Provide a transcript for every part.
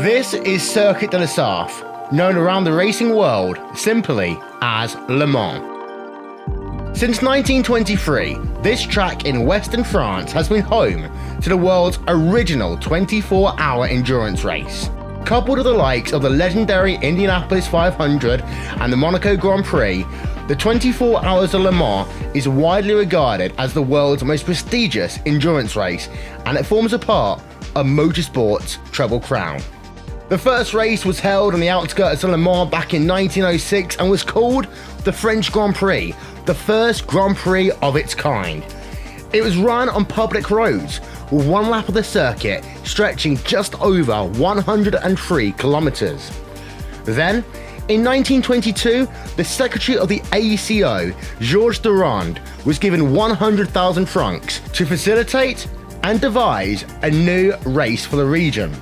This is Circuit de la Sarthe, known around the racing world simply as Le Mans. Since 1923, this track in western France has been home to the world's original 24-hour endurance race. Coupled with the likes of the legendary Indianapolis 500 and the Monaco Grand Prix, the 24 Hours of Le Mans is widely regarded as the world's most prestigious endurance race, and it forms a part of motorsport's Triple Crown. The first race was held on the outskirts of Le Mans back in 1906 and was called the French Grand Prix, the first Grand Prix of its kind. It was run on public roads, with one lap of the circuit stretching just over 103 kilometers. Then, in 1922, the secretary of the ACO, Georges Durand, was given 100,000 francs to facilitate and devise a new race for the region.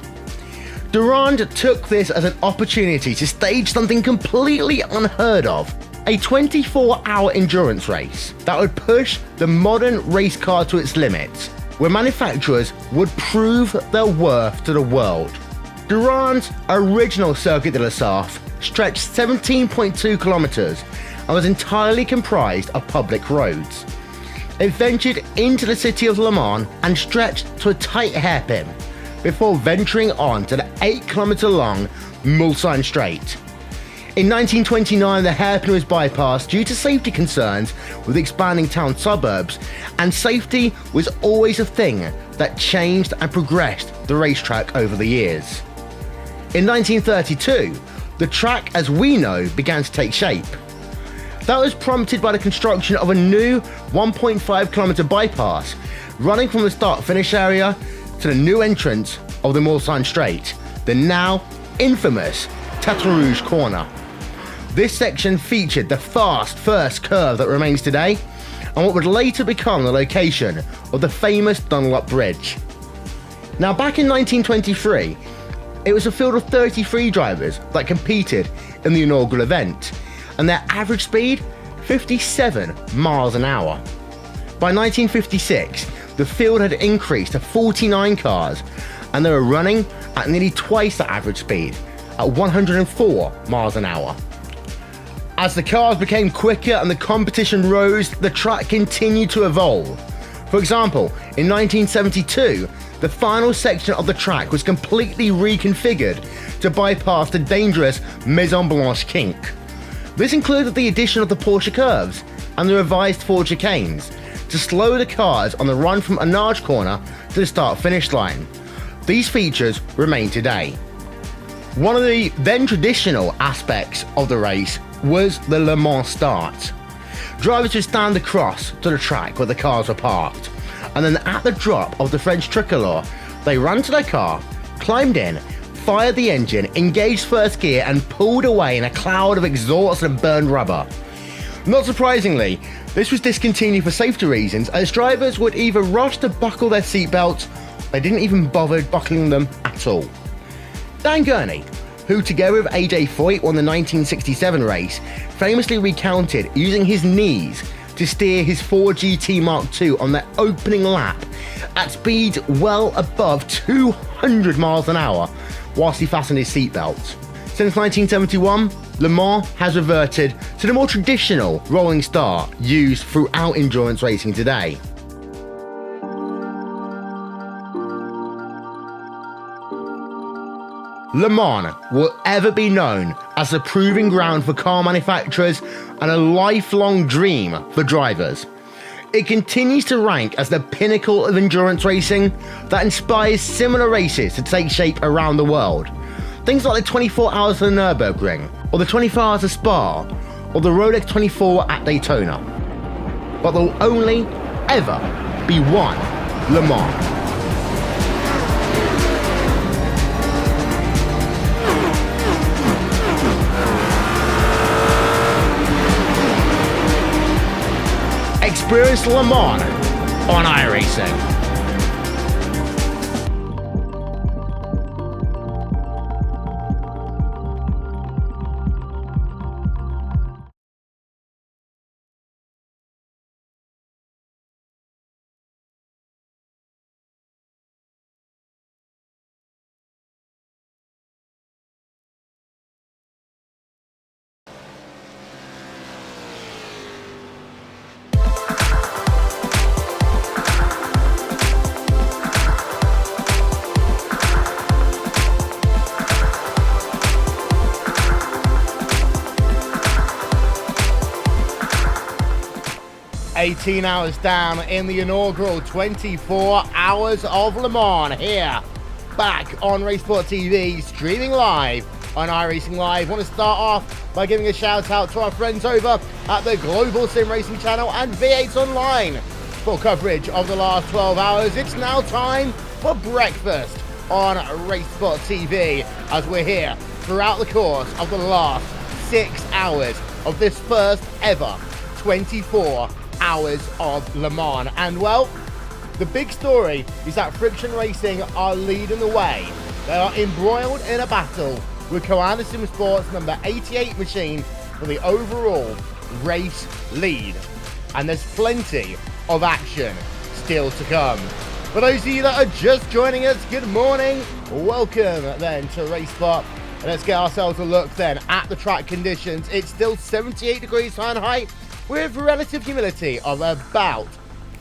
Durand took this as an opportunity to stage something completely unheard of, a 24-hour endurance race that would push the modern race car to its limits, where manufacturers would prove their worth to the world. Durand's original Circuit de la Sarthe stretched 17.2 kilometers and was entirely comprised of public roads. It ventured into the city of Le Mans and stretched to a tight hairpin before venturing on to the 8-kilometer-long Mulsanne Straight. In 1929, the hairpin was bypassed due to safety concerns with expanding town suburbs, and safety was always a thing that changed and progressed the racetrack over the years. In 1932, the track as we know began to take shape. That was prompted by the construction of a new 1.5-kilometer bypass running from the start-finish area to the new entrance of the Mulsanne Straight, the now infamous Tête Rouge corner. This section featured the fast first curve that remains today, and what would later become the location of the famous Dunlop Bridge. Now, back in 1923, it was a field of 33 drivers that competed in the inaugural event, and their average speed, 57 miles an hour. By 1956, the field had increased to 49 cars, and they were running at nearly twice the average speed, at 104 miles an hour. As the cars became quicker and the competition rose, the track continued to evolve. For example, in 1972, the final section of the track was completely reconfigured to bypass the dangerous Maison Blanche kink. This included the addition of the Porsche curves and the revised Ford chicanes to slow the cars on the run from Annage corner to the start-finish line. These features remain today. One of the then traditional aspects of the race was the Le Mans start. Drivers would stand across to the track where the cars were parked, and then at the drop of the French tricolor, they ran to their car, climbed in, fired the engine, engaged first gear, and pulled away in a cloud of exhaust and burned rubber. Not surprisingly, this was discontinued for safety reasons, as drivers would either rush to buckle their seatbelts, or they didn't even bother buckling them at all. Dan Gurney, who together with AJ Foyt won the 1967 race, famously recounted using his knees to steer his Ford GT Mark II on their opening lap at speeds well above 200 miles an hour whilst he fastened his seatbelt. Since 1971, Le Mans has reverted to the more traditional rolling start used throughout endurance racing today. Le Mans will ever be known as the proving ground for car manufacturers and a lifelong dream for drivers. It continues to rank as the pinnacle of endurance racing that inspires similar races to take shape around the world. Things like the 24 Hours of the Nürburgring, or the 24 Hours of Spa, or the Rolex 24 at Daytona. But there will only ever be one Le Mans. Experience Le Mans on iRacing. 18 hours down in the inaugural 24 Hours of Le Mans here, back on Racesport TV, streaming live on iRacing Live. Want to start off by giving a shout out to our friends over at the Global Sim Racing channel and V8 Online. For coverage of the last 12 hours, it's now time for breakfast on Racesport TV as we're here throughout the course of the last 6 hours of this first ever 24 Hours of Le Mans. And well, the big story is that Friction Racing are leading the way. They are embroiled in a battle with Coanda Sim Sports number 88 machine for the overall race lead. And there's plenty of action still to come. For those of you that are just joining us, good morning. Welcome then to Racesport. Let's get ourselves a look then at the track conditions. It's still 78 degrees Fahrenheit with relative humidity of about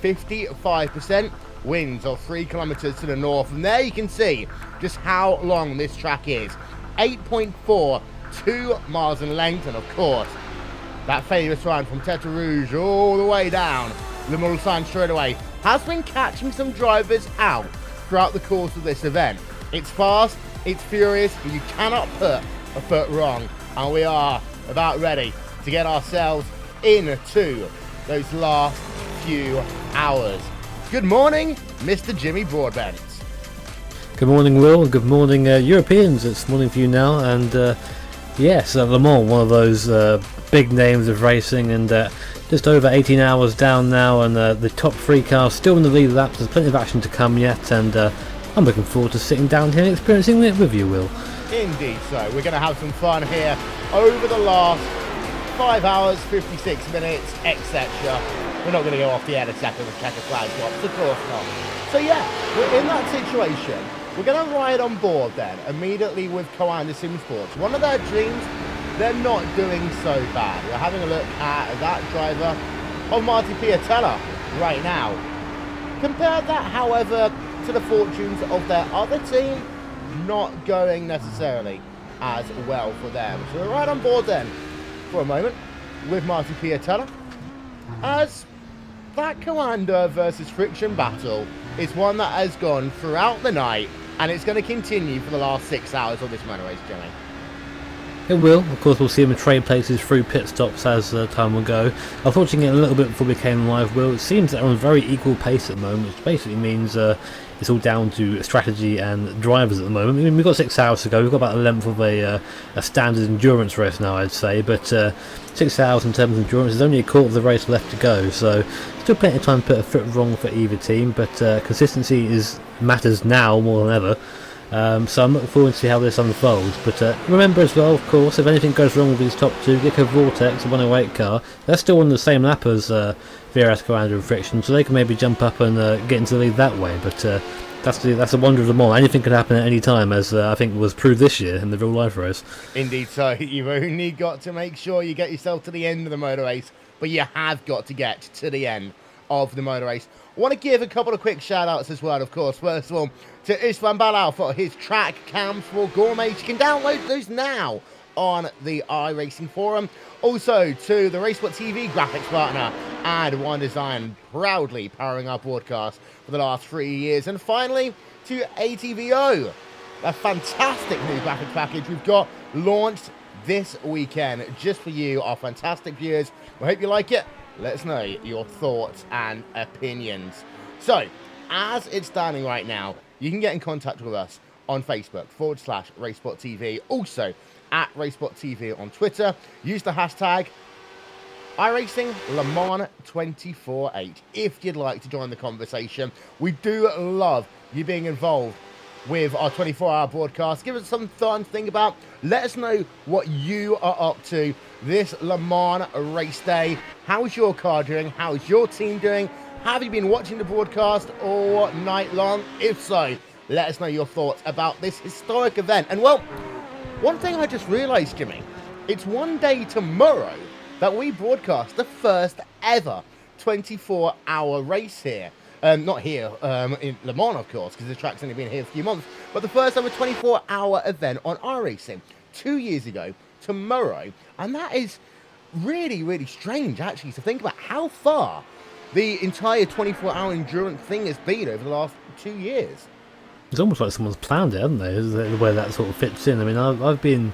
55%. Winds of 3 kilometers to the north. And there you can see just how long this track is. 8.42 miles in length. And of course, that famous run from Tête Rouge all the way down Le Mulsanne straightaway has been catching some drivers out throughout the course of this event. It's fast, it's furious, and you cannot put a foot wrong. And we are about ready to get ourselves into those last few hours. Good morning, Mr. Jimmy Broadbent. Good morning, Will. Good morning, Europeans. It's morning for you now. And yes, Le Mans, one of those big names of racing, and just over 18 hours down now, and the top 3 cars still in the lead laps. There's plenty of action to come yet, and I'm looking forward to sitting down here and experiencing it with you, Will. Indeed so. We're going to have some fun here over the last 5 hours, 56 minutes, etc. We're not going to go off the air to check a flag drops, of course not. So yeah, we're in that situation. We're going to ride on board then, immediately with Coanda Sim Sports. One of their dreams, they're not doing so bad. We're having a look at that driver of Marty Piatella right now. Compare that, however, to the fortunes of their other team, not going necessarily as well for them. So we're right on board then for a moment with Marty Piatella, as that Coanda versus Friction battle is one that has gone throughout the night, and it's going to continue for the last 6 hours of this motor race, Jimmy. It will. Of course, we'll see him trade places through pit stops as time will go. I was watching it a little bit before we came live, Will. It seems that they're on a very equal pace at the moment, which basically means it's all down to strategy and drivers at the moment. I mean, we've got 6 hours to go. We've got about the length of a standard endurance race now, I'd say. But 6 hours in terms of endurance, there's only a quarter of the race left to go. So still plenty of time to put a foot wrong for either team. But consistency matters now more than ever. So I'm looking forward to see how this unfolds. But remember as well, of course, if anything goes wrong with these top 2, Gecko Vortex, a 108 car, they're still on the same lap as VRS Coanda and Friction, so they can maybe jump up and get into the lead that way. But that's the wonder of them all. Anything can happen at any time, as I think was proved this year in the real life race. Indeed so. You've only got to make sure you get yourself to the end of the motor race, but you have got to get to the end of the motor race. I want to give a couple of quick shout outs as well, of course. First of all, to Istvan Balal for his track cams for gourmets. You can download those now on the iRacing forum. Also to the Racesport TV graphics partner and One Design, proudly powering our broadcast for the last 3 years. And finally to ATVO, a fantastic new graphics package we've got launched this weekend just for you, our fantastic viewers. We hope you like it. Let us know your thoughts and opinions. So, as it's standing right now, you can get in contact with us on Facebook /Racesport TV. Also, at Racesport TV on Twitter. Use the hashtag iRacing Le Mans 24/8 if you'd like to join the conversation. We do love you being involved with our 24-hour broadcast. Give us some fun to think about. Let us know what you are up to this Le Mans race day. How's your car doing? How's your team doing? Have you been watching the broadcast all night long? If so, let us know your thoughts about this historic event. And well, one thing I just realized, Jimmy, it's one day tomorrow that we broadcast the first ever 24-hour race here. Not here, in Le Mans, of course, because the track's only been here a few months, but the first ever 24-hour event on iRacing 2 years ago, tomorrow. And that is really, really strange, actually, to think about how far the entire 24-hour endurance thing has been over the last 2 years. It's almost like someone's planned it, haven't they? The way that sort of fits in. I mean, I've been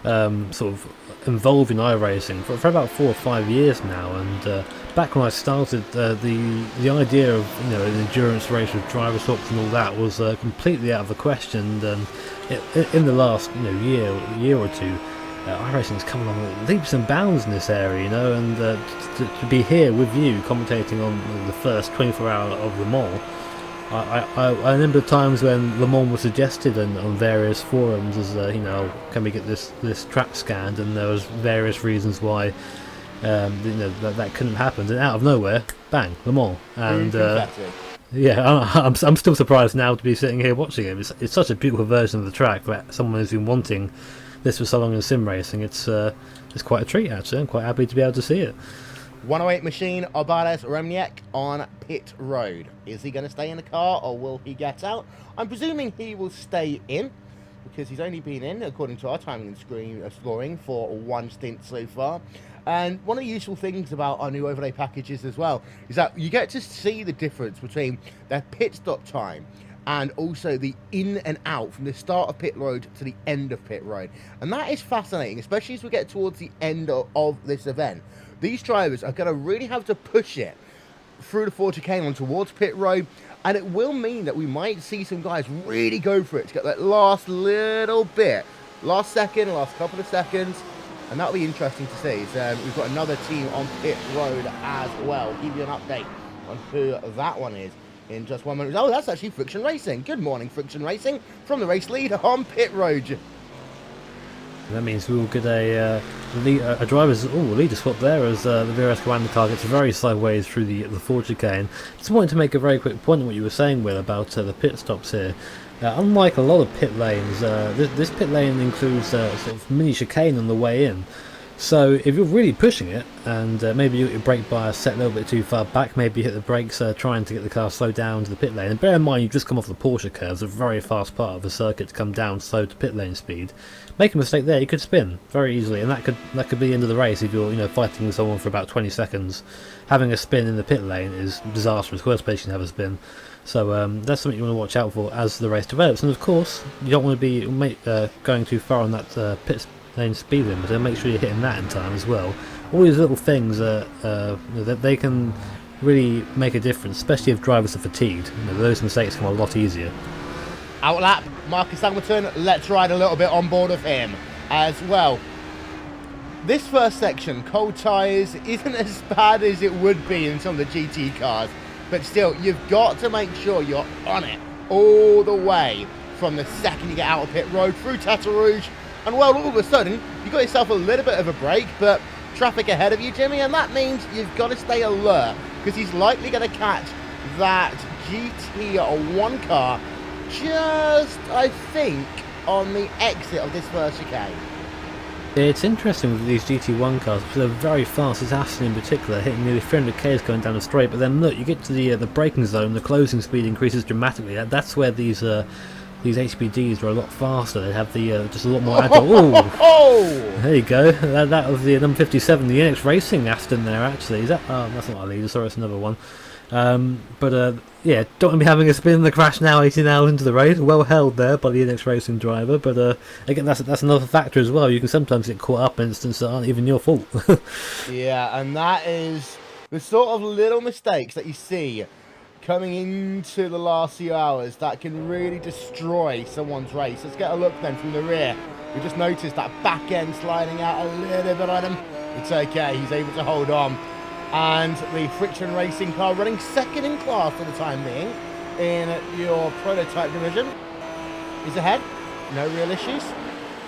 sort of involved in iRacing for about 4 or 5 years now, and back when I started, the idea of an endurance race with driver swaps and all that was completely out of the question. And in the last year or two, iRacing has come along leaps and bounds in this area, and to be here with you commentating on the first 24-hour of Le Mans. I remember times when Le Mans was suggested on various forums as can we get this track scanned, and there was various reasons why that couldn't happen, and out of nowhere, bang, Le Mans. And yeah, I'm still surprised now to be sitting here watching it. It's such a beautiful version of the track that someone has been wanting this for so long in sim racing. It's quite a treat, actually. I'm quite happy to be able to see it. 108 machine, Obades Remniak on pit road. Is he going to stay in the car or will he get out? I'm presuming he will stay in, because he's only been in, according to our timing and scoring, for one stint so far. And one of the useful things about our new overlay packages as well is that you get to see the difference between their pit stop time and also the in and out from the start of pit road to the end of pit road. And that is fascinating, especially as we get towards the end of this event. These drivers are going to really have to push it through the 40 chicane towards pit road, and it will mean that we might see some guys really go for it to get that last little bit, last couple of seconds, and that'll be interesting to see. So we've got another team on pit road as well. I'll give you an update on who that one is in just 1 minute. Oh, that's actually Friction Racing. Good morning, Friction Racing, from the race lead on pit road. That means we will get a driver's leader swap there as the VRS Commander car gets very sideways through the 40 chicane. Just wanted to make a very quick point on what you were saying, Will, about the pit stops here. Unlike a lot of pit lanes, this pit lane includes sort of mini chicane on the way in. So if you're really pushing it, and maybe you get your brake bias set a little bit too far back, maybe you hit the brakes trying to get the car slowed down to the pit lane, and bear in mind you've just come off the Porsche curves, a very fast part of the circuit to come down slow to pit lane speed. Make a mistake there, you could spin very easily, and that could be the end of the race if you're fighting with someone for about 20 seconds. Having a spin in the pit lane is disastrous. Worst place you can have a spin. So that's something you want to watch out for as the race develops. And of course, you don't want to be going too far on that pit lane speed limit, so make sure you're hitting that in time as well. All these little things that they can really make a difference, especially if drivers are fatigued. Those mistakes come a lot easier. Outlap, Marcus Hamilton, let's ride a little bit on board of him as well. This first section, cold tyres, isn't as bad as it would be in some of the GT cars, but still, you've got to make sure you're on it all the way from the second you get out of pit road through Tata Rouge, and well, all of a sudden, you got yourself a little bit of a break, but traffic ahead of you, Jimmy, and that means you've got to stay alert, because he's likely going to catch that GT1 car just, I think, on the exit of this first chicane. It's interesting with these GT1 cars, because they're very fast, as Aston in particular, hitting nearly 300 k's going down the straight, but then look, you get to the braking zone, the closing speed increases dramatically. That's where these HPDs are a lot faster. They have the just a lot more agile. There you go. That was the number 57, the NX Racing Aston there, actually. Is that? Oh, that's not our leader, sorry, it's another one. Yeah, don't want to be having a spin in the crash now, 18 hours into the race. Well held there by the NX Racing driver, but again, that's another factor as well. You can sometimes get caught up in instances that aren't even your fault. Yeah, and that is the sort of little mistakes that you see coming into the last few hours that can really destroy someone's race. Let's get a look then from the rear. We just noticed that back end sliding out a little bit on him. It's okay, he's able to hold on. And the Friction Racing car running second in class for the time being in your prototype division is ahead, no real issues.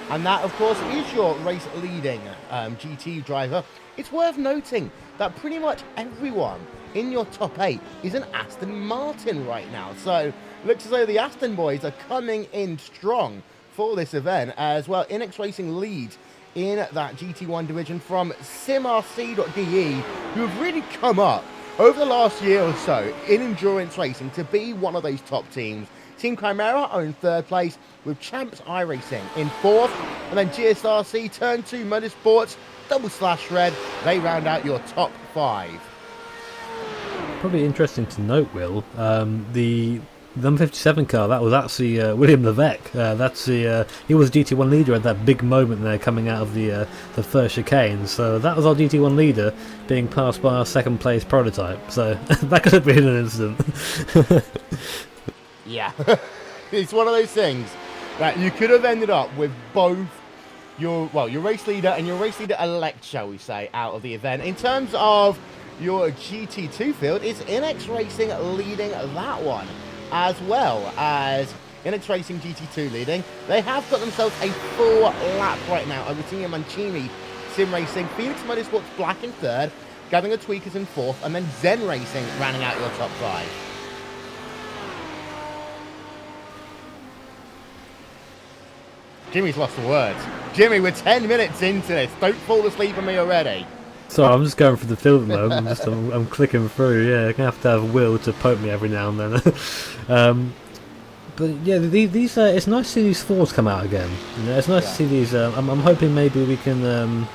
And that, of course, is your race leading GT driver. It's worth noting that pretty much everyone in your top 8 is an Aston Martin right now. So looks as though the Aston boys are coming in strong for this event as well. NX Racing leads in that GT1 division from SimRC.de, who have really come up over the last year or so in endurance racing to be one of those top teams. Team Chimera are in third place with Champs iRacing in fourth, and then GSRC, Turn 2 Motorsports, Double Slash Red, they round out your top 5. Probably interesting to note, Will. The number 57 car, that was actually William Levesque. He was GT1 leader at that big moment there, coming out of the first chicane. So that was our GT1 leader being passed by our second place prototype. So that could have been an incident. Yeah, it's one of those things that you could have ended up with both your race leader and your race leader elect, shall we say, out of the event. In terms of your GT2 field, it's INX Racing leading that one, as well as INX Racing GT2 leading. They have got themselves a full lap right now over Team Mancini Sim Racing, Phoenix Motorsports Black in third, Gavinger Tweakers in fourth, and then Zen Racing rounding out your top five. Jimmy's lost the words. Jimmy, we're 10 minutes into this. Don't fall asleep on me already. Sorry, I'm just going through the field at the moment. I'm clicking through. Yeah, I'm gonna have to have Will to poke me every now and then. But yeah, these it's nice to see these Fords come out again. You know, it's nice to see these. I'm hoping maybe we can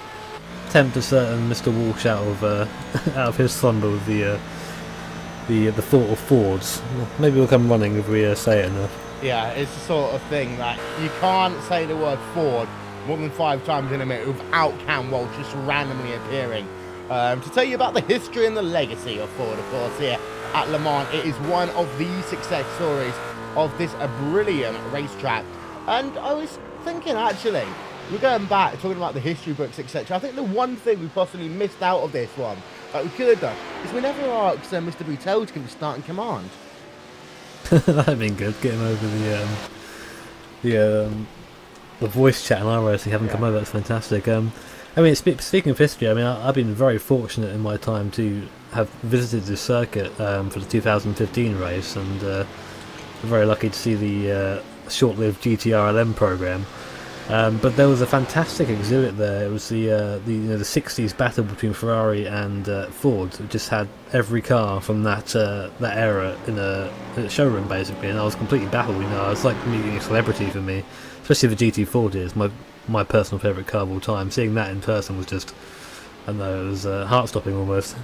tempt a certain Mr. Walsh out of his slumber with the thought of Fords. Maybe we'll come running if we say it enough. Yeah, it's the sort of thing that you can't say the word Ford more than 5 times in a minute without Cam Walsh just randomly appearing. To tell you about the history and the legacy of Ford, of course, here at Le Mans, it is one of the success stories of this brilliant racetrack. And I was thinking, actually, we're going back, talking about the history books, etc. I think the one thing we possibly missed out of this one, that we could have done, is we never asked Mr. Boutel to give a starting command. That'd have been good. Get him over the voice chat and iRacing haven't come over. That's fantastic. I mean, speaking of history, I mean, I've been very fortunate in my time to have visited the circuit for the 2015 race, and very lucky to see the short-lived GTRLM program. But there was a fantastic exhibit there. It was the 60s battle between Ferrari and Ford. It just had every car from that era in a showroom basically, and I was completely baffled. You know, it's like meeting a celebrity for me, especially the GT40 is my personal favourite car of all time. Seeing that in person was just, I don't know, it was heart-stopping almost.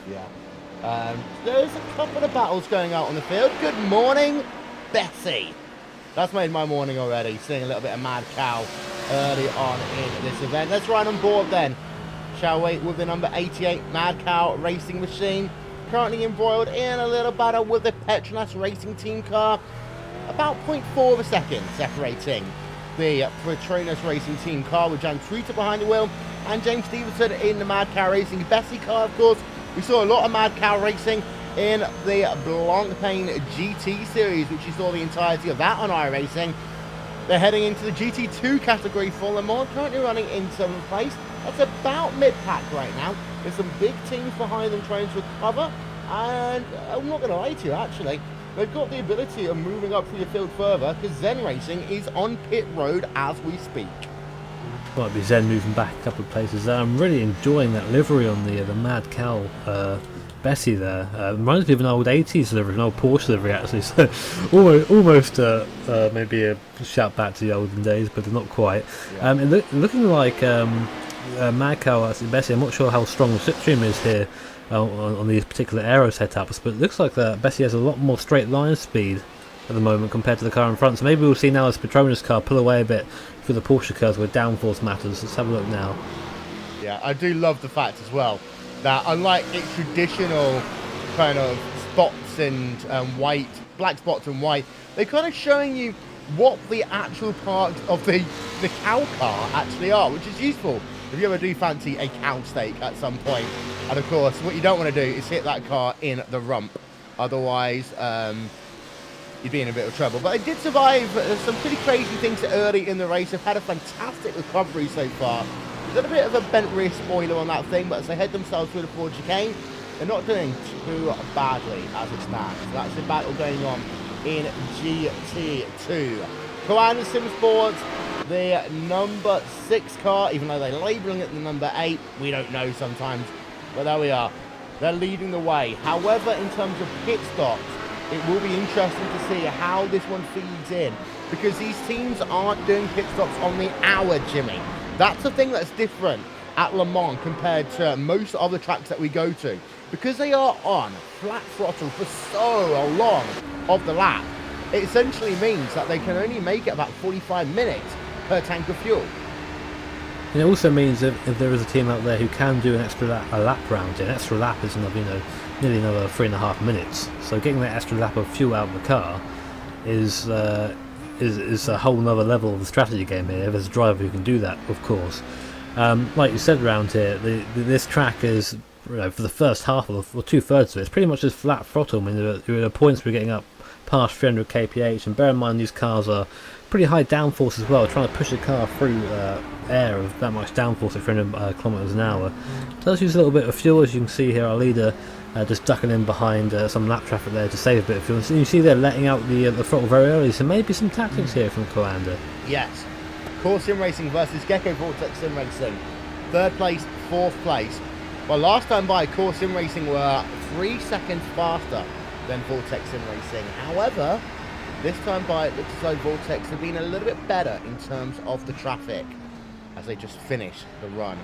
Yeah. There's a couple of battles going out on the field. Good morning, Bessie. That's made my morning already, seeing a little bit of Mad Cow early on in this event. Let's ride on board then, shall we, with the number 88 Mad Cow Racing Machine. Currently embroiled in a little battle with the Petronas Racing Team car. About 0.4 of a second separating the Petronas Racing Team car, with Jan Truter behind the wheel and James Stevenson in the Mad Cow Racing Bessie car, of course. We saw a lot of Mad Cow Racing in the Blancpain GT series, which you saw the entirety of that on iRacing. They're heading into the GT2 category for Le Mans, currently running in 7th place. That's about mid-pack right now. There's some big teams behind them trying to recover, and I'm not going to lie to you, actually, they've got the ability of moving up through the field further, because Zen Racing is on pit road as we speak. Might be Zen moving back a couple of places there. I'm really enjoying that livery on the Mad Cow Bessie there. Reminds me of an old 80s livery, an old Porsche livery actually, so almost maybe a shout back to the olden days, but not quite. Yeah. Looking like Mad Cow Bessie, I'm not sure how strong the slipstream is here on these particular aero setups, but it looks like Bessie has a lot more straight line speed at the moment compared to the car in front, so maybe we'll see now as Petronas car pull away a bit through the Porsche curves where downforce matters. Let's have a look now. Yeah, I do love the fact as well that unlike its traditional kind of spots and white, black spots and white, they're kind of showing you what the actual parts of the cow car actually are, which is useful if you ever do fancy a cow steak at some point. And of course, what you don't want to do is hit that car in the rump, otherwise you'd be in a bit of trouble. But they did survive some pretty crazy things early in the race. They've had a fantastic recovery so far. There's a bit of a bent rear spoiler on that thing, but as they head themselves through the Ford chicane, they're not doing too badly as it stands. So that's the battle going on in GT2. Koan Sim Sports, the number 6 car, even though they're labelling it the number 8, we don't know sometimes, but there we are. They're leading the way. However, in terms of pit stops, it will be interesting to see how this one feeds in, because these teams aren't doing pit stops on the hour, Jimmy. That's the thing that's different at Le Mans compared to most of the tracks that we go to. because they are on flat throttle for so long of the lap, it essentially means that they can only make it about 45 minutes per tank of fuel. And it also means that if there is a team out there who can do an extra a lap round, an extra lap is another, nearly another 3.5 minutes. So getting that extra lap of fuel out of the car is a whole nother level of the strategy game here. If there's a driver who can do that, of course. Like you said around here, this track is, for the first half or 2/3 of it, it's pretty much just flat throttle. I mean, there are points we're getting up past 300 kph, and bear in mind these cars are pretty high downforce as well. Trying to push a car through air of that much downforce at 300 kilometers an hour does use a little bit of fuel. As you can see here, our leader just ducking in behind some lap traffic there to save a bit of fuel. And you see they're letting out the throttle very early, so maybe some tactics here from Coanda. Yes. Core Sim Racing versus Gecko Vortex Sim Racing. 3rd place, 4th place. Well, last time by, Core Sim Racing were 3 seconds faster than Vortex Sim Racing. However, this time by, it looks as though Vortex have been a little bit better in terms of the traffic as they just finish the run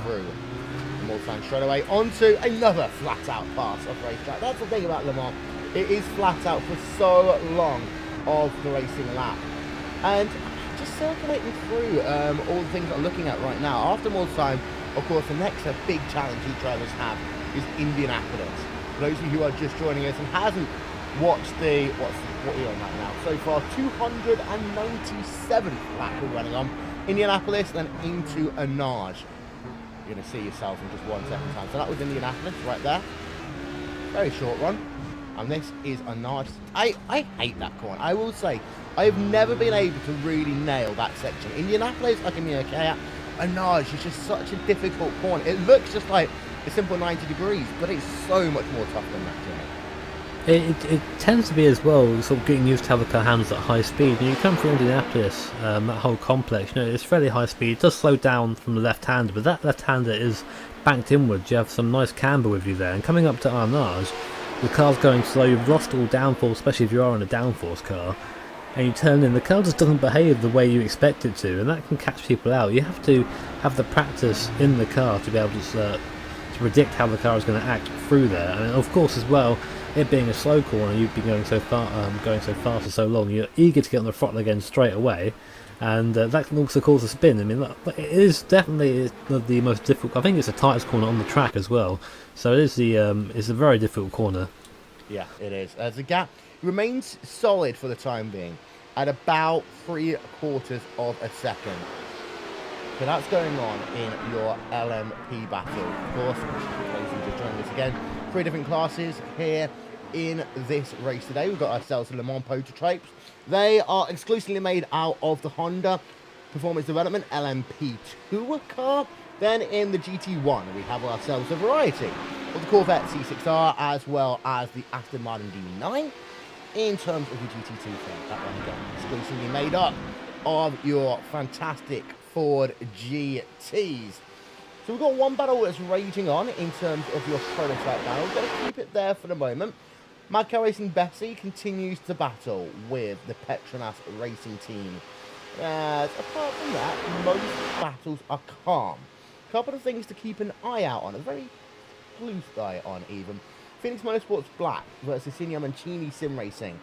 through the Mulsanne straight away onto another flat-out pass of racetrack. That's the thing about Le Mans. It is flat out for so long of the racing lap. And just circulating through all the things that I'm looking at right now. After Mulsanne, of course, the next big challenge you drivers have is Indianapolis. For those of you who are just joining us and hasn't watched what are we on right now? So far, 297th lap we're running on. Indianapolis, then into Anage. You're going to see yourself in just 1 second time. So that was Indianapolis right there. Very short run. And this is Anage. I hate that corner. I will say, I have never been able to really nail that section. Indianapolis, I can be okay at. Anage is just such a difficult corner. It looks just like a simple 90 degrees, but it's so much more tough than that to me. It tends to be as well, sort of getting used to how the car handles at high speed. And you come through Indianapolis, that whole complex, it's fairly high speed. It does slow down from the left-hander, but that left-hander is banked inwards. You have some nice camber with you there. And coming up to Arnage, the car's going slow. You've lost all downforce, especially if you are in a downforce car. And you turn in, the car just doesn't behave the way you expect it to, and that can catch people out. You have to have the practice in the car to be able to predict how the car is going to act through there. And of course, as well, it being a slow corner, you've been going so far, going so fast for so long, you're eager to get on the throttle again straight away, and that can also cause a spin. I mean, it is definitely the most difficult. I think it's the tightest corner on the track as well, so it is it's a very difficult corner. Yeah, it is. The gap remains solid for the time being at about 3/4 of a second. So that's going on in your LMP battle. Of course, just joining us again. 3 different classes here in this race today. We've got ourselves the Le Mans prototypes. They are exclusively made out of the Honda Performance Development LMP2 car. Then in the GT1, we have ourselves a variety of the Corvette C6R as well as the Aston Martin DB9. In terms of the GT2 thing, that one again exclusively made up of your fantastic Ford GTs. So we've got one battle that's raging on in terms of your prototype battle. We're going to keep it there for the moment. Mad Cow Racing Bessie continues to battle with the Petronas Racing Team. Apart from that, most battles are calm. A couple of things to keep an eye out on, a very blue sky on even. Phoenix Motorsports Black versus Signo Mancini Sim Racing.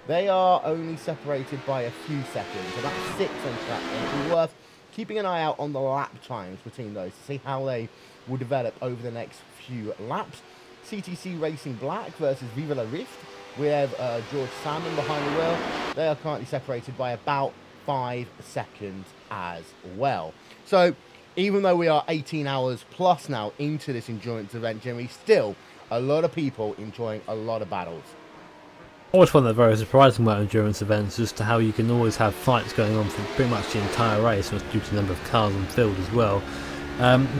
They are only separated by a few seconds, about 6 on track. It'll be worth keeping an eye out on the lap times between those to see how they will develop over the next few laps. CTC Racing Black versus Viva la Rift. We have George Salmon behind the wheel. They are currently separated by about 5 seconds as well. So even though we are 18 hours plus now into this endurance event, Jimmy, still a lot of people enjoying a lot of battles. I always find that very surprising about endurance events as to how you can always have fights going on for pretty much the entire race, and it's due to the number of cars on field as well.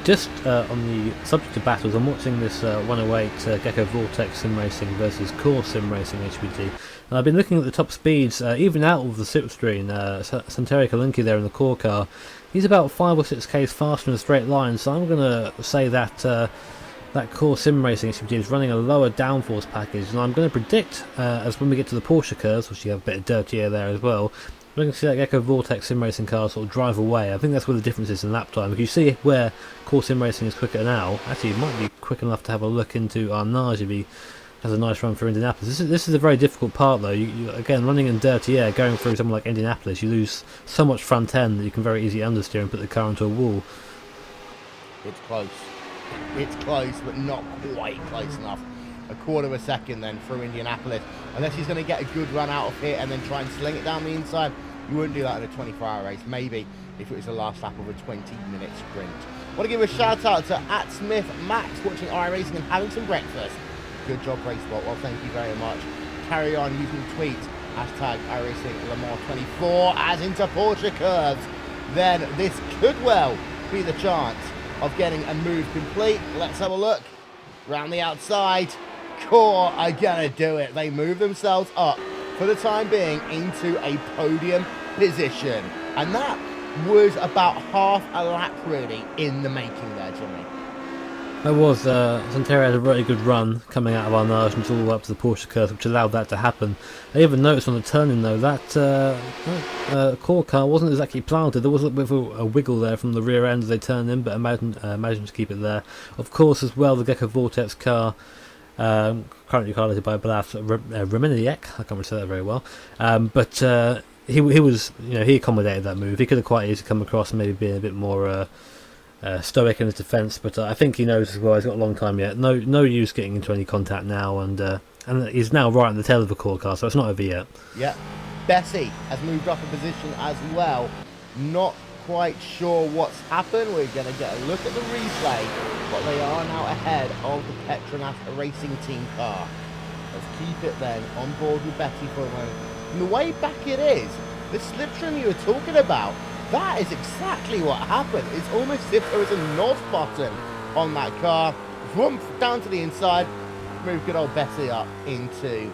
Just on the subject of battles, I'm watching this 108 Gecko Vortex Sim Racing versus Core Sim Racing HPT. And I've been looking at the top speeds, even out of the slipstream. Santeri Kalunki there in the core car, he's about 5 or 6 k's faster in a straight line, so I'm going to say that that Core Sim Racing HPT is running a lower downforce package, and I'm going to predict, as when we get to the Porsche curves, which you have a bit of dirty air there as well, we can see that Gecko Vortex sim racing car sort of drive away. I think that's where the difference is in lap time. If you see where core sim racing is quicker now, actually it might be quick enough to have a look into Arnage if he has a nice run for Indianapolis. This is a very difficult part though. You again, running in dirty air, going through somewhere like Indianapolis, you lose so much front end that you can very easily understeer and put the car into a wall. It's close. It's close, but not quite close enough. A quarter of a second then through Indianapolis. Unless he's going to get a good run out of here and then try and sling it down the inside, you wouldn't do that in a 24-hour race. Maybe if it was the last lap of a 20-minute sprint. I want to give a shout out to @SmithMax watching iRacing and having some breakfast. Good job, Racebot. Well, thank you very much. Carry on using the tweet #iRacing Le Mans 24 as into Porsche curves. Then this could well be the chance of getting a move complete. Let's have a look. Round the outside. Core are gonna do it. They move themselves up for the time being into a podium position. And that was about half a lap really in the making there, Jimmy. There was, Santerre had a very good run coming out of Arnage and all the way up to the Porsche curve, which allowed that to happen. I even noticed on the turning though, that core car wasn't exactly planted. There was a bit of a wiggle there from the rear end as they turned in, but managed to keep it there. Of course, as well, the Gecko Vortex car, currently piloted by Blas Reminiak, I can't really say that very well, but he was, he accommodated that move. He could have quite easily come across and maybe been a bit more stoic in his defence, but I think he knows as well. He's got a long time yet. No use getting into any contact now, and he's now right on the tail of the core car, so it's not over yet. Yeah, Bessie has moved up a position as well. Not quite sure what's happened. We're going to get a look at the replay, but they are now ahead of the Petronas Racing Team car. Let's keep it then on board with Betty for a moment. And the way back it is, the slipstream you were talking about, that is exactly what happened. It's almost as if there was a nod button on that car. Vroom, down to the inside. Move good old Bessie up into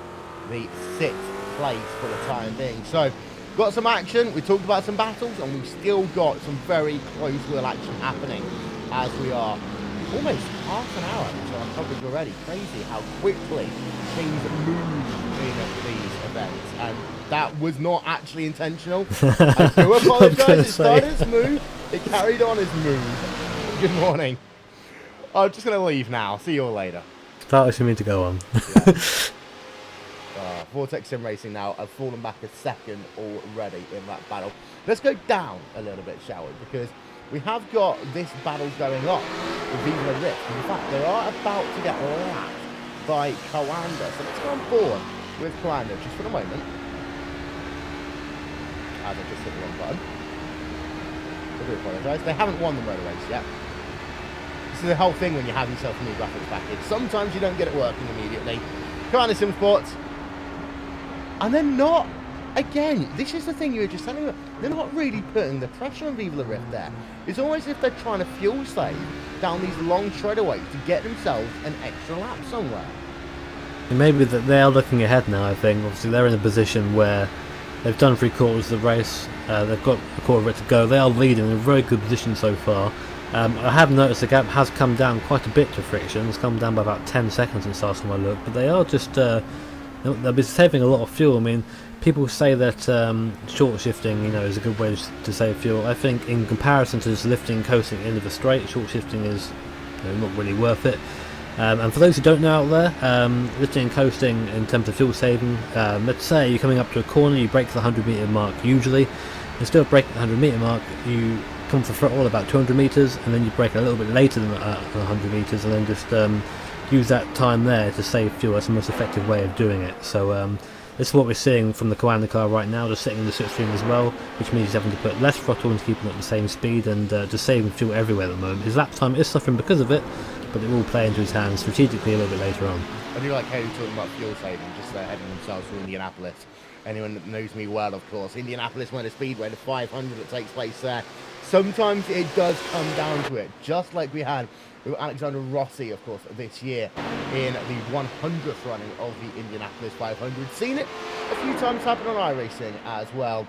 the 6th place for the time being. So, got some action. We talked about some battles, and we've still got some very close wheel action happening as we are almost half an hour into our coverage already. Crazy how quickly things move in these events. And that was not actually intentional. I do apologise. It started smooth. It carried on as smooth. Good morning. I'm just going to leave now. See you all later. Started for me to go on. Yeah. Vortex Sim Racing now have fallen back a second already in that battle. Let's go down a little bit, shall we? Because we have got this battle going on with Viva Rift. In fact, they are about to get lapped by Coanda. So let's go on board with Coanda just for a moment. As I just hit the wrong button. I do apologise. They haven't won the motor race yet. This is the whole thing when you have yourself a new graphics package. Sometimes you don't get it working immediately. Coanda Sim Sports. And they're not, again, this is the thing you were just telling me, they're not really putting the pressure on Viva La Rift there. It's almost as if they're trying to fuel save down these long straightaways to get themselves an extra lap somewhere. And maybe that they are looking ahead now, I think. Obviously, they're in a position where they've done 3/4 of the race, they've got a quarter of it to go. They are leading in a very good position so far. I have noticed the gap has come down quite a bit to friction. It's come down by about 10 seconds since last time I looked, but they are just they'll be saving a lot of fuel. I mean, people say that short shifting, is a good way to save fuel. I think in comparison to just lifting and coasting into the straight, short shifting is not really worth it. And for those who don't know out there, lifting and coasting in terms of fuel saving, let's say you're coming up to a corner, you break the 100 meter mark usually. Instead of breaking the 100 meter mark, you come to the throttle about 200 meters, and then you brake a little bit later than 100 meters, and then just use that time there to save fuel. That's the most effective way of doing it. So this is what we're seeing from the Coanda car right now, just sitting in the slipstream as well, which means he's having to put less throttle into keeping up the same speed, and just saving fuel everywhere at the moment. His lap time is suffering because of it, but it will play into his hands strategically a little bit later on. And you like how you're talking about fuel saving, just heading themselves to Indianapolis. Anyone that knows me well, of course, Indianapolis Motor Speedway, the 500 that takes place there. Sometimes it does come down to it, just like we had with Alexander Rossi, of course, this year in the 100th running of the Indianapolis 500. Seen it a few times happen on iRacing as well.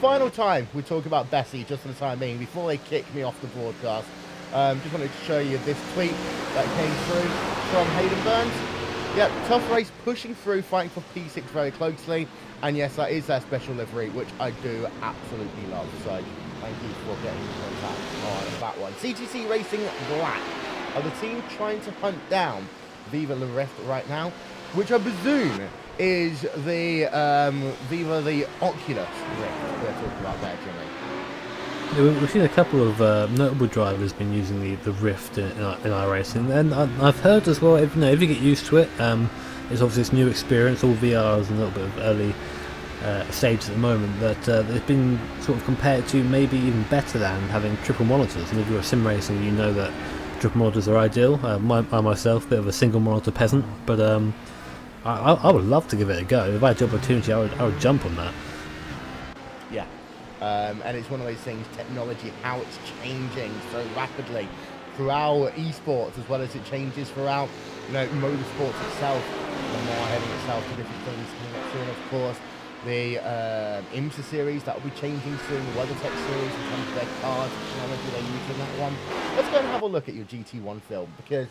Final time we talk about Bessie, just for the time being, before they kick me off the broadcast. Just wanted to show you this tweet that came through from Hayden Burns. Yeah, tough race, pushing through, fighting for P6 very closely. And yes, that is their special livery, which I do absolutely love. So thank you for getting in contact on that one. CTC Racing Black are the team trying to hunt down Viva La Rift right now, which I presume is the Viva the Oculus Rift we're talking about there, Jimmy. Yeah, we've seen a couple of notable drivers been using the Rift in iRacing, and I've heard as well. If you get used to it, it's obviously this new experience. All VR is a little bit of early stage at the moment, that it's been sort of compared to maybe even better than having triple monitors. And if you're a sim racing, you know that triple monitors are ideal. I myself, a bit of a single monitor peasant, but I would love to give it a go. If I had the opportunity, I would jump on that. Yeah. And it's one of those things, technology, how it's changing so rapidly throughout esports, as well as it changes throughout, motorsports itself. The more heading itself to different things coming up soon, of course. The IMSA series that will be changing soon, the WeatherTech series in terms of their cars, technology they use in that one. Let's go and have a look at your GT1 field, because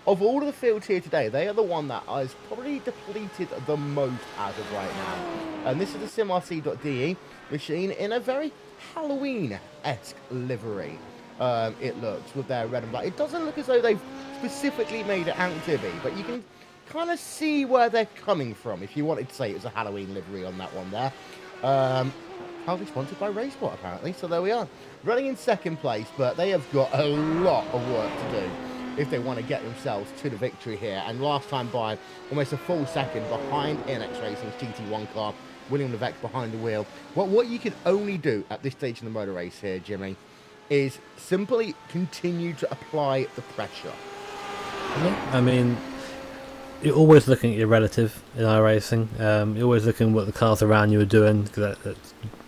of all of the fields here today, they are the one that is probably depleted the most as of right now. And this is the SimRC.de machine in a very Halloween-esque livery. It looks with their red and black. It doesn't look as though they've specifically made it out to be, but you can kind of see where they're coming from if you wanted to say it was a Halloween livery on that one there. Proudly sponsored by RaceBot, apparently, so there we are. Running in second place, but they have got a lot of work to do if they want to get themselves to the victory here. And last time by almost a full second behind NX Racing's GT1 car, William Levesque behind the wheel. What you can only do at this stage in the motor race here, Jimmy, is simply continue to apply the pressure. Yeah, I mean, you're always looking at your relative in iRacing. You're always looking at what the cars around you are doing.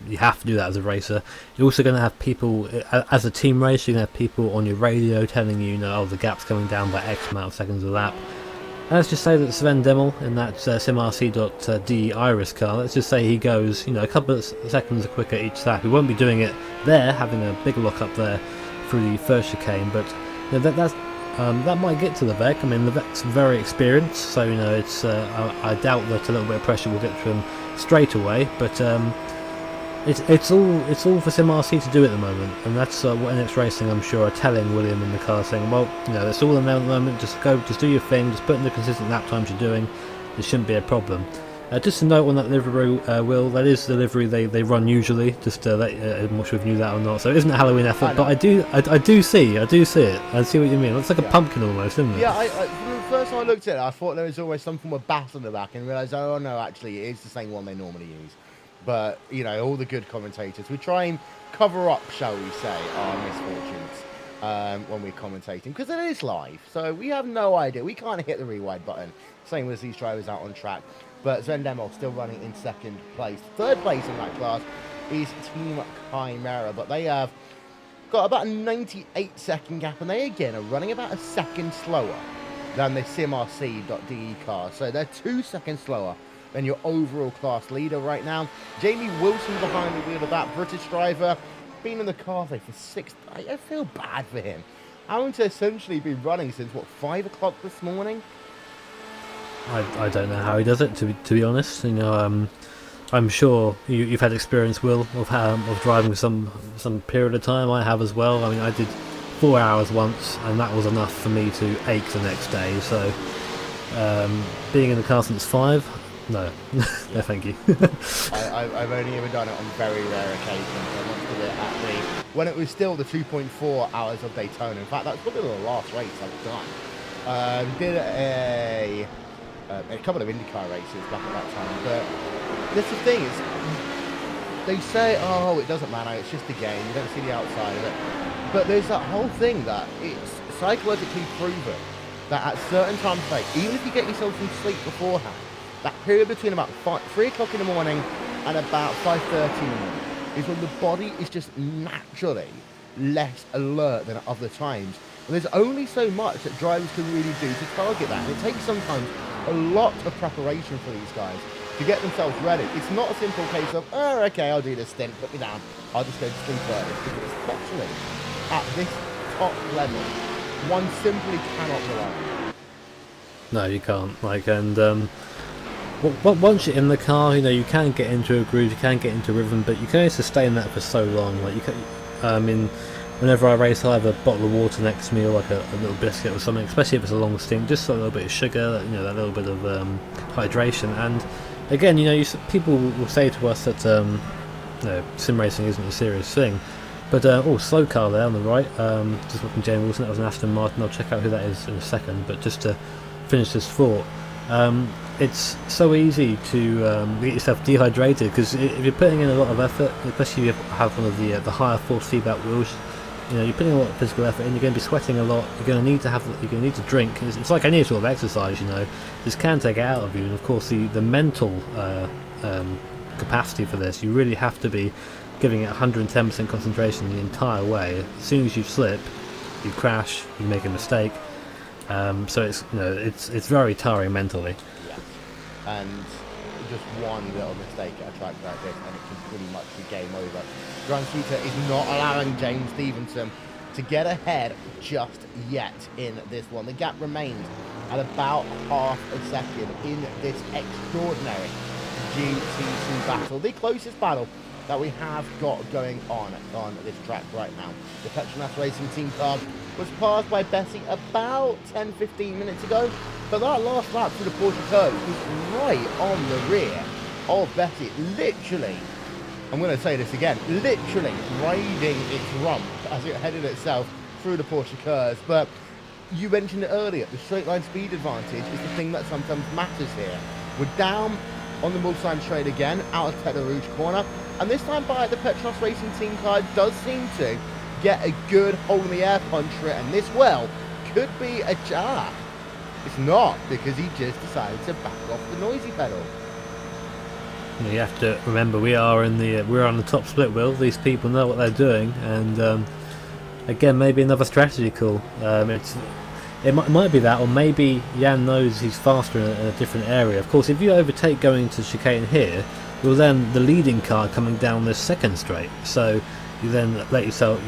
You have to do that as a racer. You're also going to have people, as a team race, you're going to have people on your radio telling you, oh, the gap's coming down by X amount of seconds a lap. And let's just say that Sven Demmel in that SimRC.de Iris car, let's just say he goes, a couple of seconds quicker each lap. He won't be doing it there, having a big lock up there through the first chicane, but that might get to Levesque. I mean, Levesque's very experienced, so it's. I doubt that a little bit of pressure will get to him straight away, but it's all for SimRC to do at the moment, and that's what NX Racing, I'm sure, are telling William in the car, saying, well, it's all in there at the moment. Just do your thing, just put in the consistent lap times you're doing. It shouldn't be a problem. Just a note on that livery, Will, that is the livery they run usually. Just I'm not sure if you knew that or not. So it isn't a Halloween effort, but I do see it. I see what you mean. It looks like a pumpkin almost, isn't it? Yeah, the first time I looked at it, I thought there was always some form of bat on the back, and realised, oh no, actually it is the same one they normally use. But all the good commentators, we try and cover up, shall we say, our misfortunes when we're commentating, because it is live, so we have no idea. We can't hit the rewind button, same as these drivers out on track. But Sven Demmel still running in second place. Third place in that class is Team Chimera, but they have got about a 98-second gap, and they again are running about a second slower than the SimRC.de car. So they're 2 seconds slower than your overall class leader right now. Jamie Wilson behind the wheel of that British driver, been in the car for 6 days. I feel bad for him. Having to essentially be running since, 5 o'clock this morning? I don't know how he does it, to be honest. I'm sure you've had experience, Will, of driving some period of time. I have as well. I mean, I did 4 hours once, and that was enough for me to ache the next day. So, being in the car since 5, no, no, thank you. I've only ever done it on very rare occasions. I once did it when it was still the 2.4 hours of Daytona. In fact, that was probably the last race I've done. Did a couple of IndyCar races back at that time, but that's the thing, is they say, oh, it doesn't matter, it's just a game, you don't see the outside of it, but there's that whole thing that it's psychologically proven that at certain times, like, even if you get yourself some sleep beforehand, that period between about 3 o'clock in the morning and about 5:30 in the morning is when the body is just naturally less alert than at other times. And there's only so much that drivers can really do to target that, and it takes sometimes a lot of preparation for these guys to get themselves ready. It's not a simple case of, oh, okay, I'll do this stint, put me down, I'll just go to sleep early. Because especially at this top level, one simply cannot rely on it. No, you can't. Like, and once you're in the car, you know, you can get into a groove, you can get into rhythm, but you can only sustain that for so long. Like, you can, I mean, whenever I race, I have a bottle of water next to me, or like a little biscuit or something, especially if it's a long stint, just a little bit of sugar, you know, that little bit of hydration. And again, you know, people will say to us that you know, sim racing isn't a serious thing, but slow car there on the right, just looking Jane Wilson, that was an Aston Martin. I'll check out who that is in a second, but just to finish this thought, it's so easy to get yourself dehydrated, because if you're putting in a lot of effort, especially if you have one of the higher force feedback wheels, you know, you're putting a lot of physical effort in, you're going to be sweating a lot, you're going to need to drink. It's like any sort of exercise, you know, this can take it out of you. And of course the mental capacity for this, you really have to be giving it 110% concentration the entire way. As soon as you slip, you crash, you make a mistake. So it's, you know, it's very tiring mentally. Yeah, and just one little mistake at a track like this, and it can pretty much be game over. Grand Scooter is not allowing James Stevenson to get ahead just yet in this one. The gap remains at about half a second in this extraordinary GT2 battle, the closest battle that we have got going on this track right now. The Petronas Racing Team car was passed by Bessie about 10-15 minutes ago, but that last lap through the Porsche curve was right on the rear of Bessie, literally, I'm going to say this again, literally raiding its rump as it headed itself through the Porsche curves. But you mentioned it earlier, the straight line speed advantage is the thing that sometimes matters here. We're down on the Mulsanne straight again, out of Terre Rouge corner, and this time by the Petronas Racing Team car does seem to get a good hold in the air punch for it, and this, well, could be a jar. It's not, because he just decided to back off the noisy pedal. You have to remember, we're on the top split wheel. These people know what they're doing, and again, maybe another strategy call. It might be that, or maybe Jan knows he's faster in a different area. Of course, if you overtake going to chicane here, you're then the leading car coming down this second straight. So you then let yourself,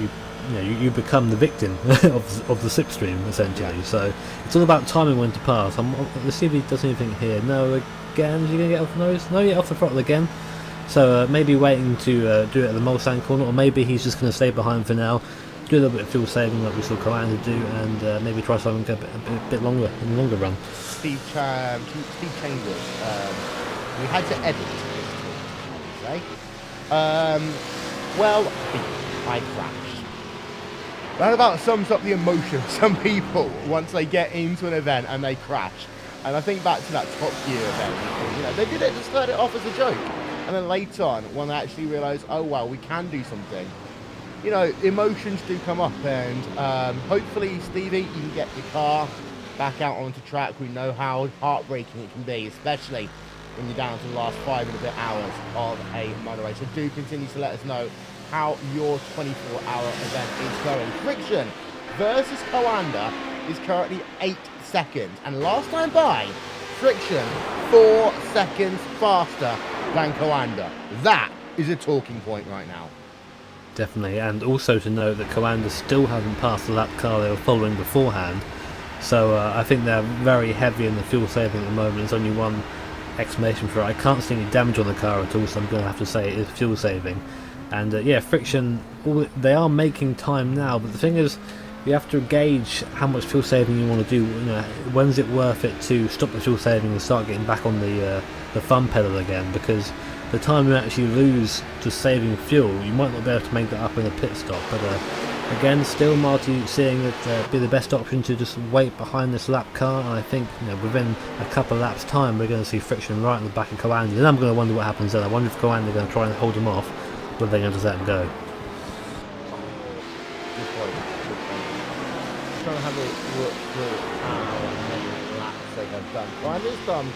you become the victim of the slipstream, essentially. So it's all about timing when to pass. Let's see if he does anything here. No, again, is he going to get off the nose? No, yeah, off the throttle again. So maybe waiting to do it at the Mulsanne corner, or maybe he's just going to stay behind for now, do a little bit of fuel saving like we saw Coanda do, and maybe try something a bit longer in the longer run. Steve Chambers, we had to edit this, I would say. Well, I crashed. That about sums up the emotion of some people once they get into an event and they crash. And I think back to that Top Gear event, you know, they did it, just started it off as a joke. And then later on, when they actually realised, oh wow, we can do something, you know, emotions do come up. And hopefully, Stevie, you can get your car back out onto track. We know how heartbreaking it can be, especially when you're down to the last 5 and a bit hours of a motor race. So do continue to let us know how your 24-hour event is going. Friction versus Coanda is currently 8 seconds, and last time by, Friction 4 seconds faster than Coanda. That is a talking point right now. Definitely, and also to note that Coanda still haven't passed the lap car they were following beforehand. So I think they're very heavy in the fuel saving at the moment. There's only one explanation for it. I can't see any damage on the car at all, so I'm going to have to say it is fuel saving. And yeah, Friction, they are making time now, but the thing is, you have to gauge how much fuel saving you want to do. You know, when's it worth it to stop the fuel saving and start getting back on the thumb pedal again? Because the time you actually lose to saving fuel, you might not be able to make that up in a pit stop. But again, still Marty seeing it be the best option to just wait behind this lap car. And I think, you know, within a couple of laps' time, we're going to see Friction right in the back of Coanda. And I'm going to wonder what happens then. I wonder if Coanda are going to try and hold him off, or they're going to just let him go. Trying to have a look through how many laps they have done. Coanda's done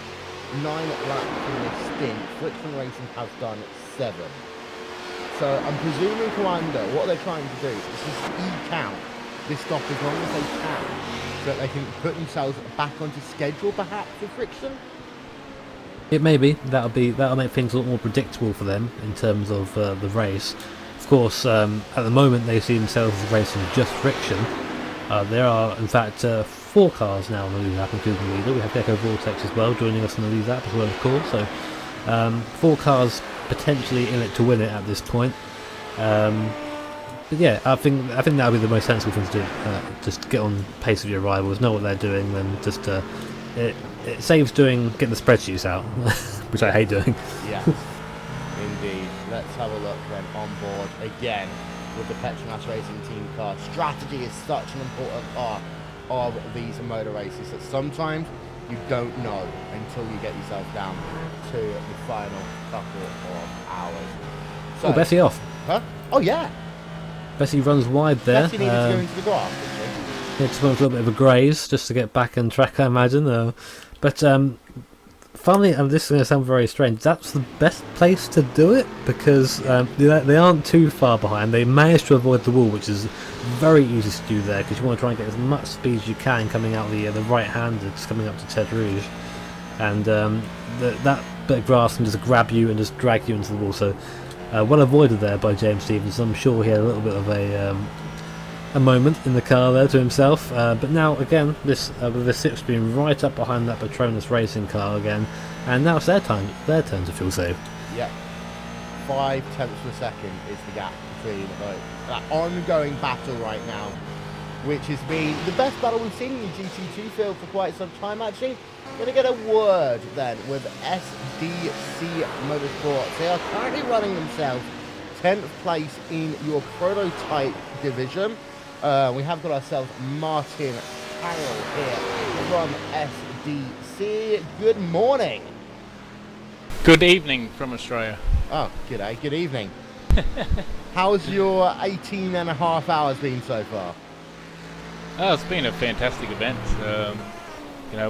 9 laps in this stint. Friction Racing has done 7. So I'm presuming Coanda, what they're trying to do is just eke out this stop as long as they can, so that they can put themselves back onto schedule, perhaps, for Friction. It may be. That'll make things a lot more predictable for them in terms of the race. Of course, at the moment they see themselves as racing just Friction. There are, in fact, 4 cars now on the lead lap, including the leader. We have Gecko Vortex as well joining us on the lead lap as well, of course. So 4 cars potentially in it to win it at this point. But yeah, I think that would be the most sensible thing to do. Just get on pace with your rivals, know what they're doing, then just it saves getting the spreadsheets out, which I hate doing. Yes, indeed. Let's have a look then on board again with the Petronas Racing Team car. Strategy is such an important part of these motor races that sometimes you don't know until you get yourself down to the final couple of hours. So, Bessie off. Huh? Oh yeah. Bessie runs wide there. Bessie needed to go into the grass, didn't she? Yeah, just went for a little bit of a graze just to get back on track, I imagine. But funnily, and this is going to sound very strange, that's the best place to do it because they aren't too far behind. They managed to avoid the wall, which is very easy to do there because you want to try and get as much speed as you can coming out the right-hander, just coming up to Ted Rouge. And that bit of grass can just grab you and just drag you into the wall. So well avoided there by James Stevens. I'm sure he had a little bit of a moment in the car there to himself, but now again with the 6 being right up behind that Petronas Racing car again, and now it's their turn to feel safe. Yep, 5 tenths of a second is the gap between that ongoing battle right now, which has been the best battle we've seen in the GT2 field for quite some time. Actually, going to get a word then with SDC Motorsports. They are currently running themselves 10th place in your prototype division. We have got ourselves Martin Carroll here from SDC. Good morning. Good evening from Australia. Oh, g'day. Good evening. How's your 18 and a half hours been so far? Oh, it's been a fantastic event.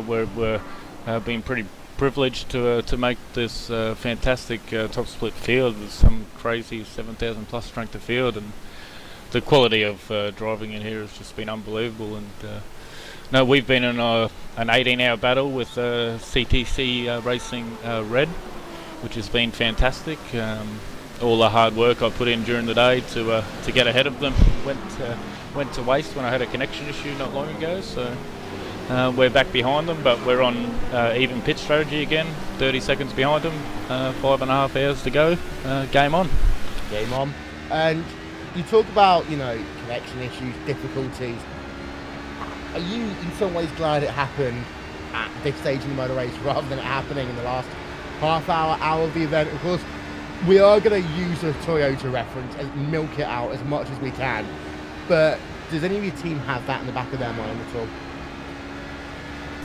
We're been pretty privileged to make this fantastic top split field with some crazy 7,000 plus strength of field, and the quality of driving in here has just been unbelievable. And we've been in an 18-hour battle with CTC Racing Red, which has been fantastic. All the hard work I put in during the day to get ahead of them went to waste when I had a connection issue not long ago. So we're back behind them, but we're on even pit strategy again. 30 seconds behind them, 5.5 hours to go. Game on. Game on. And you talk about, connection issues, difficulties. Are you in some ways glad it happened at this stage in the motor race rather than it happening in the last half hour of the event? Of course, we are going to use a Toyota reference and milk it out as much as we can. But does any of your team have that in the back of their mind at all?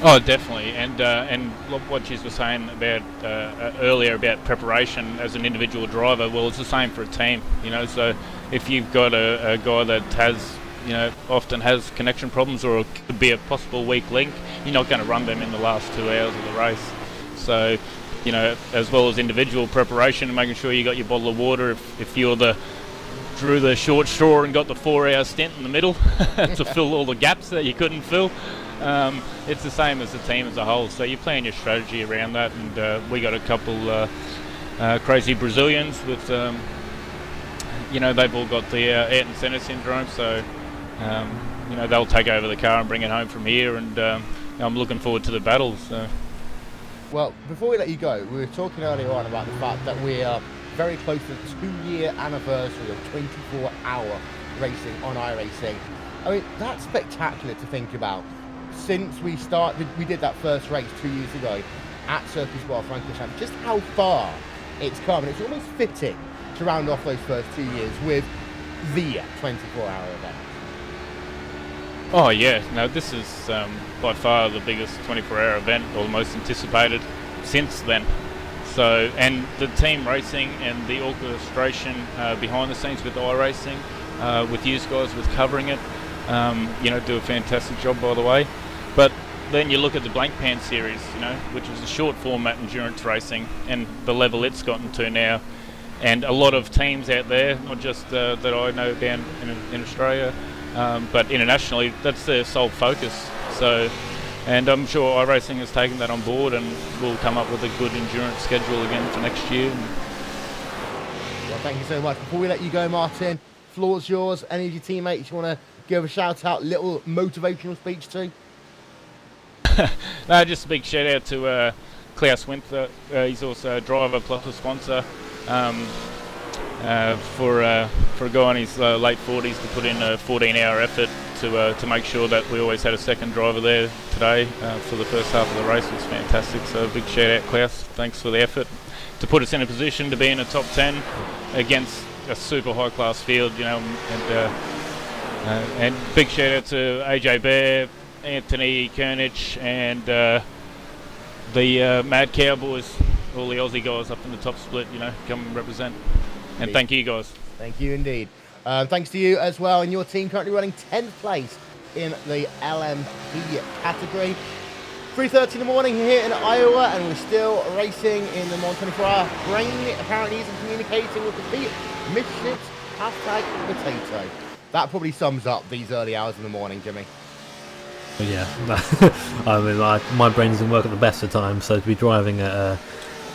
Oh, definitely, and what you were saying about earlier about preparation as an individual driver, well, it's the same for a team, so if you've got a guy that has, often has connection problems or could be a possible weak link, you're not going to run them in the last 2 hours of the race. So, as well as individual preparation and making sure you got your bottle of water, if you're drew the short straw and got the 4-hour stint in the middle to fill all the gaps that you couldn't fill. It's the same as the team as a whole, so you plan your strategy around that, and we got a couple crazy Brazilians with, they've all got the Ayrton Senna syndrome, so, they'll take over the car and bring it home from here, and I'm looking forward to the battles. So. Well, before we let you go, we were talking earlier on about the fact that we are very close to the 2-year anniversary of 24-hour racing on iRacing. I mean, that's spectacular to think about. Since we did that first race 2 years ago at Circuit Spa Francorchamps, just how far it's come. And it's almost fitting to round off those first 2 years with the 24-hour event. Oh yeah, no, this is by far the biggest 24-hour event, or the most anticipated since then. So, and the team racing and the orchestration behind the scenes with iRacing, with you guys with covering it, do a fantastic job, by the way. But then you look at the Blank Pan series, which was a short format endurance racing, and the level it's gotten to now. And a lot of teams out there, not just that I know down in Australia, but internationally, that's their sole focus. So, and I'm sure iRacing has taken that on board and will come up with a good endurance schedule again for next year. Well, thank you so much. Before we let you go, Martin, floor's yours. Any of your teammates you want to give a shout out, little motivational speech to? No, just a big shout out to Klaus Winther. He's also a driver plus a sponsor. For a guy in his late 40s to put in a 14-hour effort to make sure that we always had a second driver there today for the first half of the race was fantastic. So a big shout out, Klaus. Thanks for the effort to put us in a position to be in the top 10 against a super high class field, and big shout out to AJ Bear, Anthony Kernich, and the Mad Cowboys, all the Aussie guys up in the top split, come and represent. And thank you guys. Thank you indeed. Thanks to you as well, and your team currently running 10th place in the LMP category. 3:30 in the morning here in Iowa, and we're still racing in the Mon 24-hour. Brain apparently isn't communicating with the feet. Midship's #potato. That probably sums up these early hours in the morning, Jimmy. Yeah, I mean, my brain doesn't work at the best of times, so to be driving at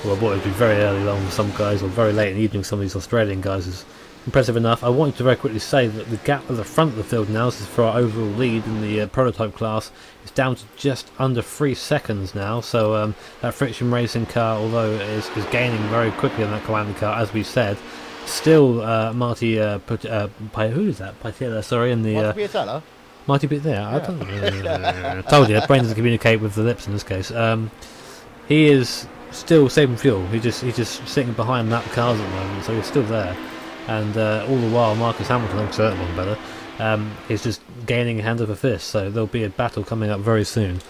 well, what would be very early on for some guys, or very late in the evening some of these Australian guys, is impressive enough. I wanted to very quickly say that the gap at the front of the field now, this is for our overall lead in the prototype class, is down to just under 3 seconds now. So that friction racing car, although it is gaining very quickly on that Commander car, as we said, still Marty, who is that? Patella, sorry, in the Marty Piatella? Marty Piatella, yeah. I don't know. Told you, brain doesn't communicate with the lips in this case. He is still saving fuel. He's just sitting behind lap cars at the moment, so he's still there. And all the while, Marcus Hamilton, I'm certain one better, is just gaining hand over fist. So there'll be a battle coming up very soon.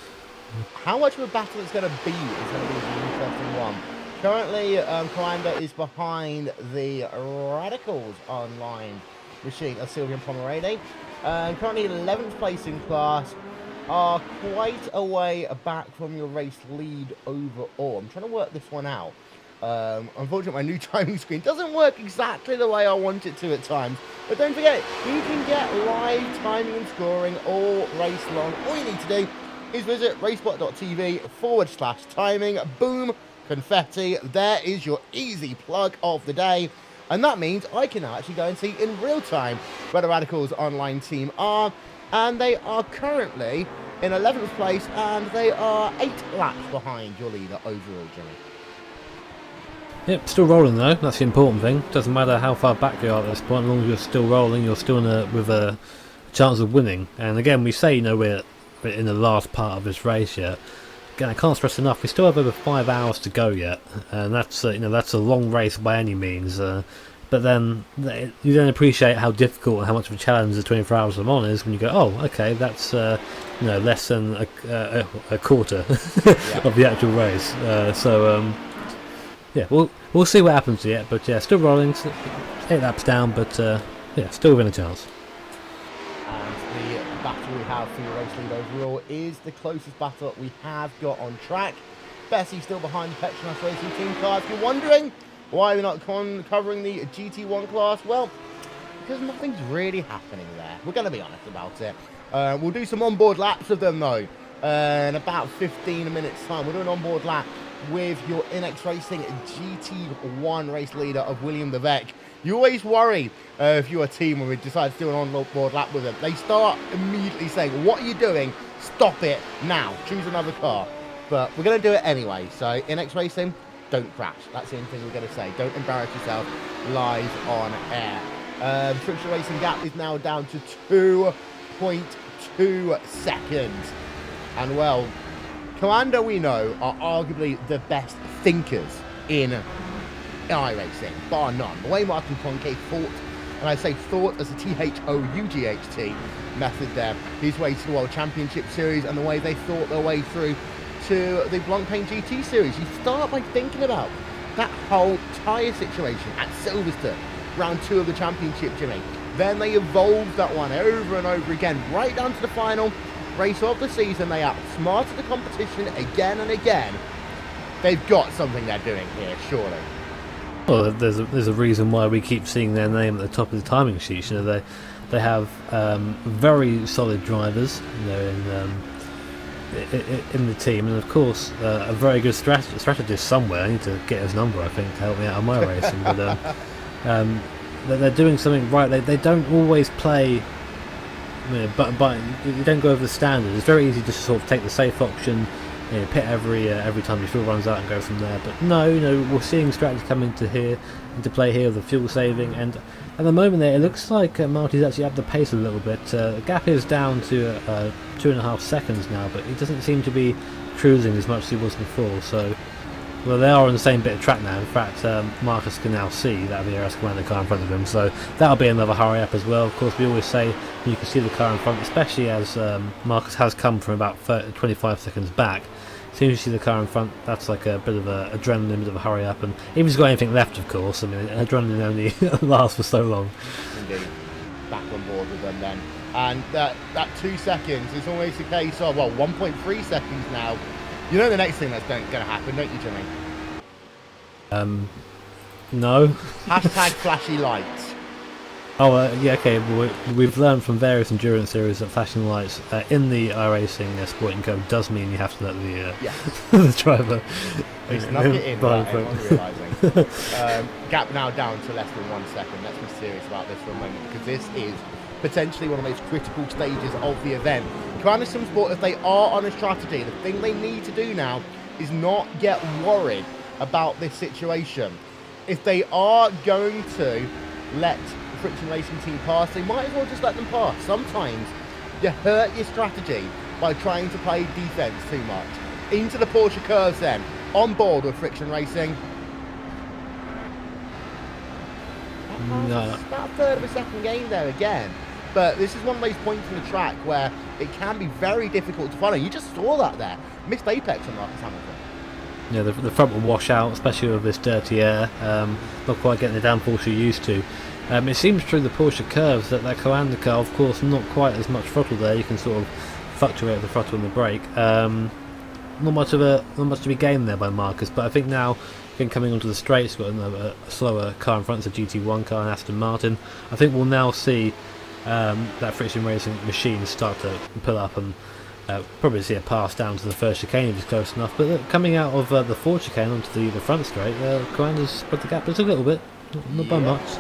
How much of a battle it's going to be is going to be an interesting one. Currently, Commander is behind the Radicals online machine of Sylvian Pomerade. Currently 11th place in class. Are quite a way back from your race lead overall. I'm trying to work this one out. Unfortunately, my new timing screen doesn't work exactly the way I want it to at times. But don't forget, you can get live timing and scoring all race long. All you need to do is visit racebot.tv/timing. Boom, confetti. There is your easy plug of the day. And that means I can now actually go and see in real time where the Radicals online team are. And they are currently in 11th place, and they are 8 laps behind your leader overall, Jimmy. Yep, still rolling though. That's the important thing. Doesn't matter how far back you are at this point, as long as you're still rolling, you're still with a chance of winning. And again, we say we're in the last part of this race yet. Again, I can't stress enough. We still have over 5 hours to go yet, and that's that's a long race by any means. But then you then appreciate how difficult and how much of a challenge the 24 hours of Le Mans is when you go, oh, okay, that's less than a quarter of the actual race. Yeah, we'll see what happens yet. But yeah, still rolling, 8 laps down, but yeah, still within a chance. And the battle we have for your race lead overall is the closest battle we have got on track. Bessie still behind the Petronas Racing Team car. If you're wondering why we're not covering the GT1 class, well, because nothing's really happening there. We're going to be honest about it. We'll do some onboard laps of them though in about 15 minutes time. We'll do an onboard lap with your INX Racing GT1 race leader of William the Vec. You always worry if you're a team when we decide to do an onboard lap with them. They start immediately saying, what are you doing? Stop it now. Choose another car. But we're going to do it anyway. So INX Racing, don't crash. That's the only thing we're going to say. Don't embarrass yourself live on air. Friction Racing gap is now down to 2.2 seconds. And well, Commander, we know, are arguably the best thinkers in iRacing, bar none. The way Martin Conke thought, and I say thought as a THOUGHT method there, his way to the World Championship Series and the way they thought their way through to the Blancpain GT Series. You start by thinking about that whole tyre situation at Silverstone, round 2 of the championship, Jimmy. Then they evolved that one over and over again, right down to the final race of the season. They outsmarted the competition again and again. They've got something they're doing here, surely. Well, there's a reason why we keep seeing their name at the top of the timing sheets. They have very solid drivers, in the team, and of course a very good strategist somewhere. I need to get his number, I think, to help me out on my racing. But they're doing something right. They don't always play but you don't go over the standards. It's very easy to sort of take the safe option, pit every time your fuel runs out and go from there. But no, we're seeing strategy come into play here, the fuel saving, and at the moment there, it looks like Marty's actually upped the pace a little bit. The gap is down to 2.5 seconds now, but he doesn't seem to be cruising as much as he was before. So, well, they are on the same bit of track now. In fact, Marcus can now see that the RS Commander car in front of him, so that'll be another hurry up as well. Of course, we always say you can see the car in front, especially as Marcus has come from about 25 seconds back. As soon as you see the car in front, that's like a bit of adrenaline, a bit of a hurry up, and if he's got anything left, of course. I mean, adrenaline only lasts for so long. Indeed. Back on board with them then. And that 2 seconds is almost a case of, well, 1.3 seconds now. You know the next thing that's going to happen, don't you, Jimmy? No. Hashtag flashy lights. Oh, yeah, okay. Well, we've learned from various endurance series that flashing lights in the iRacing sporting code does mean you have to let the driver. He snuck it in without anyone realising. Gap now down to less than 1 second. Let's be serious about this for a moment, because this is potentially one of the most critical stages of the event. Commander Sport, if they are on a strategy, the thing they need to do now is not get worried about this situation. If they are going to let the Friction Racing team pass, they might as well just let them pass. Sometimes you hurt your strategy by trying to play defense too much. Into the Porsche curves then, on board with Friction Racing. No. About a third of a second gain there again. But this is one of those points in the track where it can be very difficult to follow. You just saw that there. Missed apex on Marcus Hamilton. Yeah, the front will wash out, especially with this dirty air. Not quite getting the downforce you're used to. It seems through the Porsche curves that Commander car, of course, not quite as much throttle there. You can sort of fluctuate the throttle and the brake. Not much to be gained there by Marcus, but I think now, again, coming onto the straights, we've got a slower car in front, it's a GT1 car, and Aston Martin. I think we'll now see that Friction Racing machine start to pull up and probably see a pass down to the first chicane if it's close enough. But coming out of the fourth chicane onto the front straight, Commander's spread the gap just a little bit, not by much.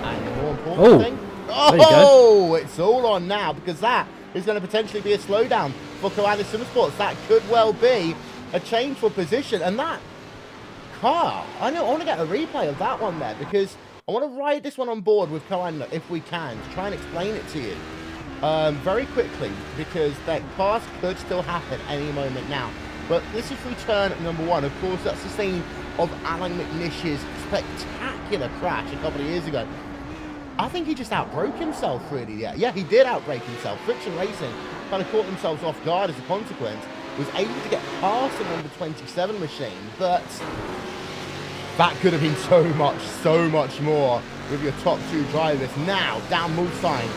And the more important thing, it's all on now, because that is going to potentially be a slowdown for Commander Sports. That could well be a change for position, and that car, I want to get a replay of that one there, because I want to ride this one on board with Commander if we can, to try and explain it to you very quickly, because that pass could still happen any moment now. But this is return number 1. Of course, that's the scene of Alan McNish's spectacular crash a couple of years ago. I think he just outbroke himself, really. Yeah, he did outbreak himself. Friction Racing kind of caught themselves off guard as a consequence, was able to get past the number 27 machine, but that could have been so much more with your top 2 drivers. Now, down move sign.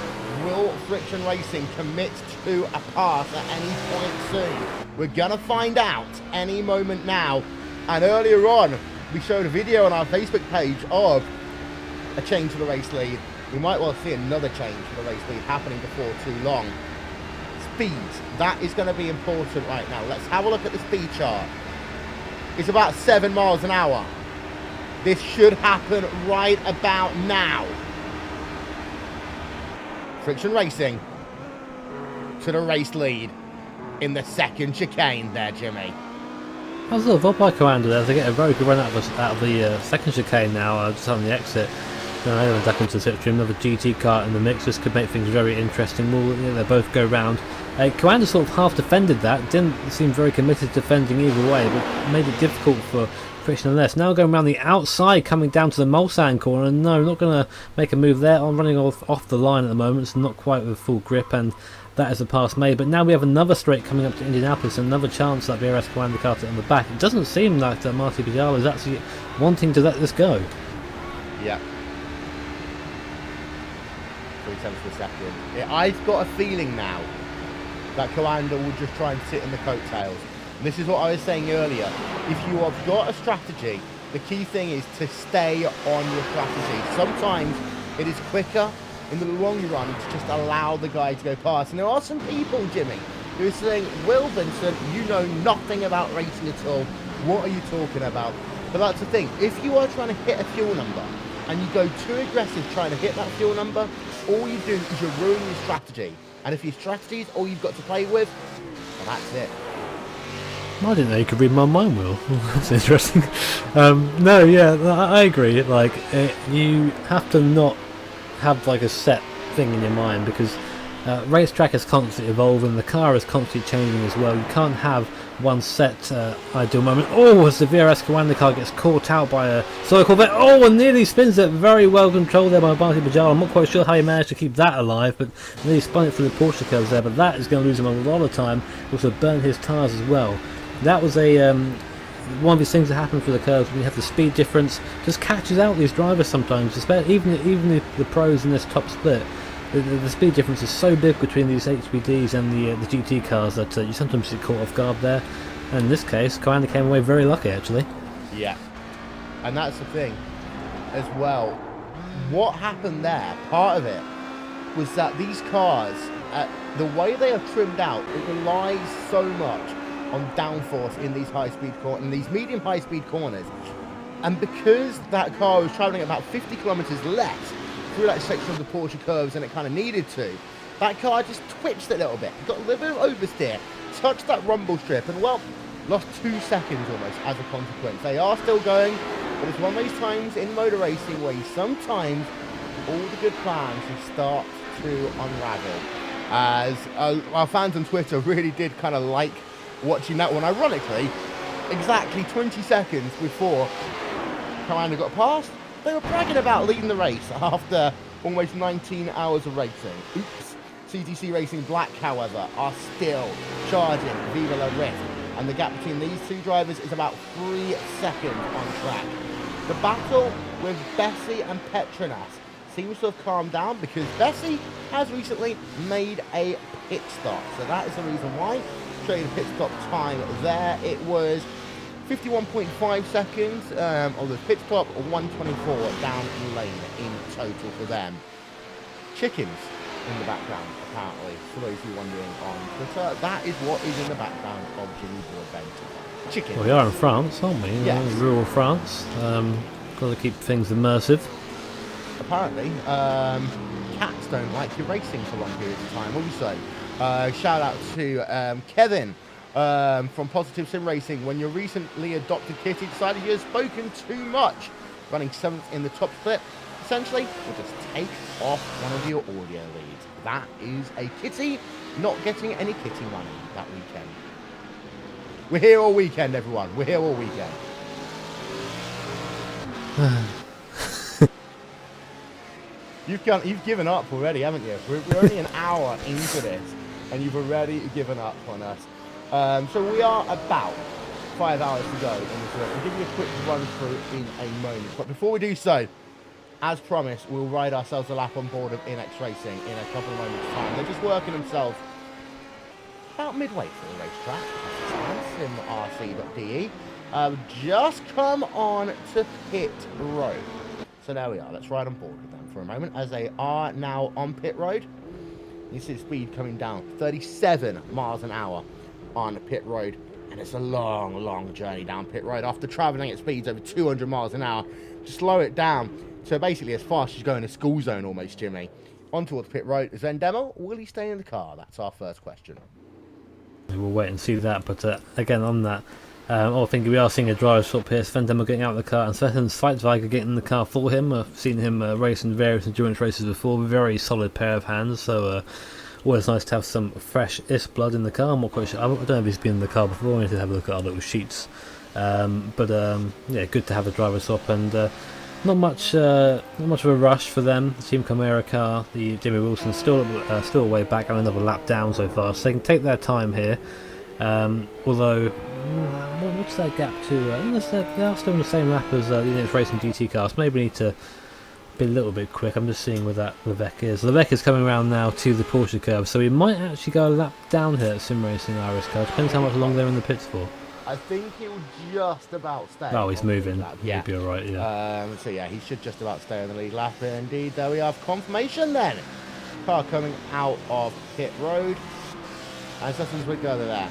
Will Friction Racing commit to a pass at any point soon? We're going to find out any moment now. And earlier on, we showed a video on our Facebook page of a change to the race lead. We might well see another change to the race lead happening before too long. Speed, that is going to be important right now. Let's have a look at the speed chart. It's about 7 miles an hour. This should happen right about now. Friction Racing to the race lead in the second chicane there, Jimmy. I was a little by Commander there. They get a very good run out of the second chicane now, just on the exit. Then they went back into the slipstream, another GT car in the mix. This could make things very interesting. They both go round. Commander sort of half defended that, didn't seem very committed to defending either way, but made it difficult for Friction Less. Now going around the outside, coming down to the Mulsanne corner, and no, not going to make a move there. I'm running off the line at the moment, so not quite with full grip, and that is a pass made. But now we have another straight coming up to Indianapolis, another chance that the RS Commander car on the back. It doesn't seem like Marty Bidala is actually wanting to let this go. Yeah. 0.3 per second. I've got a feeling now that Commander will just try and sit in the coattails. And this is what I was saying earlier. If you have got a strategy, the key thing is to stay on your strategy. Sometimes it is quicker in the long run to just allow the guy to go past. And there are some people, Jimmy, who are saying, Will Vincent, you know nothing about racing at all. What are you talking about? But that's the thing. If you are trying to hit a fuel number and you go too aggressive trying to hit that fuel number, all you do is you ruin your strategy. And if your strategy is all you've got to play with, well, that's it. I didn't know you could read my mind, Will. That's interesting. No, yeah, I agree. Like, you have to not have like a set thing in your mind, because racetrack is constantly evolving, the car is constantly changing as well. You can't have one set ideal moment. Oh, as the VRS Commander car gets caught out by a Solar Corvette. Oh, and nearly spins it. Very well controlled there by Barty Bajal. I'm not quite sure how he managed to keep that alive, but nearly spun it through the Porsche curves there. But that is going to lose him a lot of time. Also burn his tyres as well. That was a one of these things that happen for the curves when you have the speed difference. Just catches out these drivers sometimes, even the pros in this top split. The speed difference is so big between these HBDs and the GT cars that you sometimes get caught off guard there. And in this case, Commander came away very lucky, actually. Yeah, and that's the thing as well. What happened there, part of it, was that these cars, the way they are trimmed out, it relies so much on downforce in these these medium high-speed corners. And because that car was travelling at about 50 kilometres less through that section of the Porsche curves than it kind of needed to, that car just twitched a little bit, got a little bit of oversteer, touched that rumble strip, and well, lost 2 seconds almost as a consequence. They are still going, but it's one of those times in motor racing where sometimes all the good plans will start to unravel. As our fans on Twitter really did kind of like watching that one. Ironically, exactly 20 seconds before Commander got past, they were bragging about leading the race after almost 19 hours of racing. Oops. CTC Racing Black, however, are still charging Viva La Rift, and the gap between these two drivers is about 3 seconds on track. The battle with Bessie and Petronas seems to have calmed down because Bessie has recently made a pit stop, so that is the reason why. Showing the pit stop time there, it was 51.5 seconds on the pit stop, 124 down lane in total for them. Chickens in the background, apparently, for those who are wondering on Twitter. That is what is in the background of Jimmy Broadbent. Chickens. Well, we are in France, aren't we? Yes. Rural France. Got to keep things immersive. Apparently, cats don't like your racing for long periods of time. Also, shout out to Kevin from Positive Sim Racing. When your recently adopted kitty decided you had spoken too much, running 7th in the top split, essentially, we'll just take off one of your audio leads. That is a kitty not getting any kitty money that weekend. We're here all weekend, everyone. We're here all weekend. You've given up already, haven't you? We're only an hour into this, and you've already given up on us. So we are about 5 hours to go in this race. I'll give you a quick run through in a moment. But before we do so, as promised, we'll ride ourselves a lap on board of INX Racing in a couple of moments' time. They're just working themselves about midway through the racetrack. simrc.de. Just come on to pit road. So there we are. Let's ride on board with them for a moment as they are now on pit road. You see the speed coming down, 37 miles an hour on pit road. And it's a long, long journey down pit road after travelling at speeds over 200 miles an hour. To slow it down to basically as fast as you go in a school zone almost, Jimmy. On towards pit road. Is then Demo, will he stay in the car? That's our first question. We'll wait and see that, but again on that, I think we are seeing a driver swap here. Sven Demo getting out of the car and Sven Sveitzweiger getting in the car for him. I've seen him race in various endurance races before. Very solid pair of hands, so always nice to have some fresh-ish blood in the car. I'm not quite sure. I don't know if he's been in the car before. I need to have a look at our little sheets. Yeah, good to have a driver swap, and not much of a rush for them. The Team Chimera car, the Jimmy Wilson still way back, and another lap down so far, so they can take their time here. Although, what's that gap to? They are still in the same lap as the INX Racing GT cars. Maybe we need to be a little bit quick. I'm just seeing where that Levesque is. Levesque is coming around now to the Porsche curve, so we might actually go a lap down here at Sim Racing Iris car. Depends how much longer they're in the pits for. I think he'll just about stay. Oh, he's moving. Yeah. He'll be alright, yeah. So yeah, he should just about stay on the lead lap. Indeed, there we have confirmation then. Car coming out of pit road. And Sessions would go there.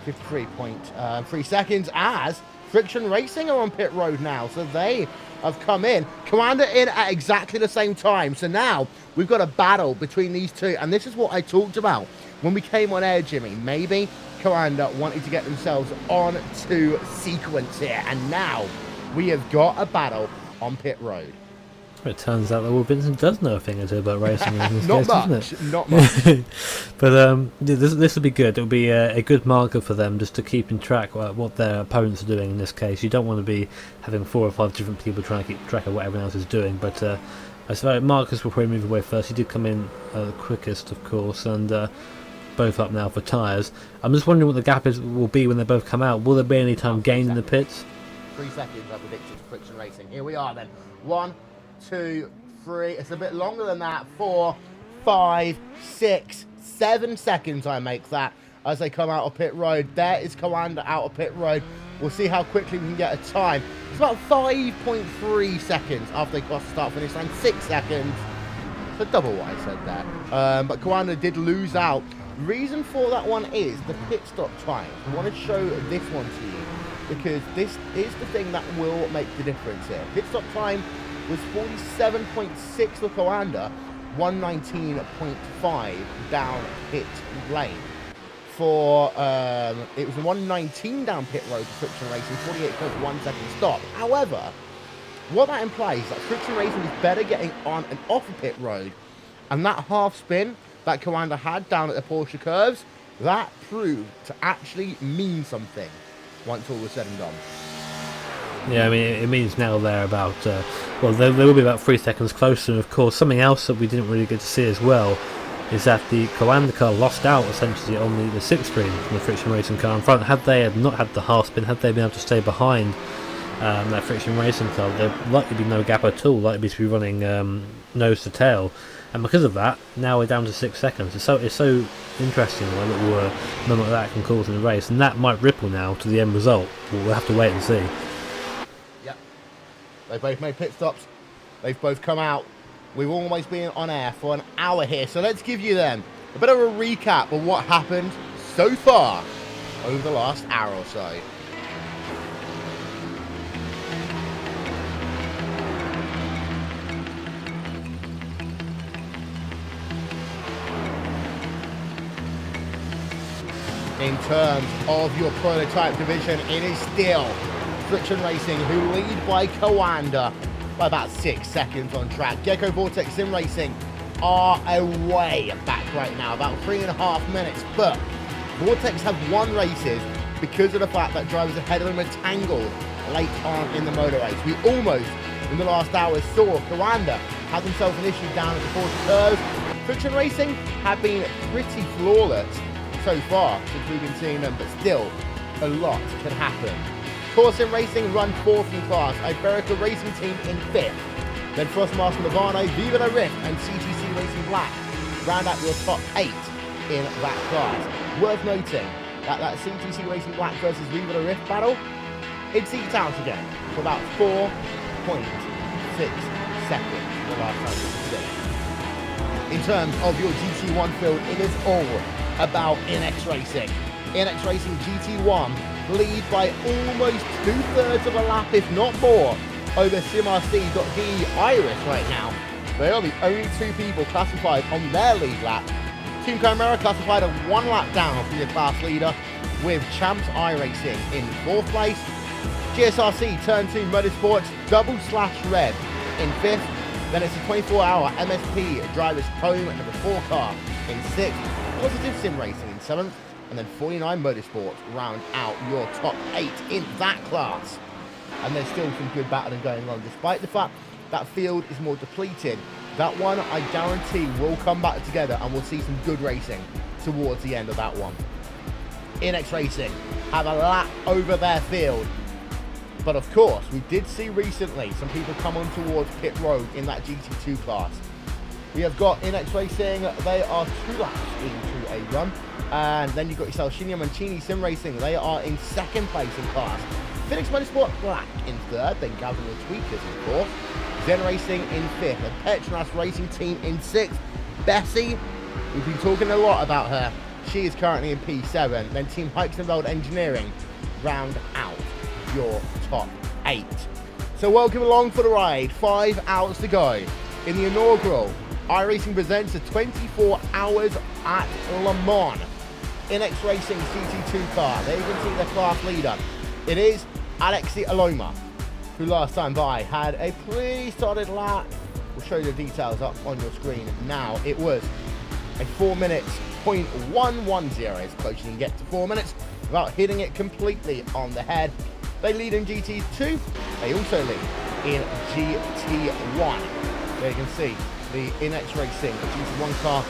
53.3 seconds as Friction Racing are on pit road now. So they have come in. Commander in at exactly the same time. So now we've got a battle between these two. And this is what I talked about when we came on air, Jimmy. Maybe Commander wanted to get themselves on to sequence here. And now we have got a battle on pit road. It turns out that Will Vincent does know a thing or two about racing in this Not case, much, doesn't it? not much. But this will be good. It'll be a good marker for them just to keep in track what their opponents are doing in this case. You don't want to be having 4 or 5 different people trying to keep track of what everyone else is doing. But I suppose Marcus will probably move away first. He did come in the quickest, of course, and both up now for tyres. I'm just wondering what the gap will be when they both come out. Will there be any time gained in the pits? 3 seconds I predicted for Friction Racing. Here we are then. 1, 2, 3. It's a bit longer than that. 4, 5, 6, 7 seconds I make that as they come out of pit road. There is Commander out of pit road. We'll see how quickly we can get a time. It's about 5.3 seconds after they cross the start finish line. 6 seconds. It's a double what I said there. But Commander did lose out. Reason for that one is the pit stop time. I want to show this one to you because this is the thing that will make the difference here. Pit stop time was 47.6 for Commander, 119.5 down pit lane. For it was 119 down pit road for Friction Racing, 48.1 second stop. However, what that implies is that Friction Racing is better getting on and off of pit road, and that half spin that Commander had down at the Porsche curves, that proved to actually mean something once all was said and done. Yeah, I mean, it means now they're about, well, they will be about 3 seconds closer. And of course, something else that we didn't really get to see as well is that the Commander car lost out essentially on the 6th screen from the Friction Racing car in front. Had they not had the half spin, had they been able to stay behind that Friction Racing car, there'd likely be no gap at all, likely to be running nose to tail. And because of that, now we're down to 6 seconds. It's so interesting what a little moment like that can cause in a race, and that might ripple now to the end result. We'll have to wait and see. Yep. They both made pit stops. They've both come out. We've almost been on air for an hour here, so let's give you then a bit of a recap of what happened so far over the last hour or so. In terms of your prototype division, it is still Friction Racing who lead by Commander by about 6 seconds on track. Gecko Vortex Sim Racing are away back right now, about 3.5 minutes, but Vortex have won races because of the fact that drivers ahead of them are tangled late on in the motor race. We almost, in the last hour, saw Commander have themselves an issue down at the Porsche curves. Friction Racing have been pretty flawless so far since we've been seeing them, but still a lot can happen. Corsim Racing run 4th in class, Iberica Racing Team in 5th, then Frostmaster Navano, Viva La Rift and CTC Racing Black round out your top 8 in that class. Worth noting that CTC Racing Black versus Viva La Rift battle, it's eked out again for about 4.6 seconds the last time we could see. In terms of your GT1 field, it is all about NX Racing. NX Racing GT1 lead by almost 2/3 of a lap, if not more, over SimRC.de Iris right now. They are the only 2 people classified on their lead lap. Team Chimera classified at 1 lap down from your class leader, with Champs iRacing in 4th place. GSRC Turn 2 Motorsports /Red in 5th. Then it's a 24-hour MSP Drivers Home number 4 car in 6th. Positive Sim Racing in 7th. And then 49 Motorsports round out your top 8 in that class. And there's still some good battling going on, despite the fact that field is more depleted. That one, I guarantee, will come back together and we'll see some good racing towards the end of that one. NX Racing have a lap over their field. But of course, we did see recently some people come on towards pit road in that GT2 class. We have got NX Racing, they are 2 laps into a run. And then you've got yourself Shinya Mancini Sim Racing, they are in 2nd place in class. Phoenix Motorsport Black in 3rd, then Gavin the Tweakers, of course. Zen Racing in 5th, and Petronas Racing Team in 6th. Bessie, we've been talking a lot about her. She is currently in P7. Then Team Hikes and Road Engineering round out your top 8. So welcome along for the ride. 5 hours to go. In the inaugural, iRacing presents the 24 hours at Le Mans. NX Racing GT2 car. There you can see the class leader. It is Alexi Aloma, who last time by had a pretty solid lap. We'll show you the details up on your screen now. It was a 4 minutes, 0.110, as close as you can get to 4 minutes without hitting it completely on the head. They lead in GT2. They also lead in GT1. There you can see the NX Racing GT1 car.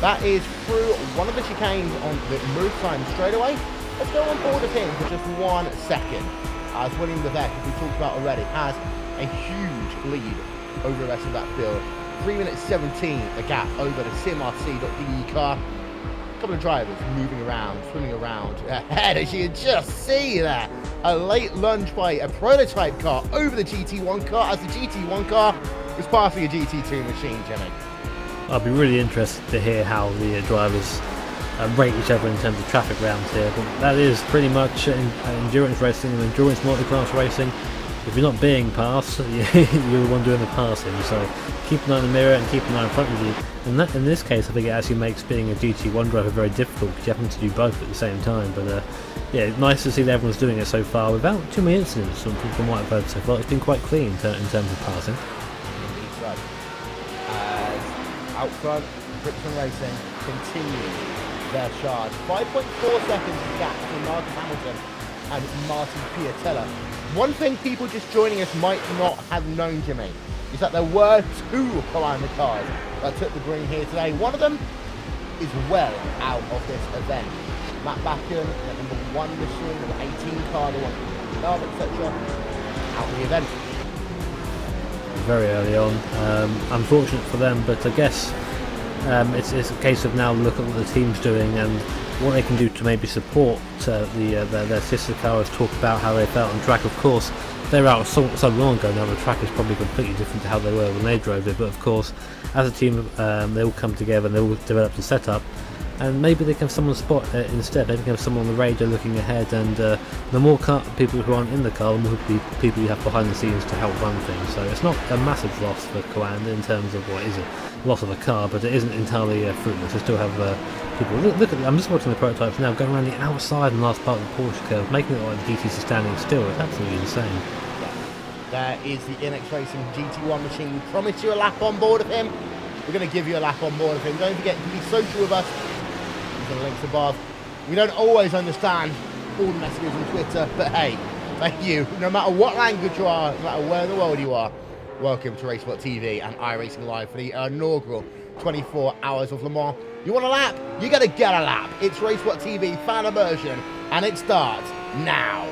That is through one of the chicanes on the move time straight away. Let's go on board of him for just 1 second. As William Levesque, as we talked about already, has a huge lead over the rest of that field. 3 minutes 17, the gap over the SimRC.de car. A couple of drivers moving around, swimming around ahead, as you can just see there. A late lunge by a prototype car over the GT1 car, as the GT1 car was passing a GT2 machine, Jimmy. I'll be really interested to hear how the drivers rate each other in terms of traffic rounds here. But that is pretty much endurance racing and endurance multi-class racing. If you're not being passed, you're the one doing the passing. So keep an eye on the mirror and keep an eye in front of you. And that, in this case, I think it actually makes being a GT1 driver very difficult because you have to do both at the same time. But yeah, nice to see that everyone's doing it so far without too many incidents from what I've heard so far. It's been quite clean in terms of passing. Out front, Brixton Racing continue their charge. 5.4 seconds of gap between Marcus Hamilton and Martin Piatella. One thing people just joining us might not have known, Jimmy, is that there were 2 Commando cars that took the green here today. One of them is well out of this event. Matt Backen, the number 1 machine, number 18 car, the one love, etc. out of the event. Very early on. Unfortunate for them, but I guess it's a case of now look at what the team's doing and what they can do to maybe support their sister cars, talk about how they felt on track. Of course, they were out so long ago now, the track is probably completely different to how they were when they drove it, but of course, as a team, they all come together and they all develop the setup. And maybe they can have someone spot instead. Maybe they can have someone on the radio looking ahead, and the more people who aren't in the car, the more people you have behind the scenes to help run things. So it's not a massive loss for Coanda in terms of what is it, loss of a car, but it isn't entirely fruitless. They still have people. Look at. I'm just watching the prototypes now, going around the outside and last part of the Porsche curve, making it like the GTs are standing still. It's absolutely insane. There is the NX Racing GT1 machine. We promised you a lap on board of him. We're going to give you a lap on board of him. Don't forget to be social with us. The links above. We don't always understand all the messages on Twitter, but hey, thank you. No matter what language you are, no matter where in the world you are, welcome to Racesport TV and iRacing Live for the inaugural 24 hours of Le Mans. You want a lap? You gotta get a lap. It's Racesport TV fan immersion, and it starts now.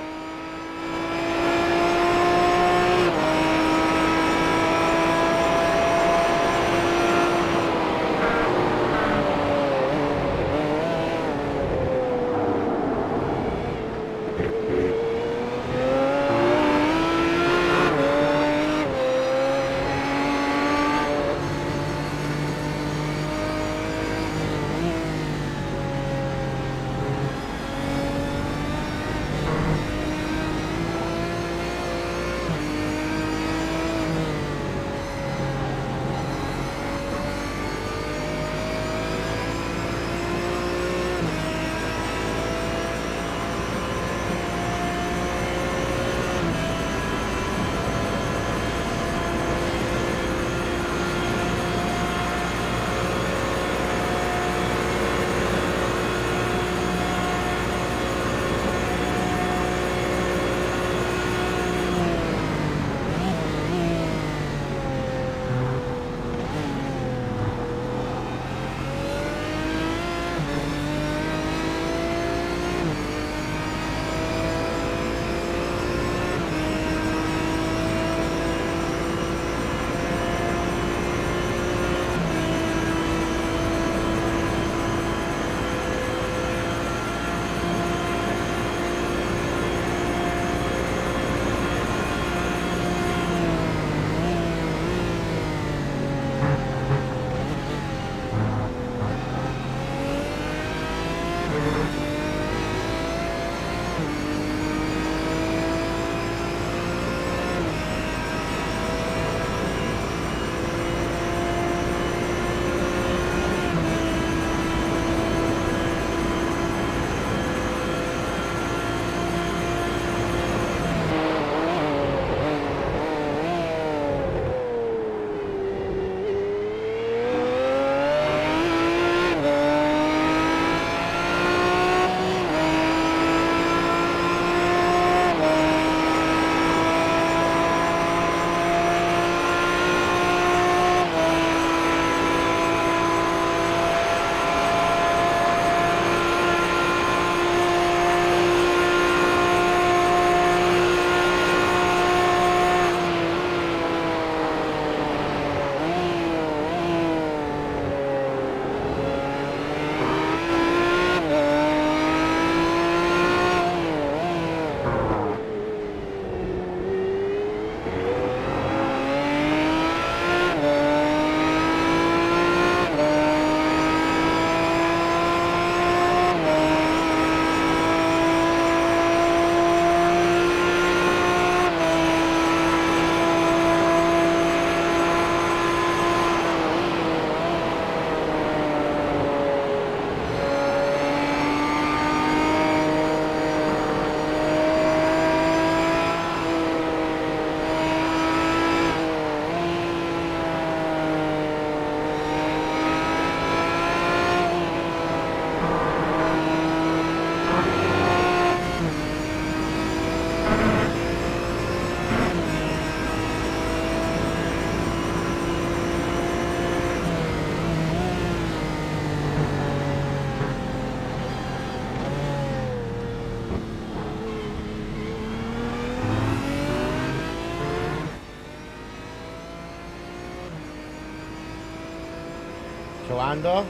Coanda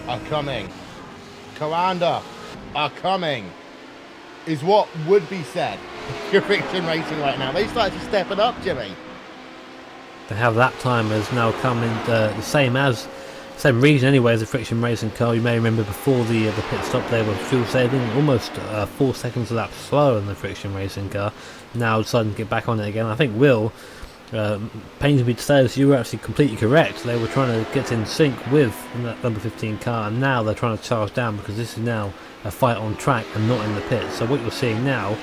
are coming. Coanda are coming. Is what would be said for Friction Racing right now. They started to step it up, Jimmy. They have that time has now come in the same region anyway as the Friction Racing car. You may remember before the pit stop they were fuel saving, almost 4 seconds a lap slower than the Friction Racing car. Now deciding to get back on it again. I think Will, pains me to say this, you were actually completely correct. They were trying to get in sync with that number 15 car, and now they're trying to charge down because this is now a fight on track and not in the pit. So what you're seeing now,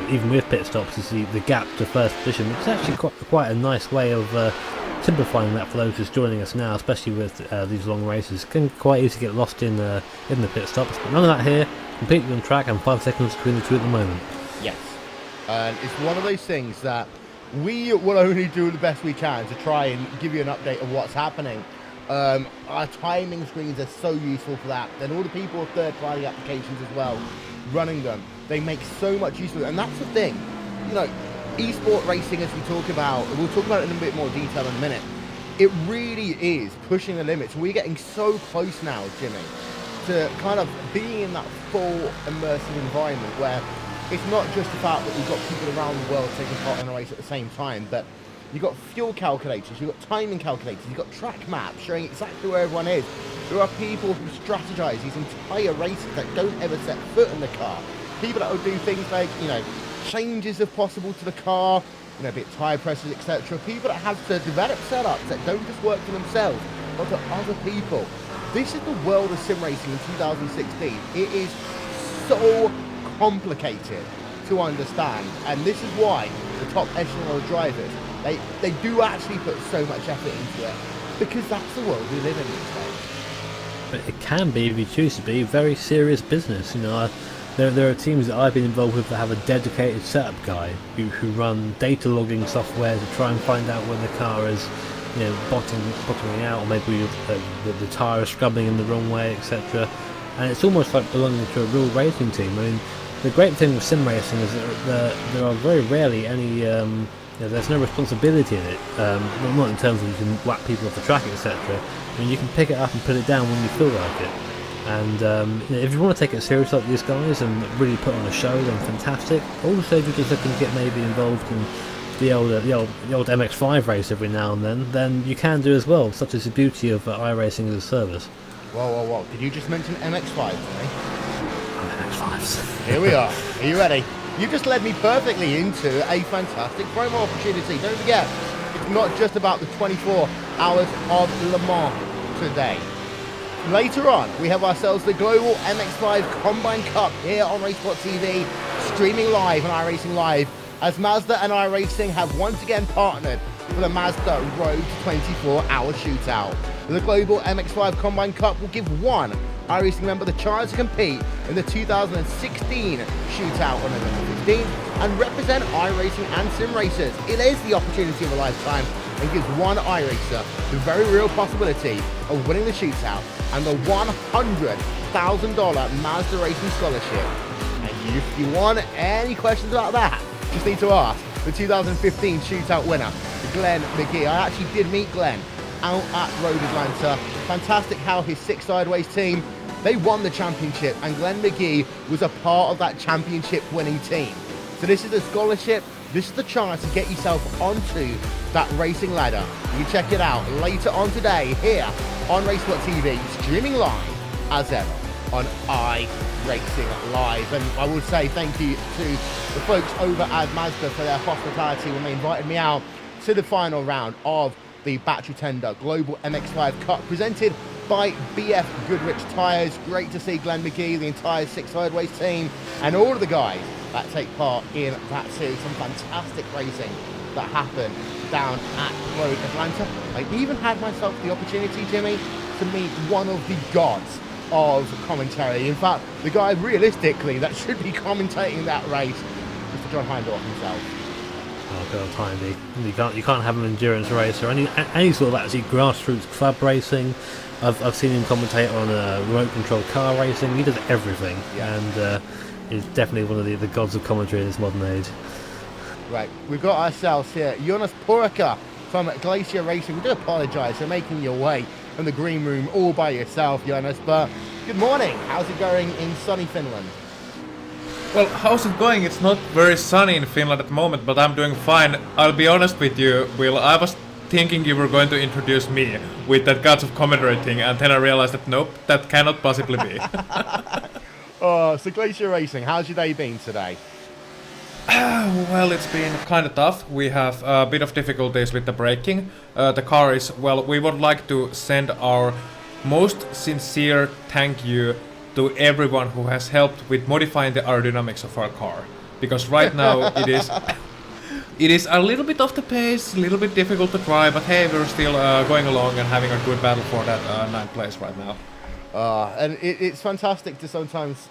even with pit stops, is the gap to first position, which is actually quite a nice way of simplifying that for those just joining us now, especially with these long races. It can quite easily get lost in the pit stops, but none of that here. Completely on track, and 5 seconds between the two at the moment. Yes, and it's one of those things that we will only do the best we can to try and give you an update of what's happening. Our timing screens are so useful for that. Then all the people with third-party applications as well, running them, they make so much use of it. And that's the thing, esport racing, as we talk about, we'll talk about it in a bit more detail in a minute. It really is pushing the limits. We're getting so close now, Jimmy, to kind of being in that full immersive environment where it's not just the fact that we've got people around the world taking part in a race at the same time, but you've got fuel calculators, you've got timing calculators, you've got track maps showing exactly where everyone is. There are people who strategize these entire races that don't ever set foot in the car. People that will do things like, changes if possible to the car, a bit tire pressures, etc. People that have to develop setups that don't just work for themselves, but for other people. This is the world of sim racing in 2016. It is so complicated to understand, and this is why the top echelon of drivers, they do actually put so much effort into it, because that's the world we live in these days. But it can be, if you choose to be, very serious business. There are teams that I've been involved with that have a dedicated setup guy who run data logging software to try and find out when the car is bottoming out, or maybe the tyre is scrubbing in the wrong way, etc. And it's almost like belonging to a real racing team. I mean, the great thing with sim racing is that there are very rarely any there's no responsibility in it, not in terms of you can whack people off the track, etc. I mean, you can pick it up and put it down when you feel like it. And if you want to take it serious like these guys and really put on a show, then fantastic. Also, if you're just looking to get maybe involved in the old MX-5 race every now and then you can do as well. Such is the beauty of iRacing as a service. Whoa. Did you just mention MX-5 to me? MX-5s. Here we are. Are you ready? You just led me perfectly into a fantastic promo opportunity. Don't forget, it's not just about the 24 hours of Le Mans today. Later on, we have ourselves the Global MX-5 Combine Cup here on Racesport TV, streaming live on iRacing Live, as Mazda and iRacing have once again partnered for the Mazda Road to 24-hour shootout. The Global MX-5 Combine Cup will give one iRacing member the chance to compete in the 2016 shootout on November 15th and represent iRacing and sim racers. It is the opportunity of a lifetime and gives one iRacer the very real possibility of winning the shootout and the $100,000 Mazda Racing Scholarship. And if you want any questions about that, just need to ask the 2015 shootout winner, Glenn McGee. I actually did meet Glenn out at Road Atlanta. Fantastic how his 6 Sideways team, they won the championship, and Glenn McGee was a part of that championship winning team. So this is a scholarship, this is the chance to get yourself onto that racing ladder. You can check it out later on today here on Racesport TV, streaming live as ever on iRacing Live. And I will say thank you to the folks over at Mazda for their hospitality when they invited me out to the final round of the Battery Tender Global MX-5 Cup presented by BF Goodrich Tyres. Great to see Glenn McGee, the entire 6 Sideways team, and all of the guys that take part in that series. Some fantastic racing that happened down at Road Atlanta. I even had myself the opportunity, Jimmy, to meet one of the gods of commentary. In fact, the guy realistically that should be commentating that race, Mr. John Heindorf himself. Oh god, Hindy. You can't have an endurance race or any sort of actually grassroots club racing. I've seen him commentate on remote control car racing. He does everything, yeah. And he's definitely one of the gods of commentary in this modern age. Right, we've got ourselves here Jonas Porica from Glacier Racing. We do apologise for making your way from the green room all by yourself, Jonas, but good morning. How's it going in sunny Finland? Well, how's it going? It's not very sunny in Finland at the moment, but I'm doing fine. I'll be honest with you, Will. I was thinking you were going to introduce me with that Gods of Commentary thing, and then I realized that nope, that cannot possibly be. So Glacier Racing, how's your day been today? Well, it's been kind of tough. We have a bit of difficulties with the braking. The car is, well, we would like to send our most sincere thank you to everyone who has helped with modifying the aerodynamics of our car. Because right now it is a little bit off the pace, a little bit difficult to drive, but hey, we're still going along and having a good battle for that 9th place right now. And it's fantastic to sometimes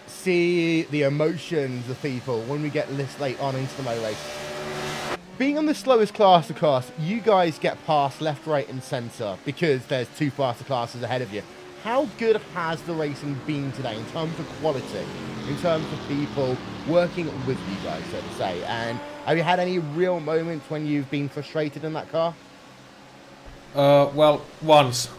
see the emotions of people when we get this late on into the motor race. Being on the slowest class, of course, you guys get past left, right and centre because there's 2 faster classes ahead of you. How good has the racing been today in terms of quality, in terms of people working with you guys, so to say? And have you had any real moments when you've been frustrated in that car? Well, once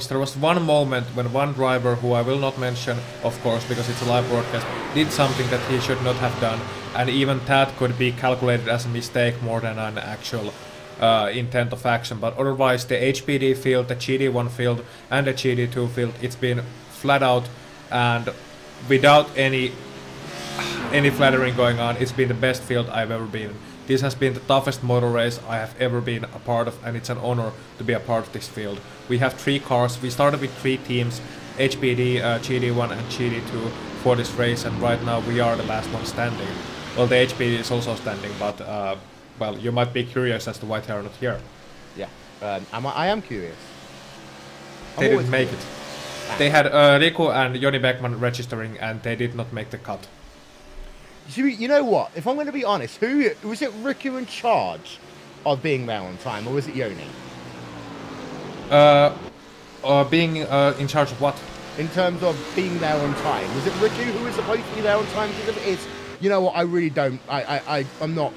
there was one moment when one driver, who I will not mention, of course, because it's a live broadcast, did something that he should not have done, and even that could be calculated as a mistake more than an actual intent of action. But otherwise, the HPD field, the GD1 field, and the GD2 field, it's been flat out and without any flattering going on. It's been the best field I've ever been in. This has been the toughest motor race I have ever been a part of, and it's an honor to be a part of this field. We have 3 cars. We started with 3 teams, HPD, GD1 and GD2 for this race, and right now we are the last one standing. Well, the HPD is also standing, but well, you might be curious as to why they are not here. Yeah, I am curious. They didn't make it. They had Riku and Joni Beckman registering, and they did not make the cut. You know what? If I'm going to be honest, who was it? Riku in charge of being there on time, or was it Yoni? Being in charge of what? In terms of being there on time, was it Riku who was supposed to be there on time? Because if it is, you know what? I really don't. I'm not.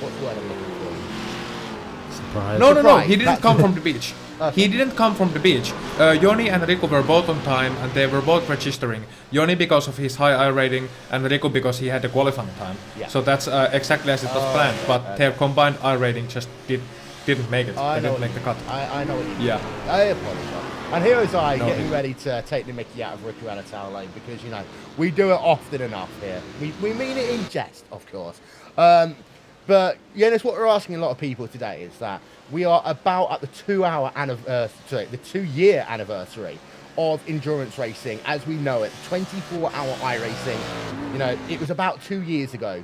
What's the word I'm looking for? Surprise. No. He didn't come from the beach. Okay. He didn't come from the beach. Joni and Riku were both on time, and they were both registering. Joni because of his high I rating, and Riku because he had the qualifying time. Yeah. So that's exactly as it was planned. But their combined I rating just didn't make it. They didn't make the cut. I know what you mean. Yeah. I apologize. And here is I getting ready to take the mickey out of Riku and Towel Lane because, you know, we do it often enough here. We mean it in jest, of course. But Jonas, what we're asking a lot of people today is that we are about at the 2-year anniversary of endurance racing as we know it, 24-hour iRacing. You know, it was about 2 years ago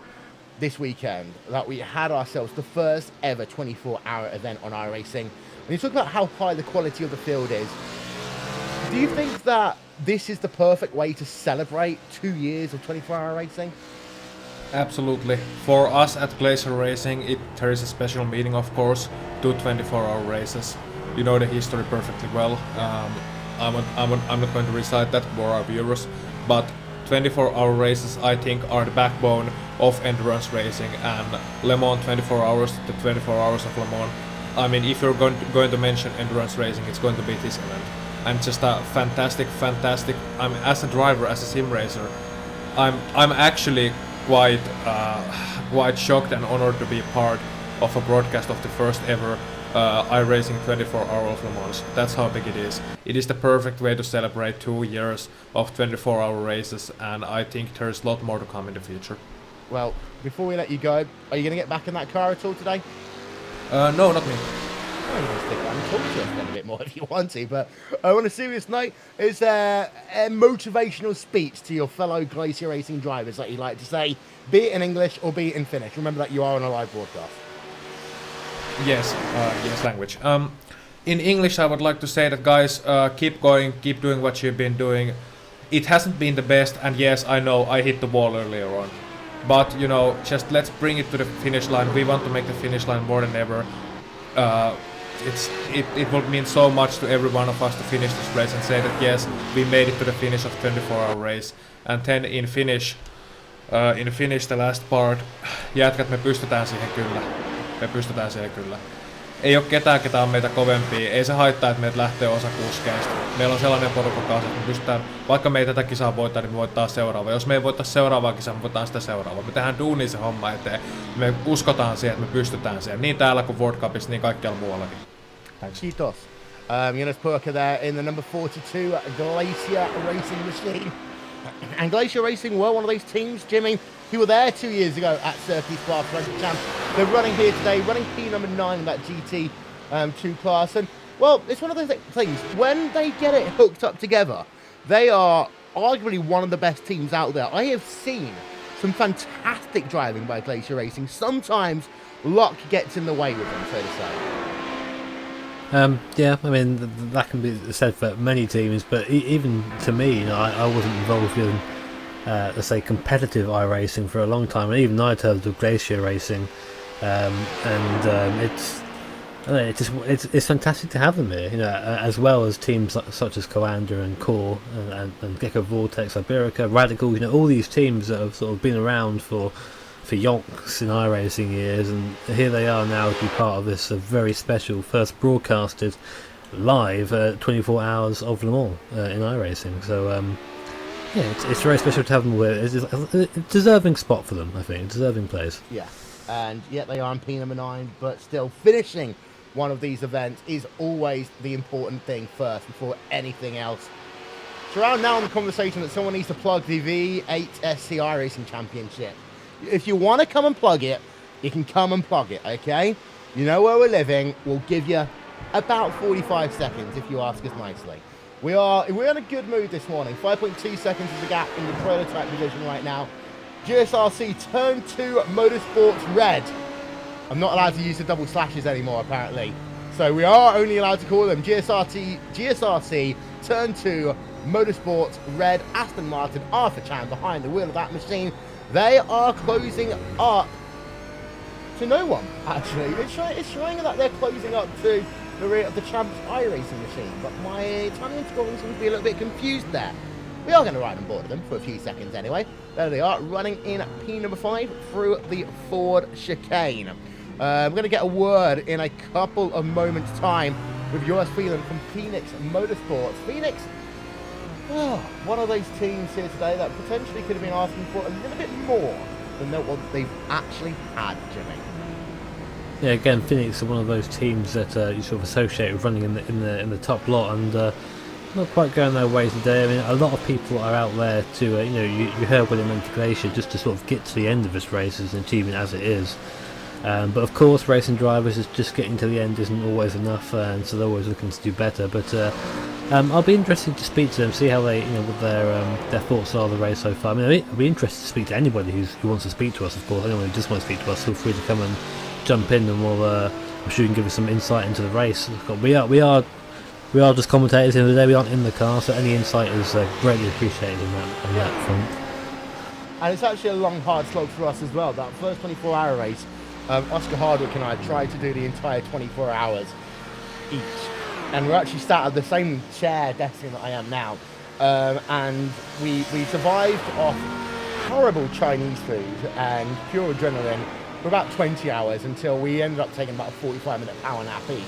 this weekend that we had ourselves the first ever 24-hour event on iRacing. And you talk about how high the quality of the field is. Do you think that this is the perfect way to celebrate 2 years of 24-hour racing? Absolutely. For us at Glacier Racing, there is a special meaning, of course, to 24-hour races. You know the history perfectly well. I'm not going to recite that for our viewers, but 24-hour races, I think, are the backbone of endurance racing, and Le Mans 24 hours, the 24 hours of Le Mans. I mean, if you're going to mention endurance racing, it's going to be this event. And just a fantastic. I mean, as a driver, as a sim racer, I'm actually quite shocked and honored to be part of a broadcast of the first ever iRacing 24-hour of Le Mans. That's how big it is. It is the perfect way to celebrate 2 years of 24-hour races, and I think there's a lot more to come in the future. Well, before we let you go, are you going to get back in that car at all today? No, not me. Oh, you can stick around and talk to us then a bit more if you want to, but on a serious note, is there a motivational speech to your fellow Glacier Racing drivers that you'd like to say, be it in English or be it in Finnish? Remember that you are on a live broadcast. Yes, language. In English, I would like to say that, guys, keep going, keep doing what you've been doing. It hasn't been the best, and yes, I know I hit the wall earlier on. But, you know, just let's bring it to the finish line. We want to make the finish line more than ever. It will mean so much to every one of us to finish this race and say that yes, we made it to the finish of 24-hour race. And then in Finnish, the last part, jätkät, me pystytään siihen kyllä. Me pystytään siellä kyllä. Ei ole ketään, ketä on meitä kovempia. Ei se haittaa, että meitä lähtee osa kuskeista. Meillä on sellainen porukka kanssa, että me pystytään, vaikka me ei tätä kisaa voittaa, niin me voittaa seuraava. Jos me ei voittaa seuraavaa kisaa, me voittaa sitä seuraavaa. Me tehdään duunia se homma eteen. Me uskotaan siihen, että me pystytään siihen. Niin täällä kuin World Cupissa, niin kaikkialla muuallakin. Thanks. Kiitos. Jonas Purka there in the number 42 Glacier Racing machine. And Glacier Racing were one of those teams, Jimmy, who were there 2 years ago at Circuit Spa Champ. They're running here today, running P number 9 in that GT2 class. And, well, it's one of those things, when they get it hooked up together, they are arguably one of the best teams out there. I have seen some fantastic driving by Glacier Racing. Sometimes luck gets in the way with them, so to say. Yeah, I mean that can be said for many teams, but even to me, I wasn't involved in, let's say, competitive iRacing for a long time, and even I'd heard of Glacier Racing, it's fantastic to have them here, as well as teams such as Coanda and Core and Gecko Vortex, Iberica, Radical, all these teams that have sort of been around for yonks in iRacing years, and here they are now to be part of this very special first broadcasted live 24 hours of Le Mans in iRacing. So yeah, it's very special to have them with. It's a deserving spot for them, I think, a deserving place. Yeah, and yet they are in P number 9, but still finishing one of these events is always the important thing first before anything else. So around now in the conversation that someone needs to plug the V8 SC iRacing Championship. If you want to come and plug it, you can come and plug it, okay? You know where we're living. We'll give you about 45 seconds if you ask us nicely. We're in a good mood this morning. 5.2 seconds is the gap in the prototype division right now. GSRC Turn 2 Motorsports Red. I'm not allowed to use the double slashes anymore, apparently. So we are only allowed to call them GSRC Turn 2 Motorsports Red. Aston Martin, Arthur Chan behind the wheel of that machine. They are closing up to no one, actually. It's showing that they're closing up to the rear of the Champs iRacing machine, but my Italian scoring seems to be a little bit confused there. We are going to ride on board of them for a few seconds anyway. There they are, running in P number 5 through the Ford chicane. I'm going to get a word in a couple of moments' time with yours feeling from Phoenix Motorsports. Phoenix, one of those teams here today that potentially could have been asking for a little bit more than what they've actually had, Jimmy. Yeah, again, Phoenix are one of those teams that you sort of associate with running in the top lot, and not quite going their way today. I mean, a lot of people are out there to, you heard what it meant to Glacier, just to sort of get to the end of this race as an achievement as it is. But of course, racing drivers, just getting to the end isn't always enough, and so they're always looking to do better. But I'll be interested to speak to them, see how they, what their thoughts are of the race so far. I mean, I'll be interested to speak to anybody who wants to speak to us. Of course, anyone who just wants to speak to us, feel free to come and jump in, and I'm sure you can give us some insight into the race. We are just commentators. At the end of the day, we aren't in the car, so any insight is greatly appreciated on that front. And it's actually a long, hard slog for us as well. That first 24-hour race, Oscar Hardwick and I tried to do the entire 24 hours each. And we're actually sat at the same chair desking that I am now. And we survived off horrible Chinese food and pure adrenaline for about 20 hours until we ended up taking about a 45-minute power nap each.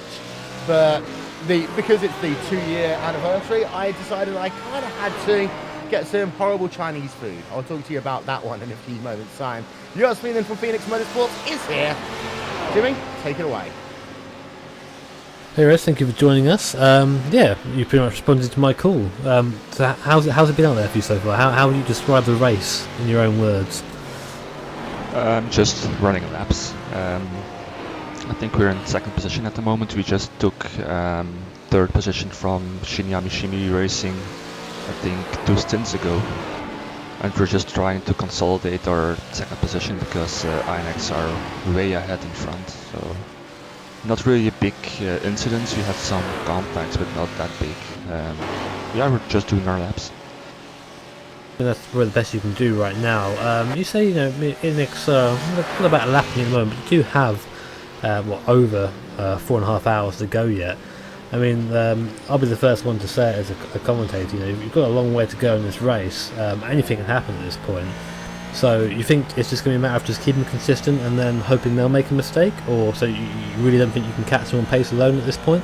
But because it's the 2-year anniversary, I decided I kind of had to get some horrible Chinese food. I'll talk to you about that one in a few moments' time. Yours feeling from Phoenix Motorsports is here. Jimmy, take it away. Hey Rez, thank you for joining us. Yeah, you pretty much responded to my call. So how's it been out there for you so far? How would you describe the race in your own words? Just running laps. I think we're in second position at the moment. We just took third position from Shinya Mishimi Racing, I think 2 stints ago. And we're just trying to consolidate our second position because INX are way ahead in front. So not really a big incidents. We had some contacts, but not that big. Yeah, we're just doing our laps. And that's probably the best you can do right now. You say, INX, not about lapping at the moment, but you do have over 4.5 hours to go yet. I mean, I'll be the first one to say it as a commentator. You've got a long way to go in this race. Anything can happen at this point. So you think it's just going to be a matter of just keeping consistent and then hoping they'll make a mistake, or so you really don't think you can catch them on pace alone at this point?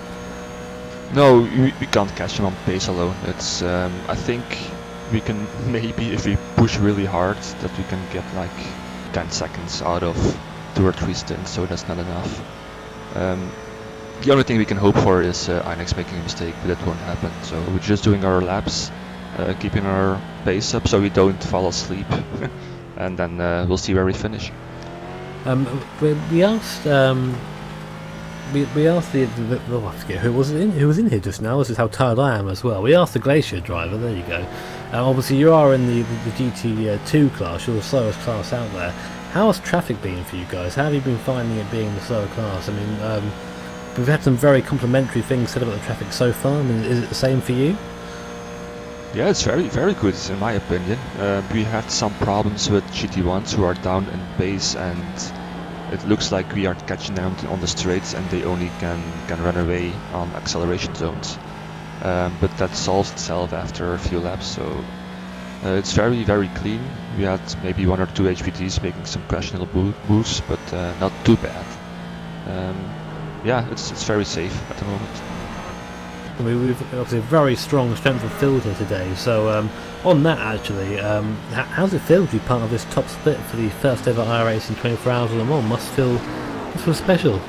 No, we can't catch them on pace alone. It's I think we can maybe, if we push really hard, that we can get like 10 seconds out of 2 or 3 stints, so that's not enough. The only thing we can hope for is iNex making a mistake, but that won't happen. So we're just doing our laps, keeping our pace up so we don't fall asleep, and then we'll see where we finish. We asked we asked the oh, I forget who was in here just now. This is how tired I am as well. We asked the Glacier driver. There you go. Obviously, you are in the GT2 class. You're the slowest class out there. How has traffic been for you guys? How have you been finding it being the slower class? I mean, we've had some very complimentary things said about the traffic so far. I mean, is it the same for you? Yeah, it's very, very good in my opinion. We had some problems with GT1s who are down in pace, and it looks like we are catching them on the straights and they only can run away on acceleration zones. But that solves itself after a few laps, so it's very, very clean. We had maybe 1 or 2 HPTs making some questionable moves, but not too bad. Yeah, it's very safe at the moment. I mean, we've obviously a very strong strength of field here today, so on that actually, how's it feel to be part of this top split for the first ever iRacing 24 Hours of Le Mans? Must feel special.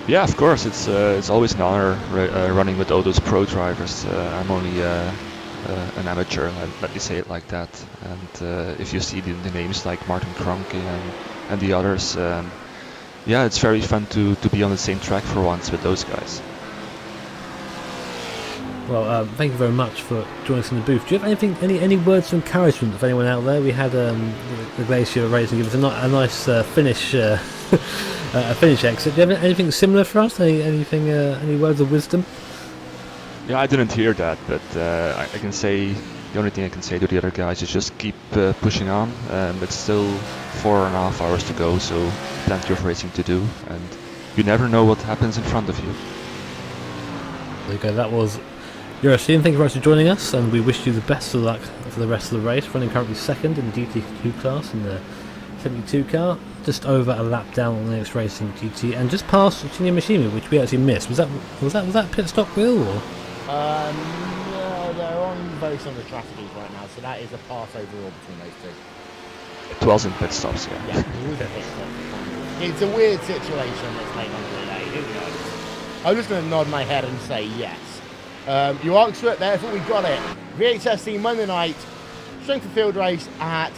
Yeah, of course, it's always an honor running with all those pro drivers. I'm only an amateur, let me say it like that. And if you see the names like Martin Kronke and the others, yeah, it's very fun to be on the same track for once with those guys. Well, thank you very much for joining us in the booth. Do you have any words of encouragement for anyone out there? We had the Glacier Racing give us a nice finish exit. Do you have anything similar for us? Any words of wisdom? Yeah, I didn't hear that, but I can say, the only thing I can say to the other guys is just keep pushing on. It's still 4.5 hours to go, so plenty of racing to do, and you never know what happens in front of you. There you go, that was iRacing. Thank you very much for joining us, and we wish you the best of luck for the rest of the race. Running currently second in the GT2 class in the 72 car, just over a lap down on the next Racing GT, and just past Shinya Mishima, which we actually missed. Was that pit stop, Will? Or? No, they're on very similar strategies right now, so that is a pass overall between those two. It wasn't pit stops, yeah. Yeah, it was a pit stop. It's a weird situation that's late on the relay. Who knows? I'm just going to nod my head and say yes. You answer it, therefore we got it. VHSC Monday night, strength of field race at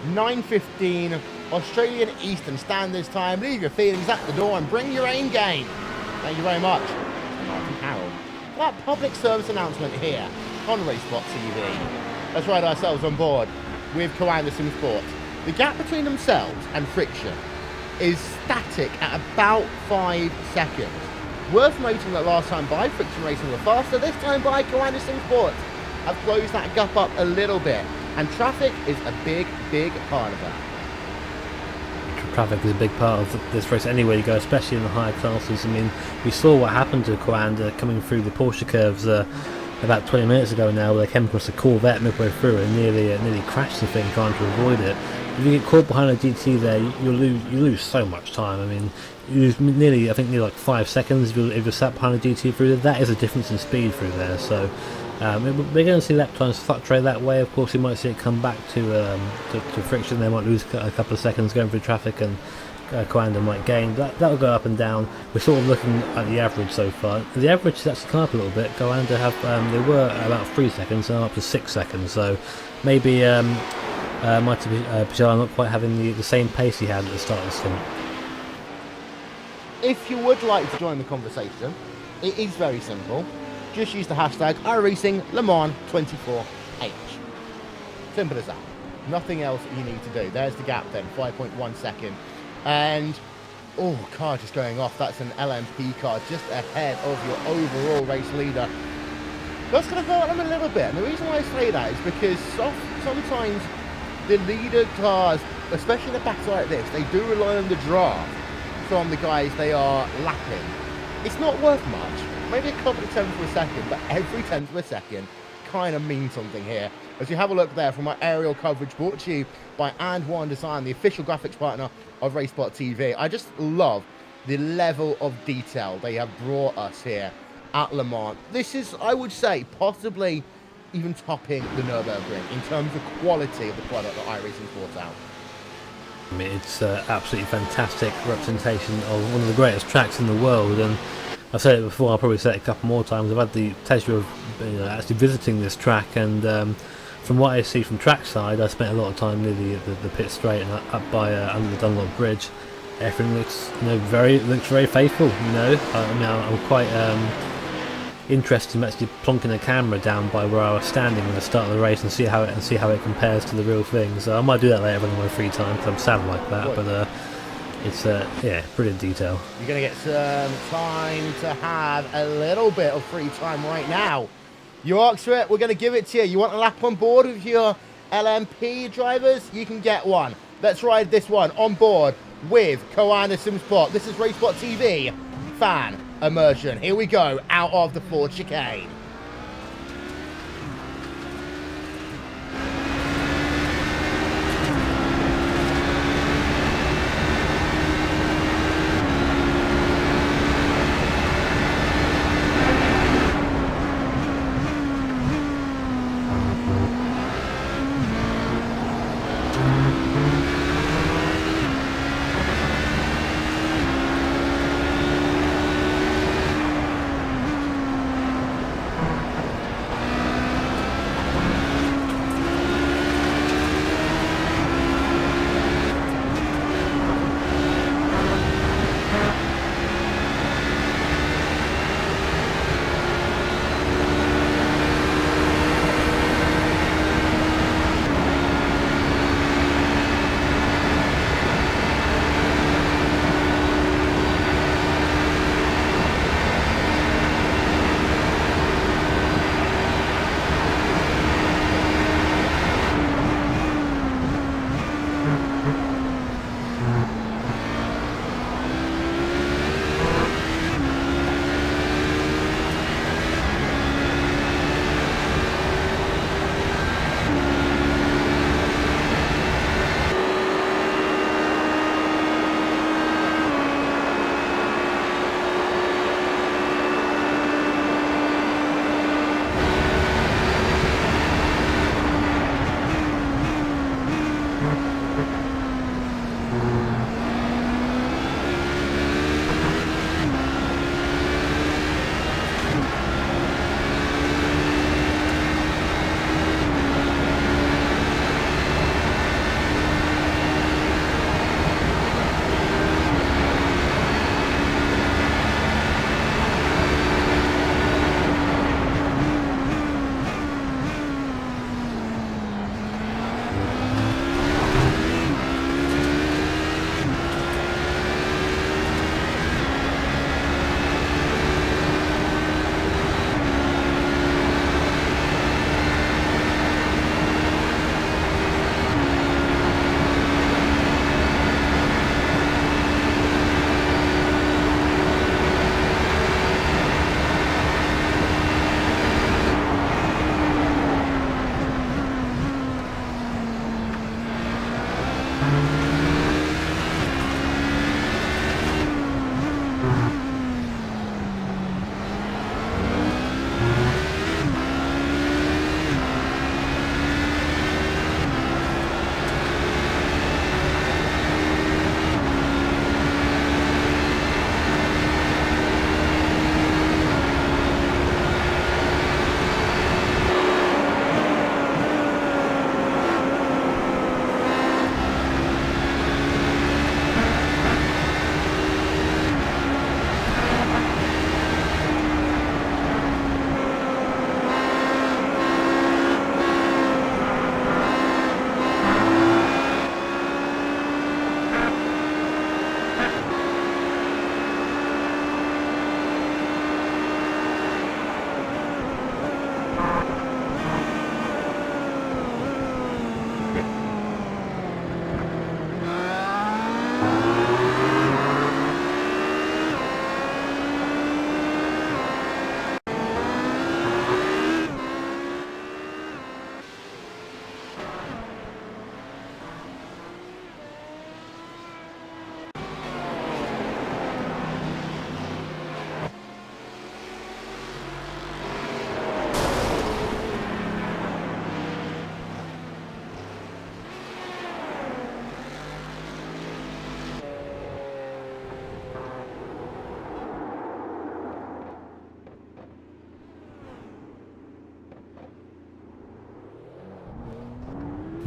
9:15 Australian Eastern Standard Time. Leave your feelings at the door and bring your aim game. Thank you very much, Martin Harold, for that public service announcement here on RaceBot TV. Let's ride ourselves on board with Co-Anderson Sport. The gap between themselves and Friction is static at about 5 seconds. Worth noting that last time by Friction Racing were faster, this time by Co-Anderson Sport have closed that gap up a little bit, and traffic is a big, big part of that. Traffic is a big part of this race anywhere you go, especially in the higher classes. I mean, we saw what happened to Coanda coming through the Porsche curves about 20 minutes ago now, where they came across a Corvette midway through and nearly crashed the thing trying to avoid it. If you get caught behind a GT there, you lose so much time. I mean, you lose nearly like 5 seconds if you're sat behind a GT through there. That is a difference in speed through there. So we're going to see lap times fluctuate that way. Of course, you might see it come back to Friction. They might lose a couple of seconds going through traffic, and Coanda might gain. That'll go up and down. We're sort of looking at the average so far. The average has actually come up a little bit. Coanda they were about 3 seconds, now up to 6 seconds. So maybe might be Pajala not quite having the same pace he had at the start of the stint. If you would like to join the conversation, it is very simple. Just use the hashtag iRacingLeMans24H. Simple as that. Nothing else you need to do. There's the gap then, 5.1 second. And, car just going off. That's an LMP car just ahead of your overall race leader. That's going to hurt them a little bit. And the reason why I say that is because sometimes the leader cars, especially in a battle like this, they do rely on the draft from the guys they are lapping. It's not worth much. Maybe a couple of tenths of a second, but every tenth of a second kind of means something here. as you have a look there from our aerial coverage brought to you by And1 Design, the official graphics partner of RaceSpot TV. I just love the level of detail they have brought us here at Le Mans. This is, I would say, possibly even topping the Nürburgring in terms of quality of the product that iRacing brought out. I mean, it's absolutely fantastic representation of one of the greatest tracks in the world, and I've said it before, I'll probably say it a couple more times. I've had the pleasure of actually visiting this track, and from what I see from trackside, I spent a lot of time near the pit straight and up by under the Dunlop Bridge. Everything looks very faithful. I mean, I'm quite interested in actually plonking a camera down by where I was standing at the start of the race and see how it compares to the real thing. So I might do that later on in my free time because I'm sad like that. But it's brilliant detail. You're gonna get some time to have a little bit of free time right now. You asked for it, we're gonna give it to you. You want a lap on board with your LMP drivers? You can get one. Let's ride this one on board with Co-Anderson Spot. This is RaceSpot TV fan immersion. Here we go, out of the Ford chicane.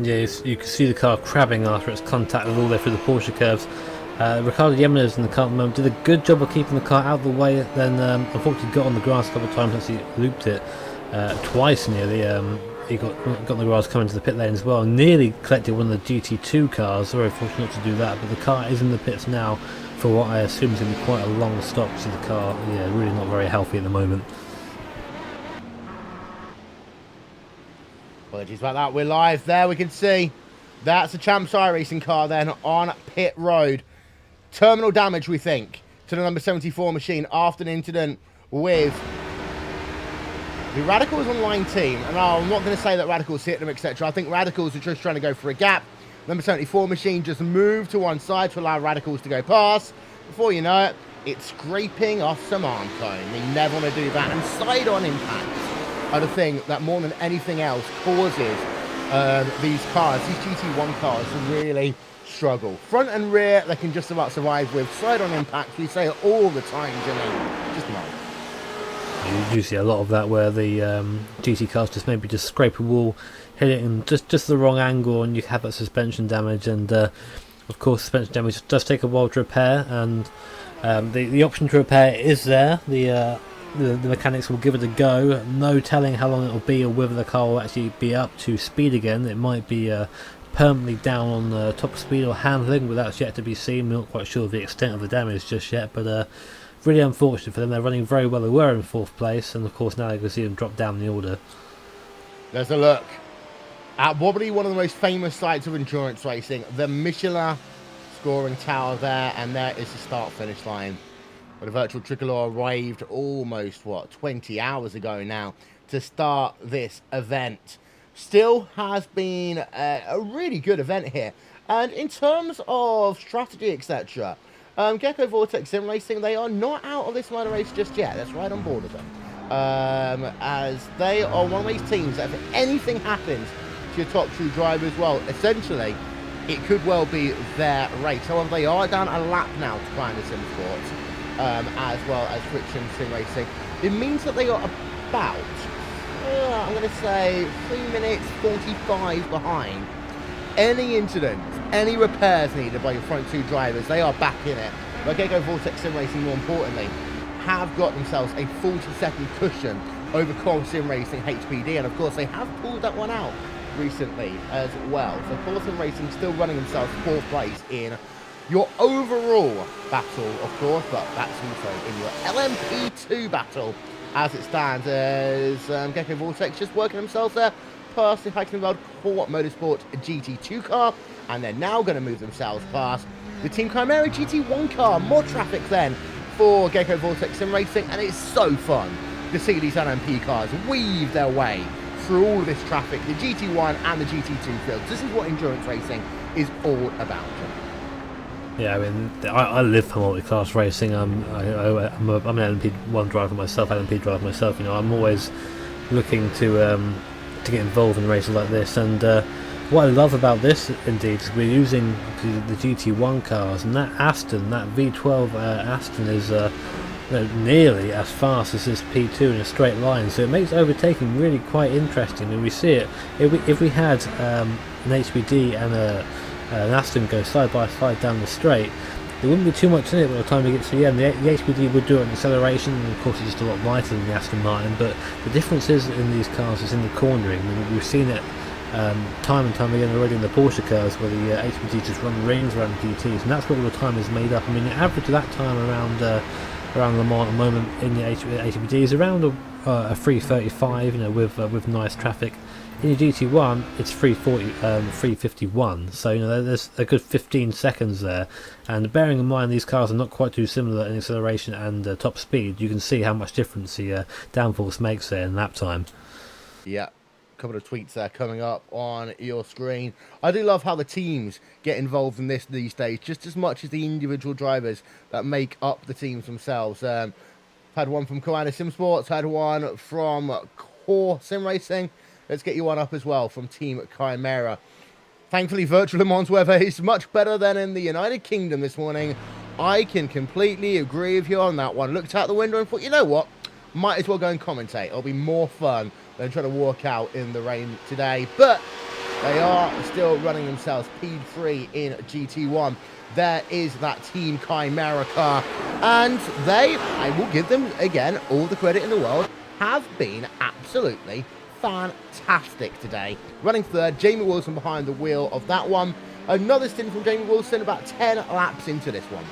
Yeah, you can see the car crabbing after it's contacted all the way through the Porsche curves. Ricardo Jimenez in the car at the moment did a good job of keeping the car out of the way, then unfortunately got on the grass a couple of times as he looped it twice nearly. He got on the grass coming to the pit lane as well, nearly collected one of the GT2 cars, very fortunate to do that, but the car is in the pits now for what I assume is going to be quite a long stop, so the car, yeah, really not very healthy at the moment. Apologies about that, we're live there, we can see that's a Champs iRacing car then on pit road. Terminal damage, we think, to the number 74 machine after an incident with the Radicals online team. And I'm not going to say that Radicals hit them, etc. I think Radicals are just trying to go for a gap. Number 74 machine just moved to one side to allow Radicals to go past. Before you know it, it's scraping off some arm cone. You never want to do that. And side-on impacts are the thing that more than anything else causes these cars, these GT1 cars, to really struggle. Front and rear, they can just about survive with. Side-on impacts, we say it all the time, Jimmy. Just not. You do see a lot of that where the GT cars just maybe just scrape a wall, hit it in just the wrong angle, and you have that suspension damage. And of course, suspension damage does take a while to repair, and the option to repair is there. The mechanics will give it a go. No telling how long it will be or whether the car will actually be up to speed again. It might be permanently down on the top speed or handling, but that's yet to be seen. We're not quite sure of the extent of the damage just yet, but really unfortunate for them. They're running very well. They were in 4th place, and of course now you can see them drop down the order. There's a look at probably one of the most famous sites of endurance racing, the Michelin scoring tower there, and there is the start-finish line. But the virtual tricolor arrived almost, 20 hours ago now to start this event. Still has been a really good event here. And in terms of strategy, etc., Gecko Vortex Sim Racing, they are not out of this line of race just yet. That's right on board with them. As they are one of these teams that if anything happens to your top 2 drivers, well, essentially, it could well be their race. However, they are down a lap now to Climb the Sim Sports, as well as Friction Sim Racing. It means that they are about, I'm going to say, 3 minutes 45 behind. Any incidents, any repairs needed by your front 2 drivers, they are back in it. But Gecko Vortex Sim Racing, more importantly, have got themselves a 40-second cushion over Core Sim Racing HPD, and of course they have pulled that one out recently as well. So Core Sim Racing still running themselves 4th place in your overall battle, of course, but that's also in your LMP2 battle as it stands, as Gecko Vortex just working themselves there past the Heikenwald Core Motorsport GT2 car, and they're now going to move themselves past the Team Chimera GT1 car. More traffic then for Gecko Vortex Sim Racing, and it's so fun to see these LMP cars weave their way through all of this traffic, the GT1 and the GT2 fields. This is what endurance racing is all about. Yeah, I mean, I live for multi-class racing. I'm an LMP1 driver myself, LMP driver myself. You know, I'm always looking to get involved in races like this. And what I love about this, indeed, is we're using the GT1 cars, and that Aston, that V12 Aston, is nearly as fast as this P2 in a straight line. So it makes overtaking really quite interesting. And we see it if we had an HBD and an Aston go side by side down the straight, there wouldn't be too much in it by the time we get to the end. The HBD would do it in acceleration, and of course it's just a lot lighter than the Aston Martin, but the difference is in these cars is in the cornering. I mean, we've seen it time and time again already in the Porsche cars where the HBD just run rings around GTs, and that's what all the time is made up. I mean, the average of that time around Le Mans at the moment in the HBD is around a 3:35, you know, with nice traffic. In your GT1, it's 3:51, so you know there's a good 15 seconds there. And bearing in mind these cars are not quite too similar in acceleration and top speed, you can see how much difference the downforce makes there in lap time. Yeah, a couple of tweets there coming up on your screen. I do love how the teams get involved in this these days, just as much as the individual drivers that make up the teams themselves. Had one from Koana Sim Sports, had one from Core Sim Racing. Let's get you one up as well from Team Chimera. Thankfully, virtual Le Mans weather is much better than in the United Kingdom this morning. I can completely agree with you on that one. Looked out the window and thought, you know what? Might as well go and commentate. It'll be more fun than trying to walk out in the rain today. But They are still running themselves P3 in GT1. There is that Team Chimera car, and they, I will give them, again, all the credit in the world, have been absolutely fantastic today. Running third, Jamie Wilson behind the wheel of that one. Another stint from Jamie Wilson, about 10 laps into this one.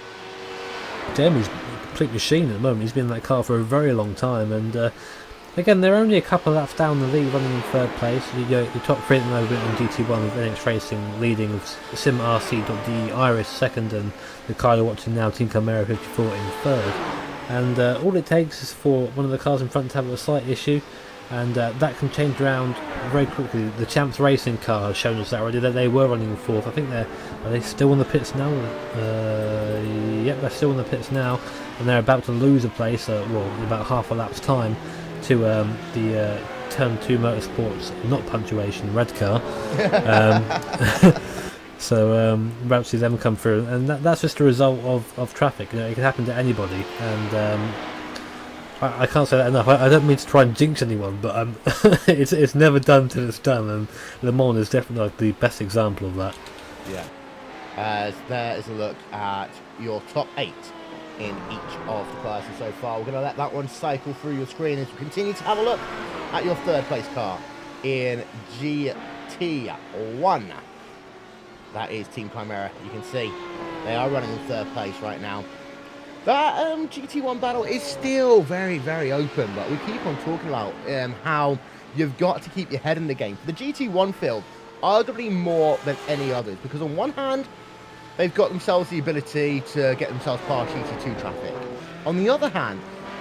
Jamie's a complete machine at the moment. He's been in that car for a very long time, and again, they're only a couple of laps down the lead, running in third place. The top three at the moment on GT1 with NX Racing leading, with SimRC.de Iris second, and the car you're watching now, Team Chimera 54 in third. And all it takes is for one of the cars in front to have a slight issue, and that can change around very quickly. The Champs Racing car has shown us that already, that they were running in fourth. I think are they still on the pits now? Yep, they're still on the pits now, and they're about to lose a place, in about half a lap's time, to the Turn 2 Motorsports, not punctuation, red car. So we're about to see them come through, and that's just a result of traffic. It can happen to anybody, and I can't say that enough. I don't mean to try and jinx anyone, but it's never done till it's done, and Le Mans is definitely like the best example of that. Yeah. As there is a look at your top 8 in each of the classes so far. We're going to let that one cycle through your screen as we continue to have a look at your third place car in GT1. That is Team Chimera. You can see they are running in third place right now. That GT1 battle is still very, very open, but we keep on talking about how you've got to keep your head in the game. For the GT1 field, arguably more than any others, because on one hand, they've got themselves the ability to get themselves past GT2 traffic. On the other hand,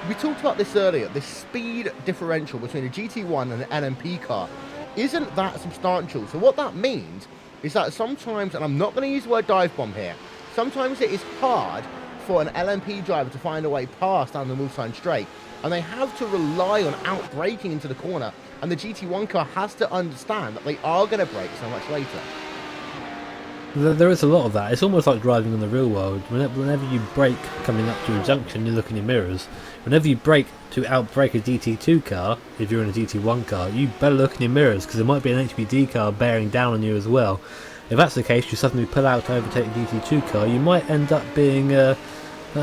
we talked about this earlier, the speed differential between a GT1 and an LMP car isn't that substantial. So what that means is that sometimes, and I'm not going to use the word dive bomb here, sometimes it is hard for an LMP driver to find a way past down the Mulsanne straight, and they have to rely on out-braking into the corner, and the GT1 car has to understand that they are going to brake so much later. There is a lot of that. It's almost like driving in the real world. Whenever you brake coming up to a junction, you look in your mirrors. Whenever you brake to outbrake a GT2 car, if you're in a GT1 car, you better look in your mirrors, because there might be an HPD car bearing down on you as well. If that's the case, you suddenly pull out to overtake a GT2 car, you might end up being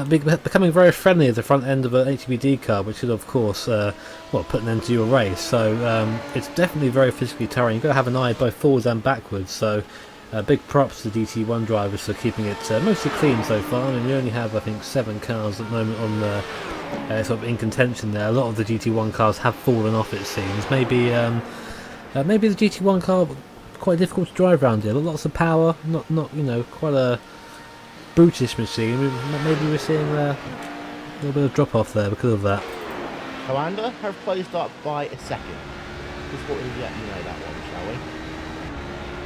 becoming very friendly at the front end of an HPD car, which is of course put an end to your race. So it's definitely very physically tiring. You've got to have an eye both forwards and backwards. So big props to GT1 drivers for keeping it mostly clean so far. I mean, we only have, I think, 7 cars at the moment on sort of in contention there. A lot of the GT1 cars have fallen off, it seems. Maybe the GT1 car quite difficult to drive around here. Lots of power, not quite a brutish machine. Maybe we're seeing a little bit of drop off there because of that. Coanda have closed up by a second. Just thought we'd let you know that one, shall we?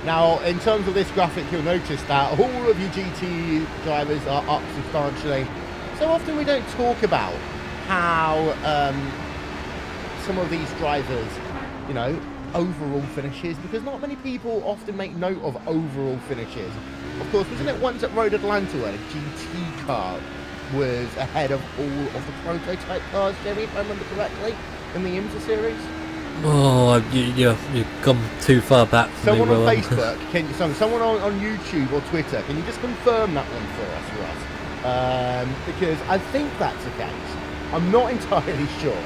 Now, in terms of this graphic, you'll notice that all of you GT drivers are up substantially. So often we don't talk about how some of these drivers, overall finishes, because not many people often make note of overall finishes. Of course, wasn't it once at Road Atlanta where a GT car was ahead of all of the prototype cars, Jimmy, if I remember correctly, in the IMSA series? Oh, you've gone too far back for someone me, on Facebook, someone on YouTube or Twitter, can you just confirm that one for us, Russ? Because I think that's the case. I'm not entirely sure,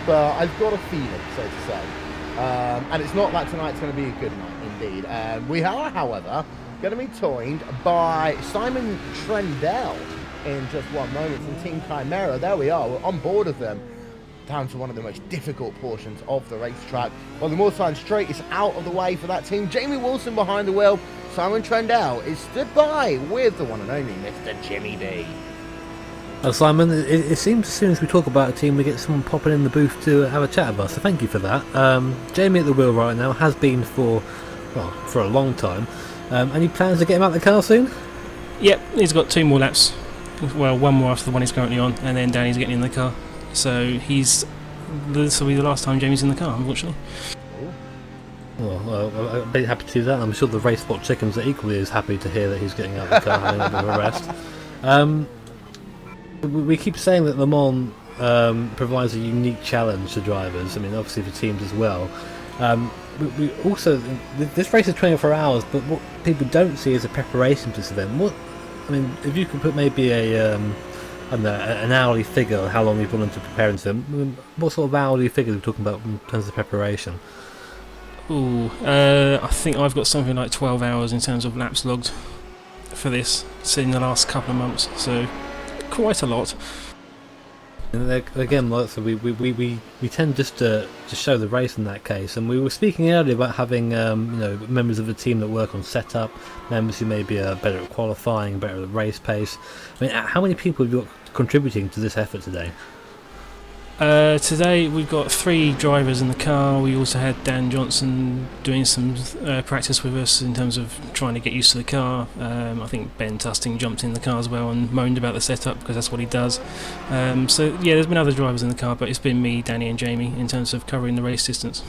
but I've got a feeling, so to say. And it's not that tonight's going to be a good night, indeed. We are, however, going to be joined by Simon Trendell in just one moment from Team Chimera. There we are, we're on board of them, down to one of the most difficult portions of the racetrack. Well, the Mulsanne straight is out of the way for that team. Jamie Wilson behind the wheel. Simon Trendell is stood by with the one and only Mr. Jimmy B. Well, Simon, it seems as soon as we talk about a team, we get someone popping in the booth to have a chat with us, so thank you for that. Jamie at the wheel right now, has been for a long time. Any plans to get him out of the car soon? Yep, he's got 2 more laps. Well, 1 more after the one he's currently on, and then Danny's getting in the car. So this will be the last time Jamie's in the car, unfortunately. Well, I'd be happy to do that. I'm sure the race spot chickens are equally as happy to hear that he's getting out of the car, having a bit of a rest. We keep saying that Le Mans provides a unique challenge to drivers. I mean, obviously for teams as well. We also, this race is 24 hours, but what people don't see is a preparation to this event. If you could put maybe I don't know, an hourly figure on how long you've gone into preparing to them, what sort of hourly figures are we talking about in terms of preparation? Ooh, I think I've got something like 12 hours in terms of laps logged for this, in the last couple of months, so quite a lot. And again, like, so we tend just to show the race in that case, and we were speaking earlier about having members of the team that work on setup, members who maybe are better at qualifying, better at race pace. I mean, how many people have you got contributing to this effort today? Today we've got 3 drivers in the car. We also had Dan Johnson doing some practice with us in terms of trying to get used to the car. I think Ben Tusting jumped in the car as well and moaned about the setup because that's what he does. So yeah, there's been other drivers in the car, but it's been me, Danny and Jamie in terms of covering the race distance.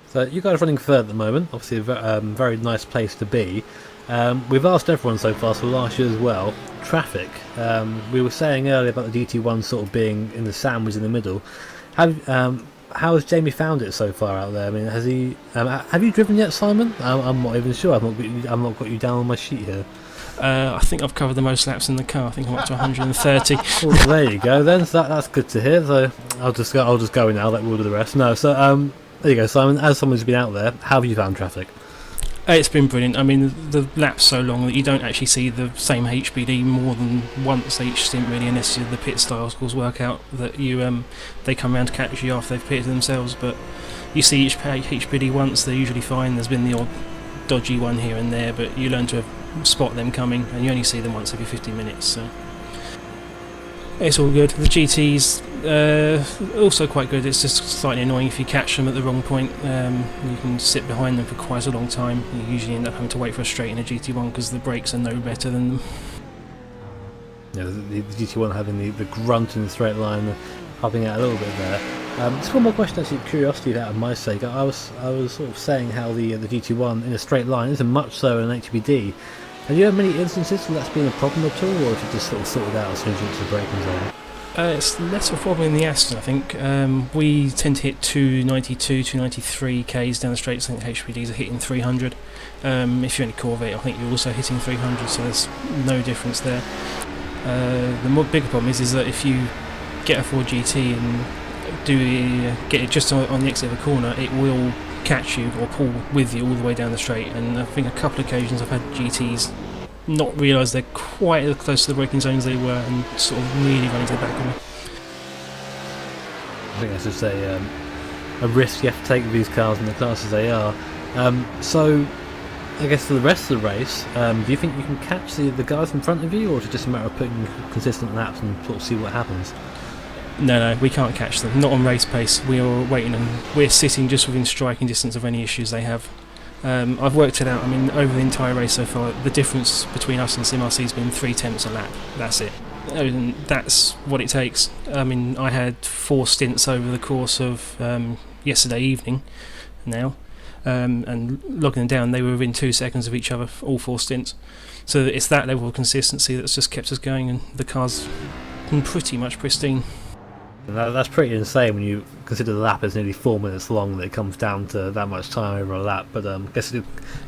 So you guys are running third at the moment, obviously a very nice place to be. We've asked everyone so far, so last year as well, traffic. We were saying earlier about the GT1 sort of being in the sandwich in the middle. How has Jamie found it so far out there? I mean, has he? Have you driven yet, Simon? I'm not even sure. I've not got you down on my sheet here. I think I've covered the most laps in the car. I think I'm up to 130. Well, there you go then. So that's good to hear. So I'll just go now. Let we'll do the rest. No. So there you go, Simon. As someone who's been out there, how have you found traffic? It's been brilliant. I mean, the lap's so long that you don't actually see the same HBD more than once each stint, really, unless the pit style scores work out that they come around to catch you after they've pitted themselves. But you see each HBD once, they're usually fine. There's been the odd dodgy one here and there, but you learn to spot them coming, and you only see them once every 50 minutes. So it's all good. The GT's also quite good. It's just slightly annoying if you catch them at the wrong point. You can sit behind them for quite a long time. You usually end up having to wait for a straight in a GT1 because the brakes are no better than them. Yeah, the GT1 having the grunt in the straight line, helping out a little bit there. Just one more question, actually, curiosity out of my sake. I was sort of saying how the GT1 in a straight line isn't much so in an HBD. Have you had many instances where that's been a problem at all, or have you just sort of sorted out as soon as you get to the braking zone? It's less of a problem in the Aston, I think. We tend to hit 292, 293 k's down the straight. I think HPDs are hitting 300. If you're in a Corvette, I think you're also hitting 300, so there's no difference there. The more bigger problem is that if you get a Ford GT and get it just on the exit of a corner, it will catch you or pull with you all the way down the straight. And I think a couple of occasions I've had GTs not realise they're quite as close to the braking zone as they were and sort of really run into the back of me. I think that's just a risk you have to take with these cars in the class as they are. So I guess for the rest of the race, do you think you can catch the guys in front of you, or is it just a matter of putting consistent laps and sort of see what happens? No, we can't catch them. Not on race pace. We are waiting and we're sitting just within striking distance of any issues they have. I've worked it out. I mean, over the entire race so far, the difference between us and SimRC has been 3/10 a lap. That's it. And that's what it takes. I mean, I had 4 stints over the course of yesterday evening now, and logging them down, they were within 2 seconds of each other, all 4 stints. So it's that level of consistency that's just kept us going, and the car's pretty much pristine. That's pretty insane when you consider the lap is nearly 4 minutes long, that it comes down to that much time over a lap. But I guess it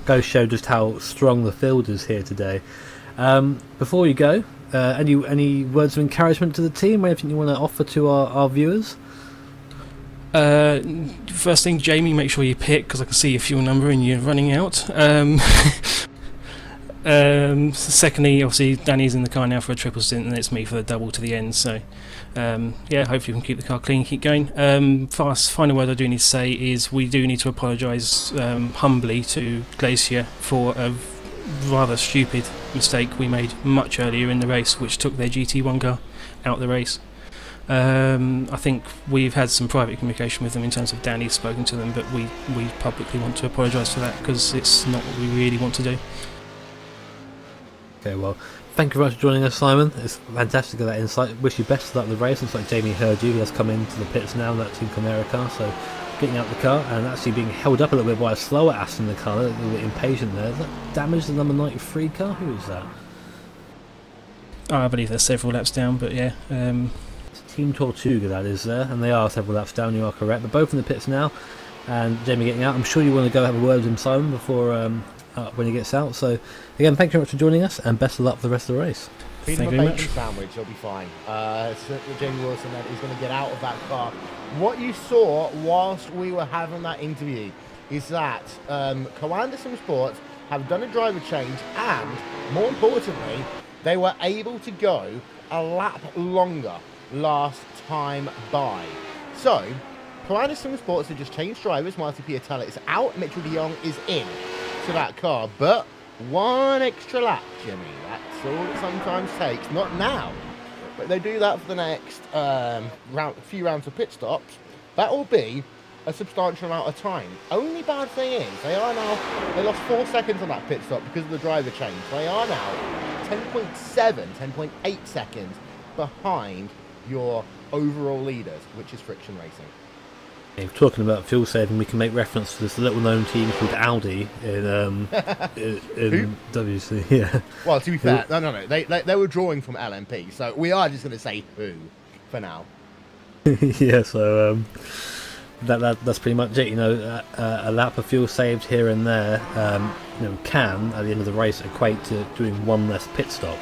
goes to show just how strong the field is here today. Before you go, any words of encouragement to the team? Anything you want to offer to our viewers? First thing, Jamie, make sure you pit, because I can see your fuel number and you're running out. Secondly, obviously Danny's in the car now for a triple stint, and it's me for the double to the end. So hopefully we can keep the car clean, keep going. Final word I do need to say is we do need to apologise humbly to Glacier for a rather stupid mistake we made much earlier in the race, which took their GT1 car out the race. I think we've had some private communication with them in terms of Danny's spoken to them, but we publicly want to apologise for that, because it's not what we really want to do. Okay, well, thank you very much for joining us, Simon. It's fantastic to get that insight. Wish you best of luck with the race. Looks like Jamie heard you. He has come into the pits now in that Team Chimera car, so getting out the car and actually being held up a little bit by a slower Aston in the car, a little bit impatient there. Is that damage the number 93 car? Who is that? I believe they're several laps down, but yeah. It's Team Tortuga that is there, and they are several laps down, you are correct. They're both in the pits now. and Jamie getting out. I'm sure you want to go have a word with him, Simon, before when he gets out. So again, thank you very much for joining us, and best of luck for the rest of the race. Feed Thank him a you very bacon much. sandwich, he'll be fine. Jamie Wilson then is going to get out of that car. What you saw whilst we were having that interview is that Co-Anderson Sports have done a driver change, and more importantly, they were able to go a lap longer last time by. So, Co-Anderson Sports have just changed drivers. Marty Piatella is out, Mitchell de Jong is in to that car, but one extra lap, Jimmy. That's all it sometimes takes. Not now, but they do that for the next few rounds of pit stops. That will be a substantial amount of time. Only bad thing is they lost 4 seconds on that pit stop because of the driver change. They are now 10.8 seconds behind your overall leaders, which is Friction Racing. If talking about fuel saving, we can make reference to this little known team called Audi in WC. Yeah. Well, to be fair, no. They were drawing from LMP, so we are just going to say who for now. Yeah. So that's pretty much it. A lap of fuel saved here and there, can at the end of the race equate to doing one less pit stop.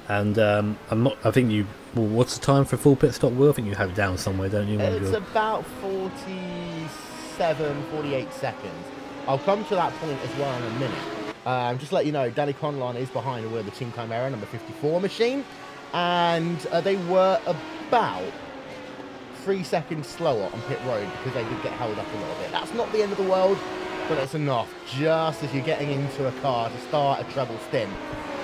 And I think you. Well, what's the time for a full pit stop, Will? I think you have it down somewhere, don't you? It's about 48 seconds. I'll come to that point as well in a minute. Just to let you know, Danny Conlon is behind the wheel of the Team Chimera number 54 machine, and they were about 3 seconds slower on pit road because they did get held up a little bit. That's not the end of the world, but it's enough just as you're getting into a car to start a treble stint.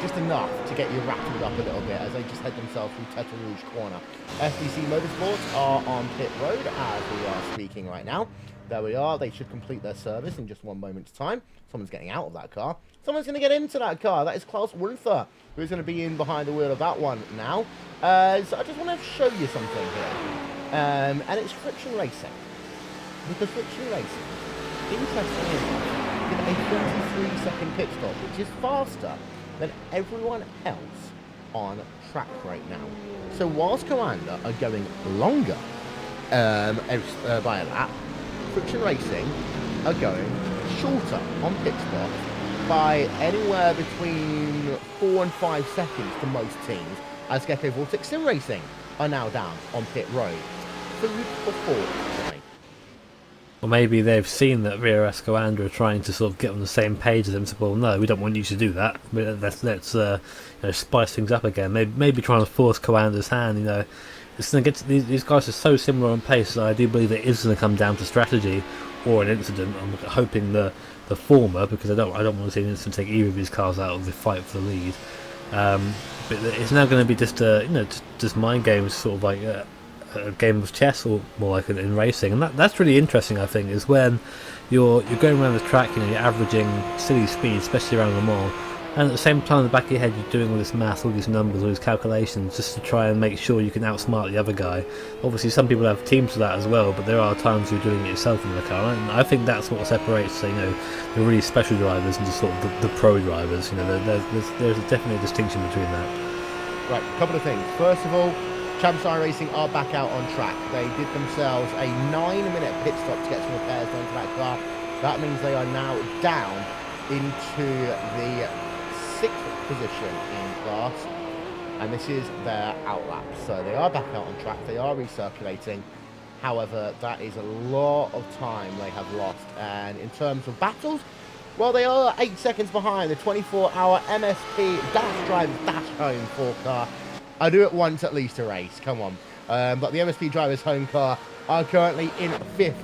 Just enough to get you rattled up a little bit as they just head themselves through Tete Rouge corner. FDC Motorsports are on pit road as we are speaking right now. There we are. They should complete their service in just 1 moment's time. Someone's getting out of that car. Someone's going to get into that car. That is Klaus Wulfer, who's going to be in behind the wheel of that one now. So I just want to show you something here. And it's Friction Racing. Because Friction Racing, interestingly enough, did a 43-second pit stop, which is faster than everyone else on track right now. So whilst Commander are going longer by a lap, Friction Racing are going shorter on pit stop by anywhere between 4 and 5 seconds to most teams, as Gecko Vortex Sim Racing are now down on pit road. Food for thought, right? Or maybe they've seen that Rio Escoanda are trying to sort of get on the same page as them. So, well, no, we don't want you to do that. Let's spice things up again. Maybe trying to force Coanda's hand. It's going to get to these guys are so similar on pace that I do believe it is going to come down to strategy or an incident. I'm hoping the former, because I don't want to see an incident take either of these cars out of the fight for the lead. But it's now going to be just mind games, sort of like a game of chess, or more like in racing, and that's really interesting. I think is when you're going around the track, you're averaging silly speed, especially around Le Mans, and at the same time in the back of your head you're doing all this math, all these numbers, all these calculations, just to try and make sure you can outsmart the other guy. Obviously some people have teams for that as well, but there are times you're doing it yourself in the car, and I think that's what separates the really special drivers and just sort of the pro drivers. There's definitely a distinction between that. Right, a couple of things. First of all, Champs iRacing are back out on track. They did themselves a 9-minute pit stop to get some repairs done to that car. That means they are now down into the 6th position in class, and this is their outlap. So they are back out on track. They are recirculating. However, that is a lot of time they have lost. And in terms of battles, well, they are 8 seconds behind the 24-hour MSP Dash Drivers Dash Home 4 car. I do it once at least a race, come on. But the MSP Drivers Home car are currently in 5th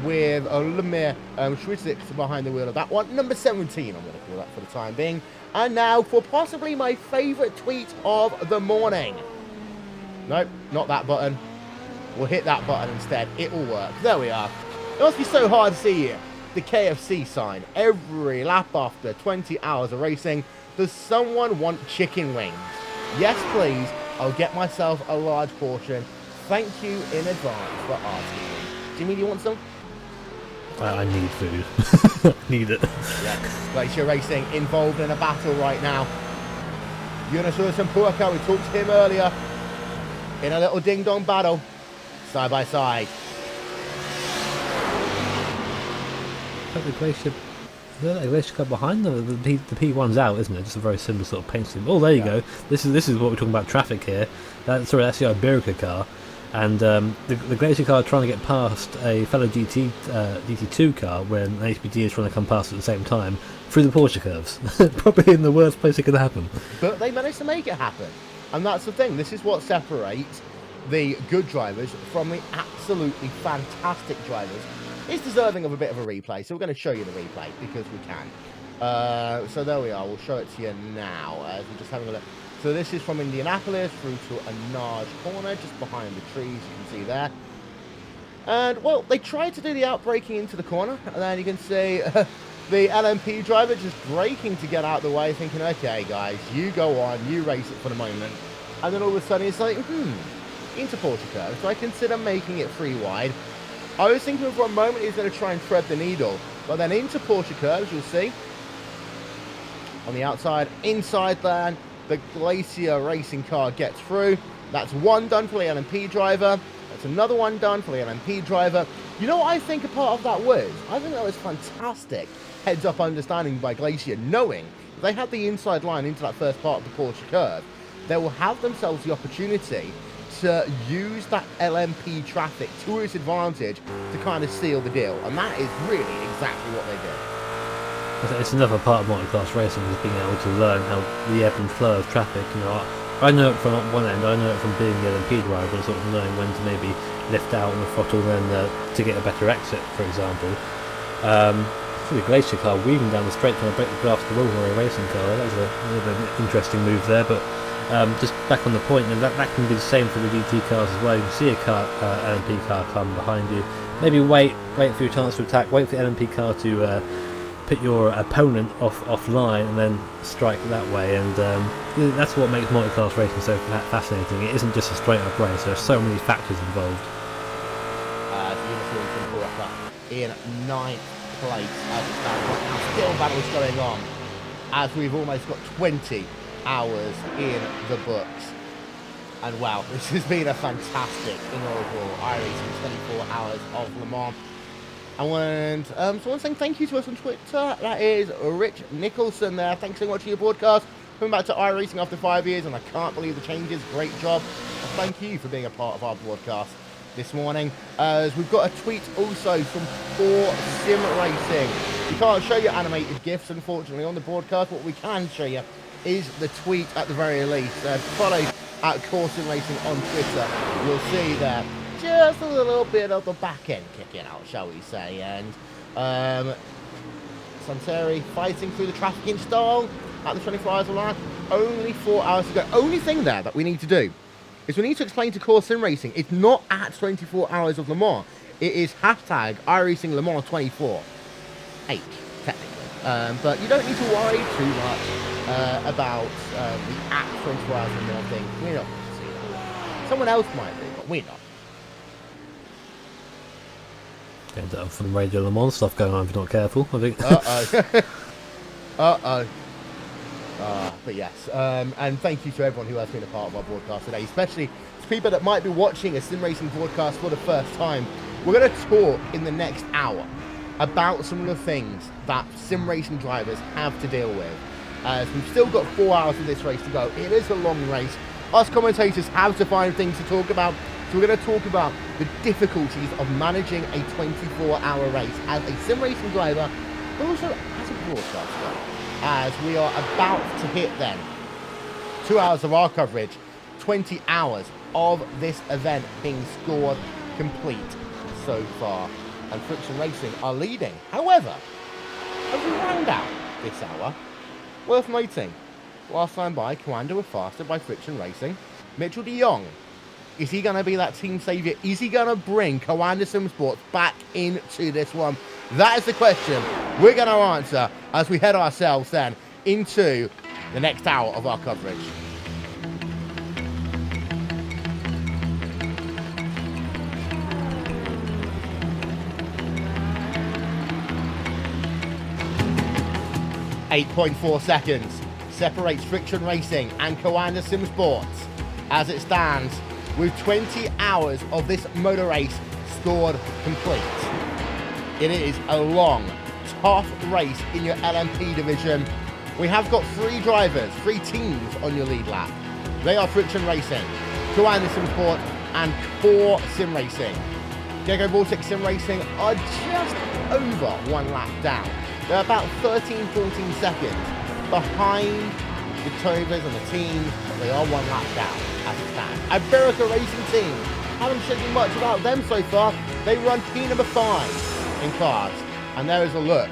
with Lemir Schwitzik behind the wheel of that one. Number 17, I'm going to call that for the time being. And now for possibly my favourite tweet of the morning. Nope, not that button. We'll hit that button instead. It will work. There we are. It must be so hard to see the KFC sign every lap after 20 hours of racing. Does someone want chicken wings? Yes, please. I'll get myself a large portion. Thank you in advance for asking me. Jimmy, do you want some? I need food. Need it. Yeah. Glacier Racing involved in a battle right now. Yunus and Puaka, we talked to him earlier. In a little ding-dong battle. Side by side. Got the glacier. Is there a glacier car behind them? The P1's out, isn't it? Just a very similar sort of paint scheme. Oh, there you go. This is what we're talking about traffic here. That's the Iberica car, and the glacier car trying to get past a fellow GT2 car when an HPD is trying to come past at the same time through the Porsche curves. Probably in the worst place it could happen. But they managed to make it happen, and that's the thing. This is what separates the good drivers from the absolutely fantastic drivers. It's deserving of a bit of a replay, so we're going to show you the replay because we can. So there we are. We'll show it to you now as we're just having a look. So this is from Indianapolis through to a large corner just behind the trees, you can see there. And, well, they tried to do the outbraking into the corner, and then you can see the LMP driver just braking to get out of the way, thinking, okay, guys, you go on, you race it for the moment. And then all of a sudden it's like, into Porsche curve. So I consider making it free wide. I was thinking for a moment he's going to try and thread the needle, but then into Porsche curves, you'll see. On the outside, inside there, the Glacier racing car gets through. That's one done for the LMP driver. That's another one done for the LMP driver. You know what I think a part of that was? I think that was fantastic heads-up understanding by Glacier, knowing if they had the inside line into that first part of the Porsche curve, they will have themselves the opportunity to use that LMP traffic to its advantage to kind of seal the deal. And that is really exactly what they did. It's another part of multi-class racing, is being able to learn how the ebb and flow of traffic. You know, I know it from one end, I know it from being the LMP driver, sort of knowing when to maybe lift out on the throttle then to get a better exit, for example. The Glacier car weaving down the straight trying to break the glass of the wall for a racing car. That was a bit of an interesting move there, but just back on the point, and that can be the same for the GT cars as well. You can see a car, LMP car come behind you. Maybe wait for your chance to attack. Wait for the LMP car to put your opponent offline, and then strike that way. And that's what makes multi-class racing so fascinating. It isn't just a straight-up race. There are so many factors involved. Unicorn can pull up in 9th place as it stands right now. Still battles going on as we've almost got 20 hours in the books. And wow, this has been a fantastic inaugural iRacing 24 hours of Le Mans. And someone saying thank you to us on Twitter. That is Rich Nicholson there. Thanks so much for your broadcast. Coming back to iRacing after 5 years, and I can't believe the changes. Great job. And thank you for being a part of our broadcast this morning. As we've got a tweet also from Poor Sim Racing. We can't show you animated GIFs, unfortunately, on the broadcast. What we can show you is the tweet at the very least. Follow at Core Sim Racing on Twitter. You'll see there just a little bit of the back end kicking out, shall we say. And Santeri fighting through the traffic in style at the 24 hours of line. Only 4 hours to go. Only thing there that we need to do is we need to explain to Core Sim Racing it's not at 24 hours of Le Mans. It is hashtag iRacing Le Mans 24. H, technically. But you don't need to worry too much about the at 24 hours of Le Mans thing. We're not going to see that. Someone else might be, but we're not. And from Radio Le Mans stuff going on if you're not careful, I think. Uh-oh. But yes, and thank you to everyone who has been a part of our broadcast today, especially to people that might be watching a sim racing broadcast for the first time. We're going to talk in the next hour about some of the things that sim racing drivers have to deal with. As we've still got 4 hours of this race to go. It is a long race. Us commentators have to find things to talk about. So we're going to talk about the difficulties of managing a 24-hour race as a sim racing driver, but also as a broadcaster. As we are about to hit then 2 hours of our coverage, 20 hours of this event being scored complete so far. And Friction Racing are leading. However, as we round out this hour, worth noting, last time by, Coanda were faster by Friction Racing. Mitchell de Jong, is he going to be that team saviour? Is he going to bring Coanda Sim Sports back into this one? That is the question we're going to answer as we head ourselves then into the next hour of our coverage. .4 seconds separates Friction Racing and Coanda Sim Sports as it stands with 20 hours of this motor race scored complete. It is a long tough race in your LMP division. We have got 3 drivers, 3 teams on your lead lap. They are Friction Racing, Coanda Sim Sport, and Core Sim Racing. Gecko Vortex Sim Racing are just over 1 lap down. They're about 13-14 seconds behind the Tovers and the teams, but they are 1 lap down as it stands. Iberica Racing Team, haven't said much about them so far. They run P number 5 in cars, and there is a look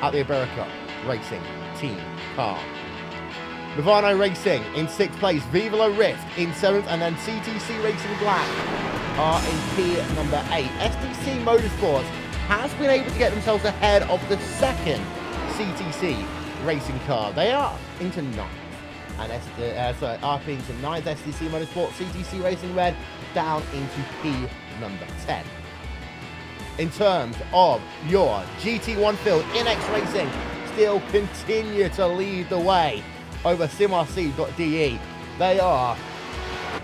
at the Iberica Racing Team car. Nirvana Racing in 6th place, Vivolo Rift in 7th, and then CTC Racing Black are in P number 8. STC Motorsports has been able to get themselves ahead of the 2nd CTC Racing car. They are into 9th, and RP into 9th. STC Motorsports, CTC Racing Red down into P number 10. In terms of your GT1 field, INX Racing still continue to lead the way over SimRC.de. They are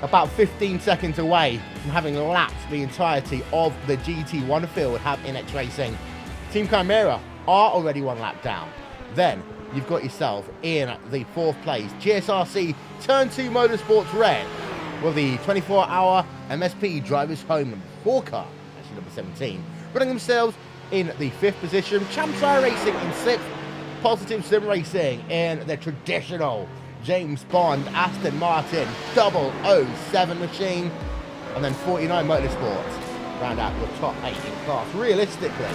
about 15 seconds away from having lapped the entirety of the GT1 field, have INX Racing. Team Chimera are already 1 lap down. Then you've got yourself in the 4th place, GSRC Turn 2 Motorsports Red, with the 24-hour MSP Drivers Home number 4 car, actually number 17, running themselves in the 5th position. Champsire Racing in 6th, Positive Sim Racing in the traditional James Bond Aston Martin 007 machine, and then 49 Motorsports round out your top 8 in class. Realistically,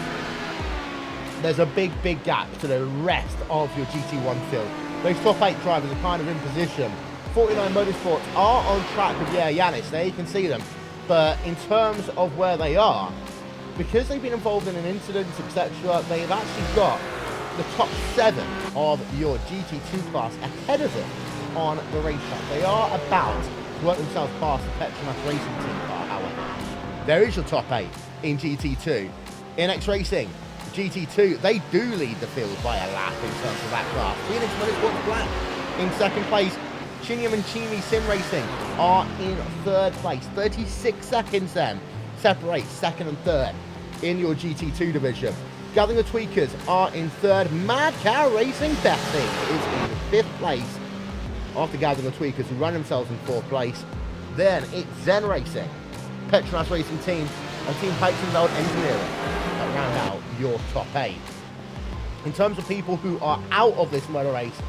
there's a big gap to the rest of your GT1 field. Those top 8 drivers are kind of in position. 49 Motorsports are on track with Yanis, there you can see them, but in terms of where they are, because they've been involved in an incident, etc., they've actually got the top 7 of your GT2 class ahead of them on the racetrack. They are about to work themselves past the Petronas Racing Team car, however. There is your top 8 in GT2. INX Racing, GT2, they do lead the field by a lap in terms of that class. Phoenix Motorsports Black in 2nd place. Shinyam and Chimi Sim Racing are in 3rd place. 36 seconds then separate 2nd and 3rd in your GT2 division. Gathering the Tweakers are in 3rd. Mad Cow Racing Bessie is in 5th place after Gathering the Tweakers, who run themselves in 4th place. Then it's Zen Racing, Petronas Racing Team, and Team Heightenfeld Engineering that round out your top 8. In terms of people who are out of this motor race,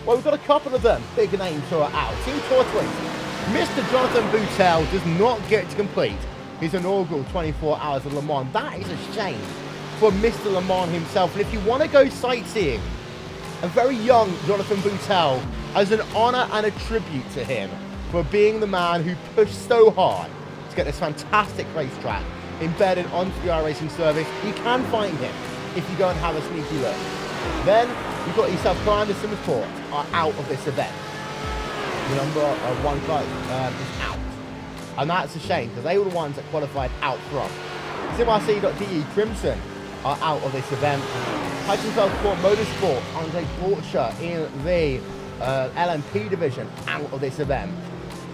well, we've got a couple of them, big names who are out. Team Tortoise, Mr. Jonathan Boutel does not get to complete his inaugural 24 Hours of Le Mans. That is a shame for Mr. Le Mans himself. And if you want to go sightseeing, a very young Jonathan Boutel, as an honour and a tribute to him for being the man who pushed so hard to get this fantastic racetrack embedded onto the iRacing service, you can find him if you go and have a sneaky look. Then you've got yourself Coanda Sim Sport are out of this event. The number 1 car is out. And that's a shame, because they were the ones that qualified out front. SimRC.de Crimson are out of this event. Heightenfeld Sport Motorsport, Andre Borcher in the LMP division, out of this event.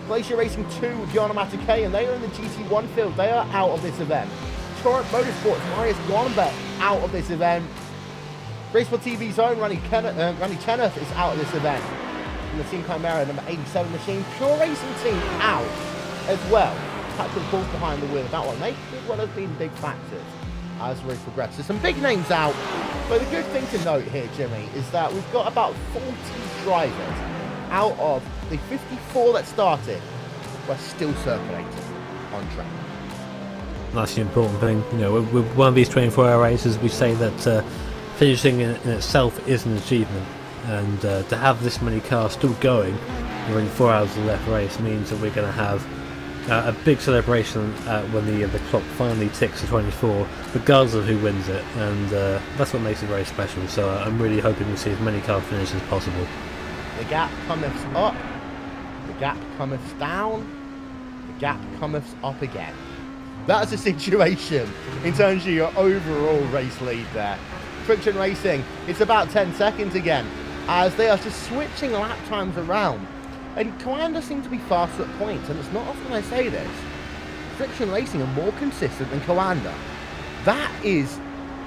Glacier Racing 2 with Gianna Matakay, and they are in the GT1 field. They are out of this event. Torrent Motorsports, Marius Guanbert, out of this event. Raceball TV Zone, Ronnie Kenneth is out of this event. And the Team Chimera number 87 machine. Pure Racing Team out as well. Patrick Bulls behind the wheel of that one. They could well have been big factors as the race progresses. Some big names out, but the good thing to note here, Jimmy, is that we've got about 40 drivers out of the 54 that started were still circulating on track. That's the important thing. You know, with one of these 24-hour races, we say that finishing in itself is an achievement, and to have this many cars still going during 4 hours of the left race means that we're going to have a big celebration when the clock finally ticks to 24, regardless of who wins it, and that's what makes it very special. So I'm really hoping we see as many car finishes as possible. The gap cometh up, the gap cometh down, the gap cometh up again. That's the situation in terms of your overall race lead there. Friction Racing, it's about 10 seconds again, as they are just switching lap times around. And Coanda seem to be faster at points, and it's not often I say this. Friction Racing are more consistent than Coanda. That is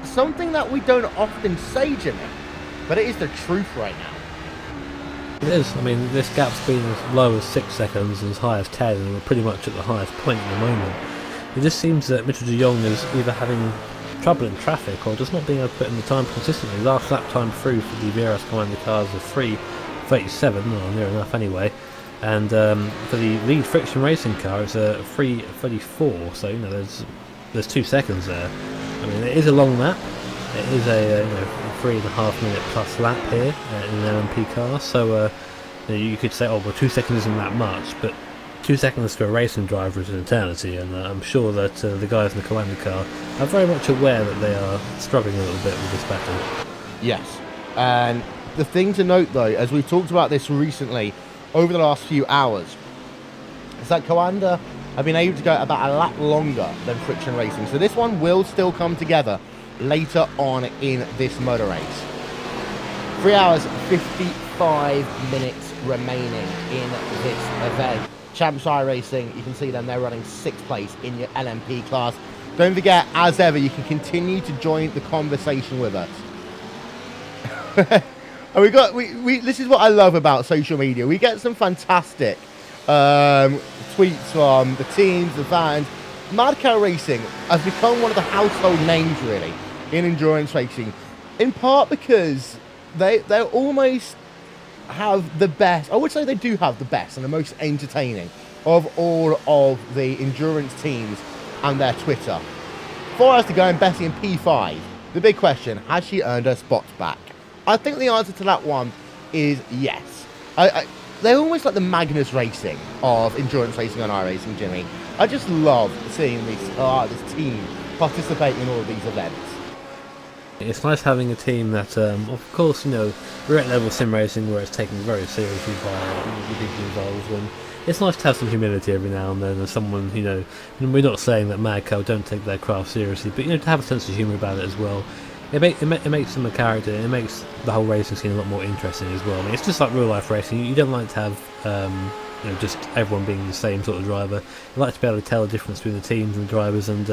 something that we don't often say, Jimmy, but it is the truth right now. It is. I mean, this gap's been as low as 6 seconds and as high as 10, and we're pretty much at the highest point at the moment. It just seems that Mitchell de Jong is either having trouble in traffic or just not being able to put in the time consistently. Last lap time through for the VRS Commander cars is 3:37, or near enough anyway, and for the lead friction racing car it's a 3:34. So there's 2 seconds there. I mean, it is a long lap. It is a 3.5 minute plus lap here in an LMP car. So you could say, oh well, 2 seconds isn't that much, but 2 seconds to a racing driver is an eternity, and I'm sure that the guys in the Commander car are very much aware that they are struggling a little bit with this battle. Yes, and the thing to note though, as we've talked about this recently over the last few hours, is that Coanda have been able to go about a lap longer than Friction Racing. So this one will still come together later on in this motor race. 3 hours 55 minutes remaining in this event. Champs iRacing, you can see them, they're running 6th place in your LMP class. Don't forget, as ever, you can continue to join the conversation with us. And we this is what I love about social media. We get some fantastic tweets from the teams, the fans. Mad Cow Racing has become one of the household names, really, in endurance racing, in part because they almost have the best, I would say they do have the best and the most entertaining of all of the endurance teams and their Twitter. 4 hours to go and Bessie in P5. The big question, has she earned her spots back? I think the answer to that one is yes. They're almost like the Magnus Racing of endurance racing on iRacing, Jimmy. I just love seeing this team participate in all of these events. It's nice having a team that, of course, we're at level sim racing where it's taken very seriously by the people involved, and it's nice to have some humility every now and then, as someone, we're not saying that Mad Cow don't take their craft seriously, but, to have a sense of humour about it as well. It makes them a character, and it makes the whole racing scene a lot more interesting as well. I mean, it's just like real life racing. You don't like to have just everyone being the same sort of driver. You like to be able to tell the difference between the teams and the drivers, and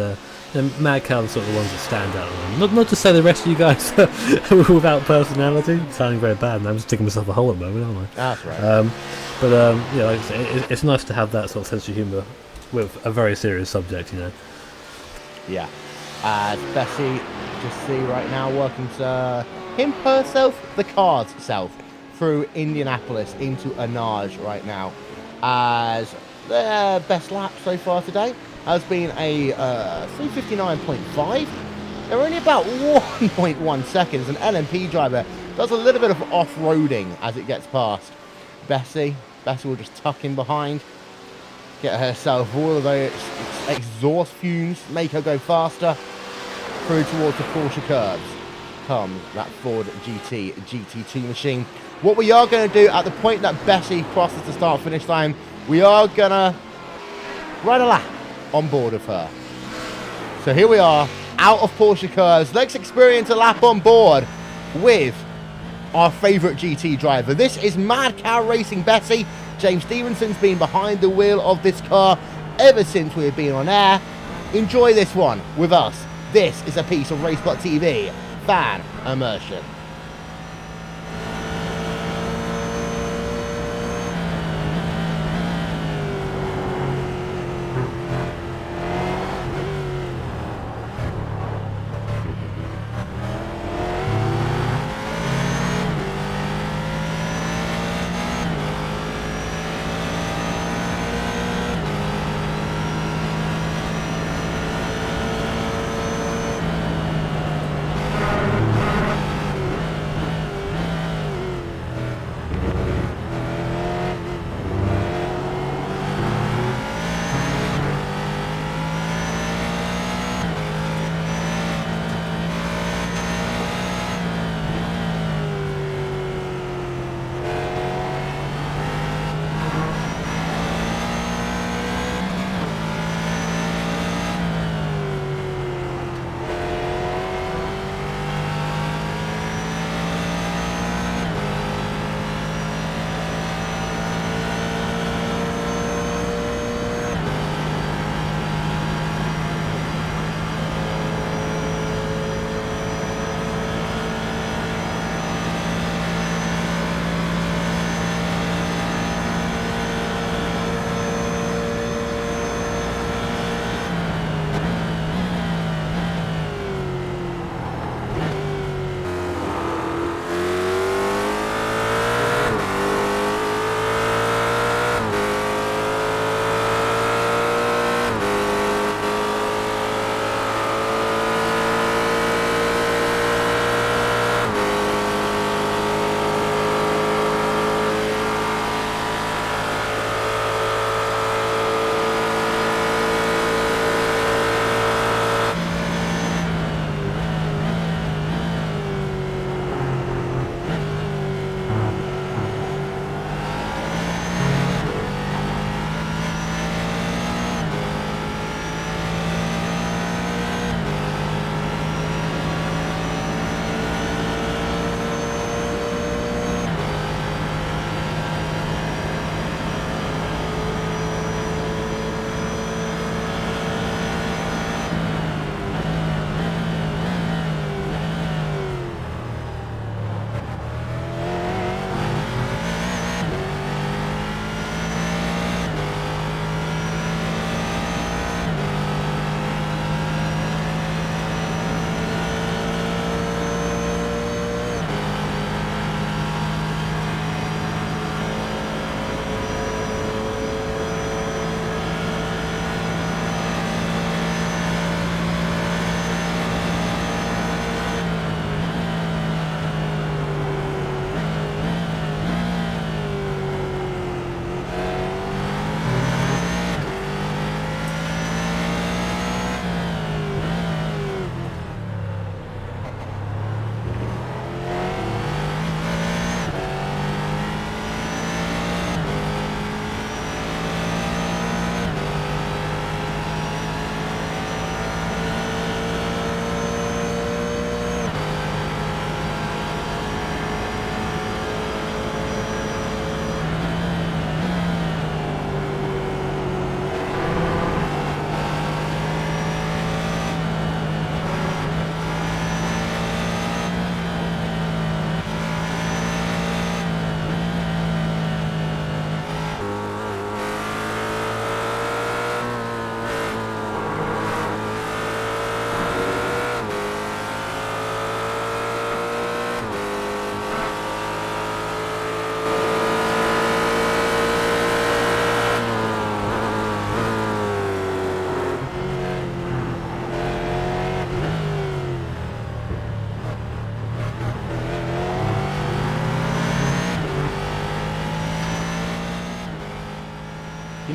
Mad Cow are sort of the ones that stand out. Not to say the rest of you guys are without personality. Sounding very bad, and I'm just digging myself a hole at the moment, aren't I? That's right. Like I say, it's nice to have that sort of sense of humour with a very serious subject, Yeah. Bessie, just see right now, working to herself, the car's self, through Indianapolis into Anage right now, as their best lap so far today has been a 3:59.5. They're only about 1.1 seconds. An LMP driver does a little bit of off-roading as it gets past Bessie. Bessie will just tuck in behind, get herself all of those exhaust fumes, make her go faster through towards the Porsche curves. Comes that Ford GT2 machine. What we are going to do at the point that Bessie crosses the start-finish line, we are going to ride a lap on board of her. So here we are, out of Porsche curves. Let's experience a lap on board with our favourite GT driver. This is Mad Cow Racing Bessie. James Stevenson's been behind the wheel of this car ever since we've been on air. Enjoy this one with us. This is a piece of Racebot TV fan immersion.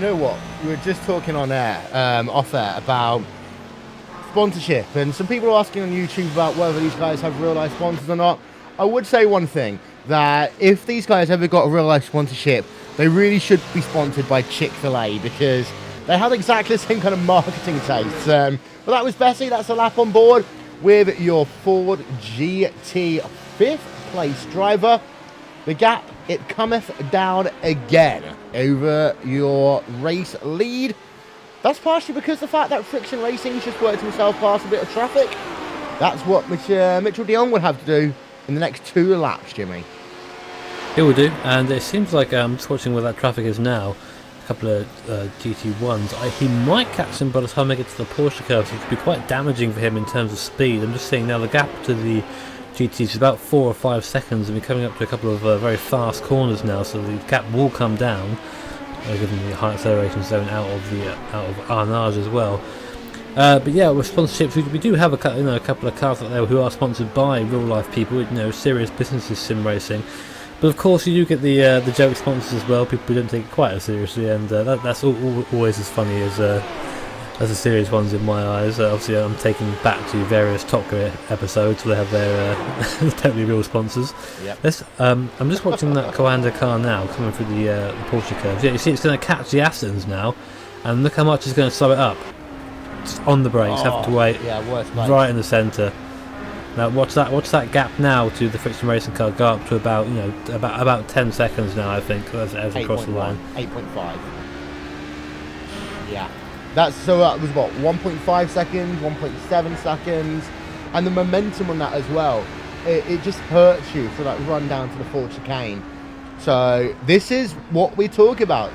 You know what? We were just talking on air, off air, about sponsorship, and some people are asking on YouTube about whether these guys have real life sponsors or not. I would say one thing, that if these guys ever got a real life sponsorship, they really should be sponsored by Chick-fil-A, because they have exactly the same kind of marketing tastes. But that was Bessie. That's a lap on board with your Ford GT 5th place driver. The gap, it cometh down again over your race lead. That's partially because the fact that Friction Racing just worked himself past a bit of traffic. That's what Mitchell Dion would have to do in the next 2 laps, Jimmy. It will do, and it seems like I'm just watching where that traffic is now. A couple of GT1s. He might catch them by the time they get to the Porsche curves. It could be quite damaging for him in terms of speed. I'm just seeing now the gap to the GTs is about 4 or 5 seconds, and we're coming up to a couple of very fast corners now, so the gap will come down, given the high acceleration zone out of Arnage as well. But yeah, with sponsorships, we do have a couple of cars out there who are sponsored by real life people, serious businesses, sim racing. But of course, you do get the joke sponsors as well. People who don't take it quite as seriously, and that's always as funny as the serious ones in my eyes. Obviously, I'm taking back to various Top Gear episodes where they have their totally real sponsors. Yep. I'm just watching that Coanda car now coming through the Porsche curves. Yeah, you see, it's going to catch the Astons now, and look how much it's going to slow it up. Just on the brakes, have to wait. Yeah, right in the centre. Now watch that gap now to the Friction Racing car go up to about 10 seconds now, I think, as it crosses the line. 8.5. Yeah. That was what, 1.5 seconds, 1.7 seconds, and the momentum on that as well. It just hurts you for that run down to the Ford chicane. So this is what we talk about.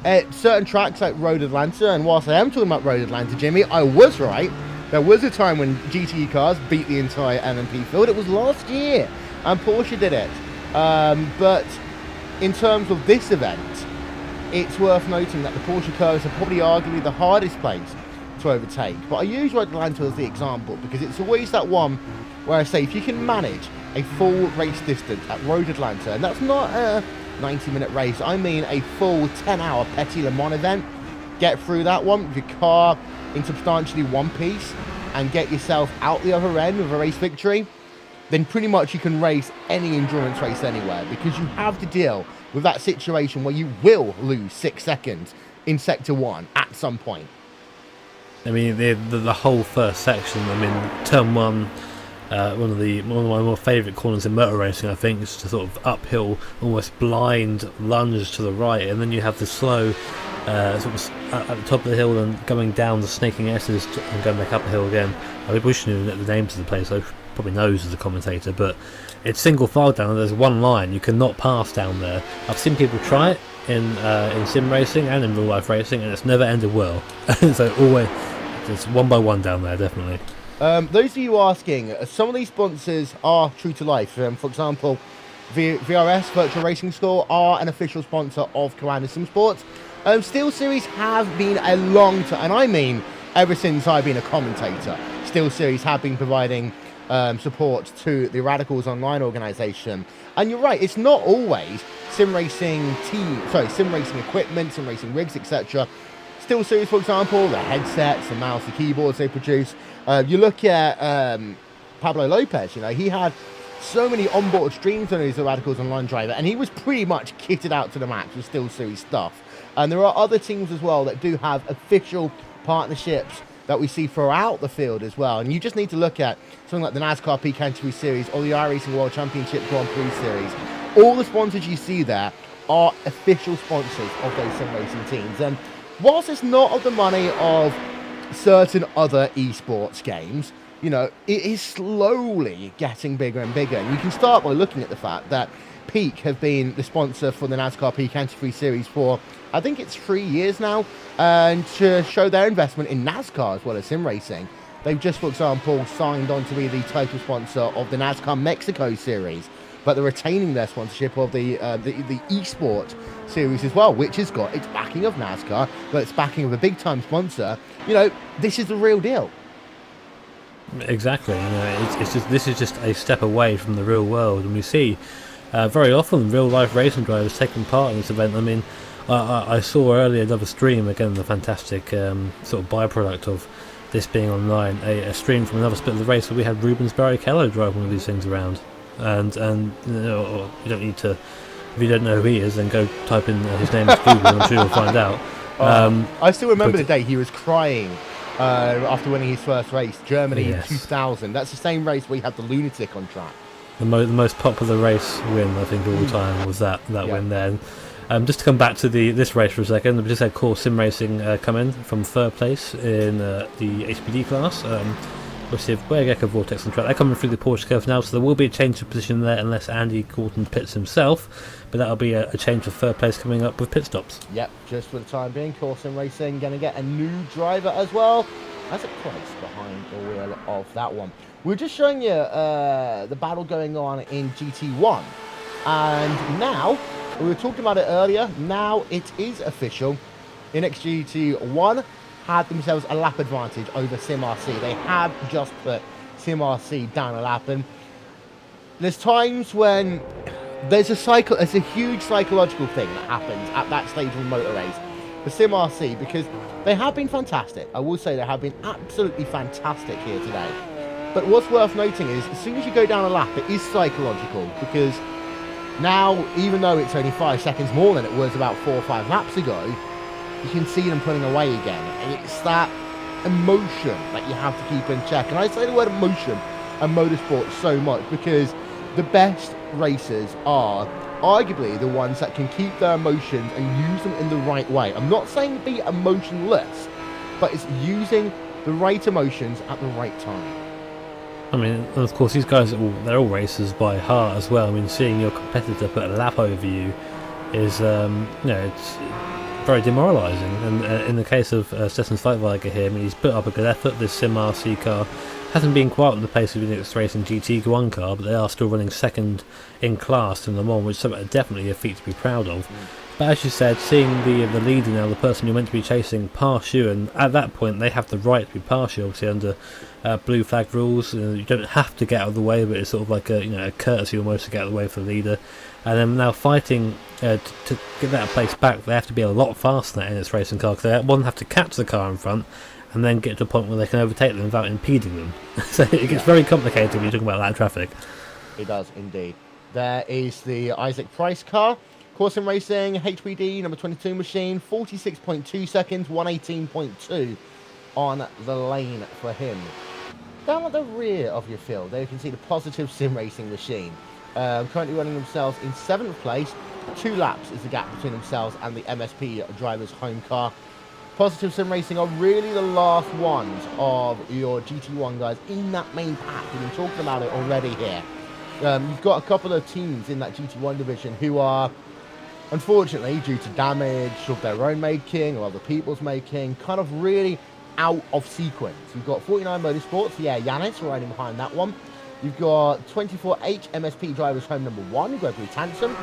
At certain tracks like Road Atlanta, and whilst I am talking about Road Atlanta, Jimmy, I was right. There was a time when GTE cars beat the entire LMP field. It was last year, and Porsche did it. But in terms of this event, it's worth noting that the Porsche curves are probably arguably the hardest place to overtake. But I use Road Atlanta as the example because it's always that one where I say if you can manage a full race distance at Road Atlanta, and that's not a 90-minute race, I mean a full 10-hour Petit Le Mans event, get through that one with your car in substantially one piece and get yourself out the other end with a race victory, then pretty much you can race any endurance race anywhere, because you have to deal with that situation where you will lose 6 seconds in Sector 1 at some point. I mean, the whole first section, I mean, Turn 1, one of my more favourite corners in motor racing, I think, is to sort of uphill, almost blind lunge to the right, and then you have the slow sort of at the top of the hill and going down the snaking S's and going back up the hill again. I wish you knew the names of the place. I probably knows as a commentator, but it's single file down. There's one line you cannot pass down there. I've seen people try it in sim racing and in real life racing, and it's never ended well. So always just one by one down there, definitely. Those of you asking, some of these sponsors are true to life. For example, VRS Virtual Racing School are an official sponsor of Coanda Sim Sports. Steel Series have been a long time, and I mean ever since I've been a commentator, Steel Series have been providing support to the Radicals Online organisation. And you're right, it's not always sim racing equipment, sim racing rigs, etc. Steel Series, for example, the headsets, the mouse, the keyboards they produce. You look at Pablo Lopez, he had so many onboard streams on his Radicals Online driver, and he was pretty much kitted out to the max with Steel Series stuff. And there are other teams as well that do have official partnerships that we see throughout the field as well. And you just need to look at something like the NASCAR Peak Entry Series or the iRacing World Championship Grand Prix Series. All the sponsors you see there are official sponsors of those sim racing teams. And whilst it's not of the money of certain other esports games, it is slowly getting bigger and bigger. And you can start by looking at the fact that Peak have been the sponsor for the NASCAR Peak Entry Series for, I think it's 3 years now, and to show their investment in NASCAR as well as sim racing, they've just, for example, signed on to be the title sponsor of the NASCAR Mexico Series, but they're retaining their sponsorship of the eSport Series as well, which has got its backing of NASCAR, but it's backing of a big-time sponsor. This is the real deal. Exactly. This is just a step away from the real world, and we see very often real-life racing drivers taking part in this event. I mean, I saw earlier another stream, again the fantastic sort of byproduct of this being online, a stream from another split of the race where we had Rubens Barrichello drive one of these things around, and you don't need to, if you don't know who he is, then go type in his name into Google and I'm sure you'll find out. I still remember the day he was crying after winning his first race, Germany 2000. That's the same race where he had the lunatic on track. The most popular race win, I think, of all time was that win there. Just to come back to this race for a second, we just had Core Sim Racing come in from third place in the HPD class. Obviously, Gecko Vortex on track. They're coming through the Porsche curve now, so there will be a change of position there unless Andy Coulton pits himself. But that'll be a change of third place coming up with pit stops. Yep, just for the time being, Core Sim Racing going to get a new driver as well. That's a price behind the wheel of that one. We're just showing you the battle going on in GT1. And now, we were talking about it earlier, now it is official. NXGT1 had themselves a lap advantage over SimRC. They have just put SimRC down a lap. And there's times when there's a huge psychological thing that happens at that stage of a motor race for SimRC, because they have been fantastic. I will say they have been absolutely fantastic here today. But what's worth noting is, as soon as you go down a lap, it is psychological, because now, even though it's only 5 seconds more than it was about 4 or 5 laps ago, you can see them pulling away again. And it's that emotion that you have to keep in check. And I say the word emotion and motorsport so much because the best racers are arguably the ones that can keep their emotions and use them in the right way. I'm not saying be emotionless, but it's using the right emotions at the right time. I mean, of course, these guys, they're all racers by heart as well. I mean, seeing your competitor put a lap over you is, it's very demoralising. And in the case of Steffen Zweitweiger here, I mean, he's put up a good effort. This Sim RC car hasn't been quite on the pace of the next racing GT1 car, but they are still running second in class in Le Mans, which is definitely a feat to be proud of. But as you said, seeing the leader now, the person you're meant to be chasing, pass you, and at that point they have the right to be pass you, obviously under blue flag rules. You don't have to get out of the way, but it's sort of like a courtesy almost to get out of the way for the leader. And then now fighting to get that place back, they have to be a lot faster in this racing car, because they have to catch the car in front and then get to a point where they can overtake them without impeding them. So it gets very complicated when you're talking about that traffic. It does indeed. There is the Isaac Price car. Core Sim Racing, HPD, number 22 machine, 46.2 seconds, 118.2 on the lane for him. Down at the rear of your field, there you can see the Positive Sim Racing machine. Currently running themselves in 7th place. 2 laps is the gap between themselves and the MSP driver's home car. Positive Sim Racing are really the last ones of your GT1 guys in that main pack. We've been talking about it already here. You've got a couple of teams in that GT1 division who are, unfortunately, due to damage of their own making or other people's making, kind of really out of sequence. You've got 49 Motorsports, Yanis riding behind that one. You've got 24H MSP drivers home number 1, Gregory Tansom.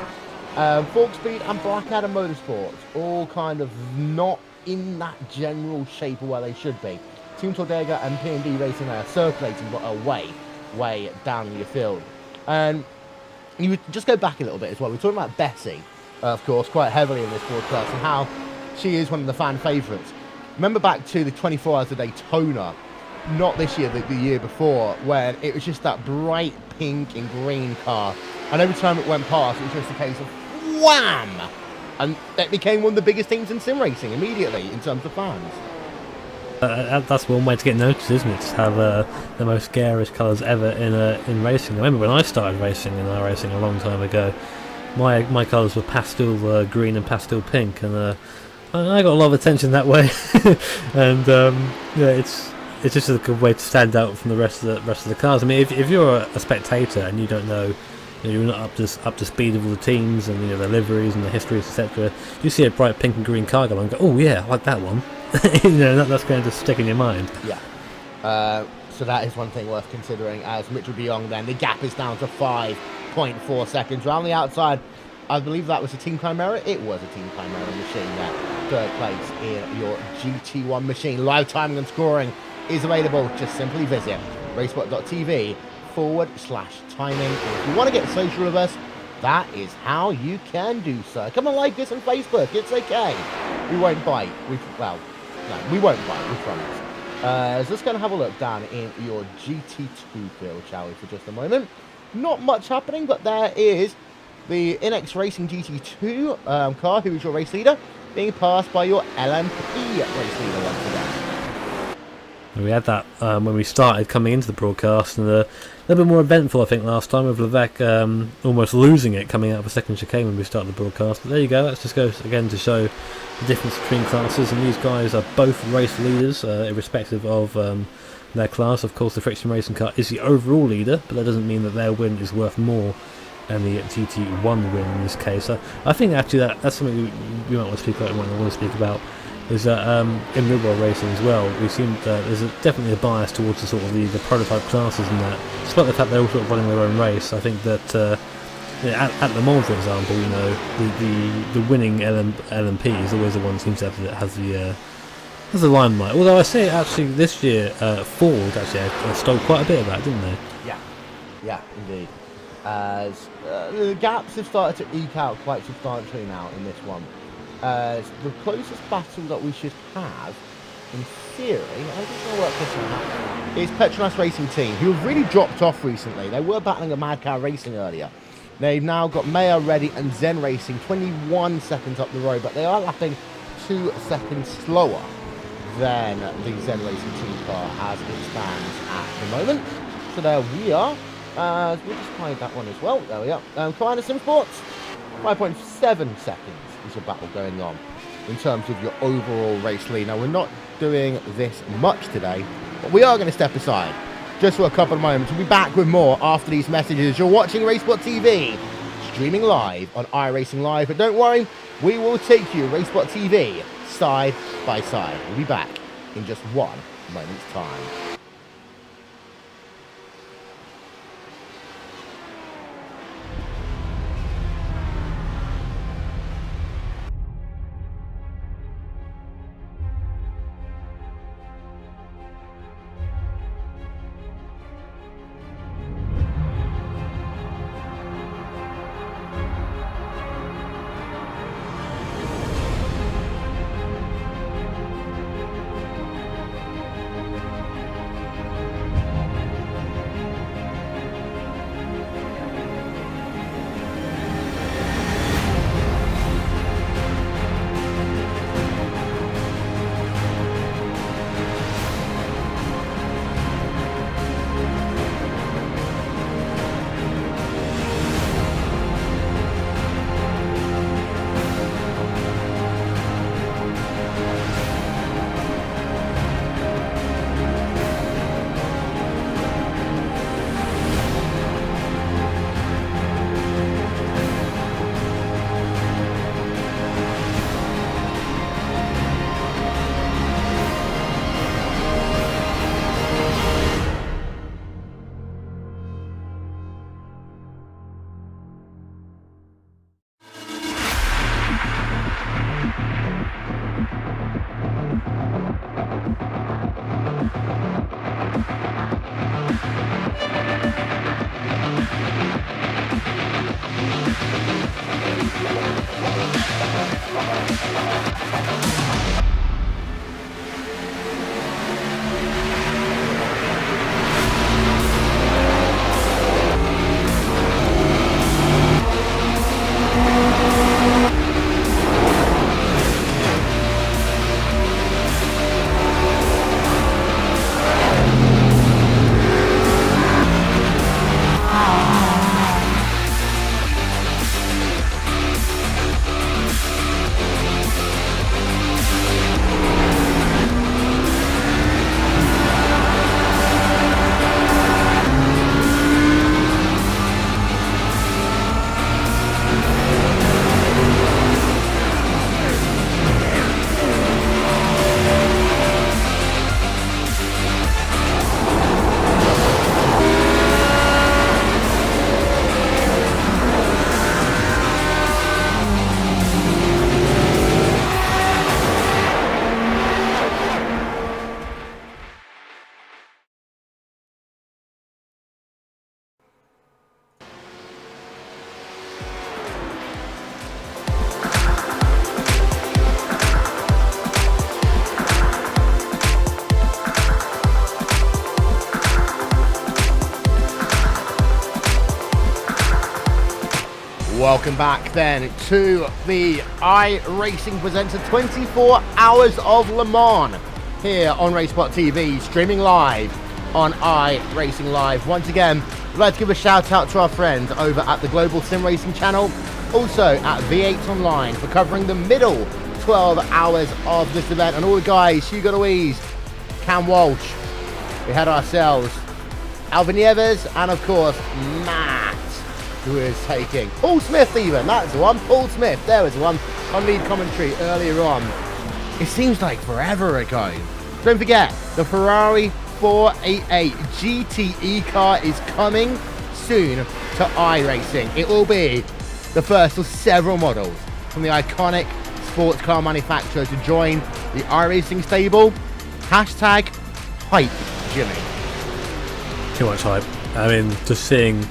Fork Speed and Blackadder Motorsports, all kind of not in that general shape of where they should be. Team Tordega and P&D Racing are circulating, but are way down your field. And you would just go back a little bit as well. We're talking about Bessie, of course, quite heavily in this broadcast, and how she is one of the fan favourites. Remember back to the 24 Hours of Daytona, not this year, the year before, when it was just that bright pink and green car, and every time it went past, it was just a case of wham! And it became one of the biggest things in sim racing immediately in terms of fans. That's one way to get noticed, isn't it? To have the most garish colours ever in racing. I remember when I started racing in iRacing a long time ago, my colours were pastel green and pastel pink, and I got a lot of attention that way. And it's just a good way to stand out from the rest of the cars. I mean, if you're a spectator and you don't know, you're not up to speed with all the teams and their liveries and the histories, etc. You see a bright pink and green car go and go, oh yeah, I like that one. That's going to stick in your mind. Yeah. So that is one thing worth considering. As Mitchell de Jong, then the gap is down to 5.4 seconds. Around the outside, I believe that was a Team Chimera. It was a Team Chimera machine there. 3rd place in your GT1 machine. Live timing and scoring is available. Just simply visit racebot.tv/timing. And if you want to get social with us, that is how you can do so. Come and like us on Facebook. It's okay. We won't bite. No, we won't bite. We promise. So let's go and have a look down in your GT2 field, shall we, for just a moment. Not much happening, but there is the NX Racing GT2 car, who is your race leader, being passed by your LMP race leader once again. We had that when we started coming into the broadcast, and a little bit more eventful, I think, last time, with Levesque almost losing it coming out of a second chicane when we started the broadcast. But there you go, that just goes again to show the difference between classes, and these guys are both race leaders, irrespective of their class. Of course, the Friction Racing car is the overall leader, but that doesn't mean that their win is worth more than the GT1 win in this case. So I think actually that's something we might want to speak about, and what I want to speak about is that in real-world racing as well, we seem there's definitely a bias towards the sort of the prototype classes and that, despite the fact they're all sort of running their own race. I think that at Le Mans, for example, you know, the winning LMP is always the one that seems to has the limelight. Although I say actually this year Ford actually stole quite a bit of that, didn't they? Yeah, indeed. As the gaps have started to eke out quite substantially now in this one. The closest battle that we should have, in theory, I'm just going to work this one out, is Petronas Racing Team, who have really dropped off recently. They were battling a Mad Cow Racing earlier. They've now got Maya Ready and Zen Racing 21 seconds up the road, but they are lapping 2 seconds slower than the Zen Racing Team car as it stands at the moment. So there we are. We'll just hide that one as well. There we are. Commander Sim Sports, 5.7 seconds. Is a battle going on in terms of your overall race lead. Now, we're not doing this much today, but we are going to step aside just for a couple of moments. We'll be back with more after these messages. You're watching Racebot TV, streaming live on iRacing Live, but don't worry, we will take you Racebot TV side by side. We'll be back in just one moment's time. Welcome back then to the iRacing presents 24 Hours of Le Mans here on RaceSpot TV, streaming live on iRacing Live. Once again, I'd like to give a shout out to our friends over at the Global Sim Racing channel, also at V8 Online for covering the middle 12 hours of this event. And all the guys, Hugo Louise, Cam Walsh, we had ourselves Alvin Nieves, and of course Matt, who is taking Paul Smith, even that's the one. Paul Smith, there was the one on lead commentary earlier on. It seems like forever ago. Don't forget, the Ferrari 488 GTE car is coming soon to iRacing. It will be the first of several models from the iconic sports car manufacturer to join the iRacing stable. Hashtag hype, Jimmy. Too much hype. I mean, just seeing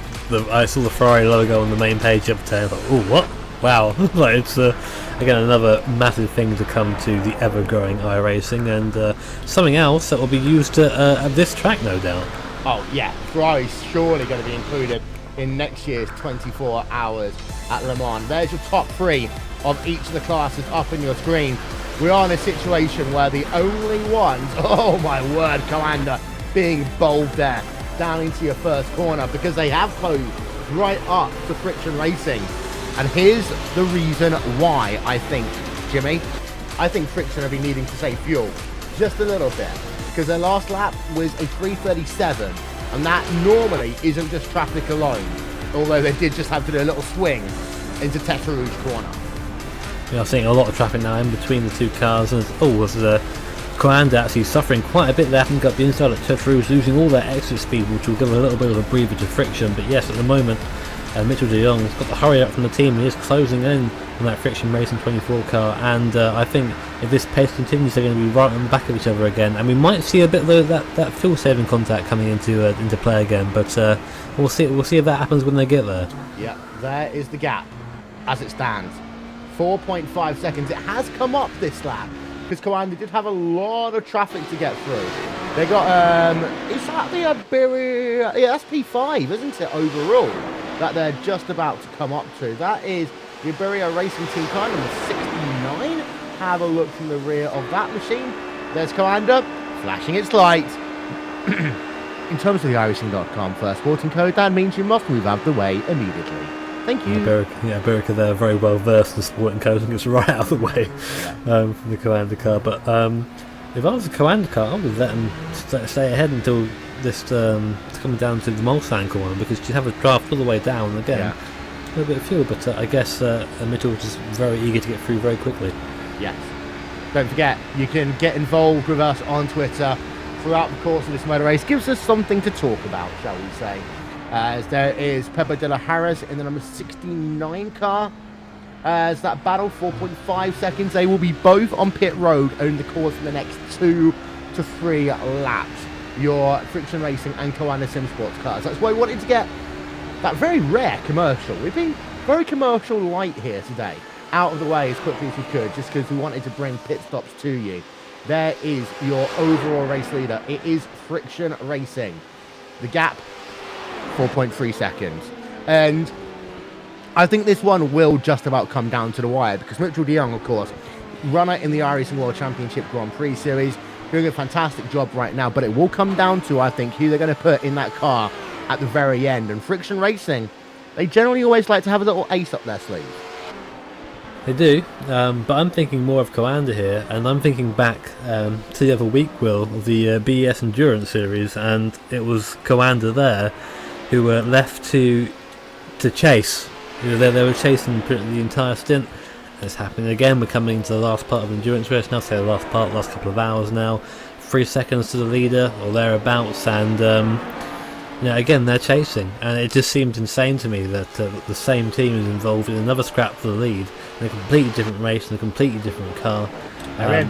I saw the Ferrari logo on the main page the other day. I was like, oh, what? Wow. Like, it's again another massive thing to come to the ever-growing iRacing, and something else that will be used at this track, no doubt. Oh yeah, Ferrari's surely going to be included in next year's 24 Hours at Le Mans. There's your top three of each of the classes up on your screen. We are in a situation where the only ones, oh my word, Commander, being bold there, down into your first corner, because they have closed right up to Friction Racing. And here's the reason why, I think, Jimmy. I think Friction will be needing to save fuel just a little bit, because their last lap was a 3:37, and that normally isn't just traffic alone, although they did just have to do a little swing into Tete Rouge corner. Yeah, I'm seeing a lot of traffic now in between the two cars, and was Coanda actually suffering quite a bit there, having got the inside at Tete Rouge, losing all their exit speed, which will give a little bit of a breather to Friction. But yes, at the moment, Mitchell de Jong has got the hurry up from the team. He is closing in on that Friction Racing 24 car, and I think if this pace continues, they're going to be right on the back of each other again, and we might see a bit of that fuel saving contact coming into play again. But we'll see if that happens when they get there. Yeah, there is the gap as it stands. 4.5 seconds. It has come up this lap, because Coanda did have a lot of traffic to get through. They got, is that the Iberia? Yeah, that's P5, isn't it, overall, that they're just about to come up to. That is the Iberia Racing Team car number 69. Have a look from the rear of that machine. There's Coanda flashing its lights. In terms of the iRacing.com first sporting code, that means you must move out of the way immediately. Thank you. Iberica, they're very well versed in sporting code and gets right out of the way from the Coanda car. But if I was a Coanda car, I would let them stay ahead until this coming down to the Mulsanne corner, because you have a draft all the way down again. A little bit of fuel, but I guess Mitchell was just very eager to get through very quickly. Yes. Don't forget, you can get involved with us on Twitter throughout the course of this motor race. Gives us something to talk about, shall we say. As there is Pepe de la Harris in the number 69 car. As that battle, 4.5 seconds. They will be both on pit road over the course of the next 2 to 3 laps. Your Friction Racing and Coanda Sim Sports cars. That's why we wanted to get that very rare commercial. We've been very commercial light here today, out of the way as quickly as we could, just because we wanted to bring pit stops to you. There is your overall race leader. It is Friction Racing. The gap, 4.3 seconds. And I think this one will just about come down to the wire, because Mitchell de Jong, of course, runner in the iRacing World Championship Grand Prix Series, doing a fantastic job right now, but it will come down to, I think, who they're going to put in that car at the very end. And Friction Racing, they generally always like to have a little ace up their sleeve. They do, but I'm thinking more of Coanda here, and I'm thinking back to the other week, Will, of the BES Endurance Series, and it was Coanda there who were left to chase. You know, they were chasing the entire stint. It's happening again. We're coming into the last part of the endurance race now, say the last couple of hours now. 3 seconds to the leader or thereabouts, and again they're chasing, and it just seemed insane to me that the same team is involved in another scrap for the lead in a completely different race in a completely different car. They're in.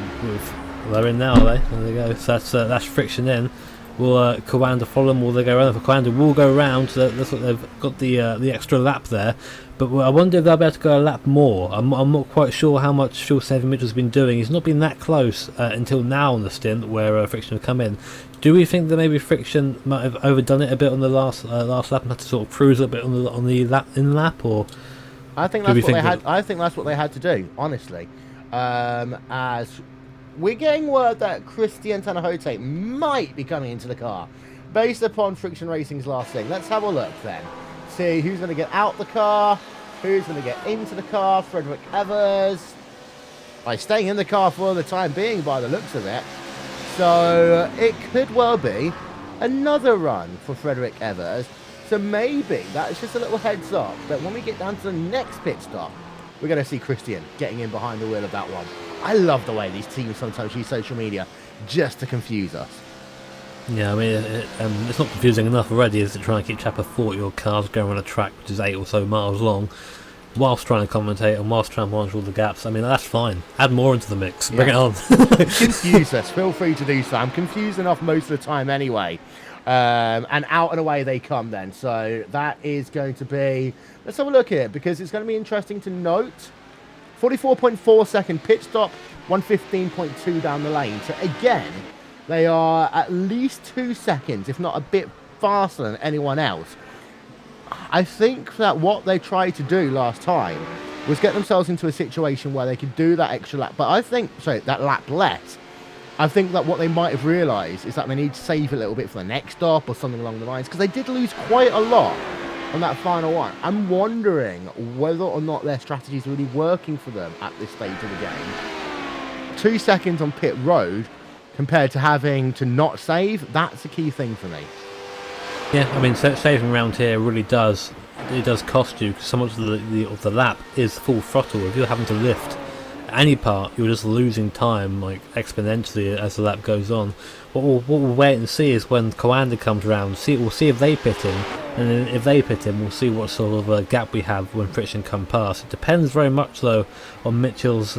They're in now, are they? There they go. So that's Friction in. Will Coanda follow them? Will they go around? Coanda will go around. So that's what they've got the extra lap there. But I wonder if they'll be able to go a lap more. I'm not quite sure how much fuel saving Mitchell's been doing. He's not been that close until now on the stint where Friction have come in. Do we think that maybe Friction might have overdone it a bit on the last lap and had to sort of cruise a bit on the lap, or I think Do that's we what they think had. I think that's what they had to do, honestly. As we're getting word that Christian Tanahote might be coming into the car, based upon Friction Racing's last thing. Let's have a look then. See who's going to get out the car, who's going to get into the car. Frederick Evers. Staying in the car for the time being, by the looks of it. So it could well be another run for Frederick Evers. So maybe that's just a little heads up that when we get down to the next pit stop, we're going to see Christian getting in behind the wheel of that one. I love the way these teams sometimes use social media just to confuse us. Yeah, I mean, it's not confusing enough already, is it, trying to keep track of 40-odd cars going on a track which is 8 or so miles long, whilst trying to commentate and whilst trying to monitor all the gaps. I mean, that's fine. Add more into the mix. Bring it on. Confuse us. Feel free to do so. I'm confused enough most of the time anyway. And out and away they come then. So that is going to be... Let's have a look here, because it's going to be interesting to note. 44.4 second pit stop, 115.2 down the lane. So again, they are at least 2 seconds, if not a bit faster than anyone else. I think that what they tried to do last time was get themselves into a situation where they could do that extra lap. But I think, sorry, that lap less. I think that what they might have realised is that they need to save a little bit for the next stop or something along the lines, because they did lose quite a lot on that final one. I'm wondering whether or not their strategy is really working for them at this stage of the game. 2 seconds on pit road compared to having to not save, that's a key thing for me. Yeah, I mean, saving around here really does cost you, because so much of the lap is full throttle. If you're having to lift any part, you're just losing time like exponentially as the lap goes on. What we'll wait and see is when Coanda comes around. We'll see if they pit in, and then if they pit in, we'll see what sort of gap we have when Friction come past. It depends very much though on Mitchell's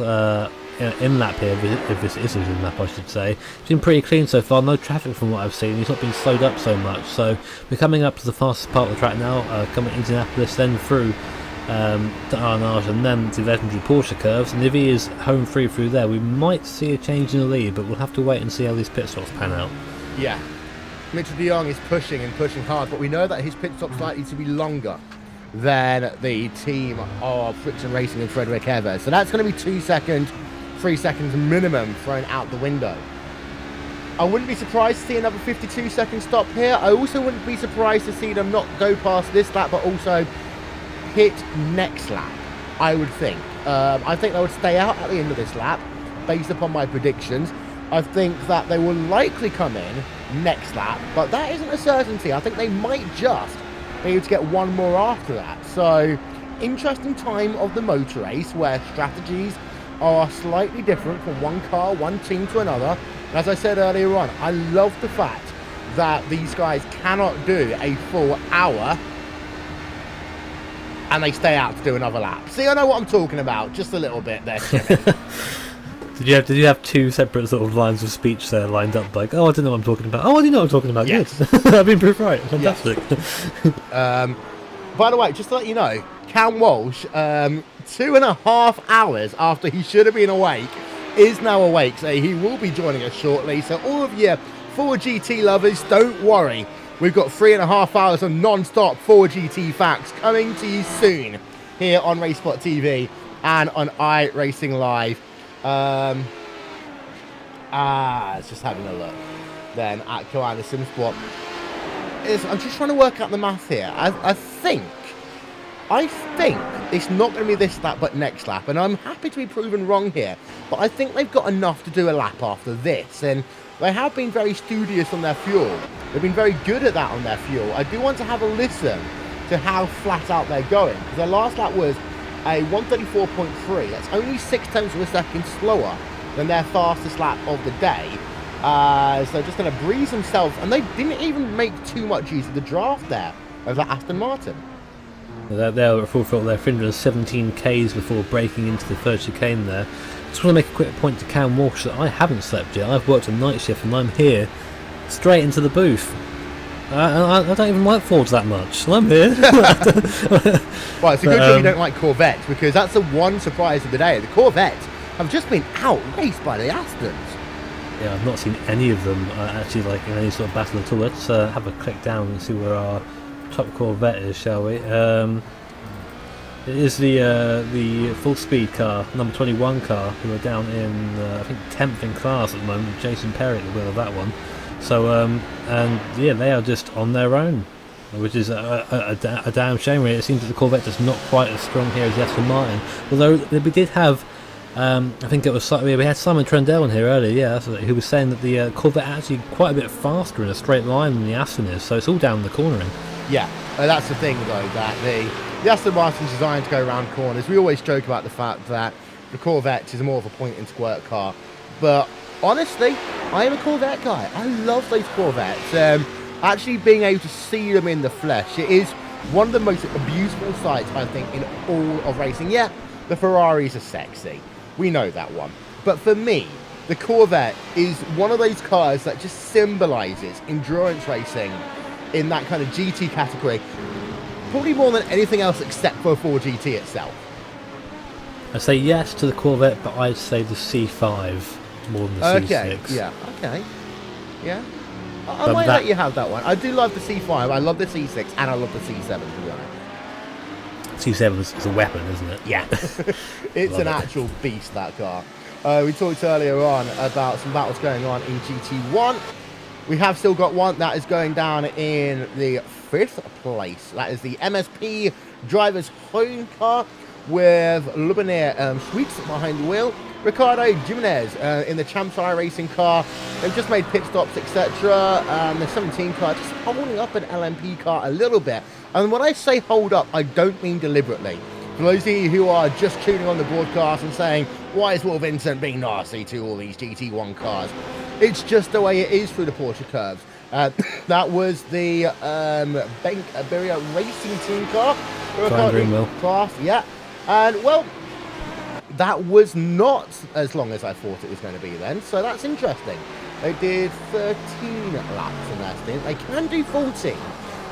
in-lap here, if this is his in-lap I should say. It's been pretty clean so far, no traffic from what I've seen. He's not been slowed up so much, so we're coming up to the fastest part of the track now, coming into Indianapolis, then through to Arnage and then the legendary Porsche curves, and if he is home free through there, we might see a change in the lead, but we'll have to wait and see how these pit stops pan out. Yeah, Mitchell de Jong is pushing and pushing hard, but we know that his pit stop's likely to be longer than the team of Friction Racing and Frederick Evers, so that's going to be 2 seconds, 3 seconds minimum thrown out the window. I wouldn't be surprised to see another 52-second stop here. I also wouldn't be surprised to see them not go past this lap, but also hit next lap, I would think. I think they would stay out at the end of this lap, based upon my predictions. I think that they will likely come in next lap, but that isn't a certainty. I think they might just be able to get one more after that. So, interesting time of the motor race, where strategies are slightly different from one car, one team to another. And as I said earlier on, I love the fact that these guys cannot do a full hour and they stay out to do another lap. See, I know what I'm talking about, just a little bit there, Jimmy. Did you have two separate sort of lines of speech there lined up, like, oh, I don't know what I'm talking about, oh, I do know what I'm talking about, yes. Good. I've been proved right, fantastic. Yes. By the way, just to let you know, Cam Walsh, 2.5 hours after he should have been awake, is now awake, so he will be joining us shortly. So all of you Ford GT lovers, don't worry. We've got 3.5 hours of non-stop Ford GT facts coming to you soon here on RaceSpot TV and on iRacing Live. It's just having a look then at Coanda SimSport. I'm just trying to work out the math here. I think it's not going to be this lap but next lap, and I'm happy to be proven wrong here, but I think they've got enough to do a lap after this, and they have been very studious on their fuel. They've been very good at that on their fuel. I do want to have a listen to how flat out they're going, because their last lap was a 134.3. That's only 0.6 of a second slower than their fastest lap of the day. So just going to breeze themselves, and they didn't even make too much use of the draft there of that Aston Martin. They're at full throttle, they're 317 Ks before breaking into the third chicane there. Just want to make a quick point to Cam Walsh that I haven't slept yet. I've worked a night shift and I'm here straight into the booth. I don't even like Fords that much, and I'm here. Well, it's a good job you don't like Corvettes, because that's the one surprise of the day. The Corvettes have just been outraced by the Astons. Yeah, I've not seen any of them actually like in any sort of battle at all. Let's have a click down and see where our top Corvette is, shall we? It is the full speed car, number 21 car, who are down in I think 10th in class at the moment. Jason Perry at the wheel of that one. So and yeah, they are just on their own, which is a damn shame. Really. It seems that the Corvette is not quite as strong here as the Aston Martin. Although we did have, I think it was we had Simon Trendell in here earlier, yeah, who was saying that the Corvette actually quite a bit faster in a straight line than the Aston is. So it's all down the cornering. Yeah, that's the thing though, that the Aston Martin's designed to go around corners. We always joke about the fact that the Corvette is more of a point and squirt car, but honestly, I am a Corvette guy. I love those Corvettes. Actually being able to see them in the flesh, it is one of the most beautiful sights, I think, in all of racing. Yeah, the Ferraris are sexy. We know that one. But for me, the Corvette is one of those cars that just symbolises endurance racing in that kind of GT category. Probably more than anything else except for 4GT itself. I say yes to the Corvette, but I'd say the C5 more than the C6. Yeah, okay. Yeah. I might let you have that one. I do love the C5, I love the C6, and I love the C7, to be honest. C7 is a weapon, isn't it? Yeah. It's an actual beast, that car. We talked earlier on about some battles going on in GT1. We have still got one that is going down in the 5th place. That is the MSP Driver's Home car with Lubomir Sweets behind the wheel. Ricardo Jimenez in the Champs iRacing car. They've just made pit stops, etc. The 17 car just holding up an LMP car a little bit. And when I say hold up, I don't mean deliberately. For those of you who are just tuning on the broadcast and saying, why is Will Vincent being nasty to all these GT1 cars? It's just the way it is through the Porsche curves. That was the Bank Iberia Racing Team car. Class, yeah. And, well, that was not as long as I thought it was going to be then, so that's interesting. They did 13 laps in their stint. They can do 14.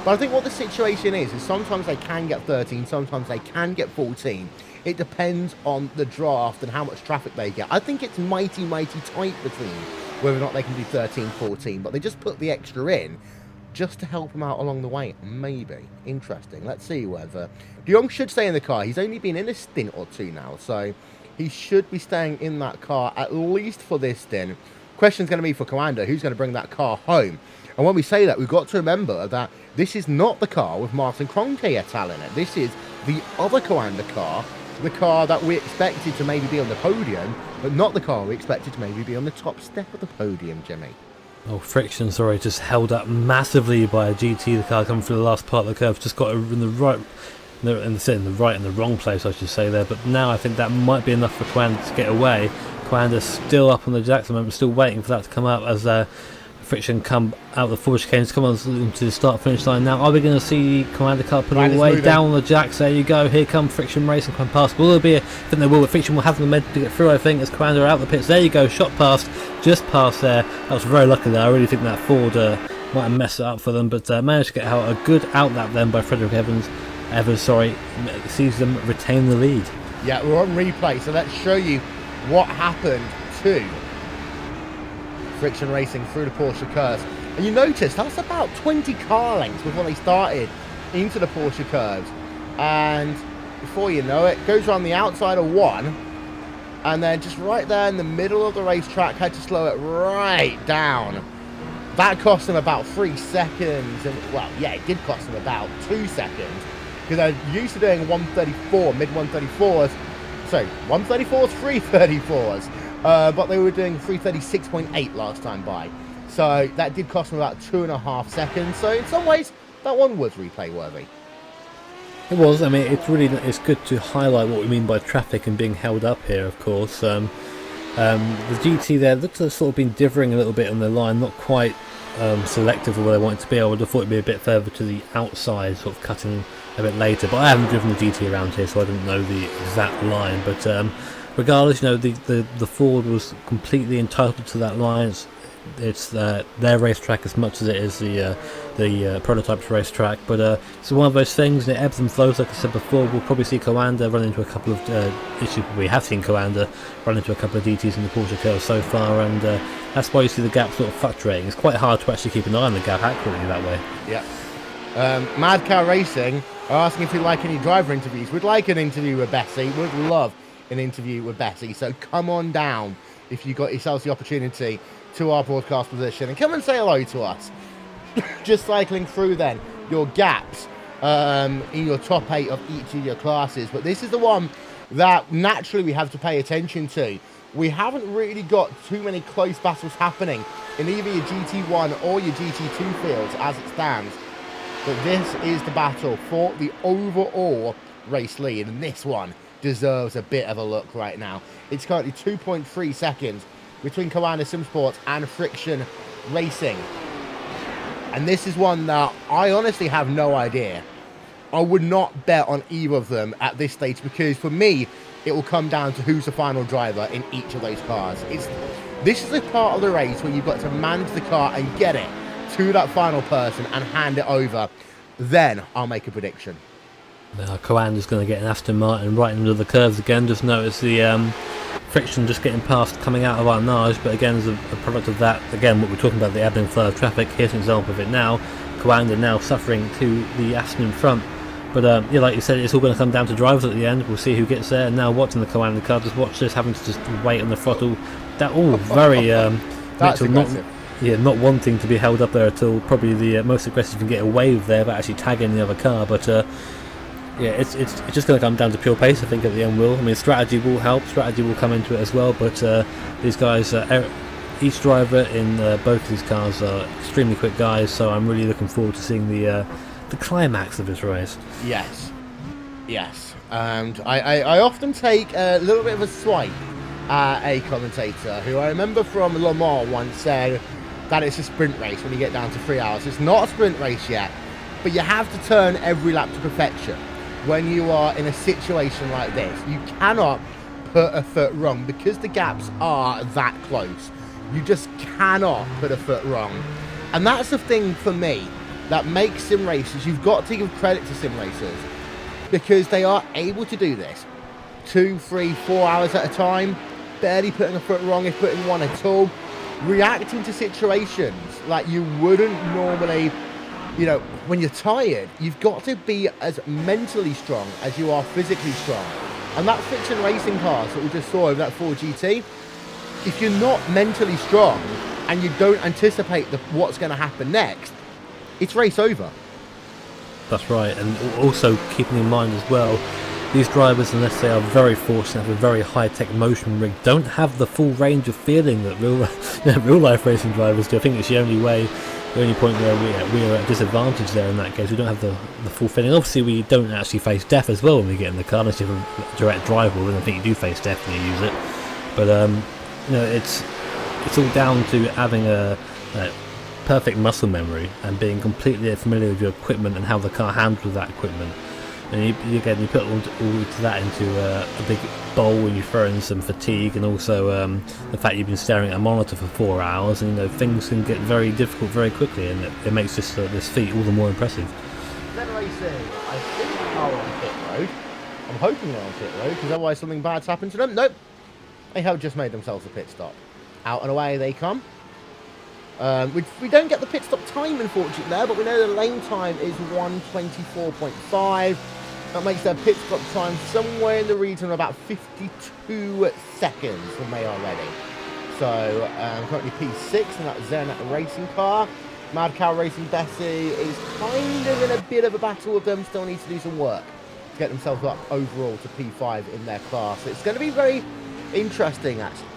But I think what the situation is sometimes they can get 13, sometimes they can get 14. It depends on the draft and how much traffic they get. I think it's mighty tight between whether or not they can do 13, 14, but they just put the extra in just to help them out along the way. Maybe. Interesting. Let's see whether... De Jong should stay in the car. He's only been in a stint or two now, so he should be staying in that car at least for this stint. Question's going to be for Coanda, who's going to bring that car home. And when we say that, we've got to remember that this is not the car with Martin Kroenke et al. In it. This is the other Coanda car, the car that we expected to maybe be on the podium, but not the car we expected to maybe be on the top step of the podium, Jimmy. Oh, friction, sorry, just held up massively by a GT. The car coming through the last part of the curve, just got in the right, in the wrong place, I should say there. But now I think that might be enough for Coanda to get away. Coanda's still up on the jacks at the moment, still waiting for that to come up as friction come out of the forward chicanes, come on to the start finish line. Now are we going to see Coanda car put all the way down on the jacks? There you go, here come Friction Racing come past. Will there be I think there will, but Friction will have the med to get through, I think, as Coanda are out the pits. There you go, shot past, just past there. That was very lucky there. I really think that Ford might have messed it up for them, but managed to get out a good out lap then by Frederick Evans, sees them retain the lead. Yeah, we're on replay, so let's show you what happened to Friction Racing through the Porsche curves. And you notice that's about 20 car lengths before they started into the Porsche curves. And before you know it, goes around the outside of one, and then just right there in the middle of the racetrack, had to slow it right down. That cost them about 3 seconds. And, well, yeah, it did cost them about 2 seconds. Because they're used to doing 134, mid 134s. Sorry, 134s, 334s. But they were doing 336.8 last time by. So that did cost them about 2.5 seconds. So in some ways, that one was replay worthy. It was. I mean, it's good to highlight what we mean by traffic and being held up here, of course. The GT there looks to have sort of been differing a little bit on their line, not quite selective for where they want it to be. I would have thought it'd be a bit further to the outside, sort of cutting a bit later. But I haven't driven the GT around here, so I didn't know the exact line. But regardless, you know, the Ford was completely entitled to that line. It's their racetrack as much as it is the prototype's racetrack, but it's one of those things, and it ebbs and flows. Like I said before, we'll probably see Coanda run into a couple of issues. We have seen Coanda run into a couple of DTs in the Porsche curve so far, and that's why you see the gap sort of fluctuating. It's quite hard to actually keep an eye on the gap accurately that way. Yeah. Mad Cow Racing are asking if we like any driver interviews. We'd like an interview with Bessie. We'd love an interview with Bessie. So come on down if you got yourselves the opportunity to our broadcast position and come and say hello to us. Just cycling through then your gaps in your top 8 of each of your classes. But this is the one that naturally we have to pay attention to. We haven't really got too many close battles happening in either your GT1 or your GT2 fields as it stands. But this is the battle for the overall race lead, and this one deserves a bit of a look right now. It's currently 2.3 seconds between Coanda SimSports and Friction Racing. And this is one that I honestly have no idea. I would not bet on either of them at this stage, because for me, it will come down to who's the final driver in each of those cars. This is the part of the race where you've got to manage the car and get it to that final person and hand it over. Then I'll make a prediction. Now, Coanda's going to get an Aston Martin right into the curves again. Just notice the friction just getting past coming out of our nose, but again, as a product of that, again, what we're talking about, the ebb and flow of traffic, here's an example of it now. Coanda now suffering to the Aston in front. But yeah, like you said, it's all going to come down to drivers at the end. We'll see who gets there. And now watching the Coanda car, just watch this, having to just wait on the throttle. That all very That's Mitchell not wanting to be held up there at all. Probably the most aggressive you can get away with there, but actually tagging the other car. But yeah, it's just going to come down to pure pace, I think, at the end. I mean, strategy will help. Strategy will come into it as well. But these guys, each driver in both of these cars are extremely quick guys. So I'm really looking forward to seeing the climax of this race. Yes. And I often take a little bit of a swipe at a commentator who I remember from Le Mans once said that it's a sprint race when you get down to 3 hours. It's not a sprint race yet, but you have to turn every lap to perfection when you are in a situation like this. You cannot put a foot wrong because the gaps are that close. You just cannot put a foot wrong. And that's the thing for me that makes sim racers, you've got to give credit to sim racers, because they are able to do this 2, 3, 4 hours at a time, barely putting a foot wrong, if putting one at all, reacting to situations like you wouldn't normally. You know, when you're tired, you've got to be as mentally strong as you are physically strong. And that Friction Racing cars that we just saw over that 4GT, if you're not mentally strong and you don't anticipate what's going to happen next, it's race over. That's right, and also keeping in mind as well, these drivers, unless they are very fortunate, have a very high-tech motion rig, don't have the full range of feeling that real-life racing drivers do. I think it's the only point where we are at a disadvantage there in that case. We don't have the full feeling. Obviously, we don't actually face death as well when we get in the car, unless you have a direct drive, and I think you do face death when you use it. But you know, it's all down to having a perfect muscle memory and being completely familiar with your equipment and how the car handles that equipment. And you put all that into a big bowl and you throw in some fatigue, and also the fact you've been staring at a monitor for 4 hours, and things can get very difficult very quickly, and it makes this feat all the more impressive. Zen Racing, I think, are on pit road. I'm hoping they're on pit road, because otherwise something bad's happened to them. Nope, they have just made themselves a pit stop. Out and away they come. We don't get the pit stop time, unfortunately, there, but we know the lane time is 1:24.5. That makes their pit stop time somewhere in the region of about 52 seconds when they are ready. So, currently P6 in that Zen Racing car. Mad Cow Racing Bessie is kind of in a bit of a battle with them, still needs to do some work to get themselves up overall to P5 in their class. It's going to be very interesting, actually.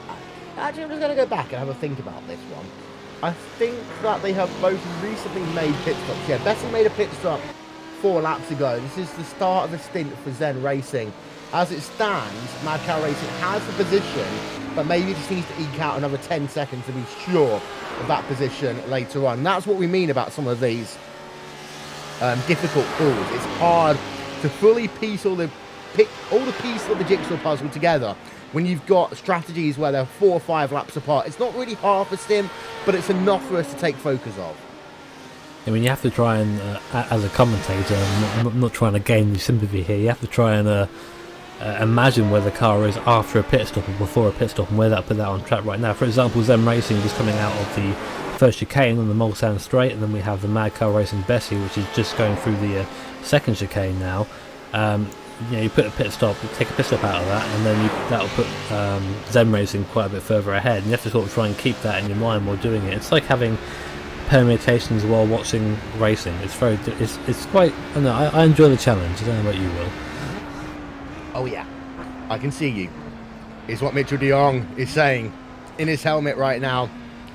Actually, I'm just going to go back and have a think about this one. I think that they have both recently made pit stops. Yeah, Bessie made a pit stop 4 laps ago. This is the start of a stint for Zen Racing. As it stands, Mad Cow Racing has the position, but maybe just needs to eke out another 10 seconds to be sure of that position later on. And that's what we mean about some of these difficult calls. It's hard to fully piece all the pieces of the jigsaw puzzle together when you've got strategies where they're 4 or 5 laps apart. It's not really half a sim, but it's enough for us to take focus of. I mean, you have to try and, as a commentator, I'm not trying to gain any sympathy here, you have to try and imagine where the car is after a pit stop or before a pit stop, and where that put that on track right now. For example, Zen Racing just coming out of the first chicane on the Mulsanne Straight, and then we have the Mad Car Racing Bessie, which is just going through the second chicane now. You put a pit stop, you take a pit stop out of that, and then that'll put Zen Racing quite a bit further ahead, and you have to sort of try and keep that in your mind while doing it. It's like having permutations while watching racing. It's quite, I don't know, I enjoy the challenge. I don't know about you, Will. Oh yeah, I can see you, is what Mitchell de Jong is saying in his helmet right now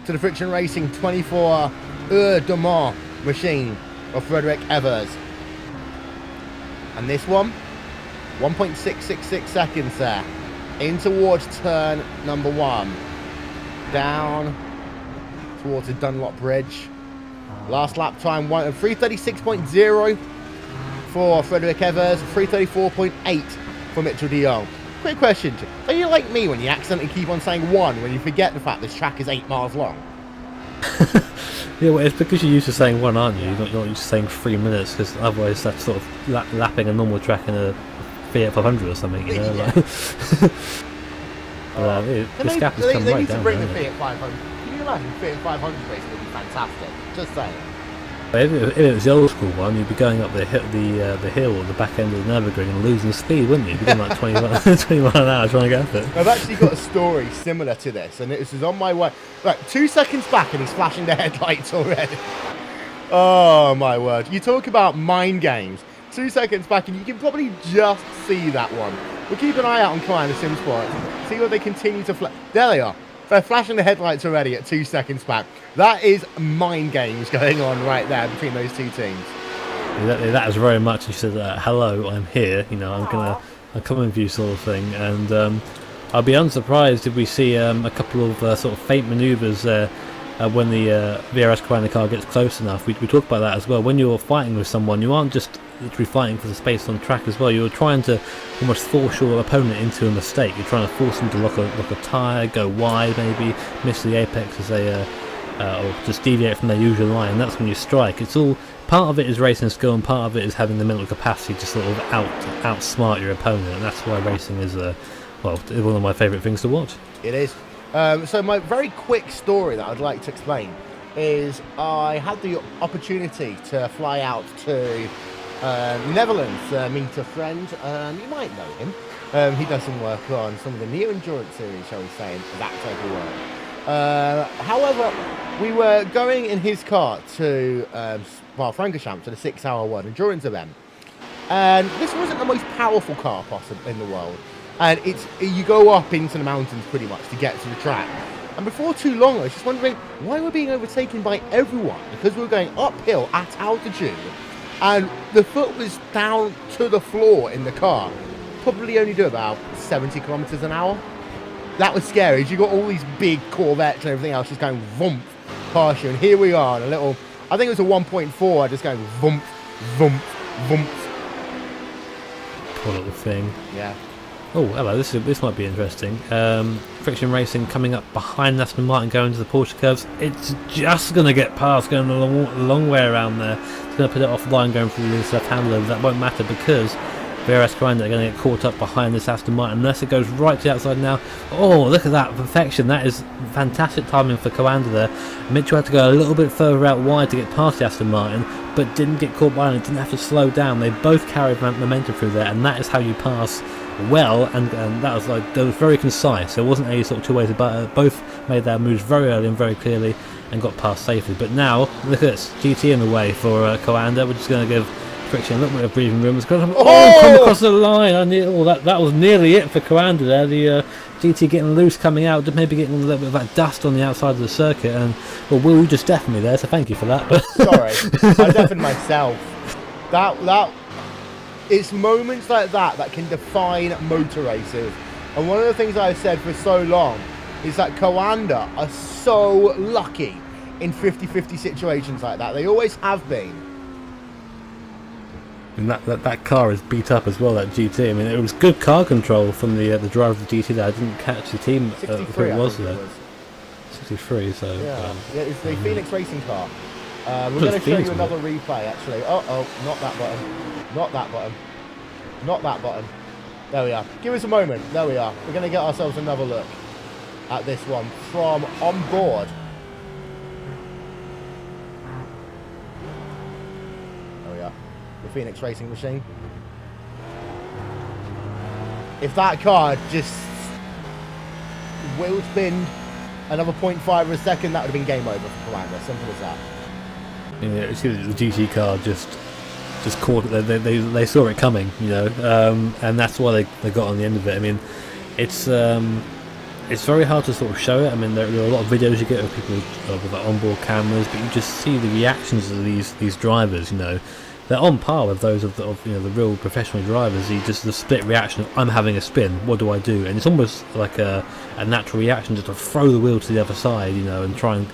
to the Friction Racing 24 Heures de Mans machine of Frederick Evers. And this one, 1.666 seconds there, in towards turn number 1, down towards the Dunlop Bridge. Last lap time, 3:36.0 for Frederick Evers, 3:34.8 for Mitchell de Jong. Quick question, are you like me when you accidentally keep on saying 1 when you forget the fact this track is 8 miles long? Yeah, well, it's because you're used to saying 1, aren't you? You're not used to saying 3 minutes, because otherwise that's sort of lapping a normal track in a Fiat 500 or something, you know? Yeah. This gap has come they right need down. to bring the hasn't it? Fiat 500. Can you imagine Fiat 500 racing would be fantastic? Just saying. But if it was the old school one, you'd be going up the hill or the back end of the Nürburgring and losing speed, wouldn't you? You'd be doing like 21 an hour trying to get up it. I've actually got a story similar to this, and this is on my way. Right, 2 seconds back, and he's flashing the headlights already. Oh my word! You talk about mind games. 2 seconds back, and you can probably just see that one. We'll keep an eye out on Klein and SimSport. See where they continue to flash. There they are. They're flashing the headlights already at 2 seconds back. That is mind games going on right there between those two teams. That is very much. You said, "Hello, I'm here." You know, I'm coming with you, sort of thing. And I'll be unsurprised if we see a couple of sort of faint manoeuvres when the VRS Coanda car gets close enough. We talk about that as well. When you're fighting with someone, you aren't just literally fighting for the space on track as well. You're trying to almost force your opponent into a mistake. You're trying to force them to lock a tyre, go wide, maybe miss the apex as they or just deviate from their usual line. And that's when you strike. It's all part of it is racing skill, and part of it is having the mental capacity to sort of outsmart your opponent. And that's why racing is one of my favourite things to watch. It is. So my very quick story that I'd like to explain is I had the opportunity to fly out to Netherlands, meet a friend. You might know him. He does some work on some of the Neo Endurance series, shall we say, that type of work. However, we were going in his car to Francorchamps to the 6-hour World Endurance event. And this wasn't the most powerful car possible in the world. And you go up into the mountains pretty much to get to the track. And before too long, I was just wondering why we're being overtaken by everyone, because we were going uphill at altitude, and the foot was down to the floor in the car. Probably only do about 70 kilometers an hour. That was scary. You got all these big Corvettes and everything else just going vroom past you, and here we are, in a little, I think it was a 1.4, just going vroom, vroom, vroom. Poor little thing. Yeah. Oh, hello, this might be interesting. Friction Racing coming up behind Aston Martin going to the Porsche curves. It's just going to get past, going a long way around there. It's going to put it offline going through this left-hander. That won't matter because VRS Coanda are going to get caught up behind this Aston Martin unless it goes right to the outside now. Oh, look at that perfection. That is fantastic timing for Coanda there. Mitchell had to go a little bit further out wide to get past the Aston Martin, but didn't get caught by it, didn't have to slow down. They both carried momentum through there, and that is how you pass well, and that was very concise. There wasn't any sort of two ways about it. Both made their moves very early and very clearly and got past safely. But now look at this, GT in the way for Coanda, which is going to give Friction a little bit of breathing room. It's going to come across the line. That was nearly it for Coanda there. The GT getting loose coming out, maybe getting a little bit of that dust on the outside of the circuit, and well, Will just deafened me there, so thank you for that. But sorry, I deafened myself. That it's moments like that can define motor races. And one of the things I've said for so long is that Coanda are so lucky in 50-50 situations like that. They always have been. And that car is beat up as well, that GT. I mean, it was good car control from the driver of the GT there. I didn't catch the team. 63, it was there. 63, so... Yeah, it's the Phoenix Racing car. We're going to show you another replay, actually. Oh, not that button. Not that button. Not that button. There we are. Give us a moment. There we are. We're going to get ourselves another look at this one from on board Phoenix Racing machine. If that car just wheel spinned another 0.5 of a second, that would have been game over for Commander. Simple as that. You see the GT car just caught it. They saw it coming, and that's why they got on the end of it. I mean, it's very hard to sort of show it. I mean, there are a lot of videos you get of people with like onboard cameras, but you just see the reactions of these drivers. They're on par with those of the real professional drivers. The split reaction of, I'm having a spin, what do I do? And it's almost like a natural reaction just to throw the wheel to the other side, and try and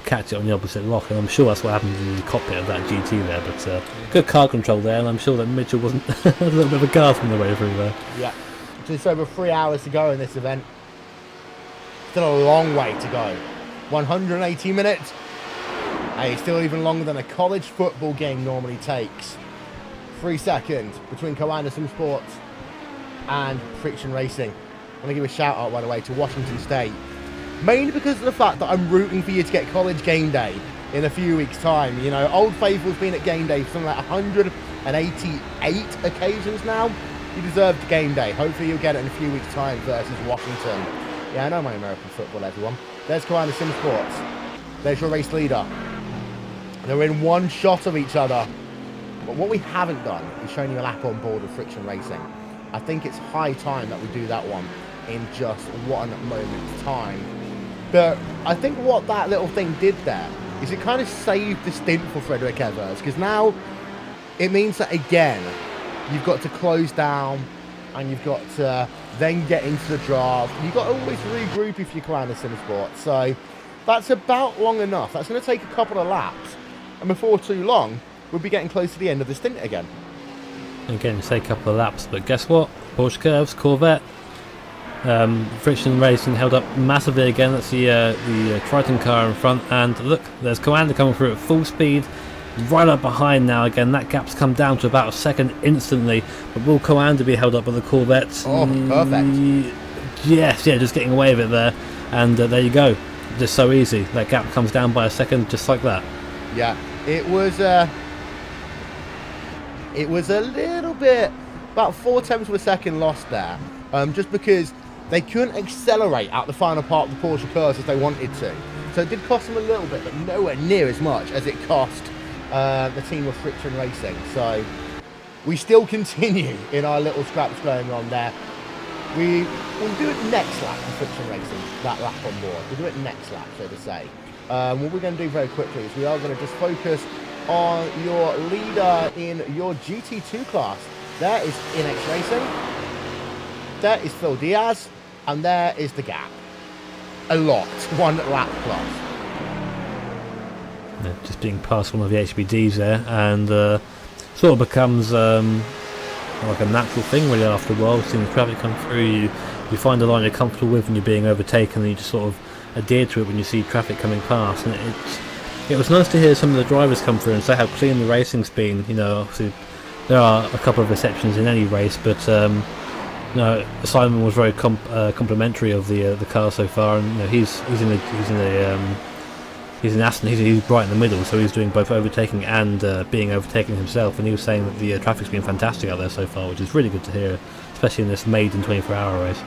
catch it on the opposite rock. And I'm sure that's what happened in the cockpit of that GT there. But good car control there, and I'm sure that Mitchell wasn't a little bit of a gasp on the way through there. Yeah, just over 3 hours to go in this event. Still a long way to go. 180 minutes. Hey, still even longer than a college football game normally takes. 3 seconds between Co-Anderson Sports and Friction Racing. I want to give a shout out, by the way, to Washington State. Mainly because of the fact that I'm rooting for you to get college game day in a few weeks' time. Old Faithful's been at game day for something like 188 occasions now. You deserve game day. Hopefully you'll get it in a few weeks' time versus Washington. Yeah, I know my American football, everyone. There's Co-Anderson Sports. There's your race leader. They're in one shot of each other. But what we haven't done is shown you a lap on board with Friction Racing. I think it's high time that we do that one in just one moment's time. But I think what that little thing did there is it kind of saved the stint for Frederick Evers, because now it means that, again, you've got to close down and you've got to then get into the draft. You've got to always regroup if you're Co-Anderson Sports. So that's about long enough. That's going to take a couple of laps. And before too long, we'll be getting close to the end of the stint again. Again, say a couple of laps, but guess what? Porsche Curves, Corvette. Friction Racing held up massively again. That's the Triton car in front. And look, there's Commander coming through at full speed. Right up behind now again. That gap's come down to about a second instantly. But will Commander be held up by the Corvette? Oh, perfect. Yes, just getting away with it there. And there you go. Just so easy. That gap comes down by a second just like that. Yeah, it was a little bit, about 4/10 of a second lost there, just because they couldn't accelerate out the final part of the Porsche curves as they wanted to. So it did cost them a little bit, but nowhere near as much as it cost the team of Friction Racing. So we still continue in our little scraps going on there. We'll do it next lap for Friction Racing, that lap on board. We'll do it next lap, so to say. What we're going to do very quickly is we are going to just focus on your leader in your GT2 class. There is Inex Racing, there is Phil Diaz, and there is the gap. A lot, 1 lap plus. Yeah, just being past one of the HBDs there, and sort of becomes like a natural thing really after a while. Seeing the traffic come through, you find a line you're comfortable with when you're being overtaken, and you just sort of adhere to it when you see traffic coming past. And it was nice to hear some of the drivers come through and say how clean the racing's been. Obviously there are a couple of exceptions in any race, but Simon was very complimentary of the car so far, and he's in Aston. He's right in the middle, so he's doing both overtaking and being overtaken himself. And he was saying that the traffic's been fantastic out there so far, which is really good to hear, especially in this maiden 24-hour race.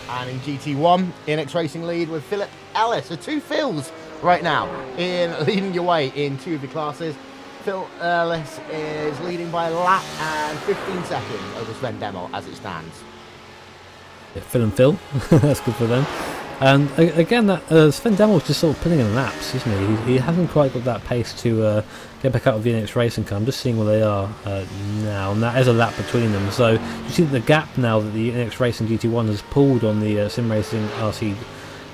And in GT1, Inex Racing lead with Philip Ellis. So 2 Phils right now in leading your way in 2 of your classes. Phil Ellis is leading by a lap and 15 seconds over Sven Demmel as it stands. Yeah, Phil and Phil, that's good for them. And again, that Sven Demmel's just sort of putting in laps, isn't he? He hasn't quite got that pace to get back out of the Inex Racing car. I'm just seeing where they are now, and that is a lap between them. So you see the gap now that the Inex Racing GT1 has pulled on the Sim Racing RC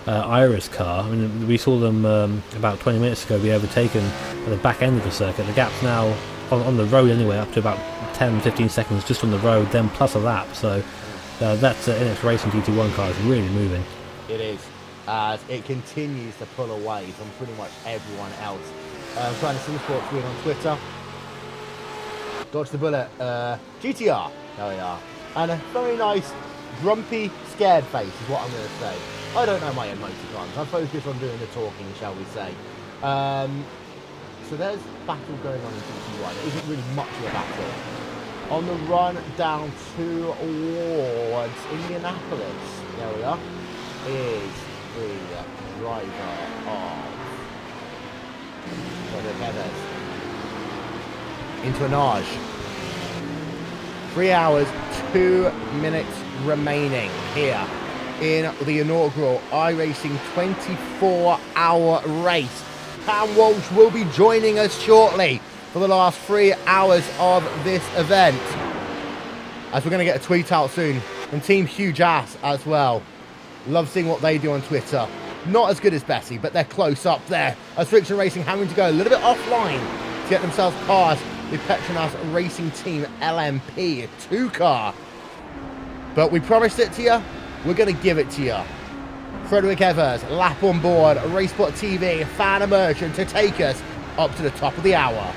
Iris car. I mean, we saw them about 20 minutes ago be overtaken at the back end of the circuit. The gap's now on the road anyway, up to about 10-15 seconds just on the road, then plus a lap. So that Inex Racing GT1 car is really moving. It is, as it continues to pull away from pretty much everyone else. Trying to see Sports Win on Twitter. Dodge the bullet. GTR. There we are. And a very nice, grumpy, scared face is what I'm going to say. I don't know my emoticons. I focus on doing the talking, shall we say. So there's battle going on in GT1. It isn't really much of a battle. on the run down towards Indianapolis. There we are. Is the driver of Perez. Into Anage. 3 hours, 2 minutes remaining here in the inaugural iRacing 24-hour race. Cam Walsh will be joining us shortly for the last 3 hours of this event, as we're going to get a tweet out soon from Team Huge Ass as well. Love seeing what they do on Twitter. Not as good as Bessie, but they're close up there, as Friction Racing having to go a little bit offline to get themselves past the Petronas Racing Team LMP 2-car. But we promised it to you, we're going to give it to you. Frederick Evers, lap on board, Racebot TV, fan immersion to take us up to the top of the hour.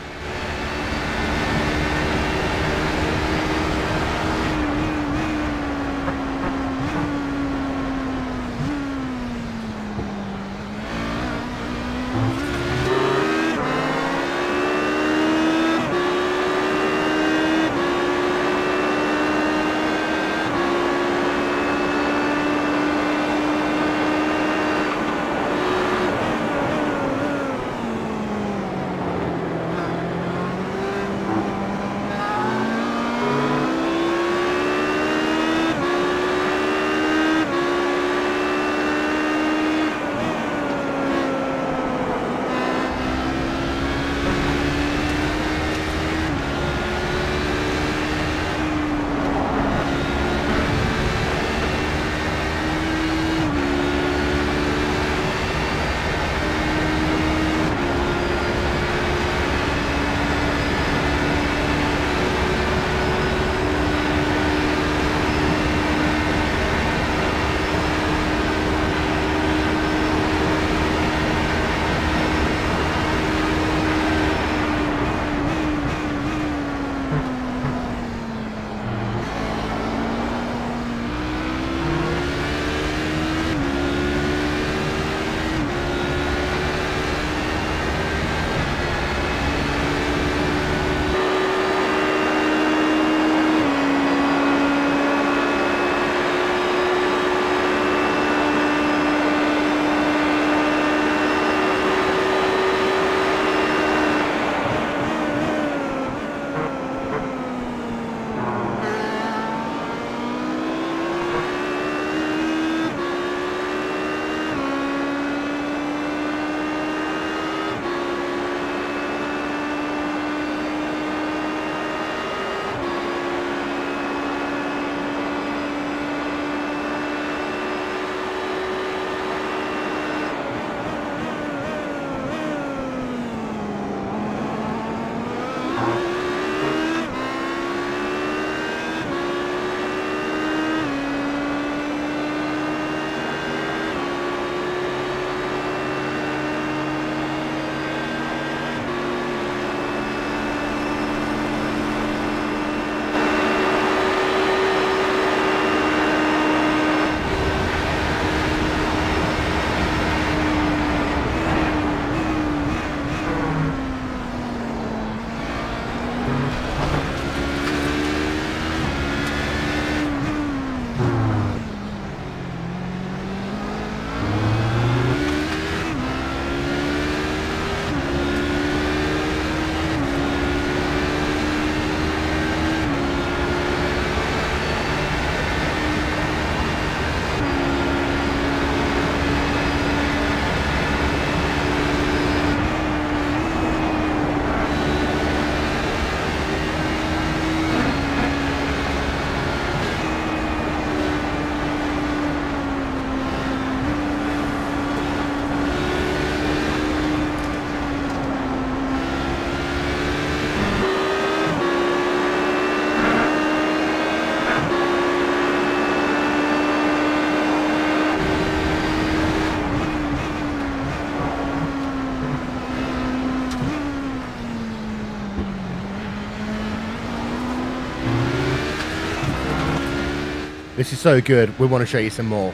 This is so good, we want to show you some more.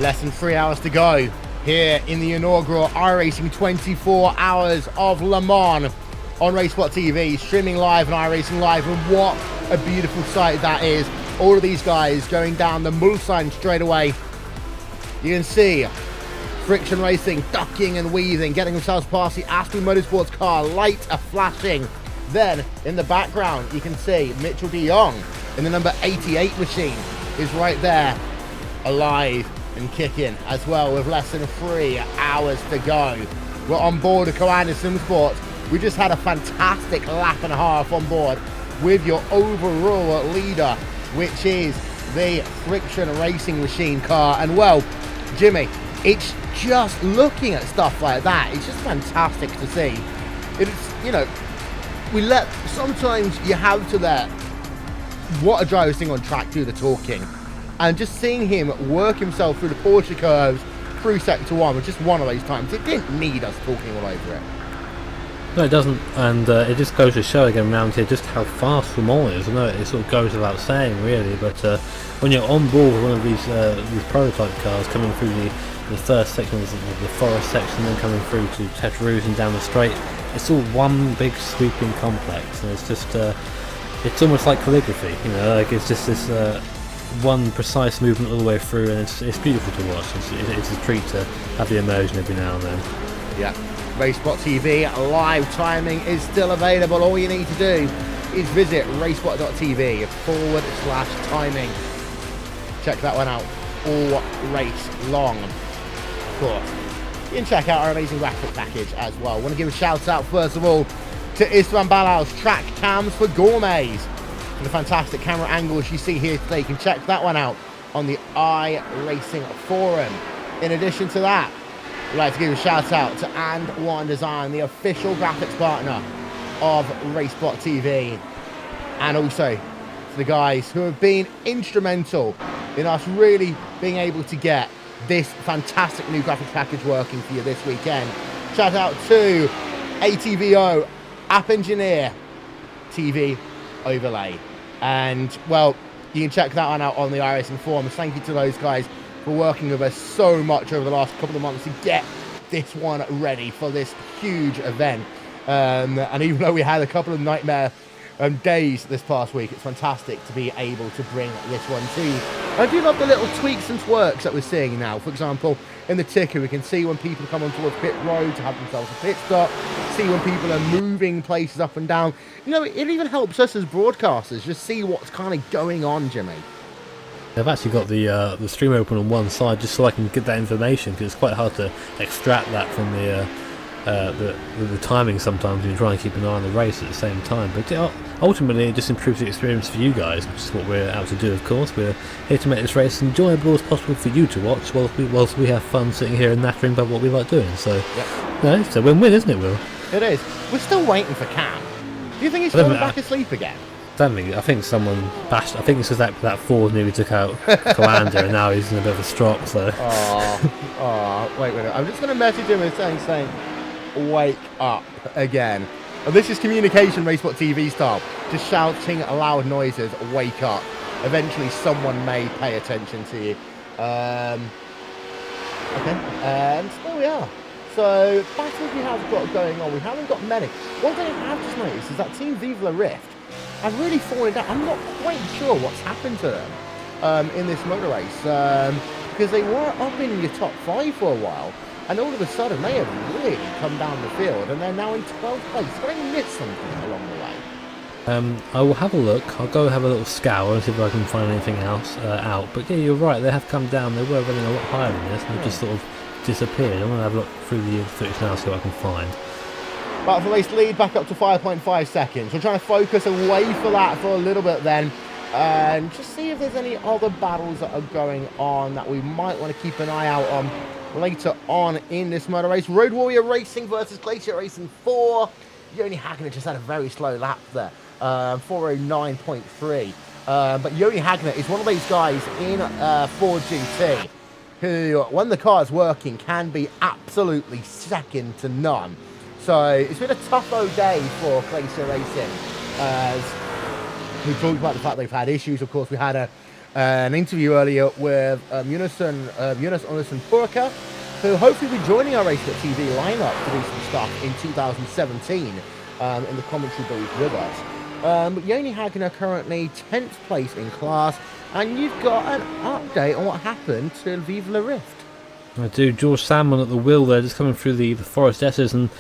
Less than 3 hours to go here in the inaugural iRacing 24 Hours of Le Mans on RaceSpot TV, streaming live on iRacing Live. And what a beautiful sight that is. All of these guys going down the Mulsanne straight away. You can see Friction Racing ducking and weaving, getting themselves past the Aston Motorsports car. Lights are flashing. Then in the background, you can see Mitchell de Jong in the number 88 machine is right there, alive and kicking as well, with less than 3 hours to go. We're on board of Coanda Sim Sports. We just had a fantastic lap and a half on board with your overall leader, which is the Friction Racing Machine car. And well, Jimmy, it's just looking at stuff like that, it's just fantastic to see. It's, you know, sometimes you have to let what a driver's thing on track do the talking. And just seeing him work himself through the Porsche curves through Sector 1 was just one of those times. It didn't need us talking all over it. No, it doesn't, and it just goes to show again around here just how fast Le Mans is. I know it sort of goes without saying, really, but when you're on board with one of these prototype cars coming through the first section of the forest section, then coming through to Teteroos and down the straight, it's all one big sweeping complex, and it's just it's almost like calligraphy, you know, like it's just this one precise movement all the way through, and it's beautiful to watch. It's a treat to have the immersion every now and then. Yeah. RaceSpot TV live timing is still available. All you need to do is visit racespot.tv/timing. Check that one out all race long. Of course, you can check out our amazing graphic package as well. I want to give a shout out first of all to Istvan Balal's track cams for gourmets. For the fantastic camera angles you see here today, you can check that one out on the iRacing forum. In addition to that, we'd like to give a shout out to And1 Design, the official graphics partner of RaceSpot TV, and also to the guys who have been instrumental in us really being able to get this fantastic new graphics package working for you this weekend. Shout out to ATVO, App Engineer TV Overlay. And well, you can check that one out on the iRacing forums. Thank you to those guys for working with us so much over the last couple of months to get this one ready for this huge event. And even though we had a couple of nightmare days this past week, it's fantastic to be able to bring this one to you. I do love the little tweaks and twerks that we're seeing now. For example, in the ticker, we can see when people come onto a pit road to have themselves a pit stop, see when people are moving places up and down. You know, it even helps us as broadcasters just see what's kind of going on, Jimmy. I've actually got the stream open on one side just so I can get that information, because it's quite hard to extract that from the timing sometimes when you try and keep an eye on the race at the same time. But ultimately it just improves the experience for you guys, which is what we're out to do. Of course, we're here to make this race as enjoyable as possible for you to watch, whilst we have fun sitting here and nattering about what we like doing. So yep. No, it's a win-win, isn't it, Will? It is. We're still waiting for Cam. Do you think he's fallen back asleep again? I think someone bashed. I think this was that Ford nearly took out Coanda, and now he's in a bit of a strop. So. Wait. I'm just going to message him and saying, wake up again. And this is communication RaceSpot TV style, just shouting loud noises, wake up. Eventually, someone may pay attention to you. Okay, and there we are. So battles we have got going on. We haven't got many. One thing I have just noticed is that Team Vive La Rift have really fallen down. I'm not quite sure what's happened to them in this motor race, because they were up in your top 5 for a while, and all of a sudden they have really come down the field, and they're now in 12th place. Did I miss something along the way? I will have a look. I'll go have a little scour and see if I can find anything else out. But yeah, you're right. They have come down. They were running a lot higher than this, and they've just sort of disappeared. I'm going to have a look through the footage now, see what I can find. Battle for race lead back up to 5.5 seconds. We're trying to focus away for that for a little bit then, and just see if there's any other battles that are going on that we might want to keep an eye out on later on in this motor race. Road Warrior Racing versus Glacier Racing 4. Yoni Hagner just had a very slow lap there, 409.3. But Yoni Hagner is one of those guys in Ford GT who, when the car is working, can be absolutely second to none. So it's been a tough old day for Glacier Racing, as we talked about the fact they've had issues. Of course, we had a an interview earlier with Jonas Anderson Purka, who hopefully will be joining our Race TV lineup to do some stuff in 2017 in the commentary booth with us. But Yoni Hagner currently 10th place in class, and you've got an update on what happened to Vive Le Rift. I do. George Salmon at the wheel there, just coming through the Forest S's and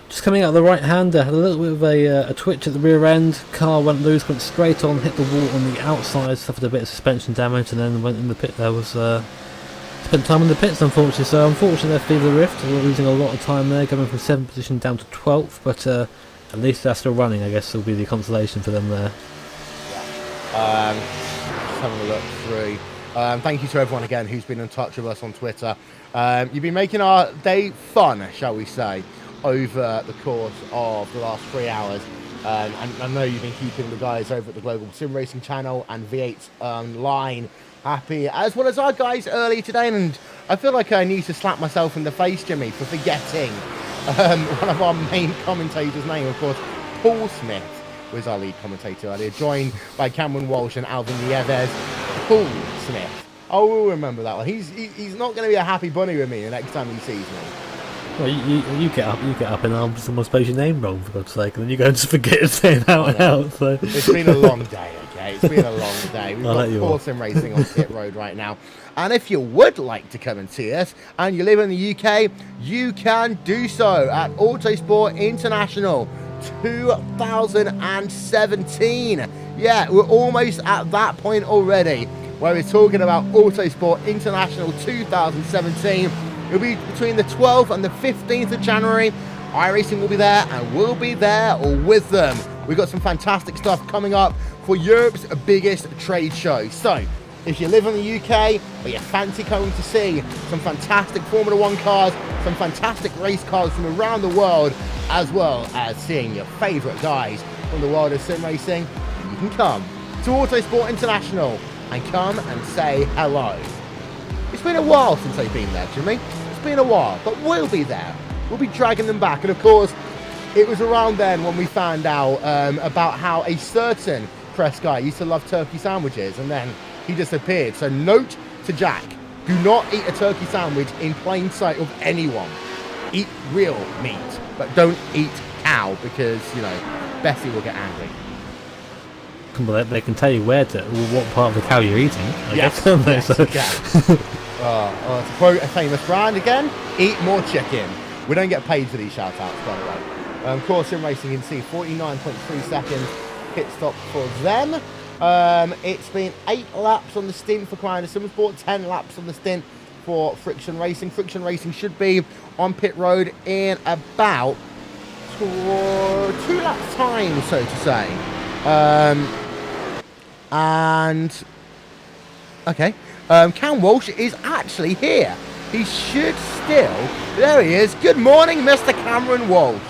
just coming out the right hander. Had a little bit of a twitch at the rear end. Car went loose, went straight on, hit the wall on the outside, suffered a bit of suspension damage, and then went in the pit. There was spent time in the pits, unfortunately. So unfortunately, they're Vive Le Rift. We're losing a lot of time there, going from 7th position down to 12th. But at least they're still running. I guess will be the consolation for them there. Just having a look through. Thank you to everyone again who's been in touch with us on Twitter. You've been making our day fun, shall we say, over the course of the last 3 hours. And I know you've been keeping the guys over at the Global Sim Racing channel and V8 Online happy, as well as our guys early today. And I feel like I need to slap myself in the face, Jimmy, for forgetting one of our main commentators' name, of course, Paul Smith was our lead commentator earlier, joined by Cameron Walsh and Alvin Nieves. Paul Smith. I will remember that one. He's not going to be a happy bunny with me the next time he sees me. Well, you get up, and I'll someone spells your name wrong, for God's sake, and then you go and just forget to say it out and out. So it's been a long day, okay? It's been a long day. We've got Paul Sim Racing on pit road right now. And if you would like to come and see us, and you live in the UK, you can do so at Autosport International 2017. Yeah, we're almost at that point already, where we're talking about Autosport International 2017. It'll be between the 12th and the 15th of January. iRacing will be there, and we'll be there with them. We've got some fantastic stuff coming up for Europe's biggest trade show. So, if you live in the UK, or you fancy coming to see some fantastic Formula 1 cars, some fantastic race cars from around the world, as well as seeing your favourite guys from the world of sim racing, you can come to Autosport International and come and say hello. It's been a while since they've been there, Jimmy. It's been a while, but we'll be there. We'll be dragging them back. And of course, it was around then when we found out about how a certain press guy used to love turkey sandwiches, and then he disappeared. So note to Jack, do not eat a turkey sandwich in plain sight of anyone. Eat real meat, but don't eat cow, because, you know, Bessie will get angry. Well, they can tell you what part of the cow you're eating. I guess, yes, so. To quote a famous brand again, eat more chicken. We don't get paid for these shout-outs, by the way. Of course, Sim Racing, you can see 49.3 seconds pit stop for them. It's been 8 laps on the stint for Coanda Simsport, 10 laps on the stint for Friction Racing. Friction Racing should be on pit road in about 2 laps time, so to say. Cam Walsh is actually here. He should still. There he is. Good morning, Mr. Cameron Walsh.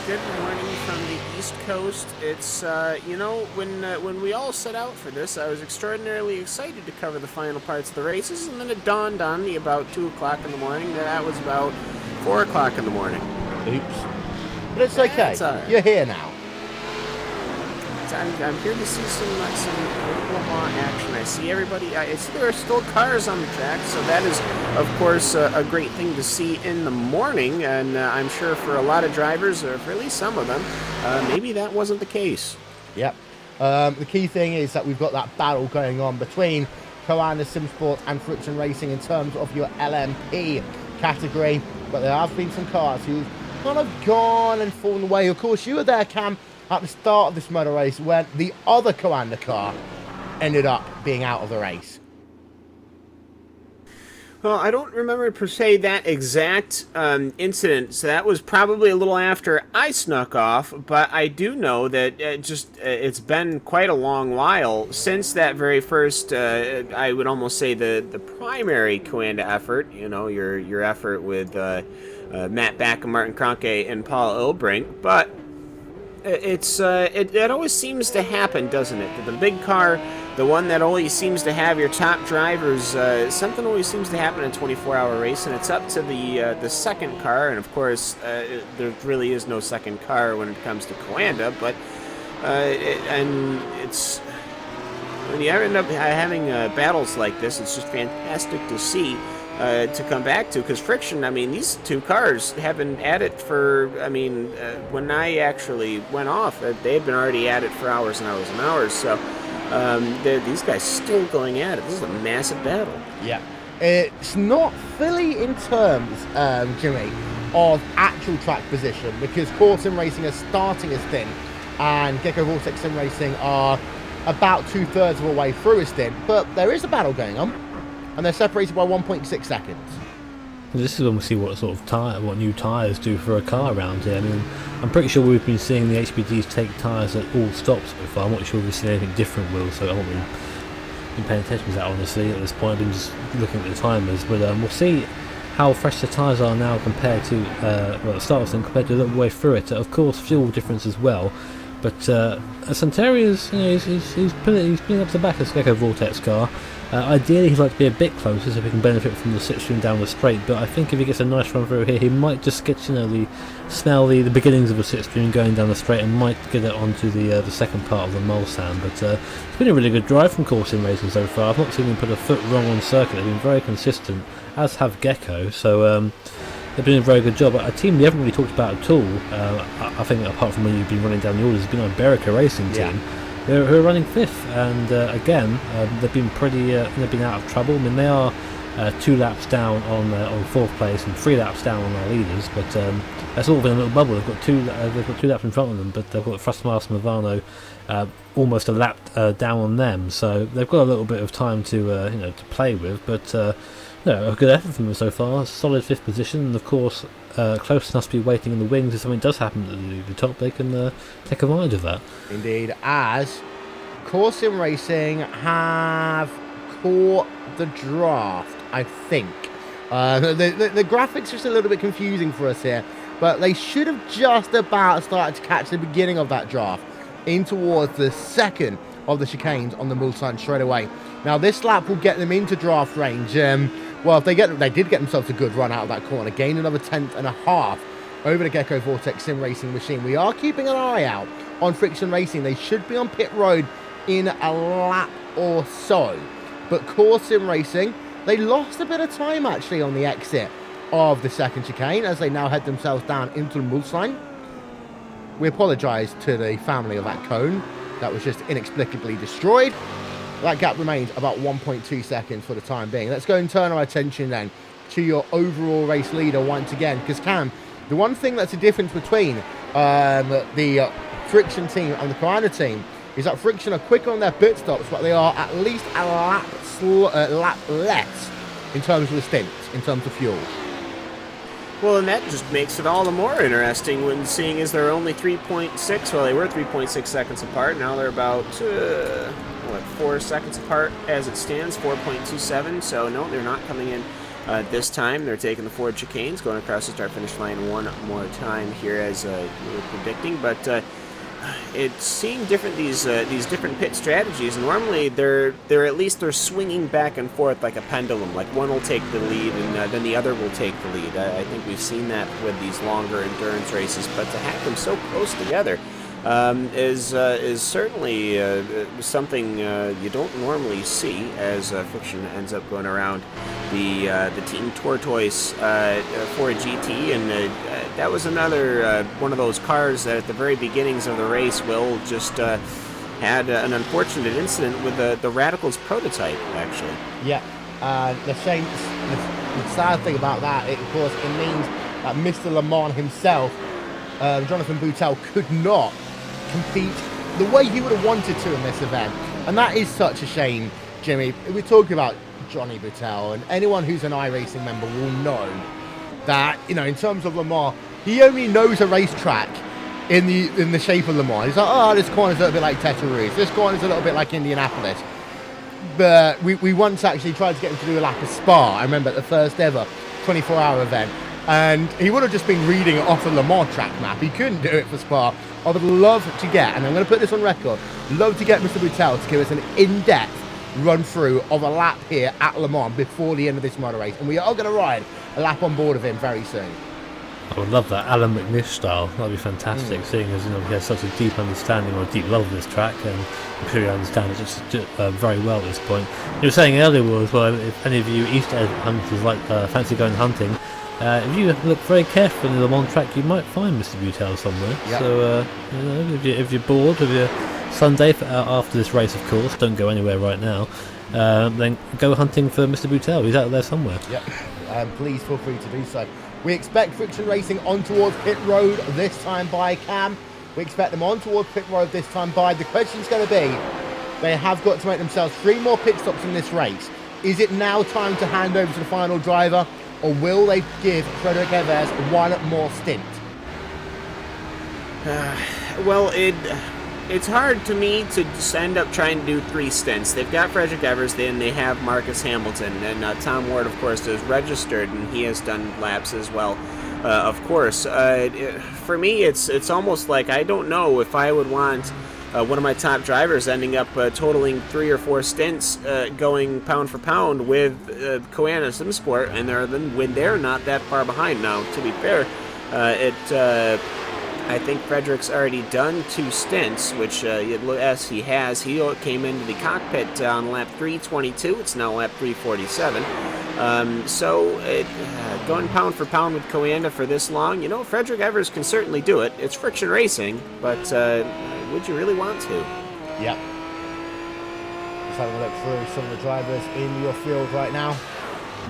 Good morning from the East Coast. It's when we all set out for this, I was extraordinarily excited to cover the final parts of the races, and then it dawned on me about 2 o'clock in the morning that was about 4 o'clock in the morning. Oops. But it's okay. It's all right. You're here now. I'm here to see some Le Mans action. I see everybody. I see there are still cars on the track, so that is, of course, a great thing to see in the morning. And I'm sure for a lot of drivers, or for at least some of them, maybe that wasn't the case. Yep. The key thing is that we've got that battle going on between Coanda Simsport and Friction Racing in terms of your LMP category. But there have been some cars who've kind of gone and fallen away. Of course, you were there, Cam, at the start of this motor race when the other Coanda car ended up being out of the race. Well, I don't remember per se that exact incident, so that was probably a little after I snuck off, but I do know that it's been quite a long while since that very first, I would almost say the primary Coanda effort, you know, your effort with Matt Back and Martin Kroenke and Paul Ilbrink, but it always seems to happen, doesn't it? The big car, the one that always seems to have your top drivers, something always seems to happen in a 24-hour race, and it's up to the second car. And of course, there really is no second car when it comes to Coanda, but when you end up having battles like this, it's just fantastic to see. To come back to, because Friction, I mean, these two cars have been at it for, I mean, when I actually went off, they had been already at it for hours and hours and hours, so these guys still going at it. This is a massive battle. Yeah. It's not fully in terms, Jimmy, of actual track position, because Core Sim Racing are starting a stint, and Gecko Vortex Sim Racing are about 2/3 of the way through a stint, but there is a battle going on. And they're separated by 1.6 seconds. This is when we see what sort of what new tyres do for a car around here. I mean, I'm pretty sure we've been seeing the HPDs take tyres at all stops so far. I'm not sure we've seen anything different, Will, so I haven't really been paying attention to that, honestly, at this point. I've been just looking at the timers, but we'll see how fresh the tyres are now compared to, the start of them compared to the way through it. Of course, fuel difference as well. But Santeria's, he's putting up to the back of this Gecko Vortex car. Ideally, he'd like to be a bit closer so he can benefit from the slipstream down the straight. But I think if he gets a nice run through here, he might just get smell the beginnings of a slipstream going down the straight, and might get it onto the second part of the Mulsanne. But it's been a really good drive from Core Sim Racing so far. I've not seen him put a foot wrong on circuit. They've been very consistent, as have Gecko. So they've been doing a very good job. A team we haven't really talked about at all, I think, apart from when you've been running down the orders, has been Iberica Racing team, who are running 5th. And again, they've been they've been out of trouble. I mean, they are 2 laps down on 4th place and 3 laps down on their leaders, but that's all been a little bubble. They've got 2 laps in front of them, but they've got Frostmaster Movano almost a lap down on them, so they've got a little bit of time to to play with. But a good effort from them so far. Solid 5th position, and of course, close enough to be waiting in the wings. If something does happen at the top, they can take advantage of that. Indeed, as Core Sim Racing have caught the draft, I think. The graphics are just a little bit confusing for us here, but they should have just about started to catch the beginning of that draft in towards the second of the chicanes on the Mulsanne straight away. Now, this lap will get them into draft range. Well, if they did get themselves a good run out of that corner, gain another 10th and a half over the Gecko Vortex Sim Racing machine. We are keeping an eye out on Friction Racing. They should be on pit road in a lap or so. But Core Sim Racing, they lost a bit of time actually on the exit of the second chicane as they now head themselves down into the Mulsanne. We apologise to the family of that cone that was just inexplicably destroyed. That gap remains about 1.2 seconds for the time being. Let's go and turn our attention then to your overall race leader once again, because Cam, the one thing that's a difference between the Friction team and the Piranha team is that Friction are quicker on their pit stops, but they are at least a lap less in terms of the stints, in terms of fuel. Well, and that just makes it all the more interesting when seeing as they're only 3.6, well, they were 3.6 seconds apart. Now they're about, 4 seconds apart as it stands, 4.27. So, no, they're not coming in this time. They're taking the forward chicanes, going across the start-finish line one more time here as we were predicting. But it's seeing different these different pit strategies. Normally they're swinging back and forth like a pendulum. Like one will take the lead and then the other will take the lead. I think we've seen that with these longer endurance races, but to have them so close together is certainly something you don't normally see as Friction ends up going around the Team Tortoise for a GT, and that was another one of those cars that at the very beginnings of the race, Will, just had an unfortunate incident with the Radicals prototype, actually. Yeah, the sad thing about that, of course, it means that Mr. Le Mans himself, Jonathan Boutel, could not compete the way he would have wanted to in this event, and that is such a shame, Jimmy. We're talking about Johnny Boutel, and anyone who's an iRacing member will know that, in terms of Le Mans, he only knows a racetrack in the shape of Le Mans. He's like, oh, this corner's a little bit like Tete Rouge, this corner's a little bit like Indianapolis. But we once actually tried to get him to do a lap of Spa, I remember, at the first ever 24-hour event, and he would have just been reading it off the Le Mans track map. He couldn't do it for Spa. I would love to get, and I'm going to put this on record, love to get Mr. Boutel to give us an in-depth run through of a lap here at Le Mans before the end of this motor race, and we are going to ride a lap on board of him very soon. I would love that Alan McNish style. That'd be fantastic. Seeing as he has such a deep understanding or a deep love of this track, and I'm sure he understands it just very well at this point. You were saying earlier, Will, as well, if any of you East End hunters like fancy going hunting, if you look very carefully in the Le Mans track, you might find Mr. Butel somewhere. Yep. So if you're bored with your Sunday after this race, of course, don't go anywhere right now. Then go hunting for Mr. Butel. He's out there somewhere. Yep. Please feel free to do so. We expect Friction Racing on towards pit road this time by Cam. We expect them on towards pit road this time by. The question's going to be, they have got to make themselves 3 more pit stops in this race. Is it now time to hand over to the final driver, or will they give Frederic Evers 1 more stint? Well, it's hard to me to just end up trying to do 3 stints. They've got Frederick Evers, then they have Marcus Hamilton, and Tom Ward, of course, is registered, and he has done laps as well. Of course, for me, it's almost like I don't know if I would want one of my top drivers ending up totaling 3 or 4 stints, going pound for pound with Koana Simsport, and when they're not that far behind. Now, to be fair, I think Frederick's already done 2 stints, which, yes, he has. He came into the cockpit on lap 322. It's now lap 347. Going pound for pound with Coanda for this long, Frederick Evers can certainly do it. It's Friction Racing, but would you really want to? Yep. Just having a look through some of the drivers in your field right now.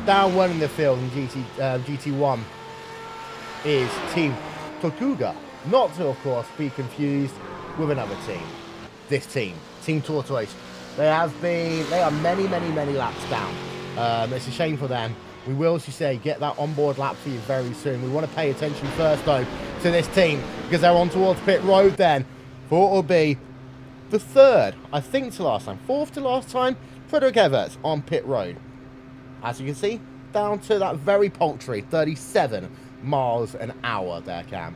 Down 1 in the field in GT1 is Team Tokuga. Not to, of course, be confused with another team. This team, Team Tortoise. They are many, many, many laps down. It's a shame for them. We will, as you say, get that onboard lap for you very soon. We want to pay attention first, though, to this team, because they're on towards pit road then. For it will be the 3rd, I think, to last time. 4th to last time, Frederick Evers on pit road. As you can see, down to that very paltry 37 miles an hour there, Cam.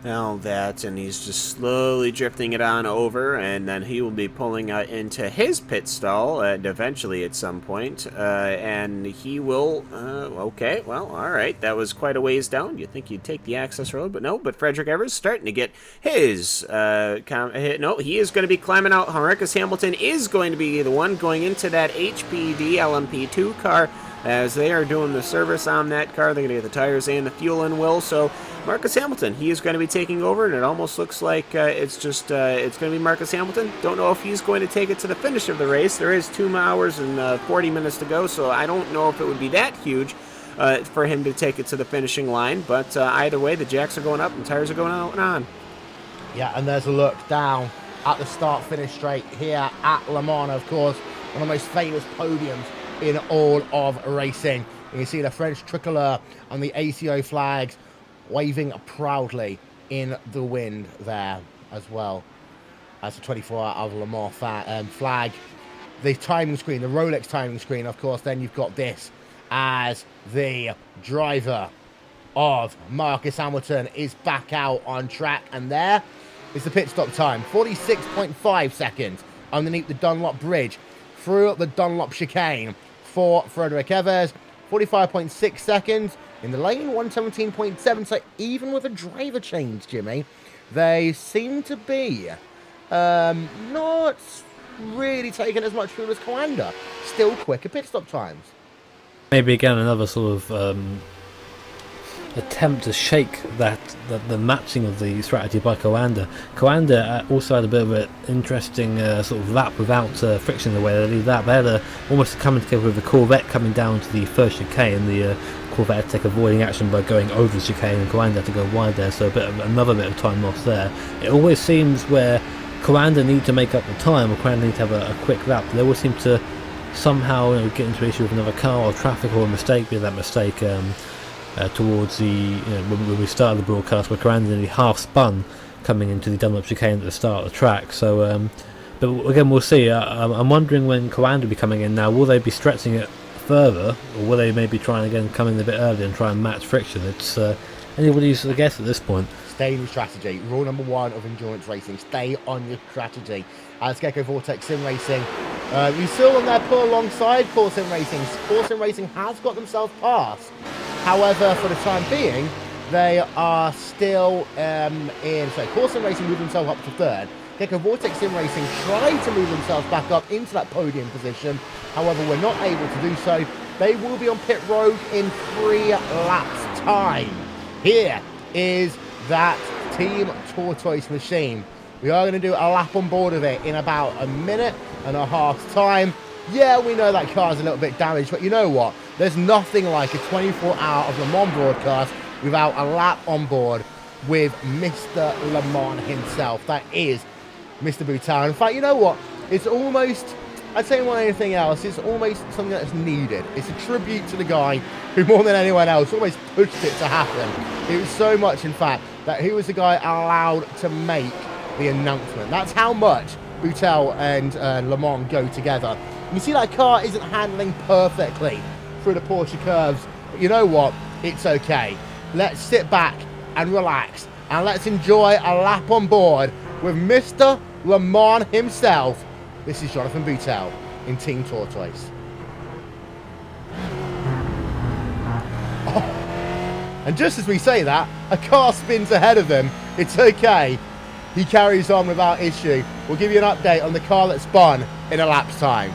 Now that, and he's just slowly drifting it on over, and then he will be pulling into his pit stall eventually at some point, and he will, okay, well, alright, that was quite a ways down. You'd think you'd take the access road, but no, but Frederick Evers starting to get his, no, he is going to be climbing out. Marcus Hamilton is going to be the one going into that HPD LMP2 car, as they are doing the service on that car. They're going to get the tires and the fuel in, Will, so Marcus Hamilton, he is going to be taking over, and it almost looks like it's going to be Marcus Hamilton. Don't know if he's going to take it to the finish of the race. There is 2 hours and 40 minutes to go, so I don't know if it would be that huge for him to take it to the finishing line, but either way, the jacks are going up and tires are going out and on. Yeah, and there's a look down at the start-finish straight here at Le Mans, of course, one of the most famous podiums in all of racing. You can see the French tricolor and the ACO flags waving proudly in the wind there as well as the 24-hour of Le Mans flag. The timing screen, the Rolex timing screen, of course, then you've got this as the driver of Marcus Hamilton is back out on track, and there is the pit stop time, 46.5 seconds underneath the Dunlop Bridge through the Dunlop chicane for Frederick Evers, 45.6 seconds in the lane, 117.7. So even with a driver change, Jimmy, they seem to be not really taking as much fuel as Coanda. Still quicker pit stop times. Maybe again another sort of attempt to shake the matching of the strategy by Coanda. Coanda also had a bit of an interesting sort of lap without friction the way they did that. They had almost coming together with the Corvette coming down to the first chicane. The Corvette had to take avoiding action by going over the chicane, and Coanda had to go wide there, so another bit of time lost there. It always seems where Coanda need to make up the time, or Coanda need to have a quick lap, they always seem to somehow get into an issue with another car or traffic or a mistake, be that mistake towards the when we started the broadcast, where Coanda nearly half spun coming into the Dunlop chicane at the start of the track. So but again, we'll see. I'm wondering when Coanda will be coming in now, will they be stretching it further, or will they maybe try and again come in a bit earlier and try and match friction? It's anybody's guess at this point. Stay in your strategy. Rule number 1 of endurance racing, stay on your strategy. As Gecko Vortex Sim Racing, you still on there pull alongside Core Sim Racing. Core Sim Racing has got themselves past However, for the time being, they are still in. So, Corson Racing moved themselves up to third. Gecko Vortex Sim Racing tried to move themselves back up into that podium position. However, we're not able to do so. They will be on pit road in 3 laps' time. Here is that Team Tortoise machine. We are going to do a lap on board of it in about a minute and a half's time. Yeah, we know that car's a little bit damaged, but you know what? There's nothing like a 24-hour of Le Mans broadcast without a lap on board with Mr. Le Mans himself. That is Mr. Boutin. In fact, you know what? It's almost, I'd say more than anything else, it's almost something that's needed. It's a tribute to the guy who, more than anyone else, always pushed it to happen. It was so much, in fact, that he was the guy allowed to make the announcement. That's how much Boutin and Le Mans go together. You see that car isn't handling perfectly through the Porsche curves, but you know what? It's okay. Let's sit back and relax, and let's enjoy a lap on board with Mr. Le Mans himself. This is Jonathan Boutin in Team Tortoise. Oh. And just as we say that, a car spins ahead of him. It's okay. He carries on without issue. We'll give you an update on the car that spun in a lap's time.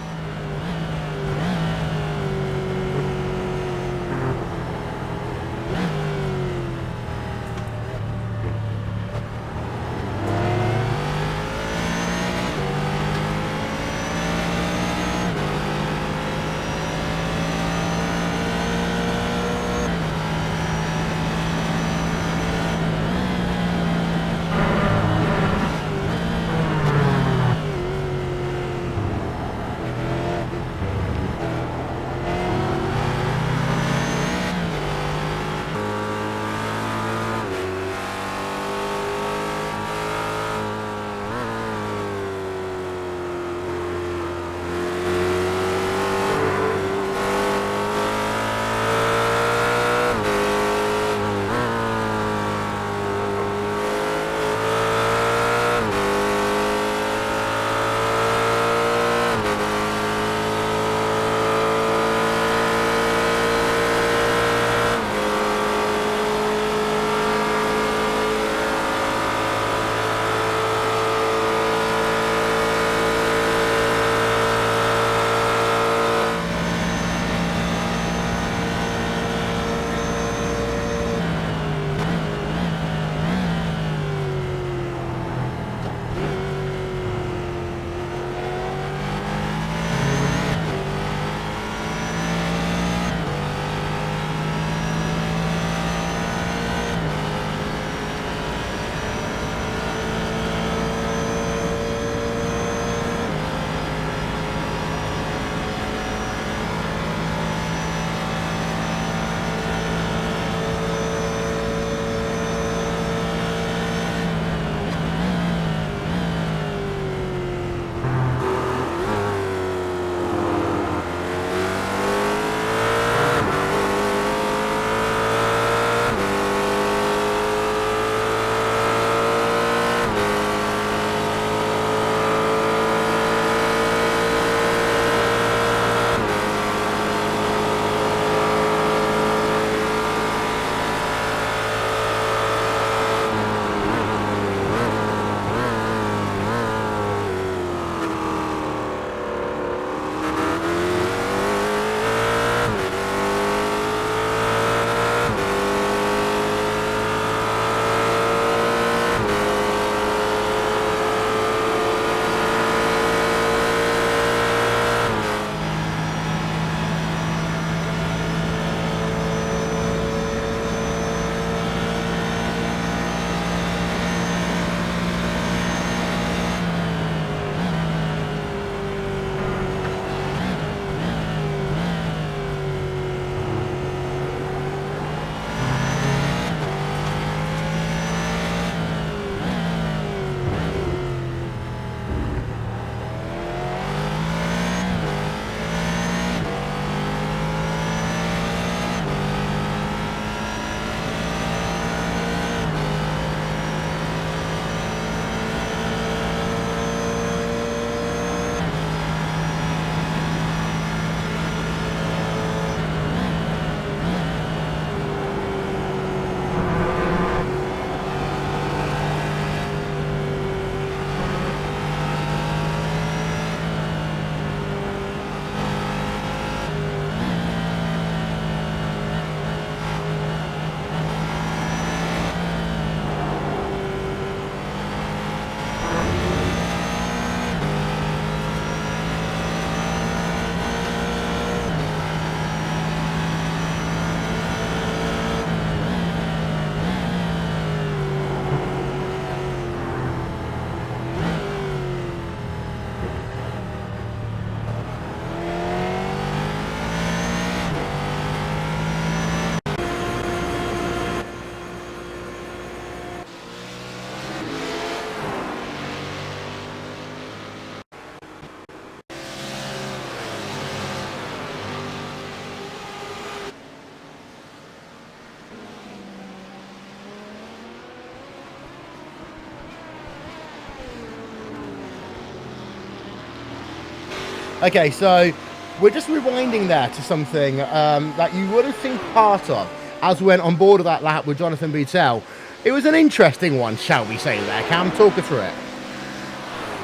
Okay, so we're just rewinding there to something that you would have seen part of as we went on board of that lap with Jonathan Boutel. It was an interesting one, shall we say there. Cam, talk us through it.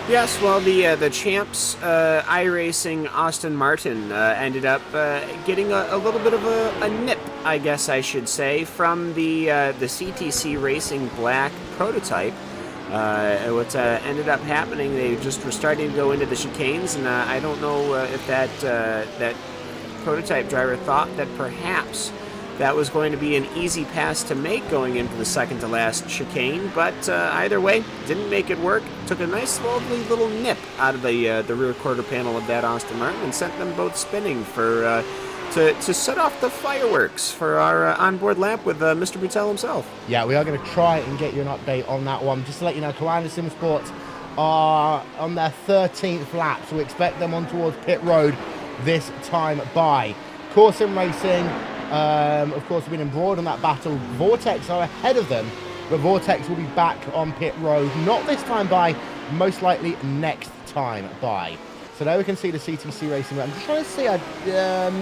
Yes, well, the champs, iRacing Aston Martin, ended up getting a little bit of a nip, I guess I should say, from the CTC Racing Black prototype. What ended up happening, they just were starting to go into the chicanes, and I don't know if that prototype driver thought that perhaps that was going to be an easy pass to make going into the second to last chicane, but either way, didn't make it work. Took a nice, lovely little nip out of the rear quarter panel of that Aston Martin and sent them both spinning for to set off the fireworks for our onboard lap with Mr. Boutel himself. Yeah, we are going to try and get you an update on that one. Just to let you know, Coanda Sim Sports are on their 13th lap, so we expect them on towards pit road this time by. Core Sim Racing, of course, have been embroiled in that battle. Vortex are ahead of them, but Vortex will be back on pit road, not this time by, most likely next time by. So there we can see the CTC Racing. I'm just trying to see, I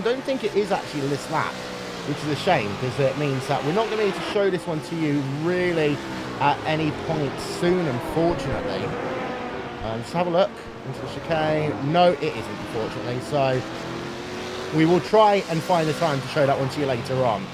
don't think it is actually this lap, which is a shame, because it means that we're not going to be able to show this one to you really at any point soon, unfortunately. Just have a look into the chicane. No, it isn't, unfortunately. So we will try and find the time to show that one to you later on.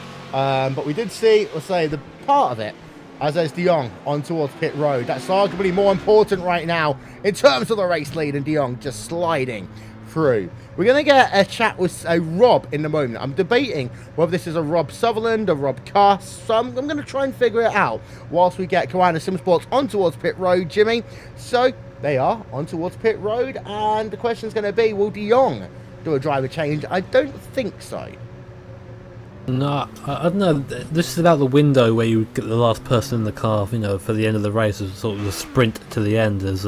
But we did see, let's say, the part of it as there's De Jong on towards pit road. That's arguably more important right now in terms of the race lead, and De Jong just sliding through. We're going to get a chat with a Rob in a moment. I'm debating whether this is a Rob Sutherland or Rob Cuss, so I'm going to try and figure it out whilst we get Coanda Sim Sports on towards pit road, Jimmy. So they are on towards pit road, and the question is going to be, will De Jong do a driver change? I don't think so. No, I don't know. This is about the window where you get the last person in the car, you know, for the end of the race, as sort of the sprint to the end, as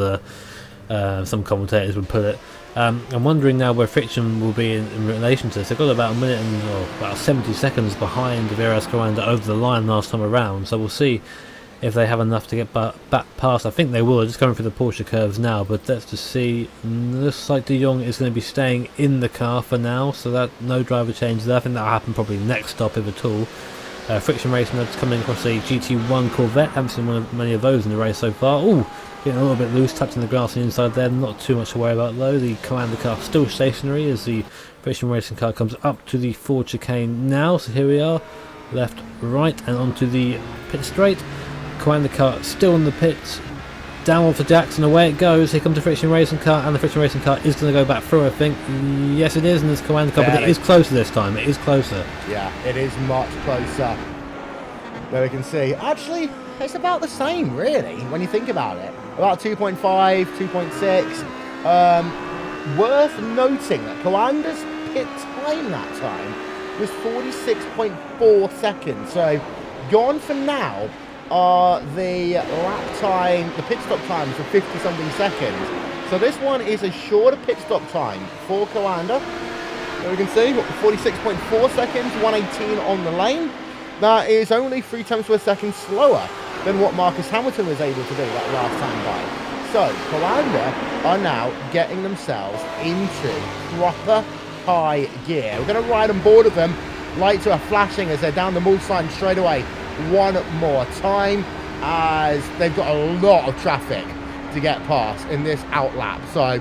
some commentators would put it. I'm wondering now where friction will be in relation to this. They've got about a minute and about 70 seconds behind Veras Coanda over the line last time around, so we'll see if they have enough to get back past. I think they will. They're just going through the Porsche curves now, but let's just see. Looks like De Jong is going to be staying in the car for now, so that no driver change there. I think that'll happen probably next stop, if at all. Friction Racing that's coming across a GT1 Corvette. Haven't seen many of those in the race so far. Ooh, getting a little bit loose, touching the grass on the inside there. Not too much to worry about though. The Coanda car still stationary as the Friction Racing car comes up to the Ford chicane now. So here we are, left, right, and onto the pit straight. Coanda car still in the pits, down for Jackson, away it goes. Here comes the Friction Racing car, and the Friction Racing car is going to go back through, I think. Yes, it is, and it's Coanda car, but it is closer this time. It is closer. Yeah, it is much closer. There we can see. Actually, it's about the same, really, when you think about it. About 2.5, 2.6. Worth noting that Coanda's pit time that time was 46.4 seconds. So, gone for now are the lap time, the pit stop times for 50 something seconds. So this one is a shorter pit stop time for Coanda. There we can see 46.4 seconds, 118 on the lane. That is only 3 tenths of a second slower than what Marcus Hamilton was able to do that last time by. So Coanda are now getting themselves into proper high gear. We're going to ride on board of them. Lights are flashing as they're down the Mulsanne straight away. One more time, as they've got a lot of traffic to get past in this outlap. So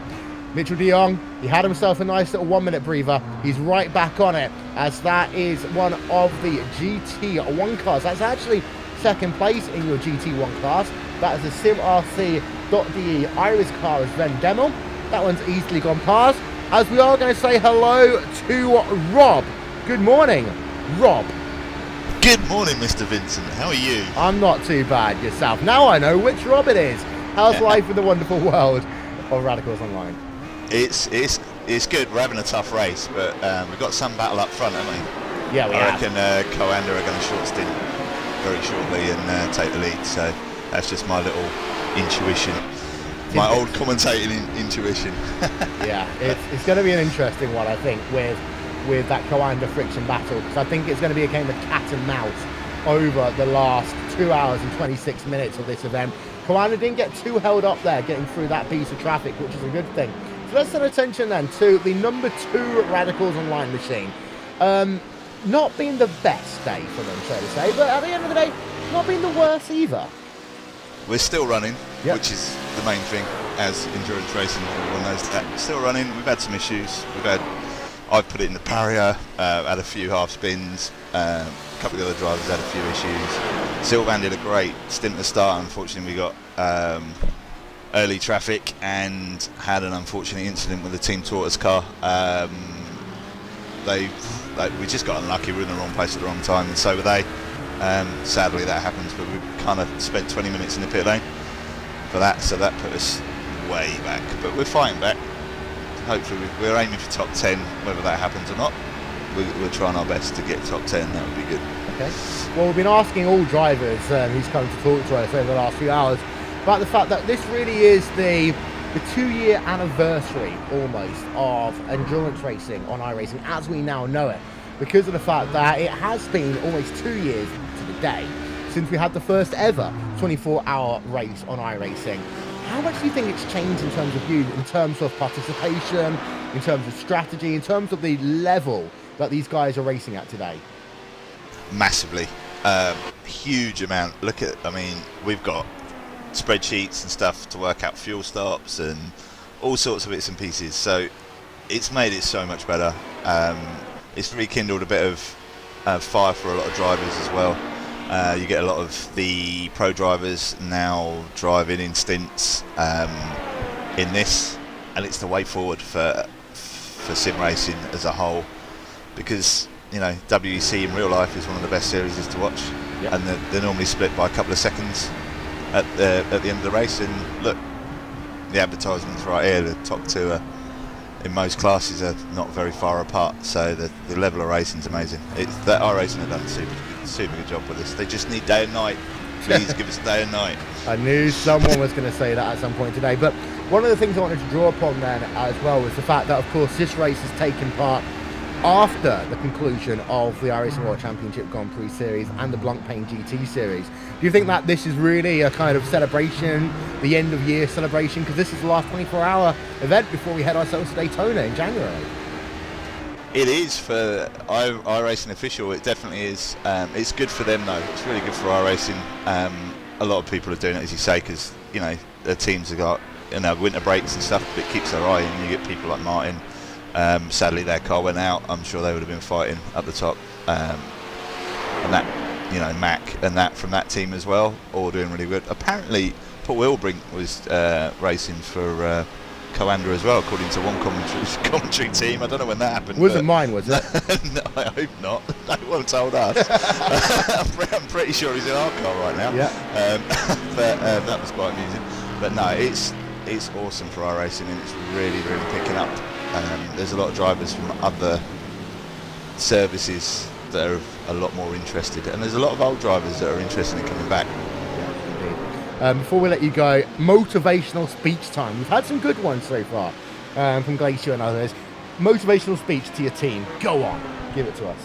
Mitchell de Jong, he had himself a nice little 1 minute breather. He's right back on it, as that is one of the GT1 cars. That's actually second place in your GT1 class. That is a SimRC.de Iris car as Sven Demmel. That one's easily gone past, as we are going to say hello to Rob. Good morning, Rob. Good morning, Mr. Vincent. How are you? I'm not too bad. Yourself? Now I know which Rob it is. How's life in the wonderful world of Radicals Online? It's good. We're having a tough race, but we've got some battle up front, haven't we? Yeah, we have. I reckon Coanda are going to short stint very shortly and take the lead. So that's just my little intuition. My old commentating intuition. Yeah, it's going to be an interesting one, I think, with that Coanda friction battle, because I think it's going to be a game of cat and mouse over the last 2 hours and 26 minutes of this event. Coanda didn't get too held up there getting through that piece of traffic, which is a good thing. So let's turn attention then to the number 2 Radicals Online machine. Not being the best day for them, so to say, but at the end of the day, not being the worst either. We're still running, Yep. which is the main thing, as endurance racing, everyone knows that. Still running, we've had some issues. I've put it in the barrier, had a few half spins, a couple of the other drivers had a few issues. Sylvan did a great stint at the start. Unfortunately, we got early traffic and had an unfortunate incident with the Team Tortoise car. We just got unlucky. We were in the wrong place at the wrong time, and so were they. Sadly, that happens, but we kind of spent 20 minutes in the pit lane for that, so that put us way back. But we're fighting back. Hopefully, we're aiming for top 10. Whether that happens or not, we're trying our best to get top 10. That would be good. Okay. Well, we've been asking all drivers who's come to talk to us over the last few hours about the fact that this really is the 2-year anniversary almost of endurance racing on iRacing as we now know it, because of the fact that it has been almost 2 years to the day since we had the first ever 24-hour race on iRacing. How much do you think it's changed in terms of you, in terms of participation, in terms of strategy, in terms of the level that these guys are racing at today? Massively. Huge amount. We've got spreadsheets and stuff to work out fuel stops and all sorts of bits and pieces, so it's made it so much better. It's rekindled a bit of fire for a lot of drivers as well. You get a lot of the pro drivers now driving in stints in this, and it's the way forward for sim racing as a whole, because WEC in real life is one of the best series to watch. Yep. And they're normally split by a couple of seconds at the end of the race. And look, the advertisements right here, the top 2 are, in most classes, are not very far apart, so the level of racing is amazing. That iRacing have done a super good job with this. They just need day and night. Please give us day and night. I knew someone was going to say that at some point today, but one of the things I wanted to draw upon then as well was the fact that, of course, this race has taken part after the conclusion of the iRacing World Championship Grand Prix Series and the Blancpain GT Series. Do you think that this is really a kind of celebration, the end of year celebration, because this is the last 24-hour event before we head ourselves to Daytona in January? It is for iRacing official. It definitely is. It's good for them though. It's really good for iRacing. A lot of people are doing it, as you say, because their teams have got winter breaks and stuff. But it keeps their eye in. You get people like Martin. Sadly, their car went out. I'm sure they would have been fighting up the top. And that, Mac and that from that team as well, all doing really good. Apparently, Paul Wilbrink was racing for Coanda as well, according to one commentary team. I don't know when that happened. Wasn't mine, was it? No, I hope not. No one told us. I'm pretty sure he's in our car right now. Yeah. But that was quite amusing. But no, it's awesome for our racing, and it's really, really picking up. There's a lot of drivers from other services that are a lot more interested, and there's a lot of old drivers that are interested in coming back. Before we let you go, motivational speech time. We've had some good ones so far from Glacier and others. Motivational speech to your team. Go on, give it to us.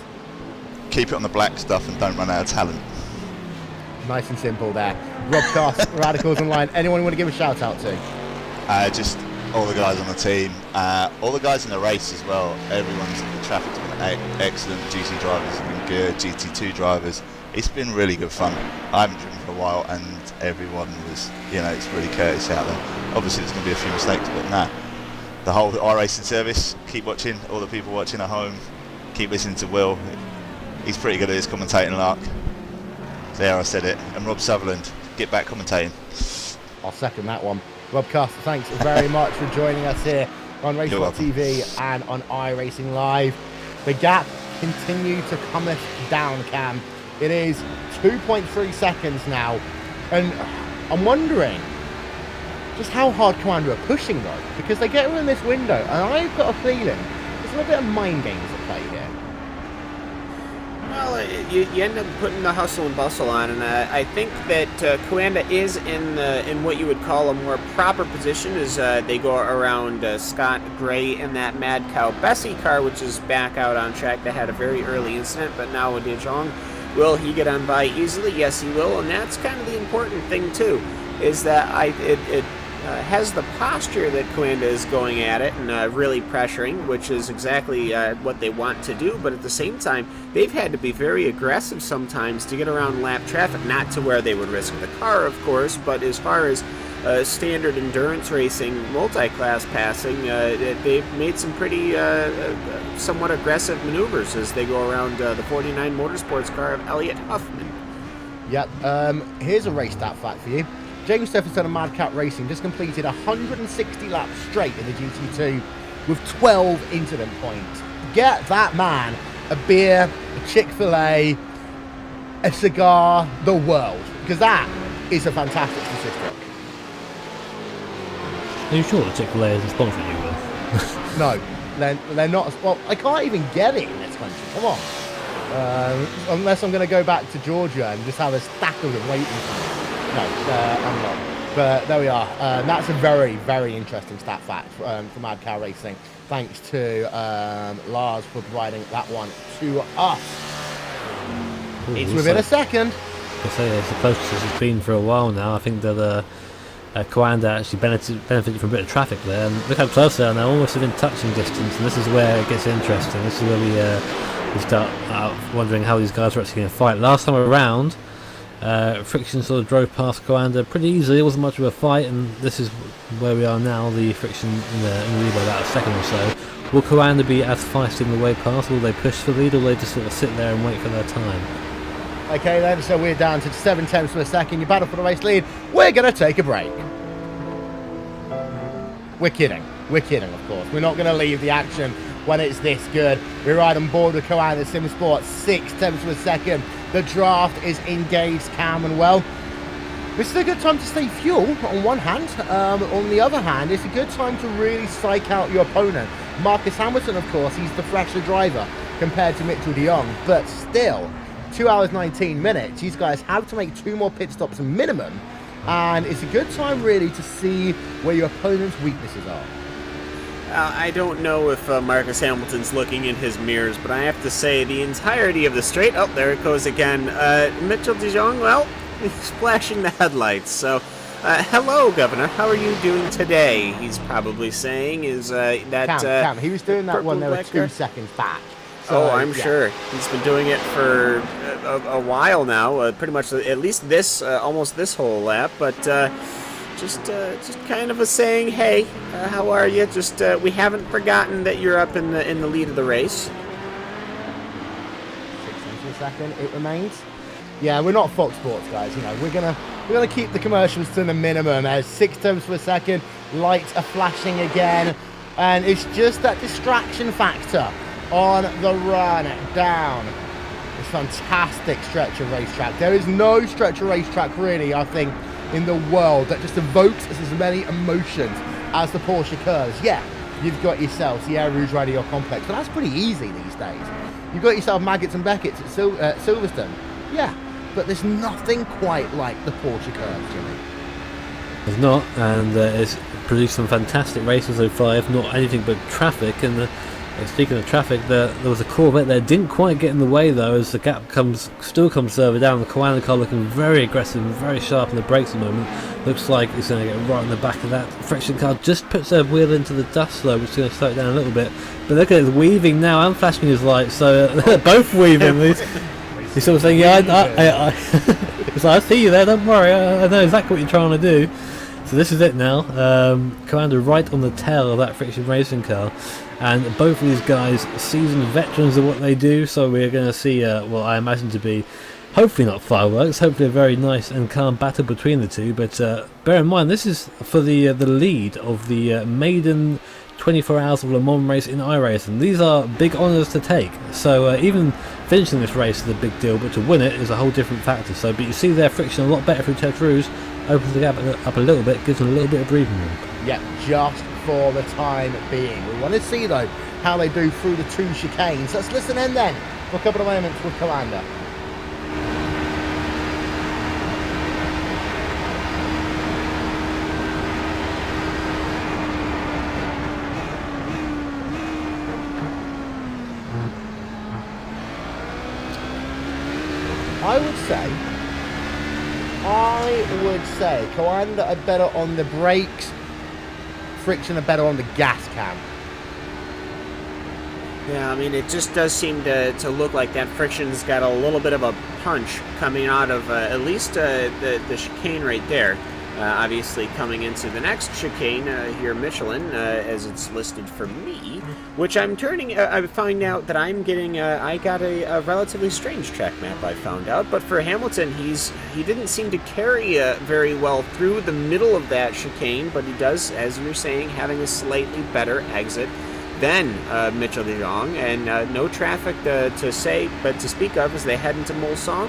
Keep it on the black stuff and don't run out of talent. Nice and simple there. Rob Cast, Radicals Online. Anyone you want to give a shout out to? Just all the guys on the team, all the guys in the race as well. The traffic's been excellent. GC drivers have been good. GT2 drivers. It's been really good fun. I haven't driven for a while, and everyone was, it's really courteous out there. Obviously, there's going to be a few mistakes, but nah. The whole iRacing service, keep watching. All the people watching at home, keep listening to Will. He's pretty good at his commentating, Lark. There, I said it. And Rob Sutherland, get back commentating. I'll second that one. Rob Cuss, thanks very much for joining us here on Race.tv and on iRacing Live. The gap continues to cometh down, Cam. It is 2.3 seconds now, and I'm wondering just how hard Coanda are pushing though, because they get within this window, and I've got a feeling there's a little bit of mind games at play here. Well, you end up putting the hustle and bustle on, and I think that Coanda is in what you would call a more proper position as they go around Scott Gray in that Mad Cow Bessie car, which is back out on track. They had a very early incident, but now with De Jong, will he get on by easily? Yes, he will, and that's kind of the important thing too, is that has the posture that Coanda is going at it and really pressuring, which is exactly what they want to do. But at the same time, they've had to be very aggressive sometimes to get around lap traffic, not to where they would risk the car, of course, but as far as standard endurance racing, multi-class passing, they've made some pretty somewhat aggressive maneuvers as they go around the 49 Motorsports car of Elliott Huffman. Yep, here's a race stat fact for you. James Stephenson of Madcat Racing just completed 160 laps straight in the GT2 with 12 incident points. Get that man a beer, a Chick-fil-A, a cigar, the world, because that is a fantastic statistic. Are you sure that Chick-fil-A isn't sponsoring you, Will? No, they're not. Well, I can't even get it in this country. Come on. Unless I'm going to go back to Georgia and just have a stack of them waiting for me. No, I'm not. But there we are. That's a very, very interesting stat fact for Mad Cow Racing. Thanks to Lars for providing that one to us. Ooh, It's within a second. I say it's the closest it's been for a while now. I think that Coanda actually benefited from a bit of traffic there. And look how close they are now, almost within touching distance. And this is where it gets interesting. This is where we start wondering how these guys are actually going to fight. Last time around, Friction sort of drove past Coanda pretty easily. It wasn't much of a fight, and this is where we are now. The Friction in the lead by about a second or so. Will Coanda be as feisty in the way past? Will they push for the lead, or will they just sort of sit there and wait for their time? Okay then, so we're down to 7 tenths of a second. You battle for the race lead. We're going to take a break. We're kidding, of course. We're not going to leave the action when it's this good. We ride on board with Coanda Sim Sport, 6 tenths of a second. The draft is engaged, calm and well. This is a good time to save fuel on one hand. On the other hand, it's a good time to really psych out your opponent. Marcus Hamilton, of course, he's the fresher driver compared to Mitchell de Jong, but still, 2 hours 19 minutes. These guys have to make 2 more pit stops minimum, and it's a good time really to see where your opponent's weaknesses are. I don't know if Marcus Hamilton's looking in his mirrors, but I have to say the entirety of the straight... Oh, there it goes again. Mitchell de Jong, well, he's flashing the headlights. So, hello, Governor. How are you doing today? He's probably saying is that... Cam, he was doing that when they were 2 seconds back. So, I'm sure. He's been doing it for a while now, pretty much at least this, almost this whole lap, but... Just kind of a saying, hey, how are you? Just we haven't forgotten that you're up in the lead of the race. 6 tenths of a second, it remains. Yeah, we're not Fox Sports guys. You know, we're gonna keep the commercials to the minimum. As 6 tenths of a second, lights are flashing again, and it's just that distraction factor on the run down this fantastic stretch of racetrack. There is no stretch of racetrack really, I think, in the world that just evokes as many emotions as the Porsche Curves. Yeah, you've got yourself the Air Rouge Radio Complex, but that's pretty easy these days. You've got yourself Maggots and Beckett's at Silverstone. Yeah, but there's nothing quite like the Porsche Curves, Jimmy. There's not, and it's produced some fantastic races so far, if not anything but traffic. And speaking of traffic, there was a Corvette there, didn't quite get in the way though, as the gap still comes further down. The Coanda car looking very aggressive and very sharp on the brakes at the moment. Looks like it's going to get right in the back of that. Friction car just puts their wheel into the dust though, which is going to slow it down a little bit. But look at it, it's weaving now and flashing his lights, so they're both weaving. He's sort of saying, yeah, I see you there, don't worry, I know exactly what you're trying to do. So this is it now. Coanda right on the tail of that Friction racing car. And both of these guys, seasoned veterans of what they do, so we're going to see, well, I imagine to be, hopefully not fireworks, hopefully a very nice and calm battle between the two, but bear in mind, this is for the lead of the maiden 24 Hours of Le Mans race in iRacing. These are big honours to take, so even finishing this race is a big deal, but to win it is a whole different factor. So, but you see their Friction a lot better through Tertre Rouge, opens the gap up a little bit, gives them a little bit of breathing room. Yeah, just for the time being. We want to see though how they do through the 2 chicanes. Let's listen in then for a couple of moments with Coanda. I would say Coanda are better on the brakes. friction are better on the gas cam. Yeah, I mean, it just does seem to look like that friction's got a little bit of a punch coming out of at least the chicane right there. Obviously, coming into the next chicane here, Michelin, as it's listed for me, which I'm turning. I find out that I'm getting. I got a relatively strange track map. I found out, but for Hamilton, he didn't seem to carry very well through the middle of that chicane, but he does, as you were saying, having a slightly better exit than Mitchell de Jong, and no traffic to speak of as they head into Mulsanne.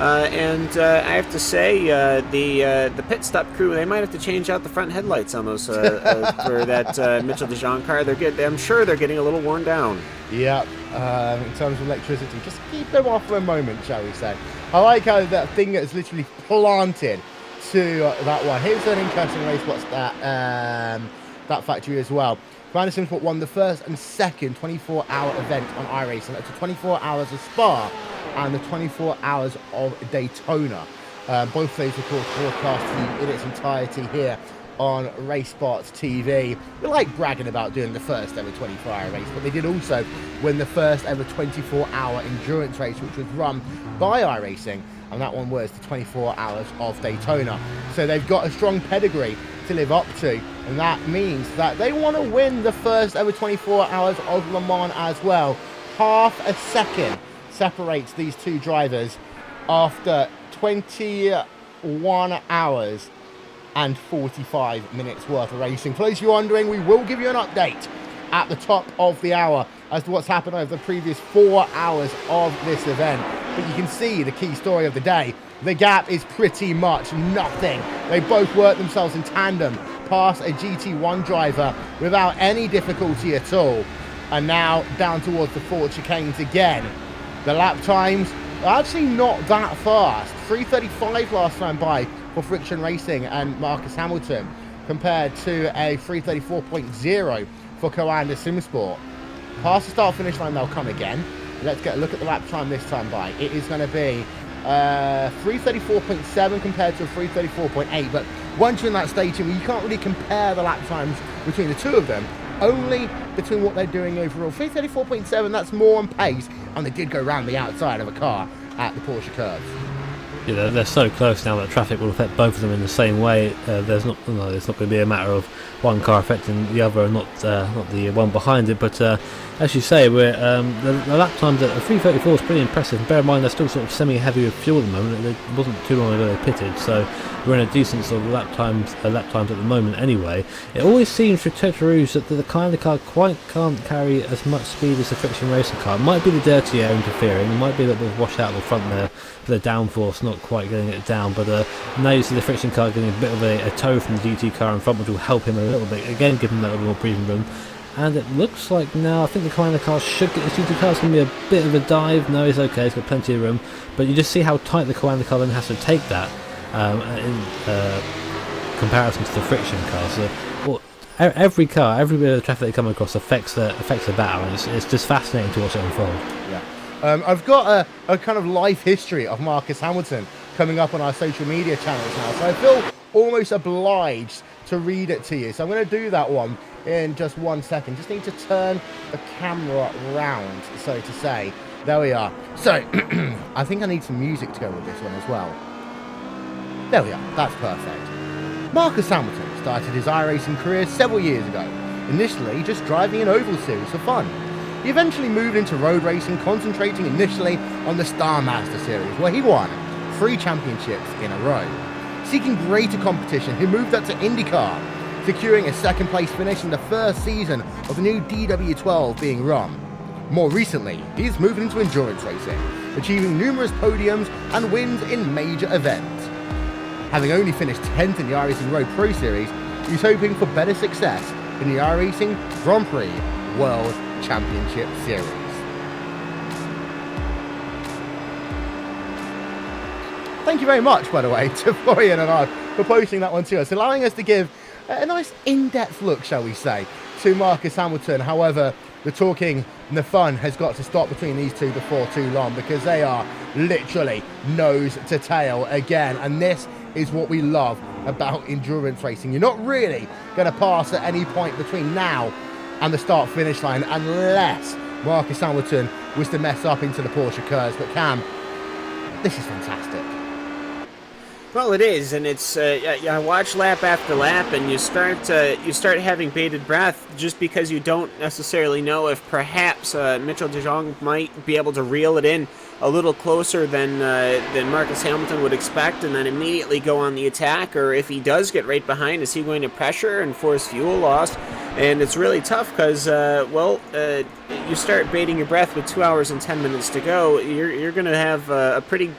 And I have to say, the pit stop crew, they might have to change out the front headlights on those for that Mitchell de Jong car. I'm sure they're getting a little worn down. Yep. In terms of electricity, just keep them off for a moment, shall we say. I like how that thing is literally planted to that one. Here's an interesting race. What's that? That factory as well. Anderson won the first and second 24-hour event on iRacing. That's the 24 hours of Spa and the 24 hours of Daytona. Both of those, of course, broadcast in its entirety here on Race Sports TV. We like bragging about doing the first ever 24-hour race, but they did also win the first ever 24-hour endurance race, which was run by iRacing, and that one was the 24 hours of Daytona. So they've got a strong pedigree to live up to, and that means that they want to win the first ever 24 hours of Le Mans as well. Half a second separates these two drivers after 21 hours and 45 minutes worth of racing. For those of you wondering, we will give you an update at the top of the hour as to what's happened over the previous 4 hours of this event. But you can see the key story of the day. The gap is pretty much nothing. They both work themselves in tandem past a GT1 driver without any difficulty at all. And now down towards the forward chicanes again. The lap times are actually not that fast. 3:35 last time by for Friction Racing and Marcus Hamilton, compared to a 3:34.0 for Coanda Simsport. Past the start finish line, they'll come again. Let's get a look at the lap time this time by. It is going to be 3:34.7 compared to a 3:34.8, but once you're in that station, you can't really compare the lap times between the two of them, only between what they're doing overall. 3:34.7, that's more on pace, and they did go round the outside of a car at the Porsche curves. Yeah, they're so close now that traffic will affect both of them in the same way. It's not going to be a matter of one car affecting the other and not the one behind it. But as you say, the lap times at 3:34 is pretty impressive. Bear in mind they're still sort of semi-heavy with fuel at the moment. It wasn't too long ago they pitted, so we're in a decent sort of lap times at the moment anyway. It always seems for Tete Rouge that the kind of car quite can't carry as much speed as the Friction Racing car. It might be the dirty air interfering, it might be a little bit of wash out the front there for the downforce not quite getting it down, but now you see the Friction car getting a bit of a tow from the GT car in front, which will help him a little bit, again give him that little more breathing room. And it looks like now, I think the kind of car should get the GT car. It's going to be a bit of a dive. No, it's okay, it's got plenty of room, but you just see how tight the Coanda car then has to take that in comparison to the Friction car. So every car, every bit of traffic they come across affects the battle, and it's just fascinating to watch it unfold. Yeah. I've got a kind of life history of Marcus Hamilton coming up on our social media channels now, so I feel almost obliged to read it to you. So I'm going to do that one in just 1 second. Just need to turn the camera round, so to say. There we are. So I think I need some music to go with this one as well. There we are. That's perfect. Marcus Hamilton started his iRacing career several years ago, initially just driving an oval series for fun. He eventually moved into road racing, concentrating initially on the Star Master Series, where he won 3 championships in a row. Seeking greater competition, he moved up to IndyCar, securing a second place finish in the first season of the new DW12 being run. More recently, he's moved into endurance racing, achieving numerous podiums and wins in major events. Having only finished 10th in the iRacing Road Pro Series, he's hoping for better success in the iRacing Grand Prix World Championship Series. Thank you very much, by the way, to Florian and I for posting that one to us, allowing us to give a nice in-depth look, shall we say, to Marcus Hamilton. However, the talking and the fun has got to stop between these two before too long, because they are literally nose to tail again, and this is what we love about endurance racing. You're not really going to pass at any point between now and the start-finish line unless Marcus Hamilton was to mess up into the Porsche curves. But Cam, this is fantastic. Well, it is, and it's I watch lap after lap, and you start having bated breath just because you don't necessarily know if perhaps Mitchell de Jong might be able to reel it in a little closer than Marcus Hamilton would expect, and then immediately go on the attack, or if he does get right behind, is he going to pressure and force fuel loss? And it's really tough because, you start baiting your breath with 2 hours and 10 minutes to go. You're going to have a pretty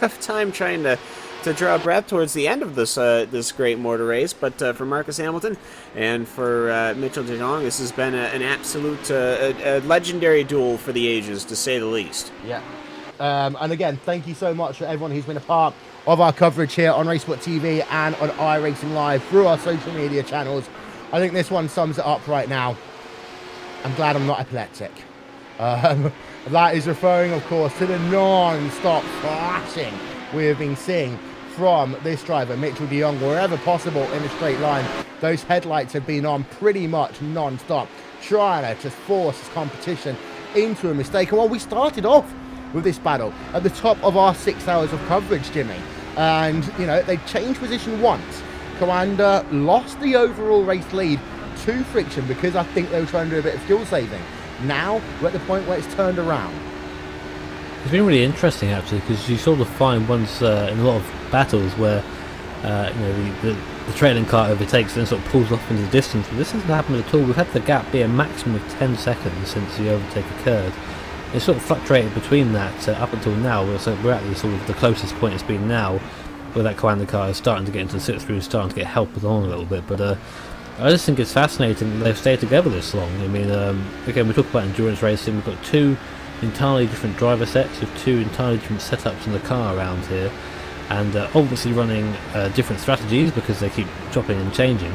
rough time trying to draw breath towards the end of this great motor race. But for Marcus Hamilton and for Mitchell de Jong, this has been an absolute a legendary duel for the ages, to say the least. Yeah. And again, thank you so much for everyone who's been a part of our coverage here on Racesport TV and on iRacing Live through our social media channels. I think this one sums it up right now. I'm glad I'm not epileptic. That is referring, of course, to the non-stop flashing we have been seeing from this driver, Mitchell de Jong, wherever possible in a straight line. Those headlights have been on pretty much non-stop, trying to just force this competition into a mistake. And while we started off with this battle at the top of our 6 hours of coverage, Jimmy, and, you know, they changed position once. Coanda lost the overall race lead to Friction because I think they were trying to do a bit of fuel saving. Now we're at the point where it's turned around. It's been really interesting actually, because you sort of find once in a lot of battles where the trailing car overtakes and then sort of pulls off into the distance. But this hasn't happened at all. We've had the gap be a maximum of 10 seconds since the overtake occurred. It's sort of fluctuated between that up until now. So we're at the sort of the closest point it's been now, where that Coanda car is starting to get into the sit-through and starting to get helped along a little bit. But I just think it's fascinating that they've stayed together this long. I mean, again, we talk about endurance racing. We've got two entirely different driver sets with two entirely different setups in the car around here, and obviously running different strategies because they keep chopping and changing.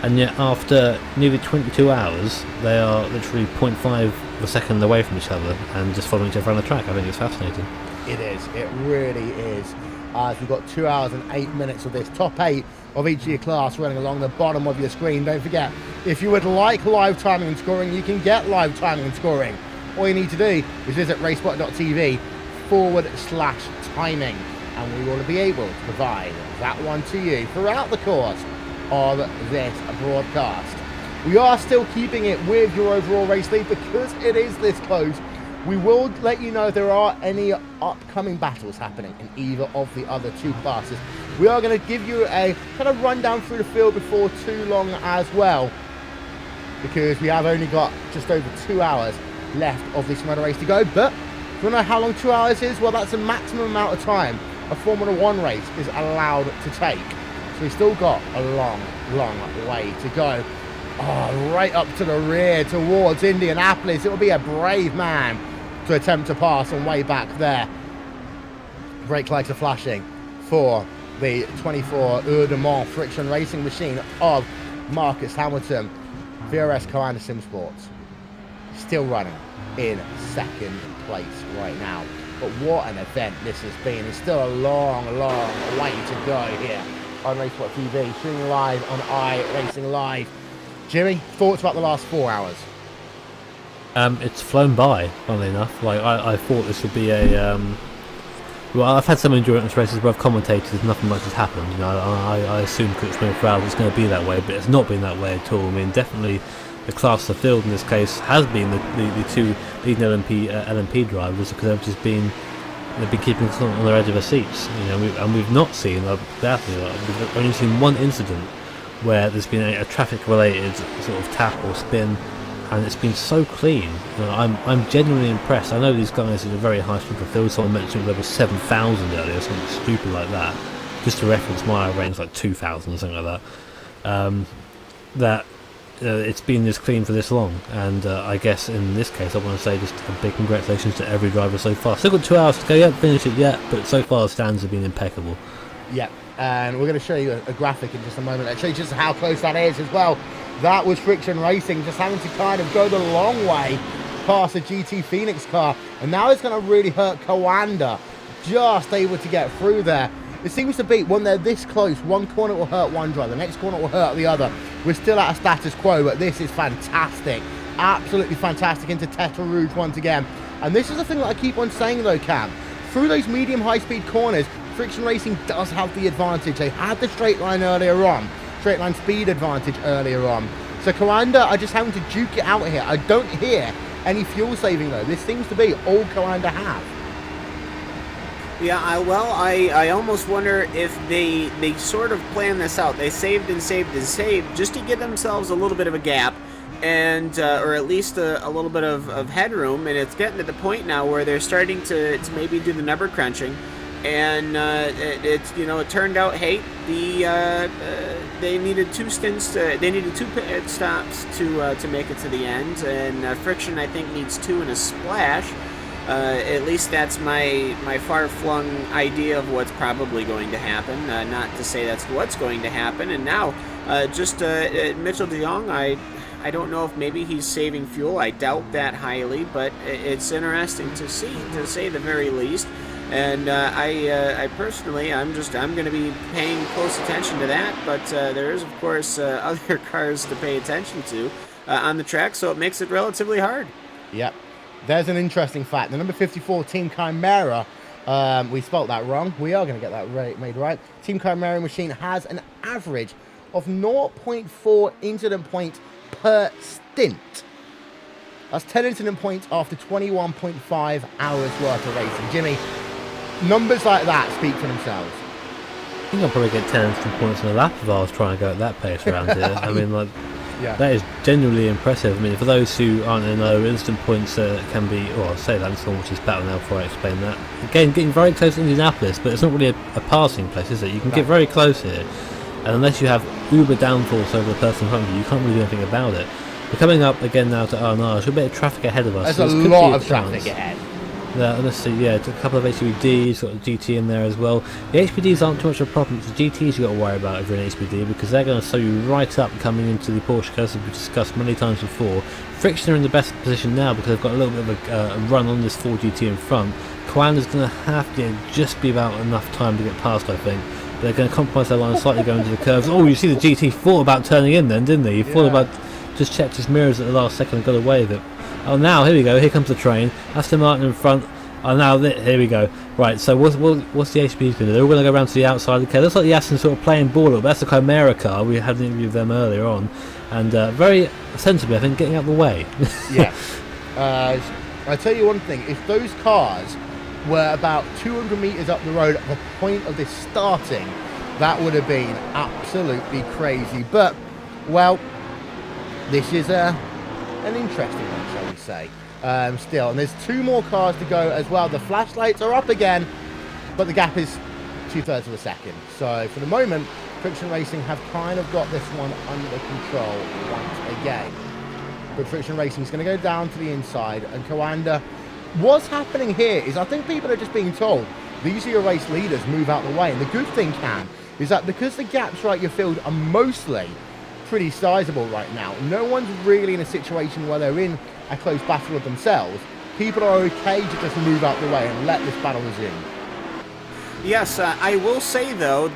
And yet, after nearly 22 hours, they are literally 0.5 of a second away from each other and just following each other around the track. I think it's fascinating. It is. It really is. As we've got 2 hours and 8 minutes of this top 8 of each of your class running along the bottom of your screen. Don't forget, if you would like live timing and scoring, you can get live timing and scoring. All you need to do is visit racespot.tv/timing, and we will be able to provide that one to you throughout the course of this broadcast. We are still keeping it with your overall race lead because it is this close. We will let you know if there are any upcoming battles happening in either of the other two classes. We are going to give you a kind of rundown through the field before too long as well, because we have only got just over 2 hours left of this motor race to go. But if you want to know how long 2 hours is, well, that's the maximum amount of time a Formula 1 race is allowed to take. So we've still got a long way to go. Oh, right up to the rear towards Indianapolis. It will be a brave man to attempt to pass on way back there. Brake lights are flashing for the 24 Heure de Mans friction racing machine of Marcus Hamilton. VRS Coanda Sim Sports still running in second place right now. But what an event this has been. It's still a long way to go here on Racesport TV, streaming live on iRacing Live. Jimmy, thoughts about the last 4 hours? It's flown by, funnily enough. Like I thought this would be a well, I've had some endurance races where I've commentated, nothing much has happened. You know, I assumed because it's 24 hours it's going to be that way, but it's not been that way at all. I mean, definitely the class of the field in this case has been the two leading LMP drivers, because they've been keeping us on their edge of their seats. You know, we've not seen we've only seen one incident where there's been a traffic-related sort of tap or spin, and it's been so clean. You know, I'm genuinely impressed. I know these guys are a very high strength of field. Someone mentioned level 7,000 earlier, something stupid like that. Just to reference my range, like 2,000 or something like that. It's been this clean for this long, and I guess in this case I want to say just a big congratulations to every driver so far. Still got 2 hours to go, you haven't finished it yet, but so far the stands have been impeccable. Yep, and we're going to show you a graphic in just a moment that shows you just how close that is as well. That was Friction Racing just having to kind of go the long way past the GT Phoenix car, and now it's going to really hurt Coanda, just able to get through there. It seems to be when they're this close, one corner will hurt one driver, the next corner will hurt the other. We're still at a status quo, but this is fantastic. Absolutely fantastic into Tete Rouge once again. And this is the thing that I keep on saying though, Cam. Through those medium high-speed corners, Friction Racing does have the advantage. They had the straight line earlier on, straight line speed advantage earlier on. So Coanda are just having to duke it out here. I don't hear any fuel saving though. This seems to be all Coanda have. Yeah, I almost wonder if they sort of planned this out. They saved and saved and saved just to give themselves a little bit of a gap, and or at least a little bit of headroom. And it's getting to the point now where they're starting to maybe do the number crunching, and it turned out, hey, they needed two stints, they needed 2 pit stops to make it to the end, and Friction I think needs 2 and a splash. At least that's my far-flung idea of what's probably going to happen. Not to say that's what's going to happen. And now, Mitchell de Jong, I don't know if maybe he's saving fuel. I doubt that highly, but it's interesting to see, to say the very least. And I personally, I'm going to be paying close attention to that. But there is, of course, other cars to pay attention to on the track, so it makes it relatively hard. Yep. There's an interesting fact. The number 54 Team Chimera, we spelt that wrong. We are going to get that made right. Team Chimera machine has an average of 0.4 incident points per stint. That's 10 incident points after 21.5 hours worth of racing. Jimmy, numbers like that speak for themselves. I think I'll probably get 10 instant points in a lap if I was trying to go at that pace around here. I mean, like, yeah, that is genuinely impressive. I mean, for those who aren't in the know, instant points can be, well, I'll say that in which is better now before I explain that. Again, getting very close to Indianapolis, but it's not really a passing place, is it? You can get very close here, and unless you have uber downforce over the person in front of you, you can't really do anything about it. We're coming up again now to Arnage, a bit of traffic ahead of us. There's a lot of traffic ahead. Let's see, yeah, a couple of HPDs, got the GT in there as well. The HPDs aren't too much of a problem. It's the GTs you've got to worry about if you're an HPD, because they're going to slow you right up coming into the Porsche curse, as we've discussed many times before. Friction are in the best position now because they've got a little bit of a run on this 4GT in front. Coanda's going to have to just be about enough time to get past, I think. But they're going to compromise their line slightly going into the curves. Oh, you see the GT thought about turning in then, didn't he? He thought about, just checked his mirrors at the last second and got away with it. Oh, now, here we go, here comes the train. Aston Martin in front. Oh, now, here we go. Right, so what's the HPs going to do? They're all going to go around to the outside of the car. Looks like the Aston sort of playing ball a little bit. That's the Chimera car. We had an interview with them earlier on. And very sensibly, I think, getting out of the way. Yeah. I tell you one thing. If those cars were about 200 metres up the road at the point of this starting, that would have been absolutely crazy. But, well, this is an interesting one, shall we say. Still, and there's 2 more cars to go as well. The flashlights are up again, but the gap is 2/3 of a second. So for the moment, Friction Racing have kind of got this one under control once again. But Friction Racing is going to go down to the inside, and Coanda, what's happening here is I think people are just being told these are your race leaders, move out the way. And the good thing, Cam, is that because the gaps right your field are mostly pretty sizable right now, no one's really in a situation where they're in a close battle with themselves. People are okay to just move out the way and let this battle resume. Yes, I will say though,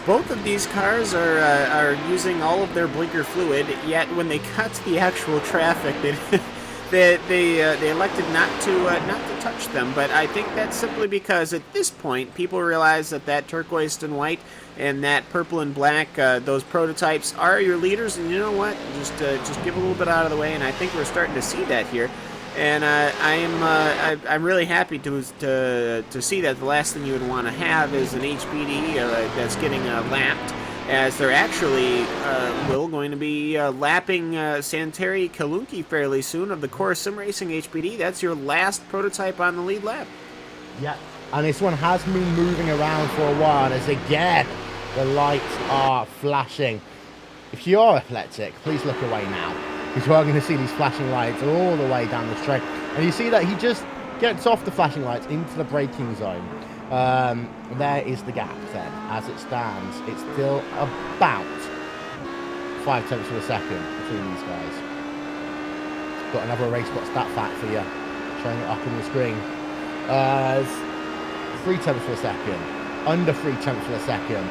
both of these cars are using all of their blinker fluid. Yet when they cut to the actual traffic, they elected not to touch them. But I think that's simply because at this point, people realize that turquoise and white and that purple and black, those prototypes are your leaders. And you know what? Just give a little bit out of the way. And I think we're starting to see that here. And I'm really happy to see that. The last thing you would want to have is an HPD that's getting lapped, as they're actually going to be lapping Santeri Kalunki fairly soon of the Core Sim Racing HPD. That's your last prototype on the lead lap. Yeah, and this one has been moving around for a while, as again the lights are flashing. If you are epileptic, please look away now, because you are going to see these flashing lights all the way down the straight. And you see that he just gets off the flashing lights into the braking zone. There is the gap then, as it stands. It's still about 5/10 of a second between these guys. Got another race spot stat fact for you, showing it up on the screen. 3/10 of a second under 0.3 of a second.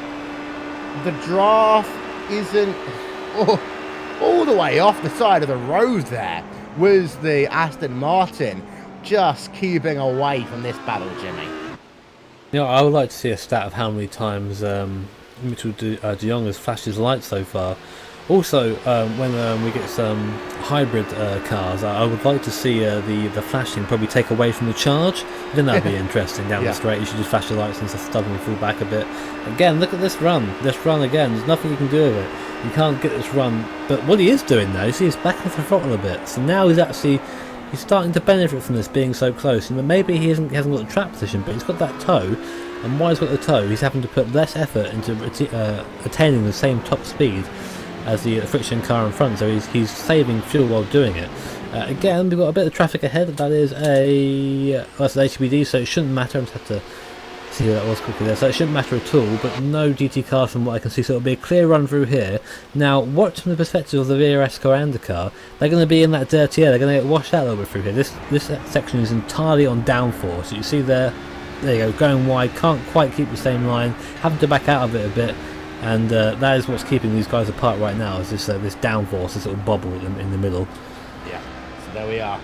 The draft isn't all the way off the side of the road. There was the Aston Martin just keeping away from this battle, Jimmy. You know, I would like to see a stat of how many times Mitchell de Jong has flashed his lights so far. Also, when we get some hybrid cars, I would like to see the flashing probably take away from the charge. I think that would be interesting down the straight. You should just flash your lights and stub them and fall back a bit. Again, look at this run. This run again, there's nothing you can do with it. You can't get this run. But what he is doing now, you see he's back off the throttle a bit. So now he's starting to benefit from this being so close. And maybe he hasn't got the track position, but he's got that toe. And while he's got the toe, he's having to put less effort into attaining the same top speed as the friction car in front, so he's saving fuel while doing it. Again, we've got a bit of traffic ahead. That is that's an HBD, so it shouldn't matter. I just have to see who that was quickly there. So it shouldn't matter at all, but no GT cars from what I can see, so it'll be a clear run through here. Now, watch from the perspective of the VRS Coanda car. They're going to be in that dirty air. They're going to get washed out a little bit through here. This section is entirely on downforce. So you see there you go, going wide, can't quite keep the same line, having to back out of it a bit. And that is what's keeping these guys apart right now, is this downforce, this little bubble in the middle. Yeah, so there we are.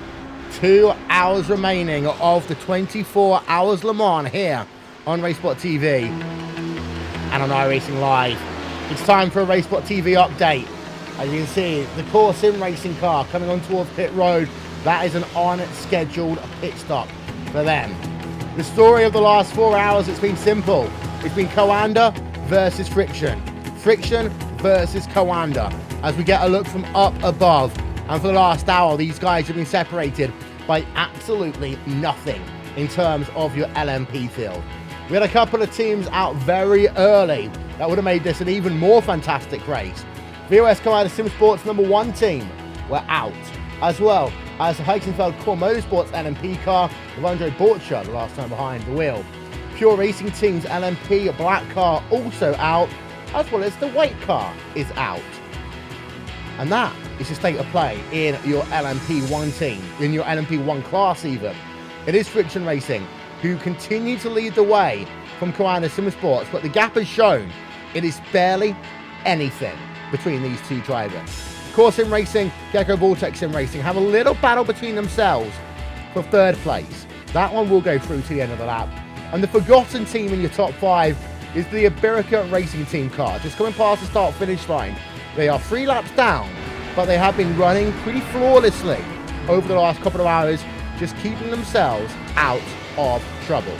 2 hours remaining of the 24 Hours Le Mans here on Racebot TV and on iRacing Live. It's time for a Racebot TV update. As you can see, the core sim racing car coming on towards pit road. That is an on-scheduled pit stop for them. The story of the last 4 hours, it's been simple. It's been Coanda versus Friction. Friction versus Coanda. As we get a look from up above. And for the last hour, these guys have been separated by absolutely nothing in terms of your LMP field. We had a couple of teams out very early that would have made this an even more fantastic race. VOS Coanda Sim Sports #1 team were out, as well as the Heisenfeld Core Motorsports LMP car with Andre Borcher the last time behind the wheel. Pure Racing Team's LMP black car also out, as well as the white car is out. And that is the state of play in your LMP1 team, in your LMP1 class even. It is Friction Racing who continue to lead the way from Coanda Sim Sports, but the gap has shown it is barely anything between these two drivers. Core Sim Racing, Gecko Vortex Sim Racing have a little battle between themselves for third place. That one will go through to the end of the lap. And the forgotten team in your top 5 is the Iberica Racing Team car, just coming past the start-finish line. They are 3 laps down, but they have been running pretty flawlessly over the last couple of hours, just keeping themselves out of trouble.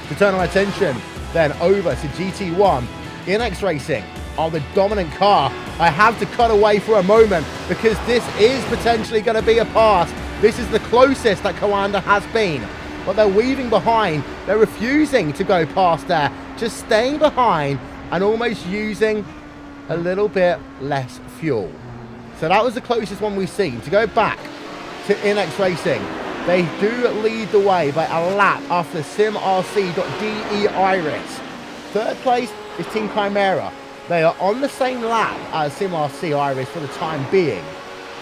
To turn our attention then over to GT1, INX Racing are the dominant car. I have to cut away for a moment because this is potentially going to be a pass. This is the closest that Coanda has been. But they're weaving behind. They're refusing to go past there. Just staying behind and almost using a little bit less fuel. So that was the closest one we've seen. To go back to INX Racing, they do lead the way by a lap after SimRC.de Iris. Third place is Team Chimera. They are on the same lap as SimRC Iris for the time being.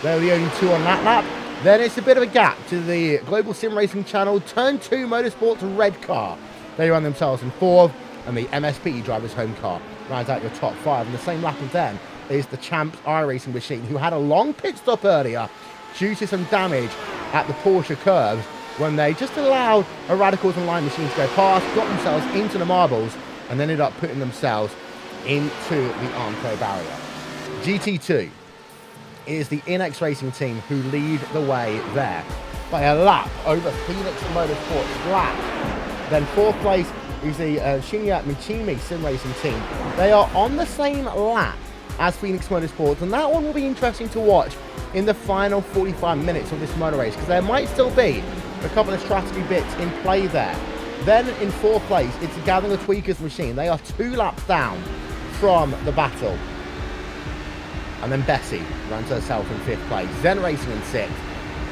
They're the only 2 on that lap. Then it's a bit of a gap to the Global Sim Racing Channel Turn 2 Motorsports red car. They run themselves in 4th, and the MSP driver's home car rounds out your top 5. And the same lap as them is the Champs iRacing machine, who had a long pit stop earlier due to some damage at the Porsche curbs when they just allowed a Radicals Online machine to go past, got themselves into the marbles, and ended up putting themselves into the Armco barrier. GT2 is the INX Racing team who lead the way there by a lap over Phoenix Motorsports lap. Then 4th place is the Shinya Michimi Sim Racing team. They are on the same lap as Phoenix Motorsports, and that one will be interesting to watch in the final 45 minutes of this motor race, because there might still be a couple of strategy bits in play there. Then in 4th place, it's the Gathering the Tweakers machine. They are 2 laps down from the battle. And then Bessie runs herself in 5th place. Zen Racing in 6th.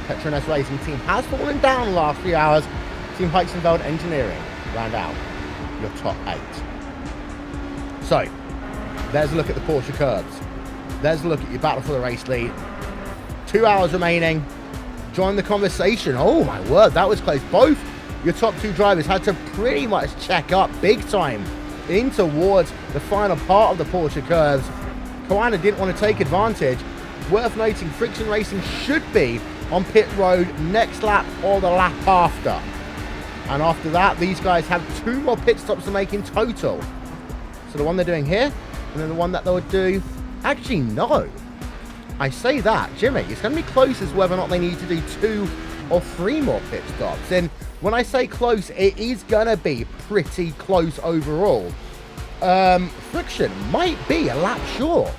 Petronas Racing team has fallen down the last 3 hours. Team Heisenfeld Engineering round out your top 8. So, there's a look at the Porsche curbs. There's a look at your battle for the race lead. 2 hours remaining. Join the conversation. Oh my word, that was close. Both your top two drivers had to pretty much check up big time in towards the final part of the Porsche curves. Coanda didn't want to take advantage. Worth noting, Friction Racing should be on pit road next lap or the lap after. And after that, these guys have 2 more pit stops to make in total. So the one they're doing here, and then the one that they'll do... Actually, no. I say that, Jimmy, it's going to be close as whether or not they need to do 2 or 3 more pit stops. And when I say close, it is going to be pretty close overall. Friction might be a lap short.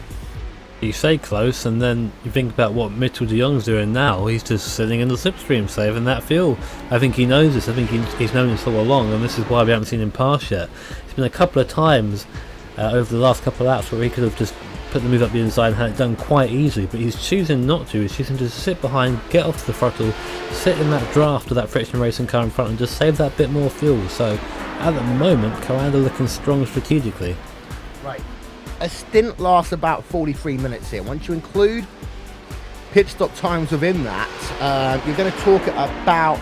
You say close, and then you think about what Mitchell de Jong's doing now. He's just sitting in the slipstream, saving that fuel. I think he knows this. I think he's known this all along, and this is why we haven't seen him pass yet. It's been a couple of times over the last couple of laps where he could have just put the move up the inside and had it done quite easily, but he's choosing not to. He's choosing to sit behind, get off to the throttle, sit in that draft of that Friction Racing car in front, and just save that bit more fuel. So at the moment, Coanda looking strong strategically. Right. A stint lasts about 43 minutes here. Once you include pit stop times within that, you're going to talk about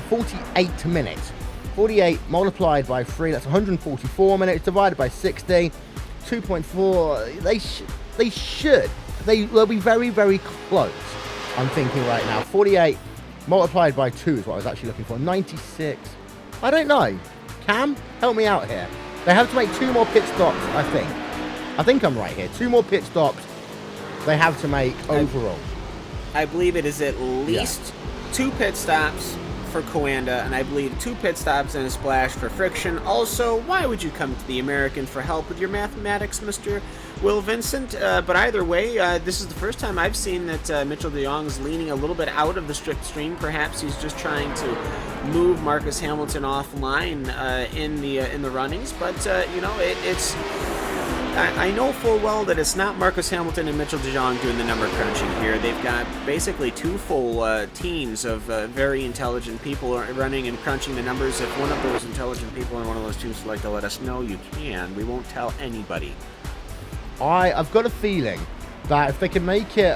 48 minutes. 48 multiplied by 3, that's 144 minutes, divided by 60, 2.4. They'll be very, very close, I'm thinking right now. 48 multiplied by 2 is what I was actually looking for. 96. I don't know. Cam, help me out here. They have to make 2 more pit stops, I think. I think I'm right here. 2 more pit stops they have to make overall. I believe it is at least 2 pit stops for Coanda, and I believe 2 pit stops and a splash for Friction. Also, why would you come to the American for help with your mathematics, Mr. Will Vincent? But either way, this is the first time I've seen that Mitchell de Jong's leaning a little bit out of the strict stream. Perhaps he's just trying to move Marcus Hamilton offline in the runnings. But you know, it's. I know full well that it's not Marcus Hamilton and Mitchell de Jong doing the number crunching here. They've got basically 2 full teams of very intelligent people running and crunching the numbers. If one of those intelligent people in one of those teams would like to let us know, you can. We won't tell anybody. I've got a feeling that if they can make it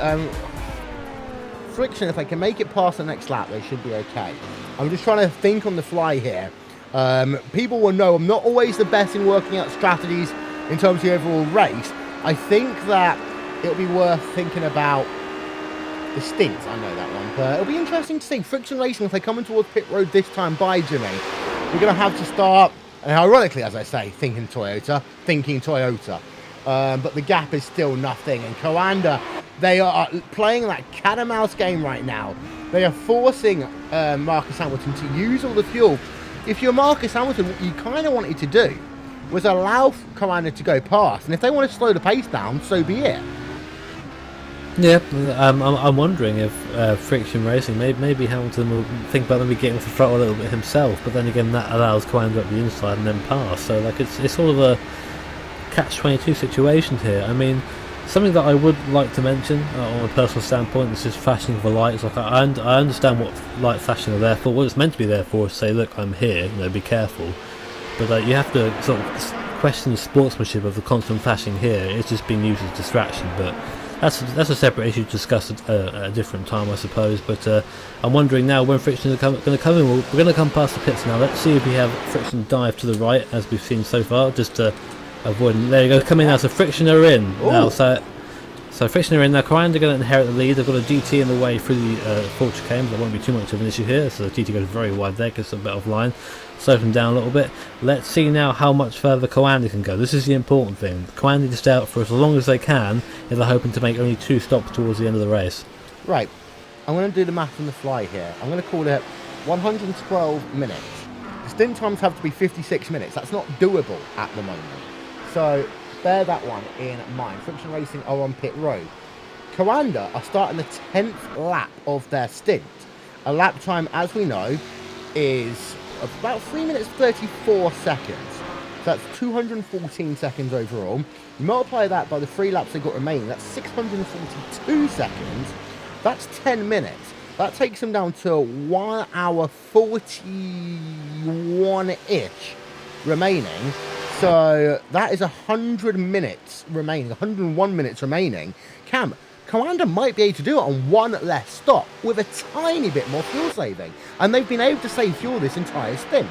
Friction, if they can make it past the next lap, they should be okay. I'm just trying to think on the fly here. People will know I'm not always the best in working out strategies in terms of the overall race. I think that it'll be worth thinking about the stints. I know that one, but it'll be interesting to see. Friction Racing, if they come in towards pit road this time by Jimmy, we're going to have to start, and ironically, as I say, thinking Toyota. But the gap is still nothing, and Coanda, they are playing that cat and mouse game right now. They are forcing Marcus Hamilton to use all the fuel. If you're Marcus Hamilton, what you kind of wanted to do was allow Coanda to go past, and if they want to slow the pace down, so be it. Yeah, I'm wondering if Friction Racing, maybe Hamilton will think about maybe getting off the throttle a little bit himself, but then again that allows Coanda up the inside and then pass. So like it's sort of a catch-22 situation here. I mean, something that I would like to mention on a personal standpoint is just flashing of the lights. Like I understand what light flashing are there for. What it's meant to be there for is say, look, I'm here. You know, be careful. But you have to sort of question the sportsmanship of the constant flashing here. It's just being used as a distraction, but that's a separate issue to discuss at a different time, I suppose. But I'm wondering now when Friction is going to come in. We're going to come past the pits now. Let's see if we have Friction dive to the right, as we've seen so far, just to avoid. There you go, coming now. So Friction are in now. So Friction are in now. Coanda are going to inherit the lead. They've got a GT in the way through the Porsche came. There won't be too much of an issue here. So the GT goes very wide there, gets a bit offline. Slows them down a little bit. Let's see now how much further Coanda can go. This is the important thing. Coanda just out for as long as they can, if they're hoping to make only 2 stops towards the end of the race. Right. I'm going to do the math on the fly here. I'm going to call it 112 minutes. The stint times have to be 56 minutes. That's not doable at the moment. So bear that one in mind. Friction Racing are on pit road. Coanda are starting the 10th lap of their stint. A lap time, as we know, is about 3 minutes 34 seconds. So that's 214 seconds overall. You multiply that by the 3 laps they've got remaining, that's 642 seconds. That's 10 minutes. That takes them down to 1 hour 41-ish remaining. So that is 100 minutes remaining, 101 minutes remaining. Cam, Coanda might be able to do it on one less stop with a tiny bit more fuel saving. And they've been able to save fuel this entire stint.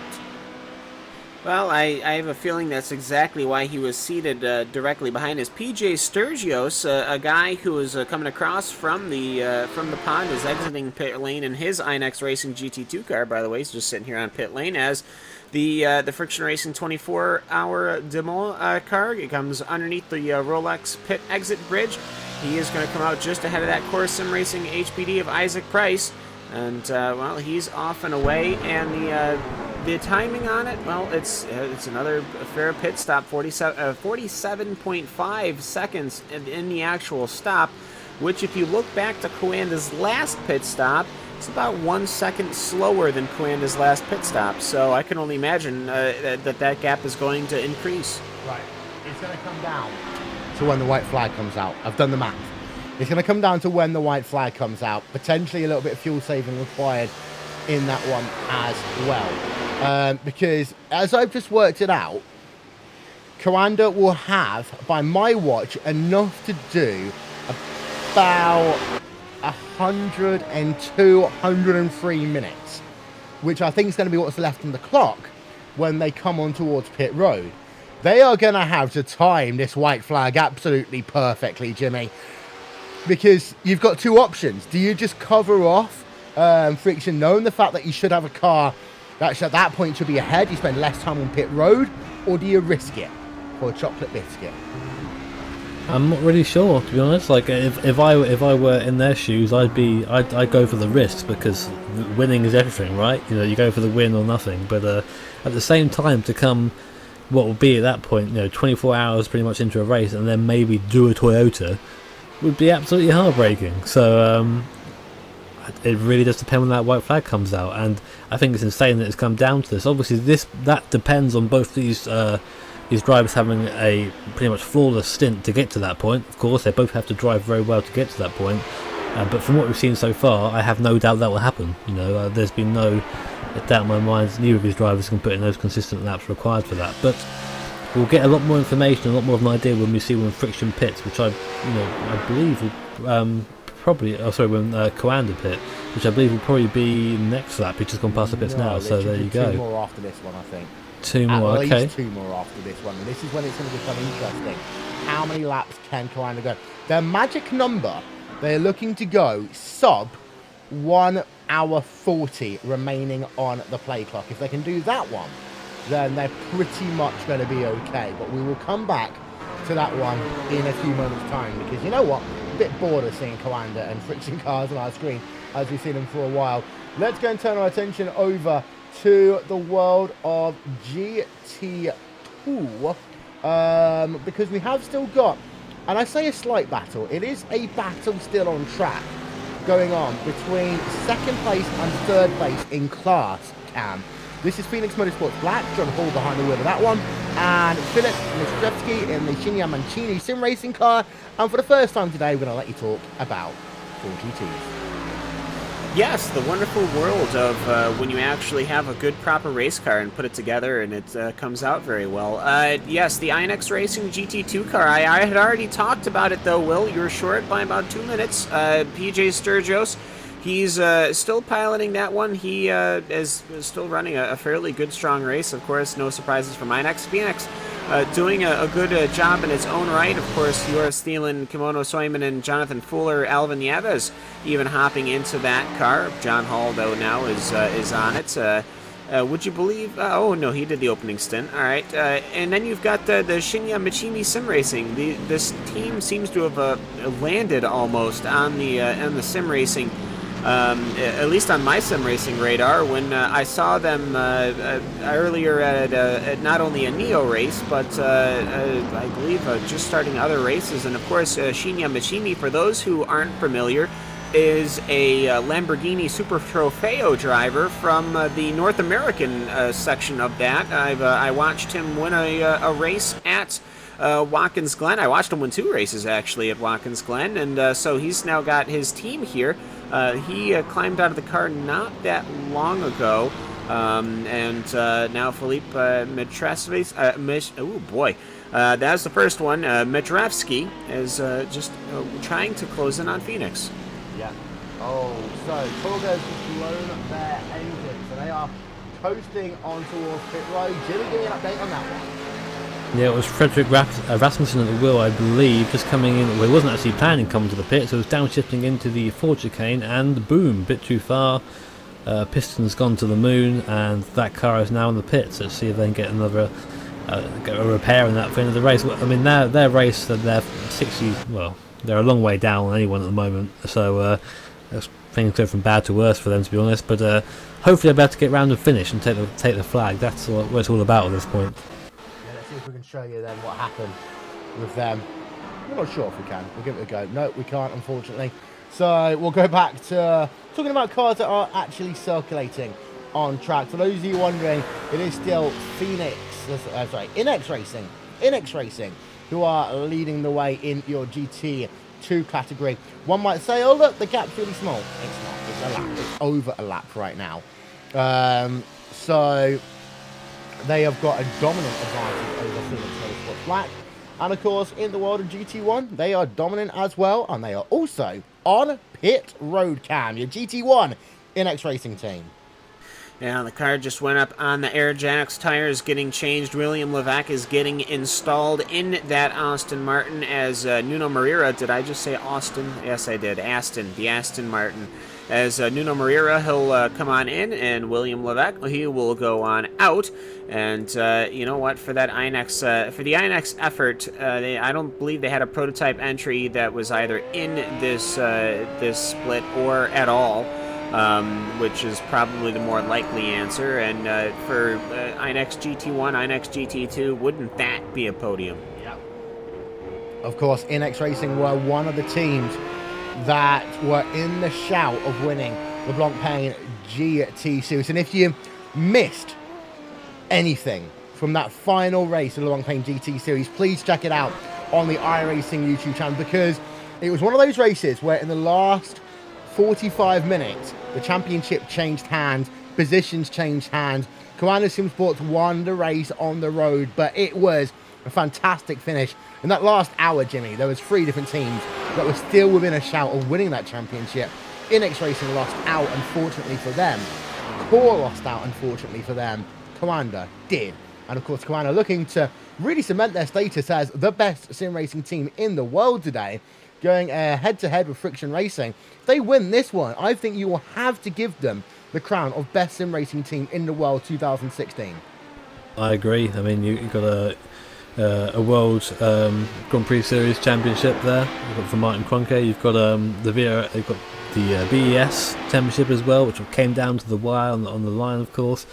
Well, I have a feeling that's exactly why he was seated directly behind us. PJ Sturgios, a guy who was coming across from the pond, is exiting pit lane in his iNext Racing GT2 car. By the way, he's just sitting here on pit lane as the Friction Racing 24-hour demo car. It comes underneath the Rolex pit exit bridge. He is going to come out just ahead of that Core Sim Racing HPD of Isaac Price, and well, he's off and away, and the timing on it, well, it's another fair pit stop, 47.5 seconds in the actual stop, which if you look back to Coanda's last pit stop, it's about 1 second slower than Coanda's last pit stop. So I can only imagine that gap is going to increase. Right. It's going to come down to when the white flag comes out. I've done the math. It's going to come down to when the white flag comes out. Potentially a little bit of fuel saving required in that one as well. Because as I've just worked it out, Coanda will have, by my watch, enough to do about 102, 103 minutes, which I think is going to be what's left on the clock when they come on towards pit road. They are going to have to time this white flag absolutely perfectly, Jimmy, because you've got two options. Do you just cover off Friction, knowing the fact that you should have a car that at that point should be ahead, you spend less time on pit road, or do you risk it for a chocolate biscuit? I'm not really sure, to be honest. Like, if I were in their shoes, I'd go for the risks, because winning is everything, right? You know, you go for the win or nothing. But at the same time, to come, what will be at that point, 24 hours pretty much into a race, and then maybe do a Toyota, would be absolutely heartbreaking. So it really does depend when that white flag comes out, and I think it's insane that it's come down to this. Obviously, that depends on both these drivers having a pretty much flawless stint to get to that point. Of course, they both have to drive very well to get to that point. But from what we've seen so far, I have no doubt that will happen. There's been no doubt in my mind neither of these drivers can put in those consistent laps required for that. But we'll get a lot more information, a lot more of an idea when we see when Friction pits, which I believe will when Coanda pit, which I believe will probably be next lap. He's just gone past the pits now, so there you go. Two more after this one, I think. Two more, At okay. least two more after this one, and this is when it's going to become interesting. How many laps can Coanda go? Their magic number, they're looking to go sub 1 hour 40 remaining on the play clock. If they can do that one, then they're pretty much going to be okay. But we will come back to that one in a few moments' time, because you know what? A bit bored of seeing Coanda and Friction cars on our screen as we've seen them for a while. Let's go and turn our attention over to the world of GT2, because we have still got, and I say a slight battle, it is a battle still on track going on between second place and third place in class, Cam. This is Phoenix Motorsports Black, John Hall behind the wheel of that one, and Philip Mistrevsky in the Shinya Mancini sim racing car. And for the first time today, we're going to let you talk about 4GTs. Yes, the wonderful world of when you actually have a good, proper race car and put it together and it comes out very well. Yes, the iNext Racing GT2 car. I had already talked about it, though, Will. You were short by about 2 minutes. PJ Sturgios, he's still piloting that one. He is still running a fairly good, strong race. Of course, no surprises from iNext. Phoenix doing a good job in its own right. Of course, Joris Thielen, Kimono Soyman, and Jonathan Fuller, Alvin Nieves even hopping into that car. John Hall, though, now is on it. Would you believe? Oh, no, he did the opening stint. All right. And then you've got the Shinya Michimi Sim Racing. This team seems to have landed almost on the sim racing. At least on my sim racing radar, when I saw them earlier at not only a Neo race, but I believe just starting other races. And of course, Shinya Michimi, for those who aren't familiar, is a Lamborghini Super Trofeo driver from the North American section of that. I watched him win a race at Watkins Glen. I watched him win 2 races actually at Watkins Glen, and so he's now got his team here. He climbed out of the car not that long ago, and now Philippe Mitrasvis, That's the first one. Medrevsky is just trying to close in on Phoenix. Yeah. Oh, so Torgo's just blown their engines, and they are coasting on towards pit road. Jimmy, give me an update on that one. Yeah, it was Frederick Rasmussen at the wheel, I believe, just coming in. Well, he wasn't actually planning to come to the pit, so he was downshifting into the Ford chicane, and boom, bit too far. Piston's gone to the moon, and that car is now in the pit. So let's see if they can get another get a repair in that for the end of the race. I mean, their race, they're 60. Well, they're a long way down on anyone at the moment. So things go from bad to worse for them, to be honest. But hopefully, they'll be able to get round and finish and take the flag. That's what it's all about at this point. Yeah, let's see if we can show you then what happened with them. I'm not sure if we can. We'll give it a go. No, we can't, unfortunately. So we'll go back to talking about cars that are actually circulating on track. For those of you wondering, it is still Inex Racing, who are leading the way in your GT2 category. One might say, oh look, the gap's really small. It's not. It's a lap. It's over a lap right now. So they have got a dominant advantage over Phoenix Motorsports Black. And of course, in the world of GT1, they are dominant as well, and they are also on pit road cam, your GT1 Inex Racing team. Yeah, the car just went up on the Aerojax tires, getting changed. William Levac is getting installed in that Aston Martin as Nuno Moreira. Did I just say Austin? Yes, I did. The Aston Martin. As Nuno Moreira, he'll come on in, and William Levac, he will go on out. And you know what? For that Inex, for the Inex effort, I don't believe they had a prototype entry that was either in this this split or at all. Which is probably the more likely answer. And for Inex GT1, Inex GT2, wouldn't that be a podium? Yeah. Of course, Inex Racing were one of the teams that were in the shout of winning the Blancpain GT Series. And if you missed anything from that final race of the Blancpain GT Series, please check it out on the iRacing YouTube channel, because it was one of those races where in the last 45 minutes, the championship changed hands, positions changed hands. Commander Sim Sports won the race on the road, but it was a fantastic finish. In that last hour, Jimmy, there was 3 different teams that were still within a shout of winning that championship. Inex Racing lost out, unfortunately for them. Core lost out, unfortunately for them. Commander did. And of course, Commander looking to really cement their status as the best sim racing team in the world today, going head-to-head with Friction Racing. If they win this one, I think you will have to give them the crown of best sim racing team in the world 2016. I agree. I mean, you've got a World Grand Prix Series Championship there. You've got for Martin Kroenke. You've got the BES Championship as well, which came down to the wire on the line, of course.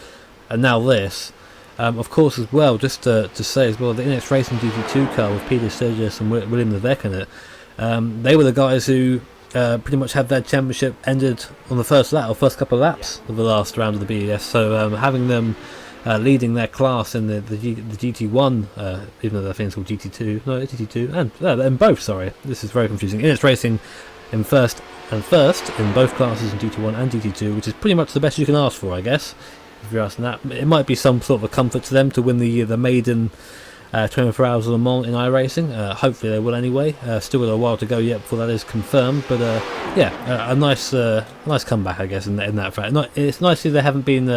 And now this. Of course, as well, just to say as well, the Inex Racing GT2 car with Peter Sturgis and William Levesque in it, they were the guys who pretty much had their championship ended on the first lap, or first couple of laps of the last round of the BES. So having them leading their class in the GT1, even though I think it's called GT2, no, GT2, and both, sorry, this is very confusing. Inex Racing in first in both classes in GT1 and GT2, which is pretty much the best you can ask for, I guess. If you're asking that, it might be some sort of a comfort to them to win the maiden 24 Hours of Le Mans in iRacing. Hopefully they will anyway. Still got a while to go yet before that is confirmed, but a nice comeback, I guess, in that fact. It's nice that they haven't been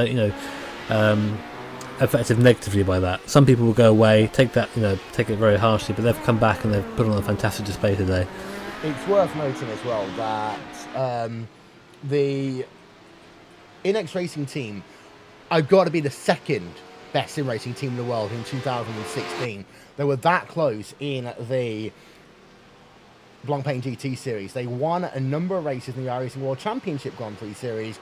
affected negatively by that. Some people will go away, take it very harshly, but they've come back and they've put on a fantastic display today. It's worth noting as well that the Inex Racing team, I've got to be the second best sim racing team in the world in 2016. They were that close in the Blancpain GT Series. They won a number of races in the iRacing World Championship Grand Prix Series,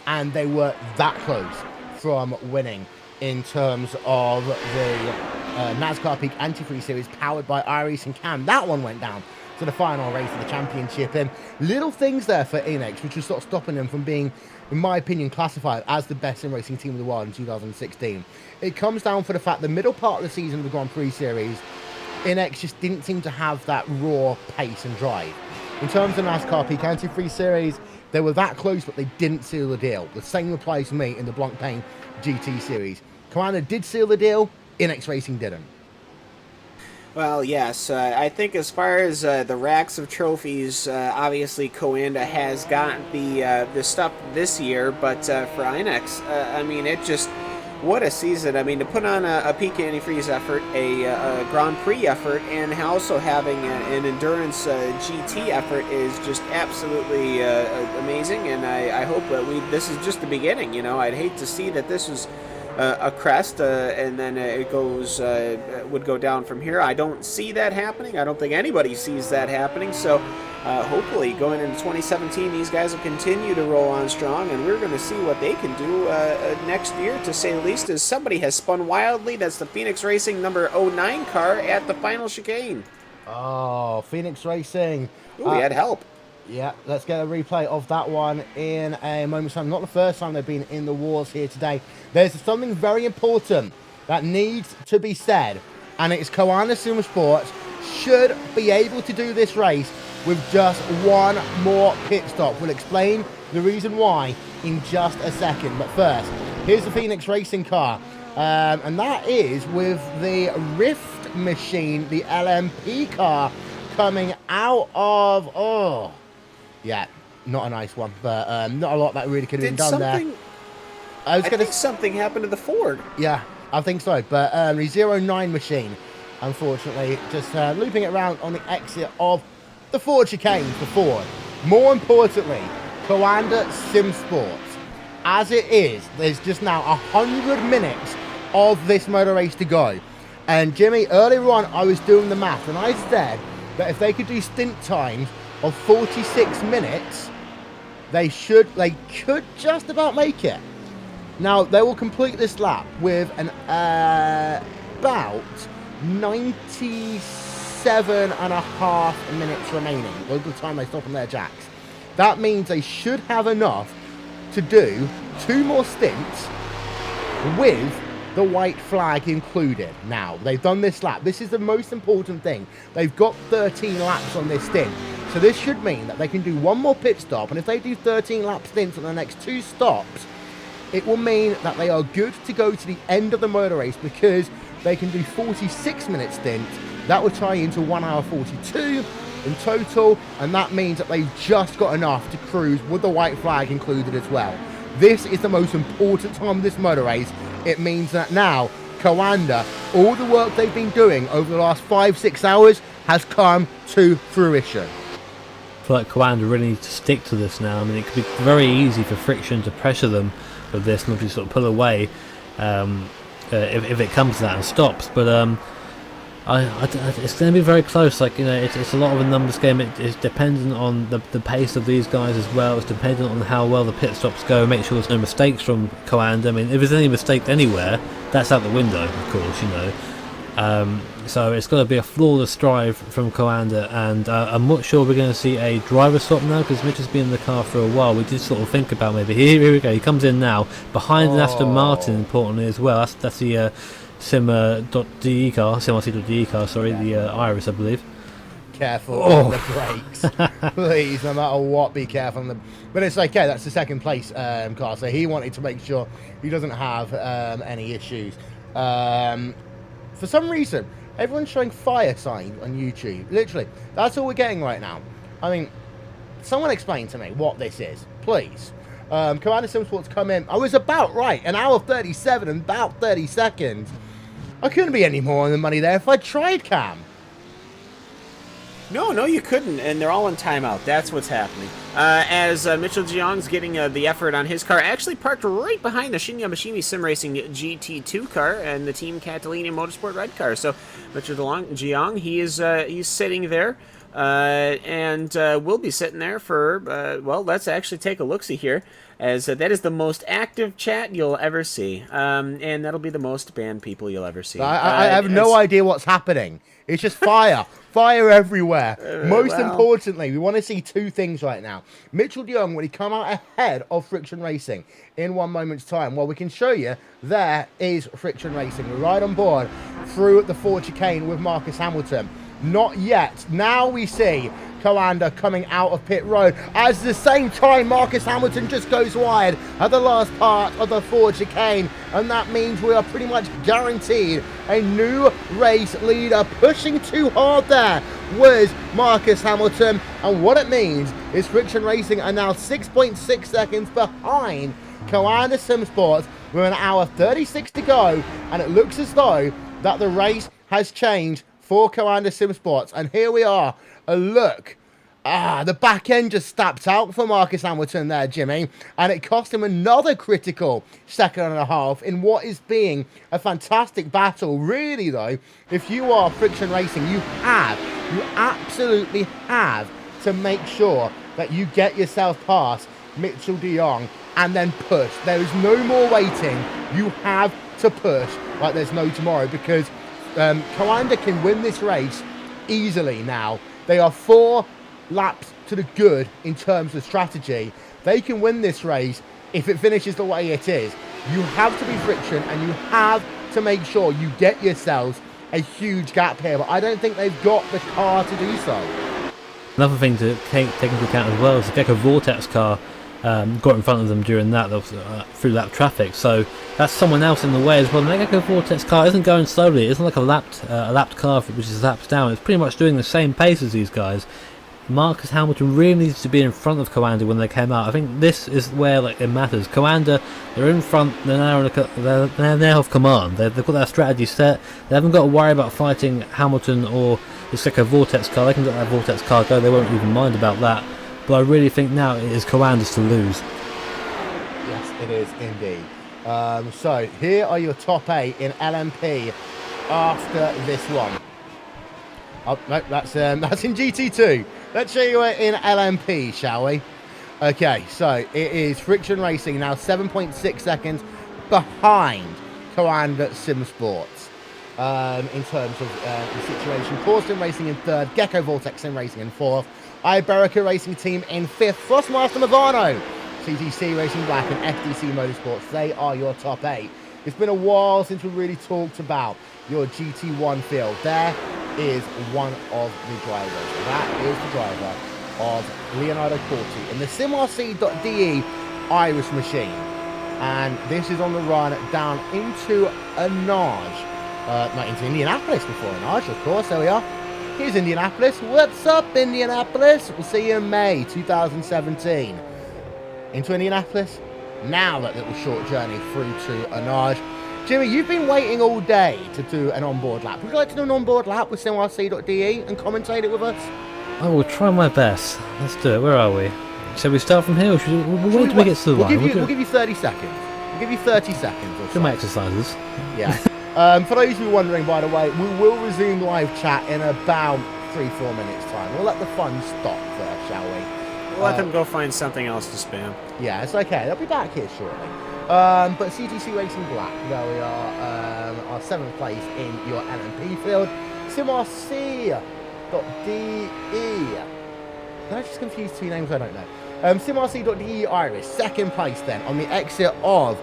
and they were that close from winning in terms of the NASCAR Peak Antifreeze Series powered by iRacing Cam. That one went down to the final race of the championship, and little things there for Inex which was sort of stopping them from being, in my opinion, classified as the best sim racing team in the world in 2016. It comes down for the fact the middle part of the season of the Grand Prix Series, Inex just didn't seem to have that raw pace and drive. In terms of NASCAR Peak Antifreeze Series, they were that close, but they didn't seal the deal. The same applies to me in the Blancpain GT Series. Commander did seal the deal, Inex Racing didn't. Well, yes. I think as far as the racks of trophies, obviously Coanda has gotten the stuff this year, but for Inex, I mean, it just what a season! I mean, to put on a peak antifreeze effort, a Grand Prix effort, and also having an endurance GT effort is just absolutely amazing. And I hope that this is just the beginning. You know, I'd hate to see that this was a crest, and then it would go down from here. I don't see that happening. I don't think anybody sees that happening. So hopefully, going into 2017, these guys will continue to roll on strong, and we're going to see what they can do next year, to say the least. As somebody has spun wildly, that's the Phoenix Racing number 09 car at the final chicane. Oh, Phoenix Racing. Ooh, we had help. Yeah, let's get a replay of that one in a moment's time. Not the first time they've been in the wars here today. There's something very important that needs to be said, and it's Coanda Sim Sports should be able to do this race with just one more pit stop. We'll explain the reason why in just a second. But first, here's the Phoenix Racing car, and that is with the Rift machine, the LMP car, coming out of... Yeah, not a nice one, but not a lot that really could have been done there. I think something happened to the Ford. Yeah, I think so, but the 09 machine, unfortunately, just looping it around on the exit of the Ford chicane for Ford. More importantly, Coanda Sim Sports. As it is, there's just now 100 minutes of this motor race to go. And Jimmy, earlier on, I was doing the math, and I said that if they could do stint times of 46 minutes, they could just about make it. Now, they will complete this lap with an about 97.5 minutes remaining. Look at the time they stop on their jacks. That means they should have enough to do 2 more stints with the white flag included. Now, they've done this lap. This is the most important thing. They've got 13 laps on this stint. So this should mean that they can do 1 more pit stop, and if they do 13 lap stints on the next 2 stops, it will mean that they are good to go to the end of the motor race, because they can do 46-minute stints. That will tie into 1 hour 42 in total, and that means that they've just got enough to cruise with the white flag included as well. This is the most important time of this motor race. It means that now, Coanda, all the work they've been doing over the last 5-6 hours has come to fruition. I feel like Coanda really needs to stick to this now. I mean, it could be very easy for Friction to pressure them with this and obviously sort of pull away if it comes to that and stops. But it's going to be very close. Like, you know, it's a lot of a numbers game. It's dependent on the pace of these guys as well. It's dependent on how well the pit stops go. Make sure there's no mistakes from Coanda. I mean, if there's any mistake anywhere, that's out the window, of course, you know. So it's got to be a flawless drive from Coanda, and I'm not sure we're going to see a driver swap now, because Mitch has been in the car for a while. We did sort of think about maybe here we go. He comes in now behind an Aston Martin, importantly as well. That's the Sim.de car, Sim.de car. Sorry, the Iris, I believe. Careful on the brakes, please. No matter what, be careful on the. But it's okay. That's the second place car, so he wanted to make sure he doesn't have any issues. For some reason, everyone's showing fire signs on YouTube. Literally, that's all we're getting right now. I mean, someone explain to me what this is, please. Coanda Sim Sports come in. I was about right. 1 hour 37 and about 30 seconds. I couldn't be any more on the money there if I tried, Cam. No, you couldn't, and they're all in timeout. That's what's happening. As Mitchell Jiang's getting the effort on his car, actually parked right behind the Shinya Mishimi Sim Racing GT2 car and the Team Catalina Motorsport red car. So Mitchell Jiang, he's sitting there, and we'll be sitting there for, well, let's actually take a look-see here, as that is the most active chat you'll ever see, and that'll be the most banned people you'll ever see. I have no idea what's happening. It's just fire. Fire everywhere. Most importantly, we want to see 2 things right now. Mitchell Young, when he come out ahead of Friction Racing in 1 moment's time. Well, we can show you there is Friction Racing. We're right on board through the Ford chicane with Marcus Hamilton. Not yet. Now we see Coanda coming out of pit road. As at the same time, Marcus Hamilton just goes wide at the last part of the Ford chicane, and that means we are pretty much guaranteed a new race leader. Pushing too hard there was Marcus Hamilton, and what it means is Friction Racing are now 6.6 seconds behind Coanda Sim Sports with an hour 36 to go, and it looks as though that the race has changed for Coanda Sim Sports. And here we are, a look. The back end just stepped out for Marcus Hamilton there, Jimmy, and it cost him another critical second and a half in what is being a fantastic battle. Really, though, if you are Friction Racing, you absolutely have to make sure that you get yourself past Mitchell de Jong and then push. There is no more waiting. You have to push like there's no tomorrow, because Coanda can win this race easily now. They are 4 laps to the good in terms of strategy. They can win this race if it finishes the way it is. You have to be Friction, and you have to make sure you get yourselves a huge gap here, but I don't think they've got the car to do so. Another thing to take into account as well is the Gecko Vortex car got in front of them during that through lap traffic, so that's someone else in the way as well. The Gecko Vortex car isn't going slowly. It isn't like a lapped car which is laps down. It's pretty much doing the same pace as these guys. Marcus Hamilton really needs to be in front of Coanda when they came out. I think this is where it matters. Coanda, they're in front, they're now off command. They've got their strategy set. They haven't got to worry about fighting Hamilton or the Gecko Vortex car. They can let that Vortex car go, they won't even mind about that. But I really think now it is Coanda's to lose. Yes, it is indeed. So here are your top 8 in LMP after this one. Oh, no, that's in GT2. Let's show you it in LMP, shall we? Okay, so it is Friction Racing now 7.6 seconds behind Coanda Sim Sports in terms of the situation. Core Sim Racing in 3rd, Gecko Vortex Sim Racing in 4th, Iberica Racing Team in 5th, Frostmaster Movano, CTC Racing Black and FDC Motorsports. They are your top 8. It's been a while since we really talked about your GT1 field. There is one of the drivers. That is the driver of Leonardo Corti in the SimRC.de Irish machine. And this is on the run down into Anage. Not into Indianapolis before Anage, of course. There we are. Here's Indianapolis. What's up, Indianapolis? We'll see you in May 2017. Into Indianapolis. Now that little short journey through to Anage. Jimmy, you've been waiting all day to do an onboard lap. Would you like to do an onboard lap with SimRC.de and commentate it with us? I will try my best. Let's do it. Where are we? Shall we start from here, or we'll wait till we get to the line? We'll give you 30 seconds. We'll give you 30 seconds or so. Do my exercises. Yeah. For those who are wondering, by the way, we will resume live chat in about 3-4 minutes' time. We'll let the fun stop there, shall we? We'll let them go find something else to spam. Yeah, it's okay. They'll be back here shortly. But CTC Racing Black, there we are, our 7th place in your LMP field. SimRC.de. Did I just confuse 2 names? I don't know. SimRC.de Irish, 2nd place then on the exit of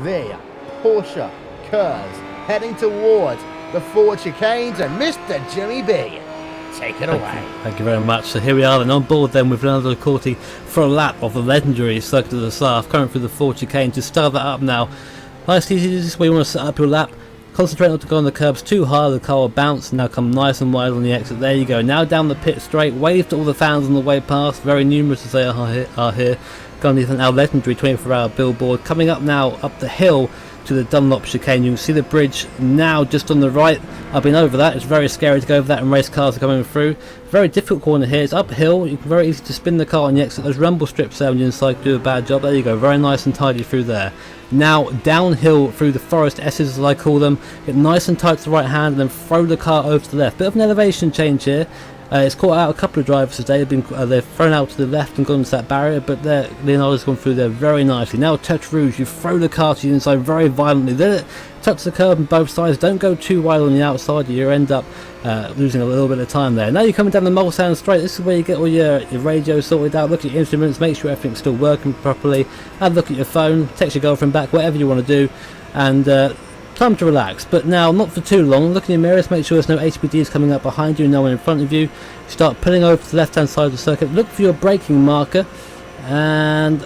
the Porsche curves, heading towards the Ford chicanes, and Mr. Jimmy B. Take it away. Thank you very much. So here we are then on board then with Leonardo Corti for a lap of the legendary Circuit of the South, coming through the Ford chicane. To start that up now, nice easy. This is where you want to set up your lap. Concentrate not to go on the curbs too hard, the car will bounce. Now come nice and wide on the exit. There you go. Now down the pit straight. Wave to all the fans on the way past. Very numerous as they are here. Go underneath our legendary 24-hour billboard. Coming up now up the hill to the Dunlop chicane. You can see the bridge now just on the right. I've been over that. It's very scary to go over that, and race cars are coming through. Very difficult corner here. It's uphill. You can very easy to spin the car on the exit. Those rumble strips there on the inside do a bad job. There you go. Very nice and tidy through there. Now downhill through the Forest S's, as I call them. Get nice and tight to the right hand, and then throw the car over to the left. Bit of an elevation change here. It's caught out a couple of drivers today. They've thrown out to the left and gone into that barrier, but Leonardo's gone through there very nicely. Now Touch Rouge, you throw the car to the inside very violently. Then touch the curb on both sides. Don't go too wide on the outside, or you end up losing a little bit of time there. Now you're coming down the Mulsanne straight. This is where you get all your radio sorted out. Look at your instruments, make sure everything's still working properly. Have a look at your phone, text your girlfriend back, whatever you want to do, and time to relax, but now not for too long. Look in your mirrors, make sure there's no HPDs coming up behind you, no one in front of you. Start pulling over to the left hand side of the circuit, look for your braking marker, and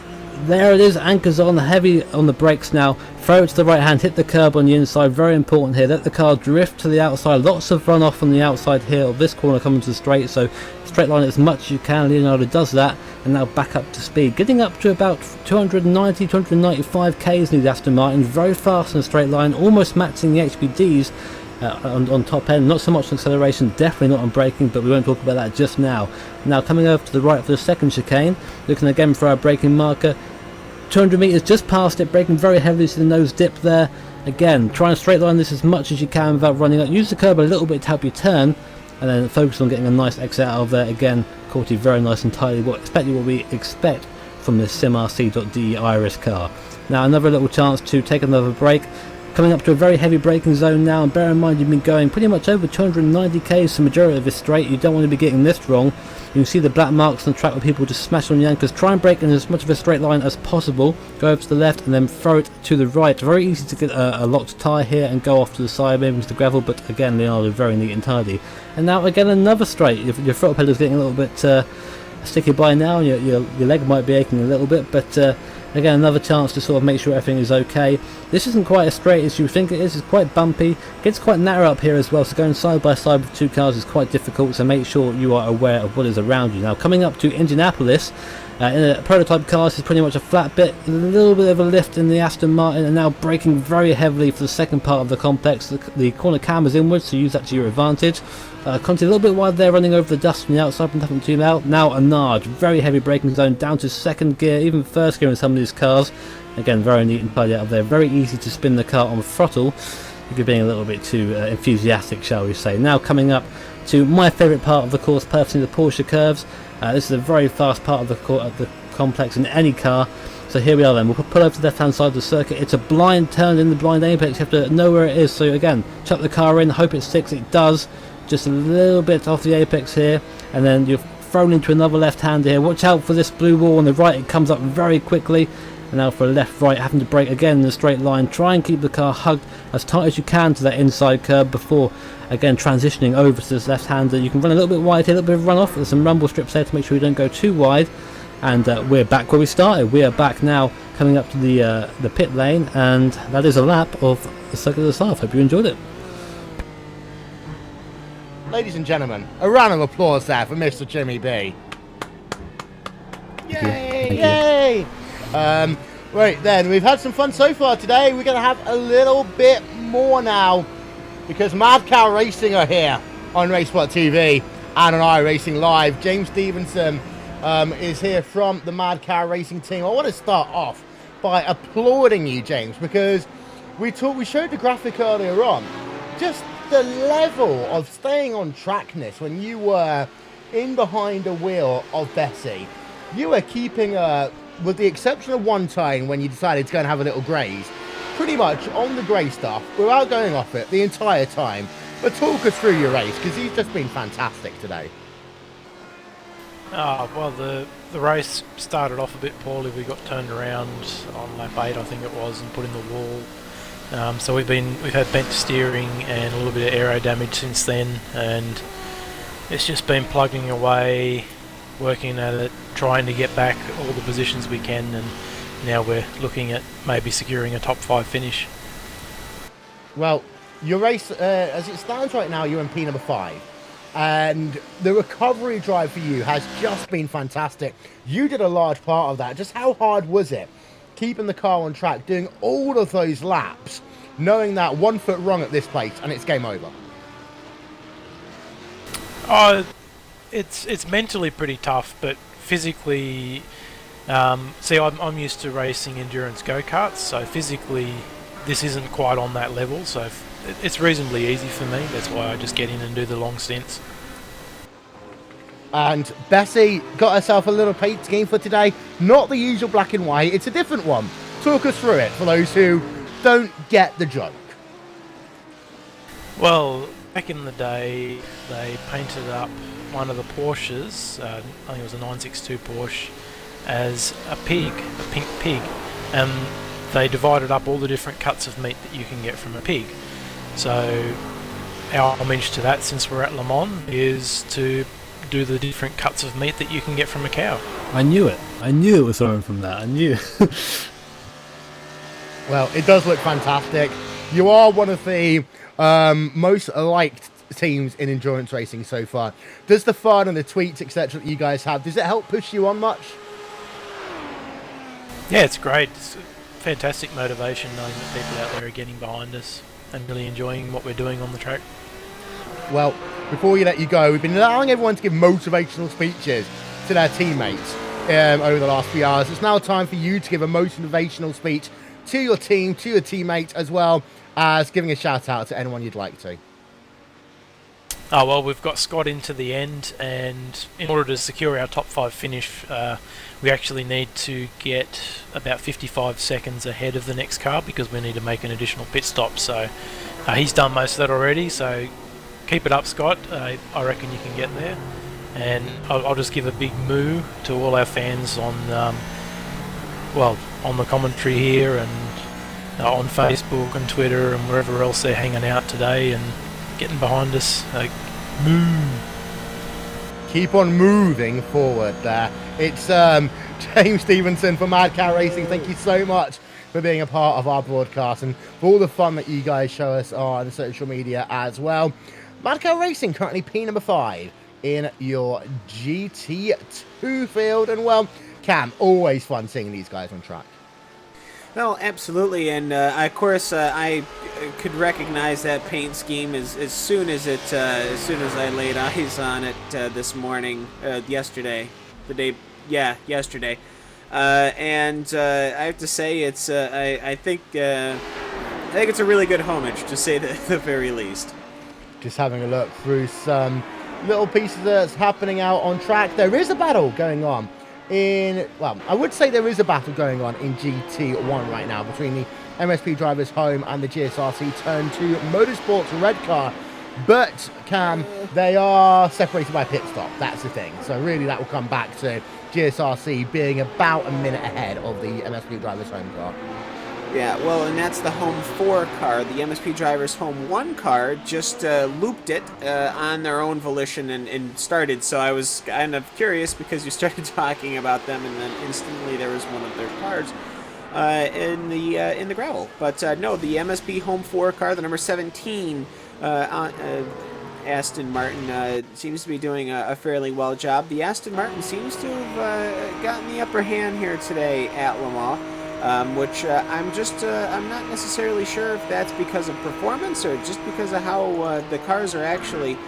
there it is, anchors on, heavy on the brakes now. Throw it to the right hand, hit the curb on the inside, very important here. Let the car drift to the outside, lots of runoff on the outside here of this corner coming to the straight, so straight line as much as you can. Leonardo does that, and now back up to speed. Getting up to about 290, 295 k's in the Aston Martin, very fast in a straight line, almost matching the HPDs on top end. Not so much on acceleration, definitely not on braking, but we won't talk about that just now. Now coming over to the right for the second chicane, looking again for our braking marker. 200 metres just past it, braking very heavily to the nose dip there. Again, try and straight line this as much as you can without running up. Use the curb a little bit to help you turn, and then focus on getting a nice exit out of there. Again, Corti very nice and tidy, exactly what we expect from this SimRC.de Iris car. Now another little chance to take another break. Coming up to a very heavy braking zone now, and bear in mind you've been going pretty much over 290 k's the majority of this straight. You don't want to be getting this wrong. You can see the black marks on the track where people just smash on the anchors. Try and brake in as much of a straight line as possible. Go over to the left and then throw it to the right. Very easy to get a locked tyre here and go off to the side, maybe into the gravel, but again, Leonardo very neat and tidy. And now again another straight. Your throttle pedal is getting a little bit sticky by now, and your leg might be aching a little bit, but again, another chance to sort of make sure everything is okay. This isn't quite as straight as you think it is. It's quite bumpy. Gets quite narrow up here as well, so going side by side with two cars is quite difficult, so make sure you are aware of what is around you. Now, coming up to Indianapolis, in a prototype car, this is pretty much a flat bit, a little bit of a lift in the Aston Martin, and now braking very heavily for the second part of the complex. The corner cam is inwards, so use that to your advantage. Conti a little bit wide there, running over the dust from the outside, but nothing too loud. Now a nudge, very heavy braking zone, down to second gear, even first gear in some of these cars. Again, very neat and tidy out of there. Very easy to spin the car on throttle if you're being a little bit too enthusiastic, shall we say. Now coming up to my favourite part of the course, personally, the Porsche curves. This is a very fast part of the complex in any car. So here we are then, we'll pull over to the left hand side of the circuit. It's a blind turn in the blind apex, you have to know where it is. So again, chuck the car in, hope it sticks, it does. Just a little bit off the apex here, and then you're thrown into another left hander here. Watch out for this blue wall on the right, it comes up very quickly. And now for a left right, having to brake again in a straight line. Try and keep the car hugged as tight as you can to that inside curb before again transitioning over to this left hander. You can run a little bit wide here, a little bit of runoff. There's some rumble strips there to make sure you don't go too wide. And we're back where we started. We are back now, coming up to the pit lane, and that is a lap of the Circuit of the South. Hope you enjoyed it. Ladies and gentlemen, a round of applause there for Mr. Jimmy B. Yay! Yay! Right then, we've had some fun so far today. We're going to have a little bit more now, because Mad Cow Racing are here on Racespot TV and on iRacing Live. James Stevenson is here from the Mad Cow Racing team. I want to start off by applauding you, James, because we showed the graphic earlier on. Just the level of staying on trackness when you were in behind the wheel of Bessie. You were keeping, with the exception of one time when you decided to go and have a little graze, pretty much on the grey stuff without going off it the entire time. But talk us through your race, because you've just been fantastic today. Well, the race started off a bit poorly. We got turned around on lap 8, I think it was, and put in the wall. So we've had bent steering and a little bit of aero damage since then, and it's just been plugging away, working at it, trying to get back all the positions we can, and now we're looking at maybe securing a top 5 finish. Well, your race, as it stands right now, you're in P number 5. And the recovery drive for you has just been fantastic. You did a large part of that. Just how hard was it keeping the car on track, doing all of those laps, knowing that 1 foot wrong at this place and it's game over? It's mentally pretty tough, but physically, see, I'm used to racing endurance go-karts, so physically this isn't quite on that level, so it's reasonably easy for me. That's why I just get in and do the long stints. And Bessie got herself a little paint scheme for today. Not the usual black and white, it's a different one. Talk us through it for those who don't get the joke. Well, back in the day, they painted up one of the Porsches, I think it was a 962 Porsche, as a pig, a pink pig. And they divided up all the different cuts of meat that you can get from a pig. So our homage to that, since we're at Le Mans, is to do the different cuts of meat that you can get from a cow. I knew it. I knew it was something from that. I knew. Well, it does look fantastic. You are one of the most liked teams in endurance racing so far. Does the fun and the tweets, etc., that you guys have, does it help push you on much? Yeah, it's great. It's fantastic motivation knowing that people out there are getting behind us and really enjoying what we're doing on the track. Well, before we let you go, we've been allowing everyone to give motivational speeches to their teammates over the last few hours. It's now time for you to give a motivational speech to your team, to your teammates, as well as giving a shout out to anyone you'd like to. Oh, well, we've got Scott into the end, and in order to secure our top 5 finish, we actually need to get about 55 seconds ahead of the next car because we need to make an additional pit stop. So he's done most of that already, so keep it up, Scott. I reckon you can get there. And I'll just give a big moo to all our fans on the commentary here and on Facebook and Twitter and wherever else they're hanging out today and getting behind us. Moo. Keep on moving forward there. It's James Stevenson for Mad Cow Racing. Thank you so much for being a part of our broadcast and for all the fun that you guys show us on social media as well. Mad Cow Racing currently P number 5 in your GT2 field. And well, Cam, always fun seeing these guys on track. Well, absolutely, and of course I could recognize that paint scheme as soon as I laid eyes on it this morning, yesterday, yesterday, and I have to say it's I think it's a really good homage, to say the very least. Just having a look through some little pieces that's happening out on track. There is a battle going on I would say there is a battle going on in GT1 right now between the MSP Drivers Home and the GSRC Turn 2 Motorsports Red Car. But, Cam, they are separated by pit stop. That's the thing. So really that will come back to GSRC being about a minute ahead of the MSP Drivers Home car. Yeah, well, and that's the Home 4 car. The MSP Drivers Home 1 car just looped it on their own volition and started. So I was kind of curious because you started talking about them, and then instantly there was one of their cars in the gravel. But no, the MSP Home 4 car, the number 17, Aston Martin, seems to be doing a fairly well job. The Aston Martin seems to have gotten the upper hand here today at Le Mans. Which I'm not necessarily sure if that's because of performance or just because of how the cars are actually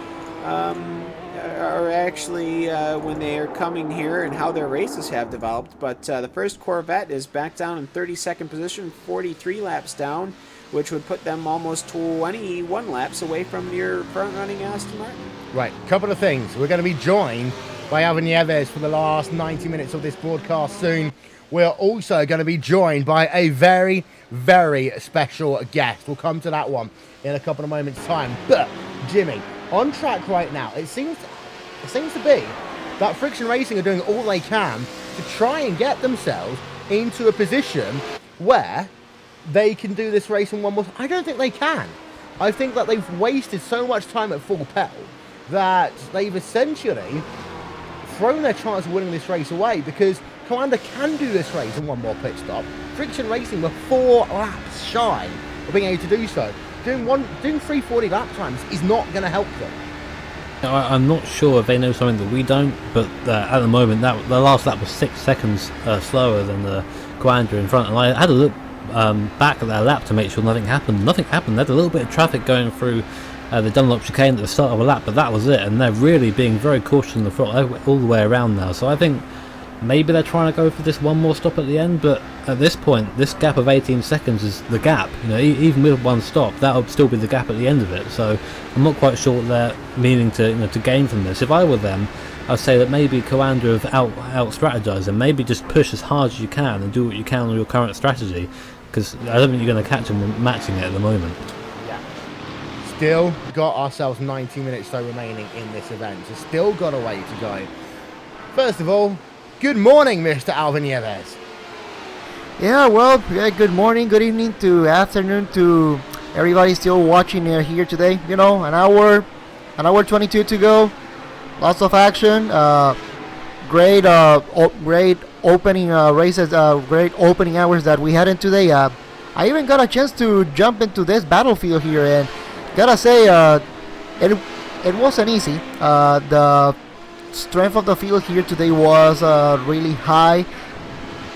when they are coming here and how their races have developed. But the first Corvette is back down in 32nd position, 43 laps down, which would put them almost 21 laps away from your front-running Aston Martin. Right, couple of things. We're going to be joined by Alvin Nieves for the last 90 minutes of this broadcast soon. We're also going to be joined by a very, very special guest. We'll come to that one in a couple of moments' time. But, Jimmy, on track right now, it seems to be that Friction Racing are doing all they can to try and get themselves into a position where they can do this race in one more. I don't think they can. I think that they've wasted so much time at full pedal that they've essentially thrown their chance of winning this race away, because Commander can do this race in one more pit stop. Friction Racing were 4 laps shy of being able to do so. Doing 340 lap times is not going to help them. I'm not sure if they know something that we don't, but at the moment the last lap was 6 seconds slower than the Commander in front, and I had a look back at that lap to make sure nothing happened. Nothing happened. They had a little bit of traffic going through the Dunlop chicane at the start of a lap, but that was it, and they're really being very cautious in the front all the way around now. So I think maybe they're trying to go for this one more stop at the end, but at this point, this gap of 18 seconds is the gap. You know, even with one stop, that'll still be the gap at the end of it. So I'm not quite sure what they're meaning to gain from this. If I were them, I'd say that maybe Coanda have out-strategized them. Maybe just push as hard as you can and do what you can on your current strategy, because I don't think you're going to catch them matching it at the moment. Yeah. Still got ourselves 90 minutes though remaining in this event, so still got a way to go. First of all, good morning, Mr. Alvin Nieves. Yeah, well, yeah, good morning, good evening to afternoon to everybody still watching here today. You know, an hour 22 to go. Lots of action. Great opening races. Great opening hours that we had in today. I even got a chance to jump into this battlefield here, and gotta say, it it wasn't easy. The strength of the field here today was really high.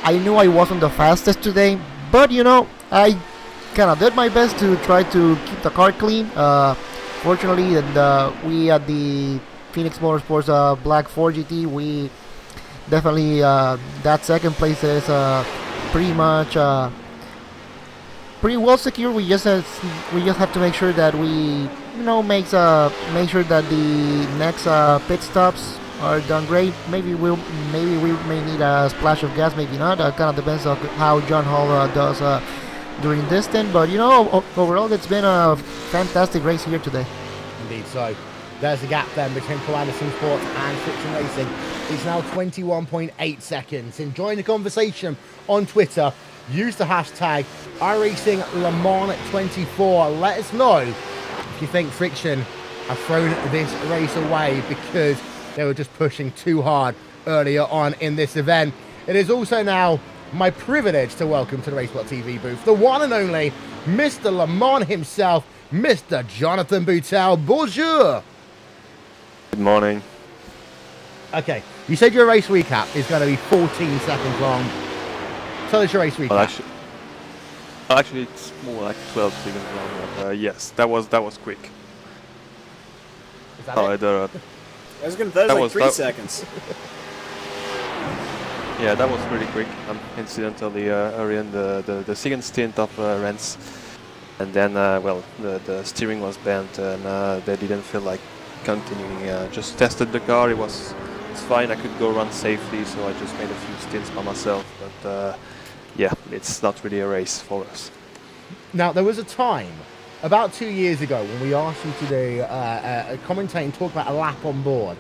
I knew I wasn't the fastest today, but you know, I kind of did my best to try to keep the car clean. Fortunately, we at the Phoenix Motorsports Black 4 GT, we definitely that second place is pretty much pretty well secure. We just have to make sure that we make sure that the next pit stops are done great. Maybe we may need a splash of gas, maybe not. Kind of depends on how John Hall does during this stint. But you know, overall, it's been a fantastic race here today. Indeed so. There's the gap then between iRacing Sports and Friction Racing. It's now 21.8 seconds. Enjoying the conversation on Twitter. Use the hashtag iRacingLeMans24. Let us know if you think Friction have thrown this race away because they were just pushing too hard earlier on in this event. It is also now my privilege to welcome to the Racebot TV booth the one and only Mr. Le Mans himself, Mr. Jonathan Boutel. Bonjour. Good morning. Okay, you said your race recap is going to be 14 seconds long. Tell us your race recap. Well, actually, it's more like 12 seconds long. But, yes, that was quick. Is that it? That was like 3 seconds. Yeah, that was really quick. Incidentally, early in the second stint of Rennes, and then well, the steering was bent, and they didn't feel like continuing. Just tested the car. It's fine. I could go run safely, so I just made a few stints by myself. But yeah, it's not really a race for us. Now, there was a time about 2 years ago when we asked you to do commentate and talk about a lap on board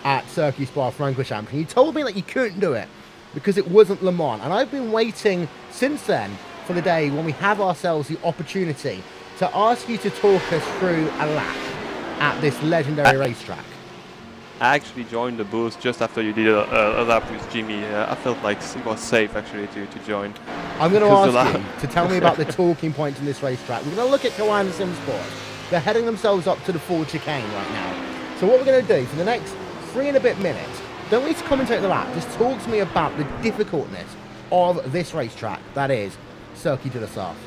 at Circuit Spa-Francorchamps. You told me that you couldn't do it because it wasn't Le Mans, and I've been waiting since then for the day when we have ourselves the opportunity to ask you to talk us through a lap at this legendary racetrack. I actually joined the booth just after you did a lap with Jimmy. I felt like it was safe actually to join. I'm going to ask you to tell me about the talking points in this racetrack. We're going to look at Kawan Sim Sports. They're heading themselves up to the Ford chicane right now. So what we're going to do for the next 3 and a bit minutes, don't need to commentate the lap, just talk to me about the difficultness of this racetrack, that is Circuit de la Sarthe.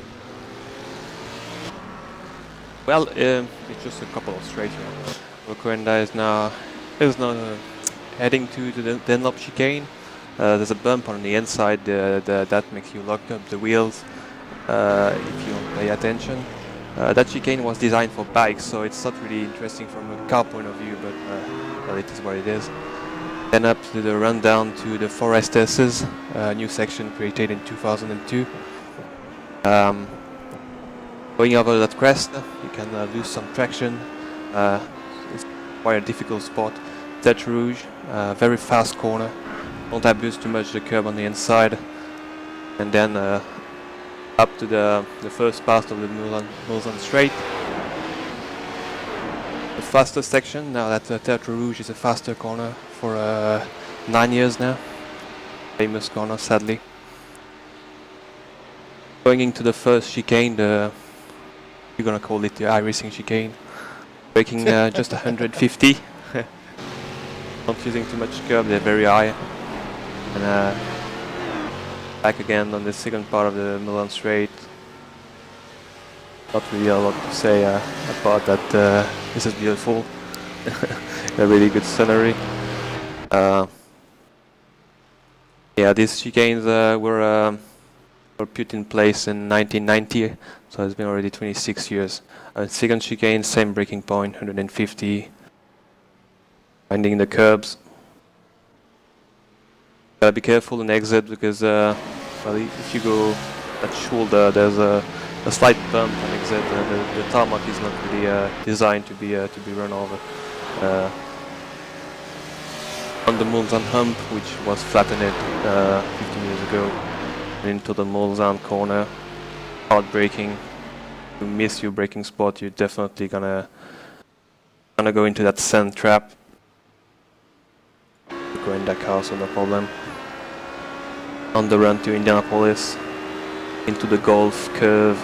Well, it's just a couple of straight runs. Wakanda is now heading to the Dunlop chicane. There's a bump on the inside that makes you lock up the wheels if you don't pay attention. That chicane was designed for bikes, so it's not really interesting from a car point of view, but well, it is what it is. Then up to the run down to the Forest S's, a new section created in 2002. Going over that crest, you can lose some traction. It's quite a difficult spot. Tête Rouge, very fast corner. Don't abuse too much the curb on the inside. And then up to the first part of the Mulsanne Straight. The fastest section, now that Tête Rouge is a faster corner for 9 years now. Famous corner, sadly. Going into the first chicane, we're gonna call it the iRacing chicane. Braking just 150. Not using too much curb, they're very high. And back again on the second part of the Mulsanne Straight. Not really a lot to say about that. This is beautiful. A really good scenery. Yeah, these chicanes were put in place in 1990, so it's been already 26 years. Second chicane, same braking point, 150. Finding the curbs. Gotta be careful in exit because, well, if you go at shoulder, there's a slight bump on exit. The tarmac is not really designed to be run over. On the Mulsanne hump, which was flattened 15 years ago, into the Mulsanne corner, hard braking. You miss your braking spot, you're definitely gonna go into that sand trap. Go in Dakar, so no problem. On the run to Indianapolis, into the Gulf curve.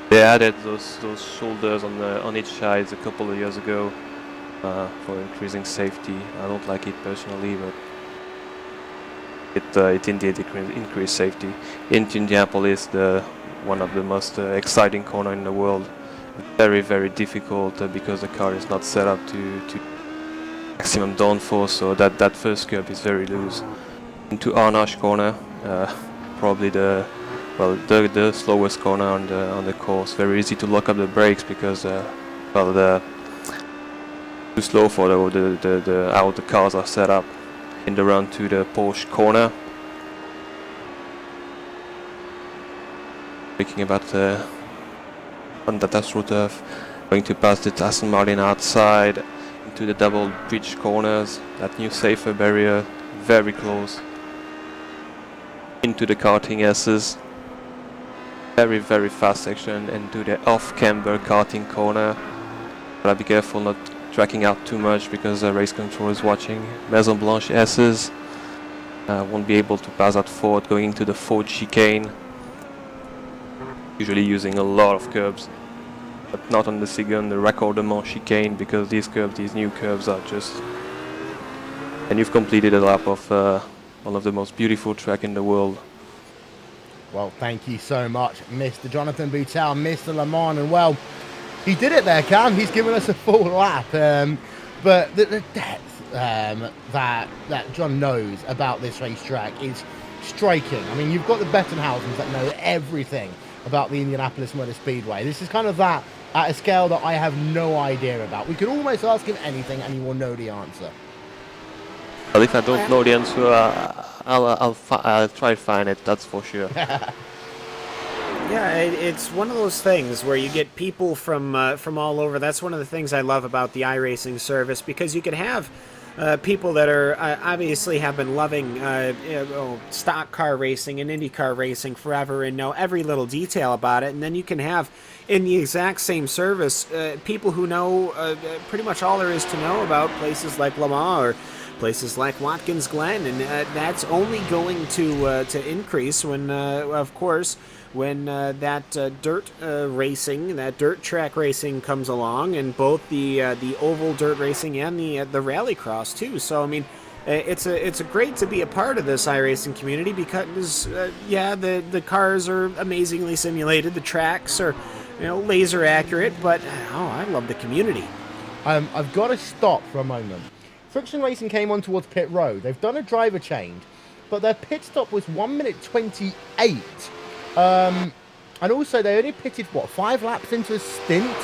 They added those shoulders on each side a couple of years ago for increasing safety. I don't like it personally, but it indeed increased safety. Into Indianapolis, one of the most exciting corner in the world. Very, very difficult because the car is not set up to maximum downforce, so that first curve is very loose. Into Arnage corner, probably the slowest corner on the course. Very easy to lock up the brakes because the too slow for the how the cars are set up. In the run to the Porsche corner, speaking about on that AstroTurf, going to pass the Aston Martin outside into the double bridge corners, that new safer barrier, very close. Into the karting S's, very, very fast section, into the off-camber karting corner. Gotta be careful not tracking out too much because the race control is watching. Maison Blanche S's, won't be able to pass that Ford going into the Ford chicane. Usually using a lot of curbs, but not on the Sigon, the Raccordement chicane, because these new curves are just... And you've completed a lap of one of the most beautiful track in the world. Well, thank you so much, Mr. Jonathan Boutel, Mr. Le Mans, and well, he did it there, Cam. He's given us a full lap, but the depth that John knows about this racetrack is striking. I mean, you've got the Bettenhausens that know everything about the Indianapolis Motor Speedway. This is kind of that at a scale that I have no idea about. We could almost ask him anything and he will know the answer. Well, if I don't know the answer, I'll try to find it, that's for sure. Yeah, it's one of those things where you get people from all over. That's one of the things I love about the iRacing service, because you can have people that are obviously have been loving stock car racing and IndyCar racing forever and know every little detail about it, and then you can have in the exact same service people who know pretty much all there is to know about places like Le Mans or places like Watkins Glen, and that's only going to increase when, of course, when that dirt racing, that dirt track racing comes along, and both the oval dirt racing and the rallycross too. So I mean, it's great to be a part of this iRacing community because the cars are amazingly simulated, the tracks are laser accurate, but I love the community. I've got to stop for a moment. Friction Racing came on towards pit road. They've done a driver change, but their pit stop was 1 minute 28. And also, they only pitted, 5 laps into a stint?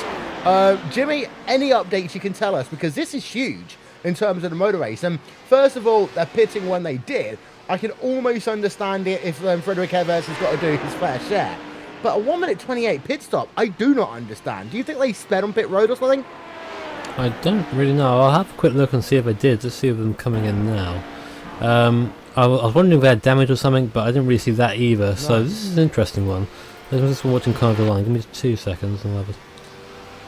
Jimmy, any updates you can tell us? Because this is huge in terms of the motor race. And first of all, they're pitting when they did. I can almost understand it if Frederick Evers has got to do his fair share. But a 1 minute 28 pit stop, I do not understand. Do you think they sped on pit road or something? I don't really know. I'll have a quick look and see if I did, just see if them coming in now. I was wondering if they had damage or something, but I didn't really see that either. No. So this is an interesting one. I'm just watching Carnival Line. Give me 2 seconds and I'll have it.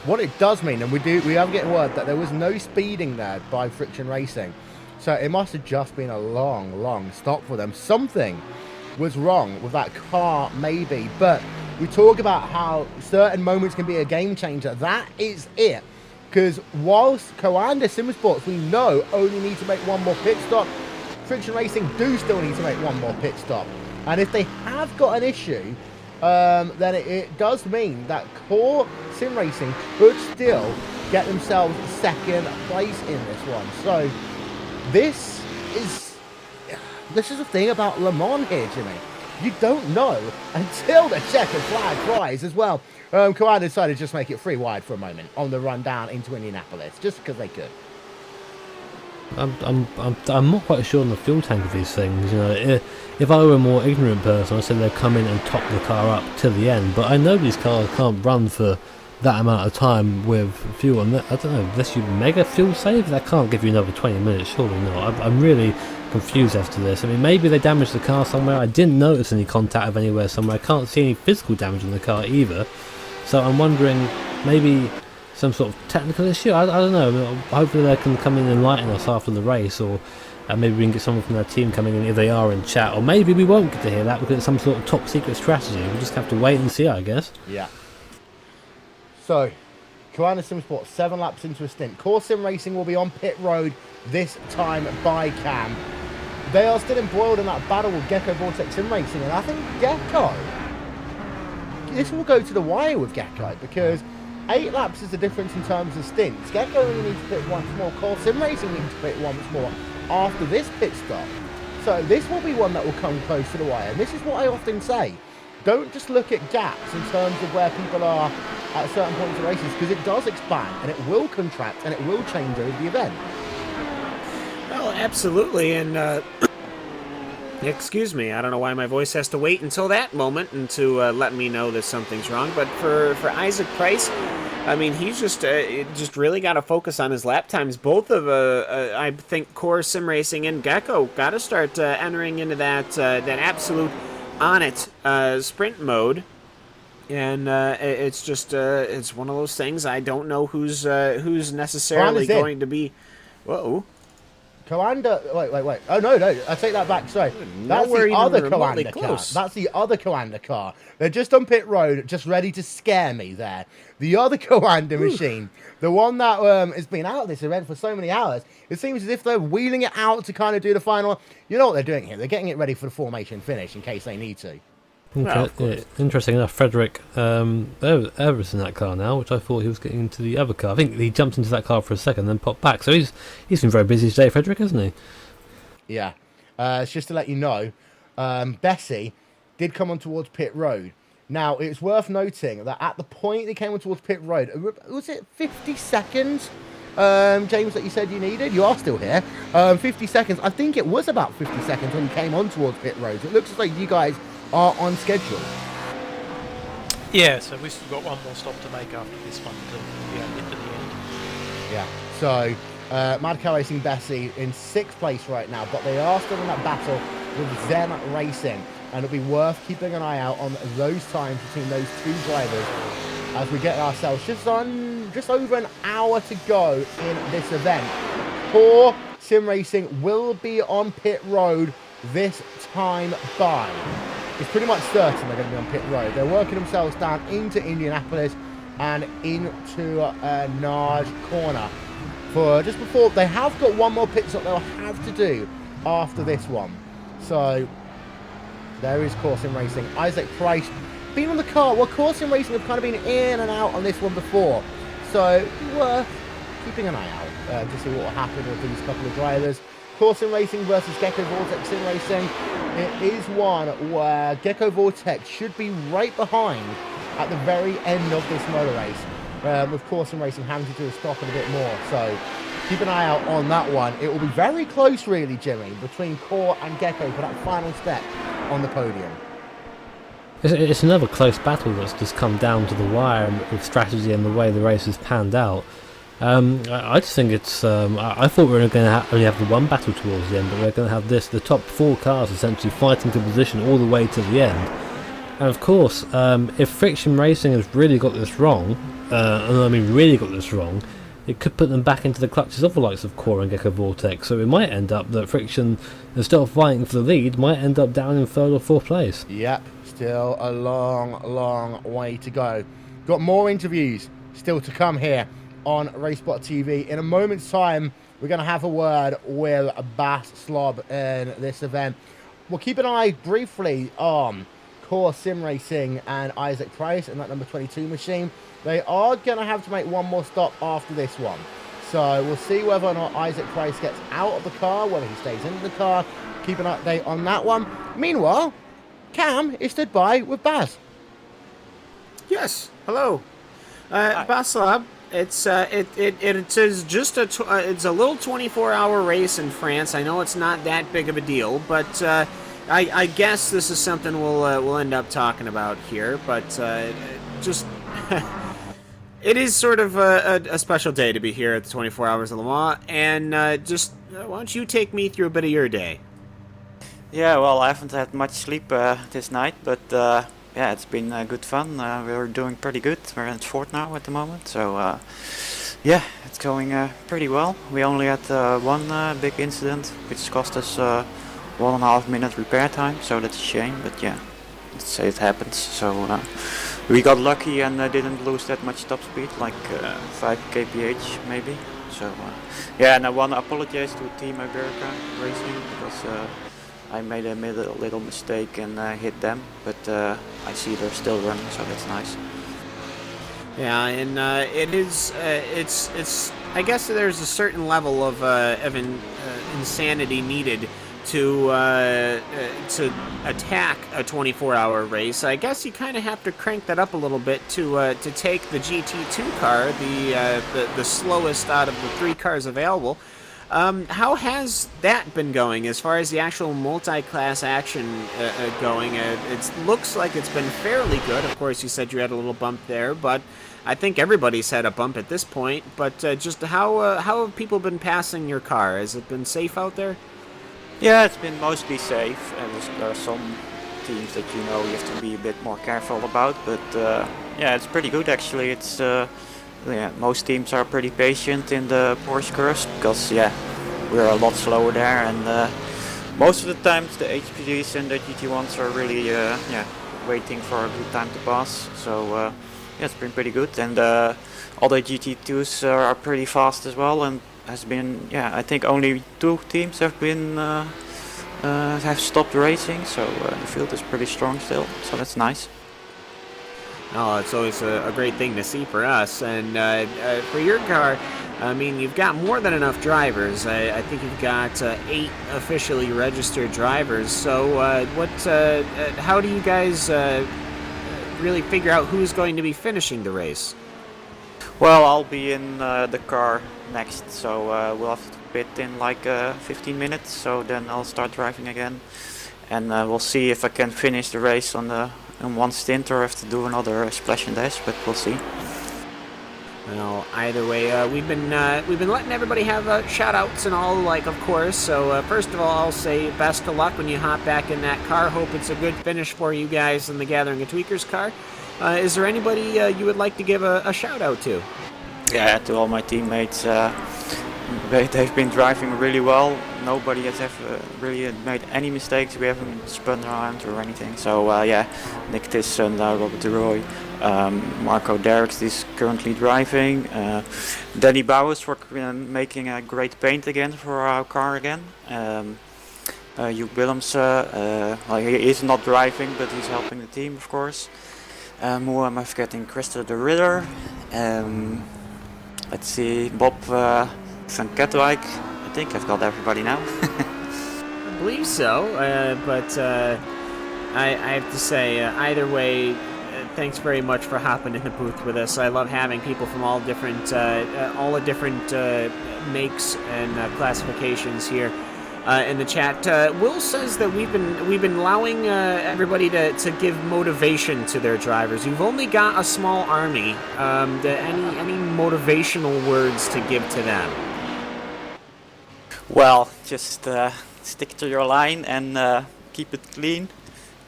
What it does mean, and we are getting word that there was no speeding there by Friction Racing. So it must have just been a long, long stop for them. Something was wrong with that car, maybe. But we talk about how certain moments can be a game changer. That is it. Because whilst Coanda Simsports, we know, only need to make one more pit stop, Friction Racing do still need to make one more pit stop. And if they have got an issue, then it does mean that Core Sim Racing could still get themselves second place in this one. So this is the thing about Le Mans here, Jimmy. You don't know until the checkered flag flies as well. Coanda decided to just make it 3 wide for a moment on the run down into Indianapolis, just because they could. I'm not quite sure on the fuel tank of these things. If I were a more ignorant person, I'd say they'd come in and top the car up to the end. But I know these cars can't run for that amount of time with fuel. And I don't know, unless you mega fuel save, that can't give you another 20 minutes. Surely not. I'm really confused after this. I mean, maybe they damaged the car somewhere. I didn't notice any contact of anywhere somewhere. I can't see any physical damage on the car either. So I'm wondering, maybe some sort of technical issue? I don't know. Hopefully they can come in and enlighten us after the race, or maybe we can get someone from their team coming in if they are in chat. Or maybe we won't get to hear that because it's some sort of top secret strategy. We'll just have to wait and see, I guess. Yeah. So, Koanda Sim Sport, 7 laps into a stint. Core Sim Racing will be on pit road this time by Cam. They are still embroiled in that battle with Gecko Vortex Sim Racing, and I think Gecko, this will go to the wire with Gecko, because 8 laps is the difference in terms of stints. Gecko only needs to pit once more. Core Sim Racing needs to pit once more after this pit stop. So this will be one that will come close to the wire, and this is what I often say. Don't just look at gaps in terms of where people are at certain points of races, because it does expand and it will contract and it will change over the event. Well, absolutely, and excuse me, I don't know why my voice has to wait until that moment and to let me know that something's wrong, but for Isaac Price, I mean, he's just really got to focus on his lap times. Both of, I think, Core Sim Racing and Gecko got to start entering into that absolute on-it sprint mode. And it's just it's one of those things. I don't know who's necessarily going to be. Whoa. Koanda, wait. Oh, no, I take that back. Sorry. That's the other Koanda car. That's the other Koanda car. They're just on pit road, just ready to scare me there. The other Koanda machine, the one that has been out of this event for so many hours, it seems as if they're wheeling it out to kind of do the final. You know what they're doing here? They're getting it ready for the formation finish in case they need to. Okay, yeah, interesting enough, Frederick Everett's in that car now, which I thought he was getting into the other car. I think he jumped into that car for a second, then popped back. So he's been very busy today, Frederick, hasn't he? Yeah. It's just to let you know, Bessie did come on towards pit road. Now, it's worth noting that at the point they came on towards pit road, was it 50 seconds, James, that you said you needed? You are still here. 50 seconds. I think it was about 50 seconds when you came on towards pit road. It looks like you guys are on schedule. Yeah, so we've still got one more stop to make after this one to get to the end. Yeah, so Mad Cow Racing Bessie in 6th place right now, but they are still in that battle with Zen Racing, and it'll be worth keeping an eye out on those times between those two drivers as we get ourselves just over an hour to go in this event. Core Sim Racing will be on pit road this time by. It's pretty much certain they're going to be on pit road. They're working themselves down into Indianapolis and into Naj Corner. For just before, they have got one more pit stop they'll have to do after this one. So there is Core Sim Racing. Isaac Price been on the car. Well, Core Sim Racing have kind of been in and out on this one before. So worth keeping an eye out to see what will happen with these couple of drivers. Core Sim Racing versus Gecko Vortex Sim Racing. It is one where Gecko Vortex should be right behind at the very end of this motor race. With Core Sim Racing having to do a stop and a bit more. So keep an eye out on that one. It will be very close, really, Jimmy, between Core and Gecko for that final step on the podium. It's another close battle that's just come down to the wire with strategy and the way the race has panned out. I just think it's. I thought we were going to only have the one battle towards the end, but we're going to have the top 4 cars essentially fighting for position all the way to the end. And of course, if Friction Racing has really got this wrong, and I mean really got this wrong, it could put them back into the clutches of the likes of Core and Gecko Vortex. So it might end up that Friction, instead of fighting for the lead, might end up down in 3rd or 4th place. Yep, still a long way to go. Got more interviews still to come here on RaceBot TV. In a moment's time, we're going to have a word with Bass Slob in this event. We'll keep an eye briefly on Core Sim Racing and Isaac Price and that number 22 machine. They are going to have to make one more stop after this one. So we'll see whether or not Isaac Price gets out of the car, whether he stays in the car. Keep an update on that one. Meanwhile, Cam is stood by with Baz. Yes, hello. Bass Slob. It's just it's a little 24-hour race in France. I know it's not that big of a deal, but I guess this is something we'll end up talking about here. But just It is sort of a special day to be here at the 24 Hours of Le Mans, and why don't you take me through a bit of your day? Yeah, well, I haven't had much sleep this night, but yeah, it's been good fun. We're doing pretty good. We're in fourth now at the moment, so yeah, it's going pretty well. We only had one big incident, which cost us 1.5 minute repair time, so that's a shame, but yeah, let's say it happens. So we got lucky and didn't lose that much top speed, like 5 kph maybe. So yeah, and I want to apologize to Team Iberica Racing because I made a little mistake and hit them, but I see they're still running, so that's nice. Yeah, and it is. It's. I guess there's a certain level of insanity needed to attack a 24-hour race. I guess you kind of have to crank that up a little bit to take the GT2 car, the slowest out of the 3 cars available. How has that been going as far as the actual multi-class action going? It looks like it's been fairly good. Of course, you said you had a little bump there, but I think everybody's had a bump at this point. But just how have people been passing your car? Has it been safe out there? Yeah, it's been mostly safe. And there are some teams that you have to be a bit more careful about, but yeah, it's pretty good actually. It's yeah, most teams are pretty patient in the Porsche curves because yeah, we're a lot slower there, and most of the times the HPDs and the GT1s are really yeah, waiting for a good time to pass. So yeah, it's been pretty good, and all the GT2s are pretty fast as well, and has been, yeah, I think only 2 teams have been have stopped racing, so the field is pretty strong still, so that's nice. Oh, it's always a great thing to see for us. And for your car, I mean, you've got more than enough drivers. I think you've got 8 officially registered drivers. So how do you guys really figure out who's going to be finishing the race? Well, I'll be in the car next, so we'll have to pit in like 15 minutes, so then I'll start driving again. And we'll see if I can finish the race in one stint or have to do another splash and dash, but we'll see. Well, either way, we've been letting everybody have shout-outs and all, like, of course. So first of all, I'll say best of luck when you hop back in that car. Hope it's a good finish for you guys in the Gathering of Tweakers car. Is there anybody you would like to give a shout-out to? Yeah, to all my teammates. They've been driving really well. Nobody has ever really made any mistakes. We haven't spun around or anything. So yeah, Nick Tisson, Robert de Roy, Marco Derricks is currently driving. Danny Bowers for making a great paint again for our car again. Hugh Willems, well, he is not driving, but he's helping the team, of course. Who am I forgetting? Christopher de Ridder. Let's see, Bob Van Ketwijk. I think I've got everybody now. I believe so, but I have to say, either way, thanks very much for hopping in the booth with us. I love having people from all the different makes and classifications here in the chat. Will says that we've been allowing everybody to give motivation to their drivers. You've only got a small army. Any motivational words to give to them? Well, just stick to your line and keep it clean,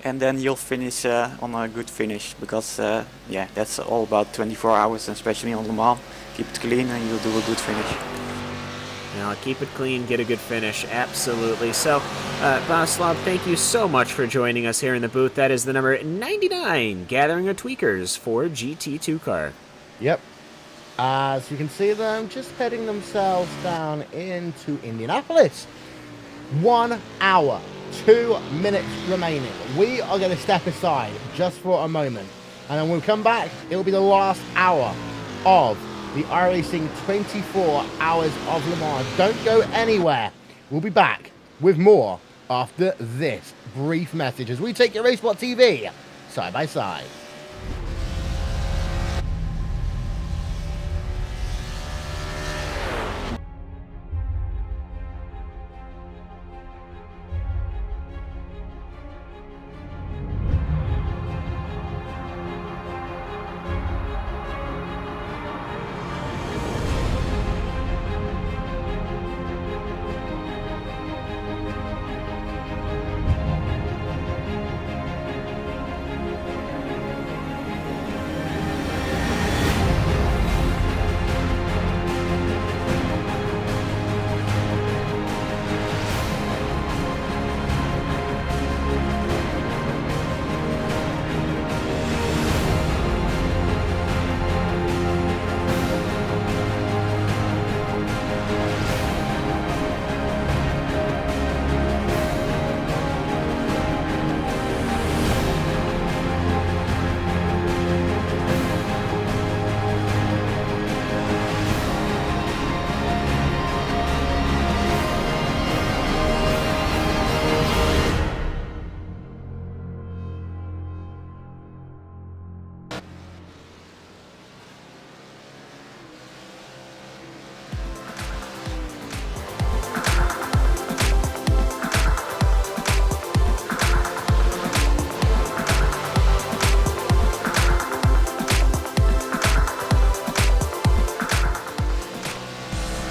and then you'll finish on a good finish, because yeah, that's all about 24 hours, and especially on Le Mans. Keep it clean and you'll do a good finish. Now, keep it clean, get a good finish, absolutely. So, Boslav, thank you so much for joining us here in the booth. That is the number 99 Gathering of Tweakers for GT2 car. Yep. As you can see them just heading themselves down into Indianapolis. 1 hour, 2 minutes remaining. We are going to step aside just for a moment. And then when we come back, it'll be the last hour of the iRacing 24 Hours of Le Mans. Don't go anywhere. We'll be back with more after this brief message as we take your RaceSpot TV side by side.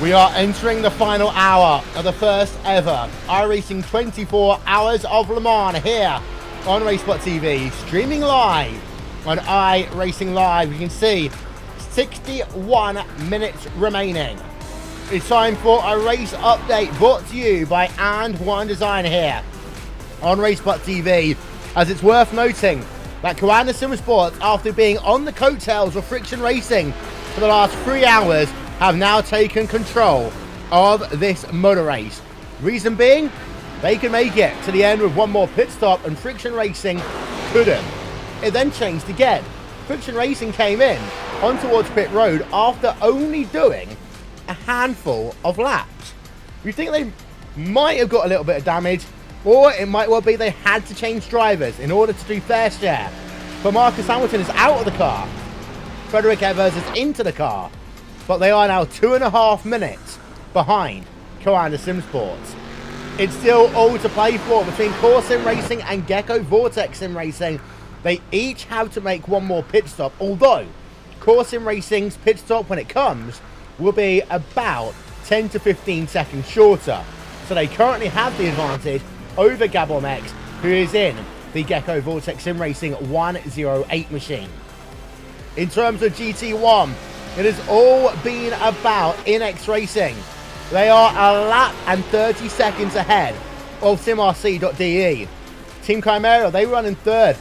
We are entering the final hour of the first ever iRacing 24 Hours of Le Mans here on RaceSpot TV, streaming live on iRacing Live. You can see 61 minutes remaining. It's time for a race update brought to you by And1 Design here on RaceSpot TV, as it's worth noting that Coanda Simmersports, after being on the coattails of Friction Racing for the last 3 hours, have now taken control of this motor race. Reason being, they can make it to the end with one more pit stop, and Friction Racing couldn't. It then changed again. Friction Racing came in on towards pit road after only doing a handful of laps. You think they might have got a little bit of damage, or it might well be they had to change drivers in order to do fair share. But Marcus Hamilton is out of the car. Frederick Evers is into the car. But they are now 2.5 minutes behind Coanda Simsports. It's still all to play for between Core Sim Racing and Gecko Vortex Sim Racing. They each have to make one more pit stop, although Core Sim Racing's pit stop, when it comes, will be about 10 to 15 seconds shorter. So they currently have the advantage over Gabon X, who is in the Gecko Vortex Sim Racing 108 machine. In terms of GT1, it has all been about Inex Racing. They are a lap and 30 seconds ahead of SimRC.de. Team Chimera, they run in third,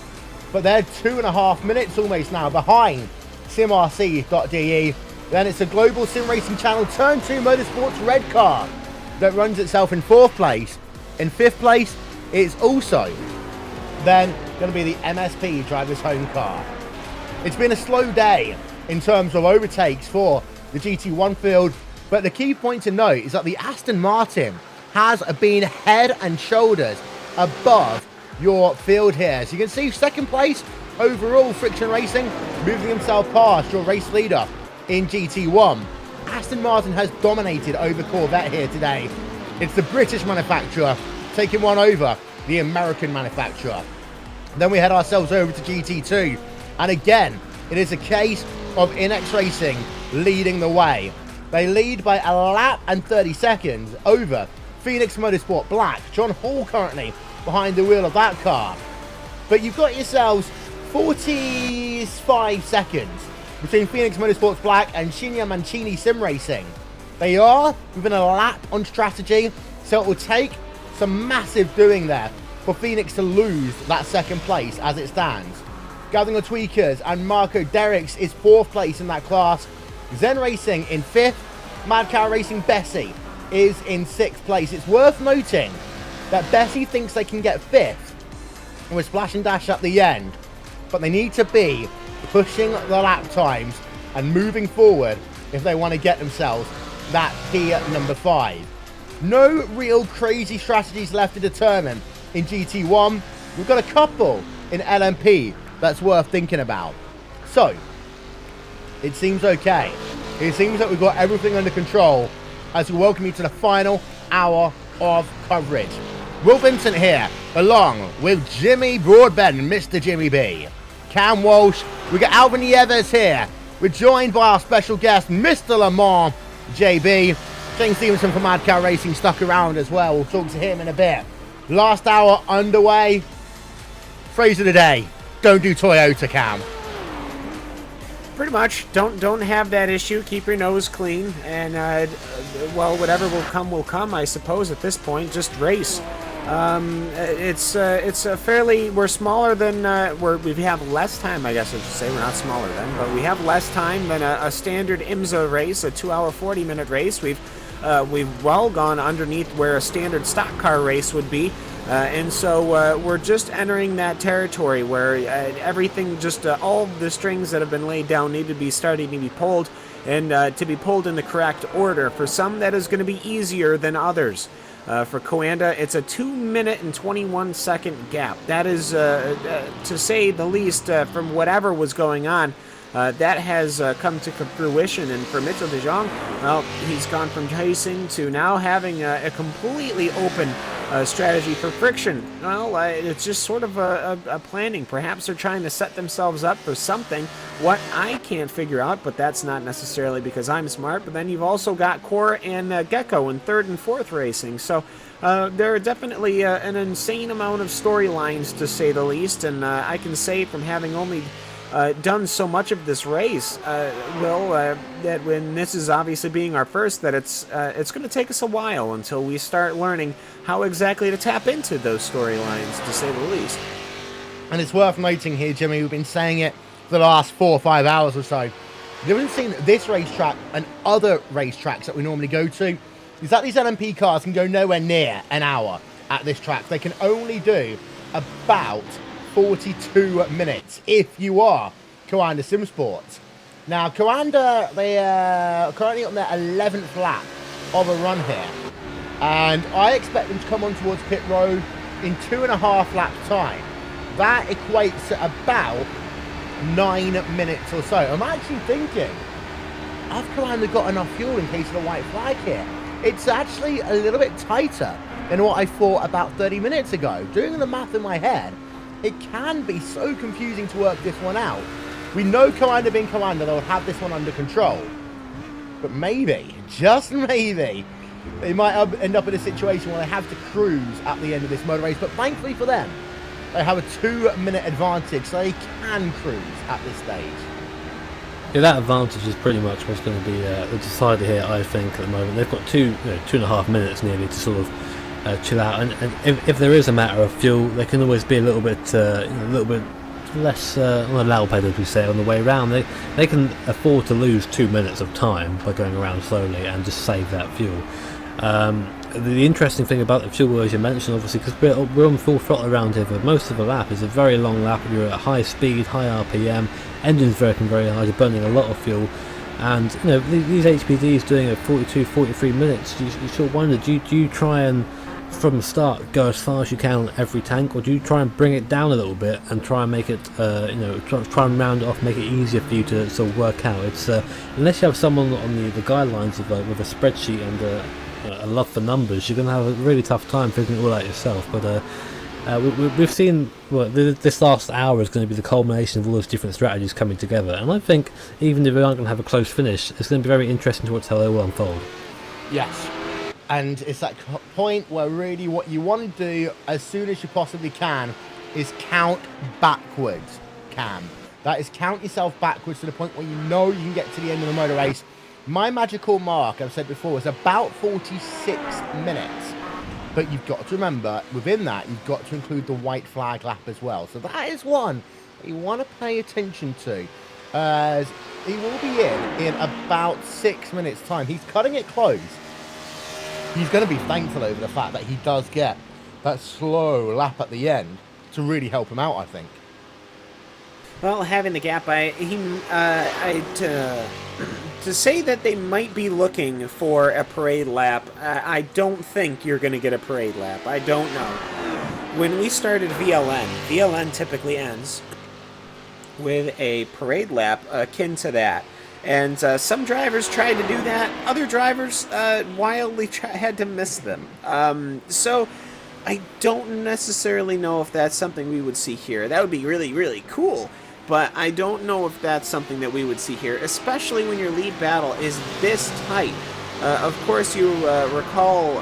but they're 2.5 minutes almost now behind SimRC.de. Then it's a Global Sim Racing Channel Turn 2 Motorsports Red Car that runs itself in 4th place. In 5th place, it's also then going to be the MSP Drivers Home Car. It's been a slow day in terms of overtakes for the GT1 field, but the key point to note is that the Aston Martin has been head and shoulders above your field here. So you can see 2nd place overall, Friction Racing, moving himself past your race leader in GT1. Aston Martin has dominated over Corvette here today. It's the British manufacturer taking one over the American manufacturer. Then we head ourselves over to GT2, and again, it is a case of Inex Racing leading the way. They lead by a lap and 30 seconds over Phoenix Motorsport Black. John Hall currently behind the wheel of that car. But you've got yourselves 45 seconds between Phoenix Motorsports Black and Shinya Mancini Sim Racing. They are within a lap on strategy, so it will take some massive doing there for Phoenix to lose that 2nd place as it stands. Gathering the Tweakers and Marco Derricks is 4th place in that class. Zen Racing in 5th. Mad Cow Racing Bessie is in 6th place. It's worth noting that Bessie thinks they can get 5th with Splash and Dash at the end, but they need to be pushing the lap times and moving forward if they want to get themselves that number 5. No real crazy strategies left to determine in GT1. We've got a couple in LMP that's worth thinking about. So, it seems okay. It seems that we've got everything under control as we welcome you to the final hour of coverage. Will Vincent here, along with Jimmy Broadbent, Mr. Jimmy B. Cam Walsh, we got Alvin Nieves here. We're joined by our special guest, Mr. Le Mans, JB. James Stevenson from Mad Cow Racing stuck around as well. We'll talk to him in a bit. Last hour underway. Phrase of the day: don't do Toyota, Cam. Pretty much. Don't have that issue. Keep your nose clean, and well, whatever will come. I suppose at this point, just race. It's a fairly. We're smaller than we have less time. I guess I should say we're not smaller than, but we have less time than a standard IMSA race, a 2-hour 40-minute race. We've well gone underneath where a standard stock car race would be. And so we're just entering that territory where everything, just all the strings that have been laid down need to be starting to be pulled, and to be pulled in the correct order. For some, that is going to be easier than others. For Coanda, it's a 2-minute and 21-second gap. That is, to say the least, from whatever was going on. That has come to fruition, and for Mitchell de Jong, well, he's gone from racing to now having a completely open strategy for Friction? Well, it's just sort of a planning. Perhaps they're trying to set themselves up for something. What I can't figure out, but that's not necessarily because I'm smart, but then you've also got Core and Gecko in 3rd and 4th racing. So there are definitely an insane amount of storylines, to say the least, and I can say from having only done so much of this race, Will, that when this is obviously being our first, that it's going to take us a while until we start learning how exactly to tap into those storylines, to say the least. And it's worth noting here, Jimmy, we've been saying it for the last 4 or 5 hours or so. The difference between this racetrack and other racetracks that we normally go to is that these LMP cars can go nowhere near an hour at this track. They can only do about 42 minutes if you are Coanda SimSports. Now, Coanda, they are currently on their 11th lap of a run here. And I expect them to come on towards pit road in 2.5 laps time. That equates to about 9 minutes or so. I'm actually thinking, have Coanda got enough fuel in case of the white flag here? It's actually a little bit tighter than what I thought about 30 minutes ago. Doing the math in my head, it can be so confusing to work this one out. We know Coanda being Coanda, they'll have this one under control. But maybe, just maybe, they might end up in a situation where they have to cruise at the end of this motor race. But thankfully for them, they have a 2-minute advantage, so they can cruise at this stage. Yeah, that advantage is pretty much what's going to be the decider here, I think, at the moment. They've got 2.5 minutes nearly to sort of chill out, and if there is a matter of fuel, they can always be a little bit less on the loud pedal, as we say, on the way round. They can afford to lose 2 minutes of time by going around slowly and just save that fuel. The interesting thing about the fuel, as you mentioned, obviously, because we're on full throttle around here for most of the lap, is a very long lap. You're at high speed, high RPM, engines working very hard, you're burning a lot of fuel, and these HPDs doing it 42-43 minutes. You sort of wonder, do you try and from the start go as far as you can on every tank, or do you try and bring it down a little bit and try and make it try and round it off, make it easier for you to sort of work out? It's unless you have someone on the guidelines with a spreadsheet and a love for numbers, you're going to have a really tough time figuring it all out yourself. But we've seen this last hour is going to be the culmination of all those different strategies coming together, and I think even if we aren't going to have a close finish, it's going to be very interesting to watch how they will unfold. Yes. And it's that point where really what you want to do as soon as you possibly can is count backwards, Cam. That is, count yourself backwards to the point where you know you can get to the end of the motor race. My magical mark, I've said before, is about 46 minutes. But you've got to remember, within that, you've got to include the white flag lap as well. So that is one that you want to pay attention to, as he will be in about 6 minutes' time. He's cutting it close. He's going to be thankful over the fact that he does get that slow lap at the end to really help him out, I think. Well, having the gap, to say that they might be looking for a parade lap, I don't think you're going to get a parade lap. I don't know. When we started VLN typically ends with a parade lap akin to that. And some drivers tried to do that. Other drivers wildly had to miss them. So I don't necessarily know if that's something we would see here. That would be really, really cool. But I don't know if that's something that we would see here, especially when your lead battle is this tight. Of course, you recall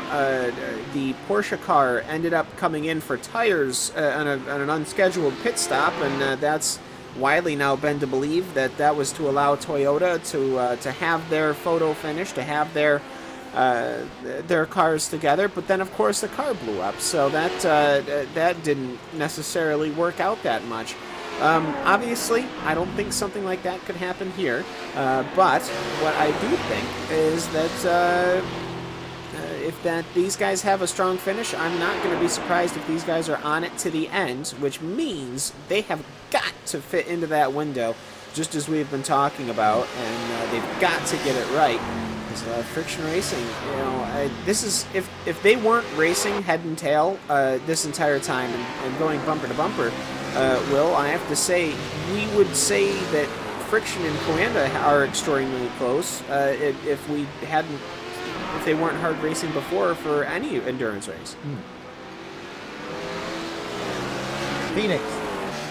the Porsche car ended up coming in for tires on an unscheduled pit stop, and that's widely now been to believe that that was to allow Toyota to have their photo finish, to have their cars together. But then, of course, the car blew up, so that didn't necessarily work out that much. Obviously, I don't think something like that could happen here, but what I do think is that if these guys have a strong finish, I'm not going to be surprised if these guys are on it to the end, which means they have got to fit into that window, just as we've been talking about, and they've got to get it right. Because Friction Racing, this is if they weren't racing head and tail this entire time and going bumper to bumper, Will, I have to say, we would say that Friction and Coanda are extraordinarily close if they weren't hard racing before for any endurance race. Phoenix,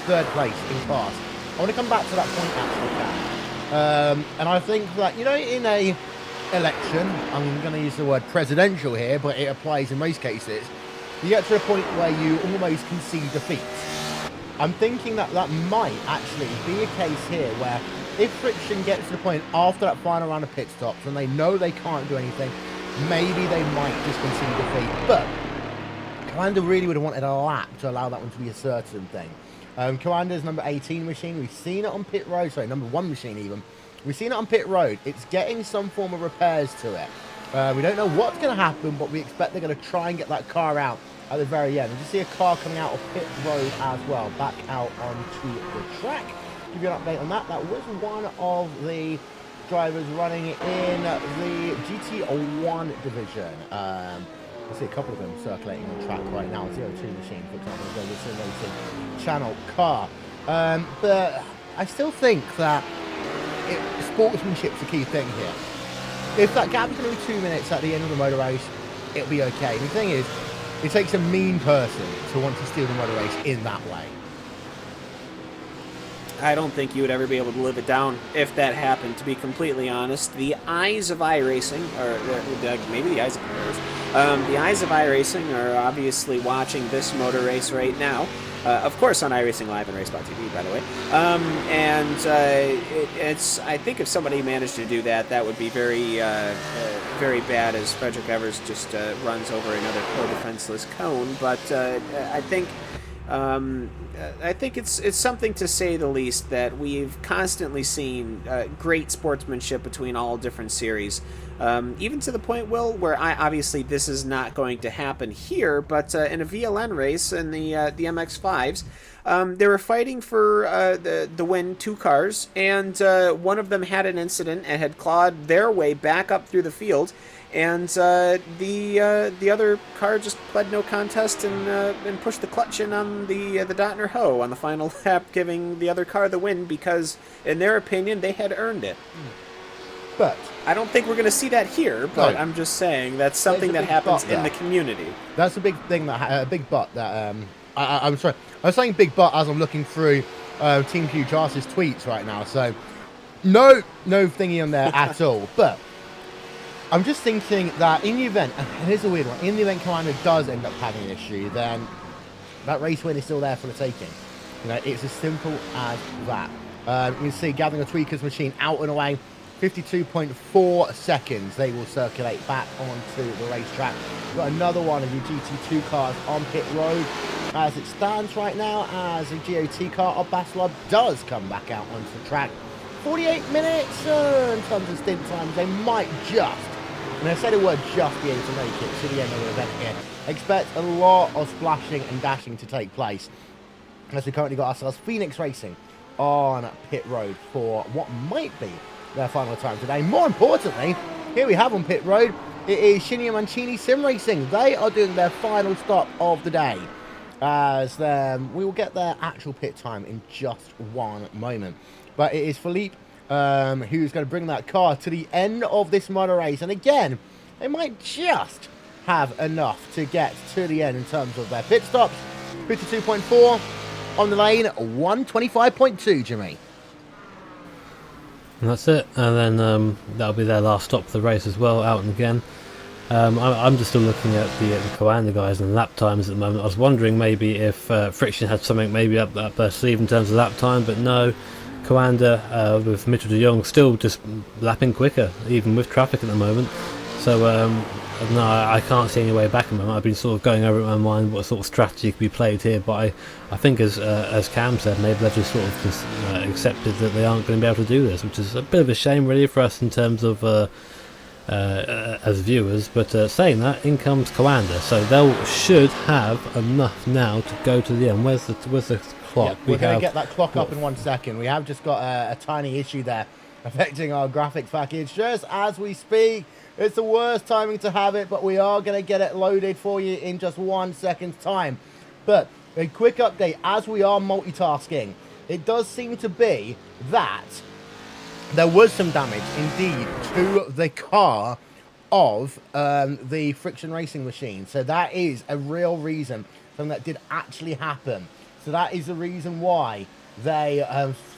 3rd place in class. I want to come back to that point actually, Cam. And I think that, you know, in a election, I'm going to use the word presidential here, but it applies in most cases, you get to a point where you almost concede defeat. I'm thinking that that might actually be a case here where if Friction gets to the point after that final round of pit stops and they know they can't do anything, maybe they might just concede defeat. But Commander really would have wanted a lap to allow that one to be a certain thing. Commander's number 18 machine, we've seen it on pit road, sorry, number 1 machine even. We've seen it on pit road. It's getting some form of repairs to it. We don't know what's going to happen, but we expect they're going to try and get that car out at the very end. We just see a car coming out of pit road as well, back out onto the track. Give you an update on that. That was one of the drivers running in the GT1 division. I see a couple of them circulating on track right now. 02 machine, for example, the Sim Racing channel car. But I still think that sportsmanship's the key thing here. If that gap is going to be 2 minutes at the end of the motor race, it'll be okay. The thing is, it takes a mean person to want to steal the motor race in that way. I don't think you would ever be able to live it down if that happened, to be completely honest. The eyes of iRacing, or maybe the eyes of players, the eyes of iRacing are obviously watching this motor race right now. Of course on iRacing Live and Race.tv, by the way. It's I think if somebody managed to do that, that would be very, very bad, as Frederick Evers just runs over another co-defenseless cone. But I think it's something, to say the least, that we've constantly seen great sportsmanship between all different series. Even to the point, Will, where obviously this is not going to happen here, but in a VLN race in the MX-5s, they were fighting for the win, 2 cars, and one of them had an incident and had clawed their way back up through the field, and the other car just pled no contest and pushed the clutch in on the Dotner Ho on the final lap, giving the other car the win because, in their opinion, they had earned it. But I don't think we're going to see that here, but no. I'm just saying that's something that happens in the community. That's a big thing, a big but that I'm sorry. I was saying big but as I'm looking through Team Huge Arse's tweets right now, so no thingy on there at all. But I'm just thinking that in the event, and here's a weird one, in the event Commander does end up having an issue, then that race win is still there for the taking. You know, it's as simple as that. You can see gathering a Tweakers machine out and away. 52.4 seconds they will circulate back onto the racetrack. We've got another one of your GT2 cars on pit road as it stands right now, as a GOT car of Baslov does come back out onto the track. 48 minutes in terms of stint times. They might just, and I said the word just, be able to make it to the end of the event here. Expect a lot of splashing and dashing to take place, as we currently got ourselves Phoenix Racing on pit road for what might be their final time today. More importantly, here we have on pit road, it is Shinya Mancini Sim Racing. They are doing their final stop of the day, as we will get their actual pit time in just one moment. But it is Philippe who's going to bring that car to the end of this motor race, and again, they might just have enough to get to the end in terms of their pit stops. 52.4 on the lane, 125.2, Jimmy. And that's it, and then that'll be their last stop for the race as well, out and again. I'm just still looking at the Coanda guys and lap times at the moment. I was wondering maybe if Friction had something maybe up their sleeve in terms of lap time, but no. Coanda with Mitchell de Jong still just lapping quicker, even with traffic at the moment. So no, I can't see any way back at the moment. I've been sort of going over in my mind what sort of strategy could be played here, but I think as Cam said, maybe they've just sort of just accepted that they aren't going to be able to do this, which is a bit of a shame really for us in terms of as viewers. But saying that, in comes Coanda, so they should have enough now to go to the end. Where's the clock? Yeah, we're going to get that clock up in 1 second. We have just got a tiny issue there affecting our graphics package just as we speak. It's the worst timing to have it, but we are going to get it loaded for you in just 1 second's time. But a quick update, as we are multitasking, it does seem to be that there was some damage indeed to the car of the Friction Racing machine. So that is a real reason, something that did actually happen. So that is the reason why they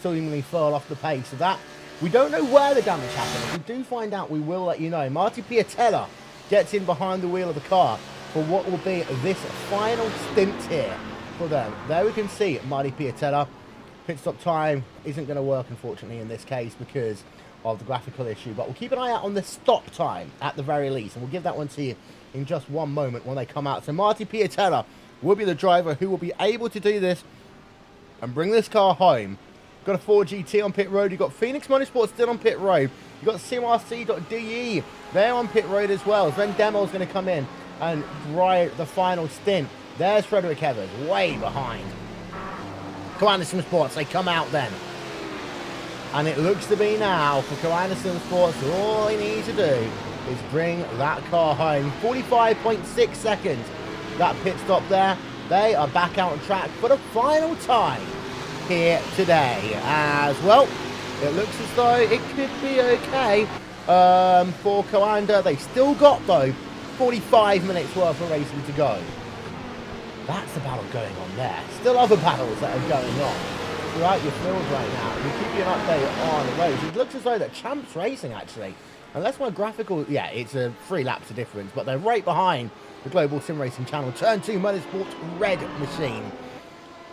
seemingly fell off the pace. So that, we don't know where the damage happened. If we do find out, we will let you know. Marty Piatella gets in behind the wheel of the car for what will be this final stint here for them. There we can see Marty Piatella. Pit stop time isn't going to work, unfortunately, in this case because of the graphical issue. But we'll keep an eye out on the stop time at the very least. And we'll give that one to you in just one moment when they come out. So Marty Piatella will be the driver who will be able to do this and bring this car home. Got a 4GT on pit road. You've got Phoenix Motorsport still on pit road. You've got CMRC.de. They're on pit road as well. Sven Demo's going to come in and drive the final stint. There's Frederick Evers, way behind. Commander Sim Sports, they come out then. And it looks to be now for Commander Sim Sports, all they need to do is bring that car home. 45.6 seconds, that pit stop there. They are back out on track for the final time here today. As well, it looks as though it could be okay for Commander. They still got, though, 45 minutes worth of racing to go. That's the battle going on there. Still other battles that are going on throughout your field right now. We'll keep you an update on the race. It looks as though that Champs Racing, actually, unless my graphical, yeah, it's a 3 laps of difference, but they're right behind the Global Sim Racing channel. Turn 2 Motorsports Red Machine.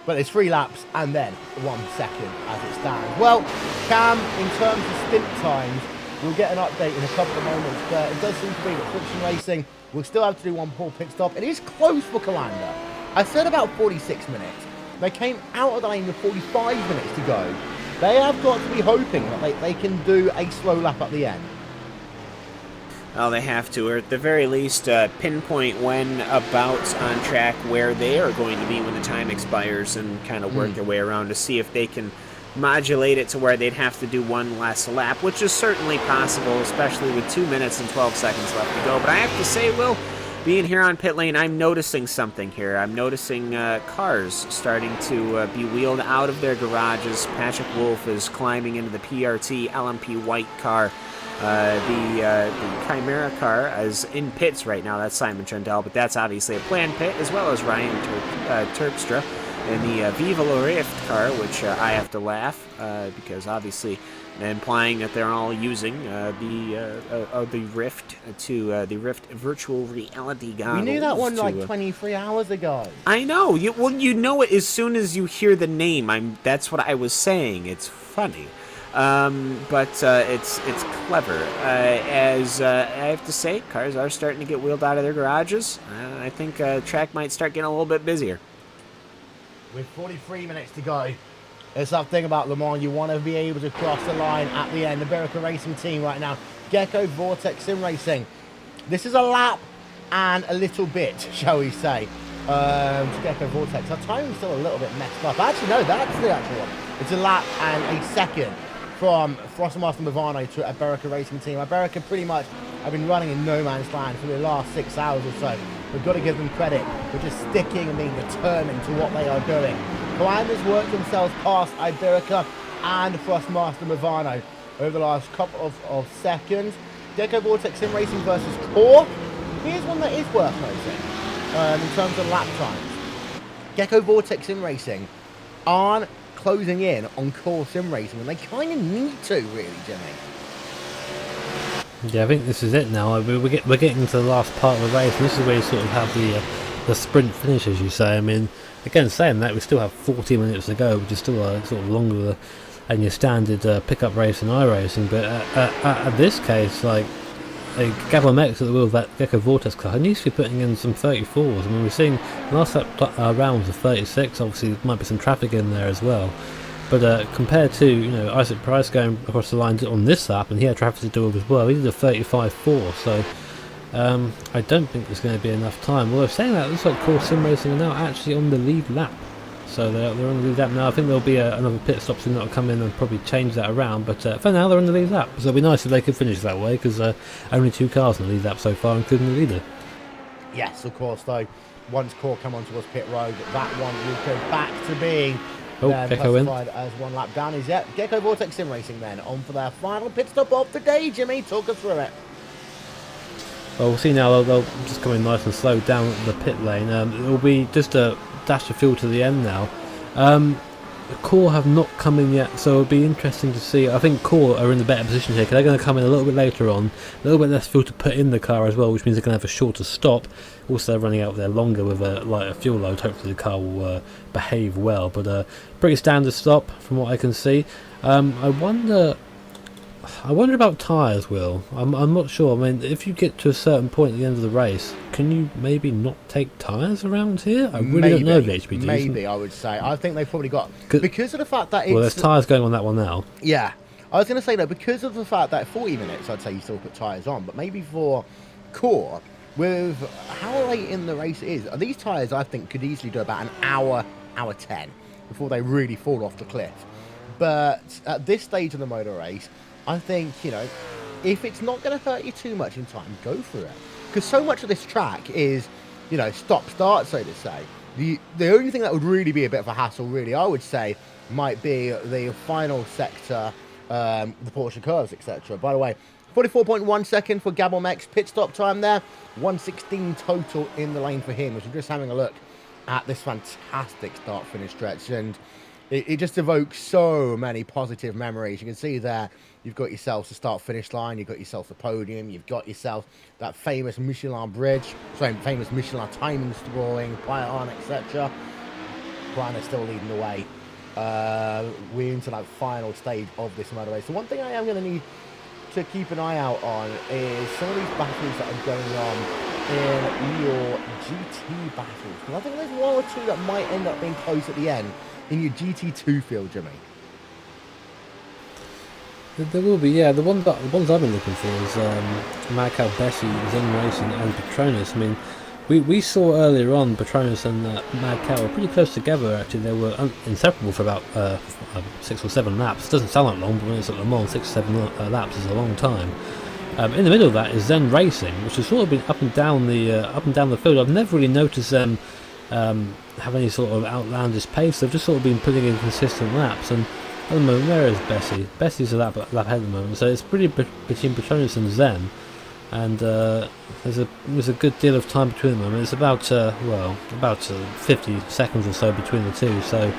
But it's 3 laps and then 1 second as it stands. Well, Cam, in terms of stint times, we'll get an update in a couple of moments, but it does seem to be that Friction Racing will still have to do one poor pit stop. It is close for Commander. I said about 46 minutes. They came out of the lane with 45 minutes to go. They have got to be hoping that they can do a slow lap at the end. Well, they have to, or at the very least, pinpoint when about on track where they are going to be when the time expires and kind of work their way around to see if they can modulate it to where they'd have to do one last lap, which is certainly possible, especially with 2 minutes and 12 seconds left to go. But I have to say, Will, being here on pit lane, I'm noticing something here. I'm noticing cars starting to be wheeled out of their garages. Patrick Wolf is climbing into the PRT LMP white car. The Chimera car is in pits right now. That's Simon Trundle, but that's obviously a planned pit, as well as Ryan Terpstra in the Viva La Rift car, which I have to laugh because obviously implying that they're all using the Rift to the Rift virtual reality goggles. We knew that one like 23 hours ago. I know. You know it as soon as you hear the name. That's what I was saying. It's funny. But it's clever. As I have to say, cars are starting to get wheeled out of their garages. I think track might start getting a little bit busier. With 43 minutes to go, it's that thing about Le Mans, you want to be able to cross the line at the end. The Berica Racing team right now, Gecko Vortex Sim Racing. This is a lap and a little bit, shall we say, to Gecko Vortex. Our timing's still a little bit messed up. Actually, no, that's the actual one. It's a lap and a second from Frostmaster Movano to a Berica Racing team. Berica pretty much have been running in no man's land for the last 6 hours or so. We've got to give them credit for just sticking and being determined to what they are doing. Commanders worked themselves past Iberica and Frostmaster Movano over the last couple of seconds. Gecko Vortex Sim Racing versus Core. Here's one that is worth noting in terms of lap times. Gecko Vortex Sim Racing aren't closing in on Core Sim Racing, and they kind of need to, really, Jimmy. Yeah, I think this is it now. We're getting to the last part of the race, and this is where you sort of have the sprint finish, as you say. I mean, again, saying that, we still have 40 minutes to go, which is still sort of longer than your standard pickup race and iRacing. But at this case, like, Gavin Mex at the wheel of that Gecko Vortex car, he needs to be putting in some 34s. I mean, we've seen last rounds of 36. Obviously, there might be some traffic in there as well. But compared to, Isaac Price going across the line on this lap, and he had traffic to deal with as well, he did a 35.4, so I don't think there's going to be enough time. Although saying that, it looks like Core Sim Racing are now actually on the lead lap. So they're on the lead lap now. I think there'll be another pit stop soon that'll come in and probably change that around, but for now they're on the lead lap. So it'd be nice if they could finish that way, because only 2 cars in the lead lap so far, including the leader. Yes, of course, though, once Core come onto us pit road, that one will go back to being Gecko in as 1 lap down. Is Gecko Vortex Sim Racing then on for their final pit stop of the day. Jimmy, talk us through it. Well, we'll see now. They'll just come in nice and slow down the pit lane. It will be just a dash of fuel to the end now, Core have not come in yet, so it'll be interesting to see. I think Core are in the better position here, because they're going to come in a little bit later on, a little bit less fuel to put in the car as well, which means they're going to have a shorter stop. Also, they're running out there longer with a lighter fuel load. Hopefully the car will behave well, but pretty standard stop from what I can see. I wonder about tyres, Will. I'm not sure. I mean, if you get to a certain point at the end of the race, can you maybe not take tyres around here? I really don't know the HPGs. Maybe, I would say. I think they've probably got... Because of the fact that it's... Well, there's tyres going on that one now. Yeah. I was going to say that because of the fact that 40 minutes, I'd say you still put tyres on, but maybe for Core, with how late in the race it is, these tyres, I think, could easily do about an hour 10 before they really fall off the cliff. But at this stage of the motor race, I think, you know, if it's not going to hurt you too much in time, go for it. Because so much of this track is, you know, stop-start, so to say. The only thing that would really be a bit of a hassle, really, I would say, might be the final sector, the Porsche curves, etc. By the way, 44.1 second for Gabelmek's pit stop time there. 116 total in the lane for him, as we're just having a look at this fantastic start-finish stretch. And it just evokes so many positive memories. You can see there, you've got yourself the start-finish line, you've got yourself the podium, you've got yourself that famous Michelin bridge, sorry, famous Michelin timing scoring, Bayern, etc. Brian is still leading the way. We're into that final stage of this motor race. So one thing I am going to need to keep an eye out on is some of these battles that are going on in your GT battles. Because I think there's one or two that might end up being close at the end in your GT2 field, Jimmy. There will be, yeah. The ones I've been looking for is Macau, Bessie, Zen Racing, and Petronas. I mean, we saw earlier on Petronas and Macau were pretty close together. Actually, they were inseparable for about 6 or 7 laps. It doesn't sound like long, but when it's at Le Mans, 6 or 7 laps is a long time. In the middle of that is Zen Racing, which has sort of been up and down the field. I've never really noticed them have any sort of outlandish pace. They've just sort of been putting in consistent laps. And at the moment, where is Bessie? Bessie's a lap ahead at the moment, so it's pretty between Petronas and Zen. And there's a good deal of time between them. I mean, it's about 50 seconds or so between the two. So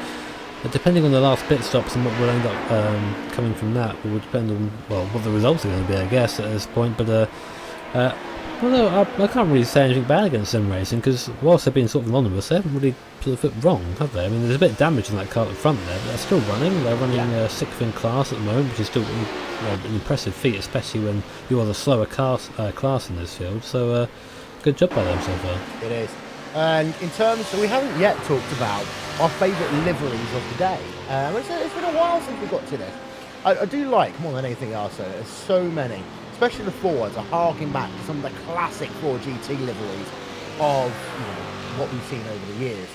depending on the last pit stops and what will end up coming from that, will depend on what the results are going to be, I guess, at this point. But I can't really say anything bad against Sim Racing, because whilst they've been sort of anonymous, they haven't really put the foot wrong, have they? I mean, there's a bit of damage on that car at the front there, but they're still running. They're running 6th in class at the moment, which is still an impressive feat, especially when you are the slower class in this field. So good job by them so far. It is. And in terms, so we haven't yet talked about our favourite liveries of the day. It's been a while since we got to this. I do like, more than anything else, though, there's so many, especially the Fords, are harking back to some of the classic 4GT liveries of what we've seen over the years.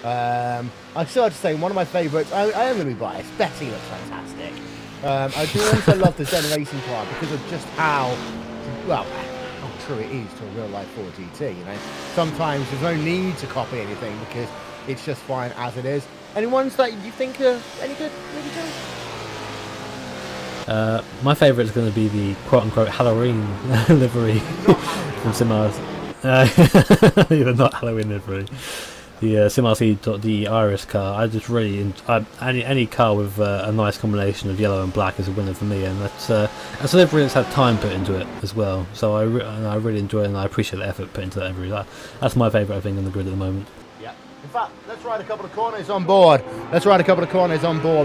I still have to say, one of my favourites, I am going to be biased, Betty looks fantastic. I do also love the Zen Racing car because of just how true it is to a real life 4GT, Sometimes there's no need to copy anything because it's just fine as it is. Any ones that you think are any good, maybe Joe? My favourite is going to be the quote-unquote Halloween livery from SimRC. Not Halloween livery. The SimRC.de Iris car. I just really any car with a nice combination of yellow and black is a winner for me, and that's a livery that's had time put into it as well. So I really enjoy it, and I appreciate the effort put into that livery. That's my favourite, I think, on the grid at the moment. Yeah. In fact, let's ride a couple of corners on board.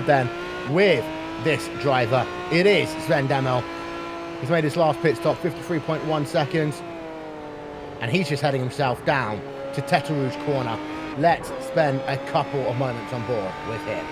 Then with this driver. It is Sven Demel. He's made his last pit stop, 53.1 seconds. And he's just heading himself down to Tete Rouge corner. Let's spend a couple of moments on board with him.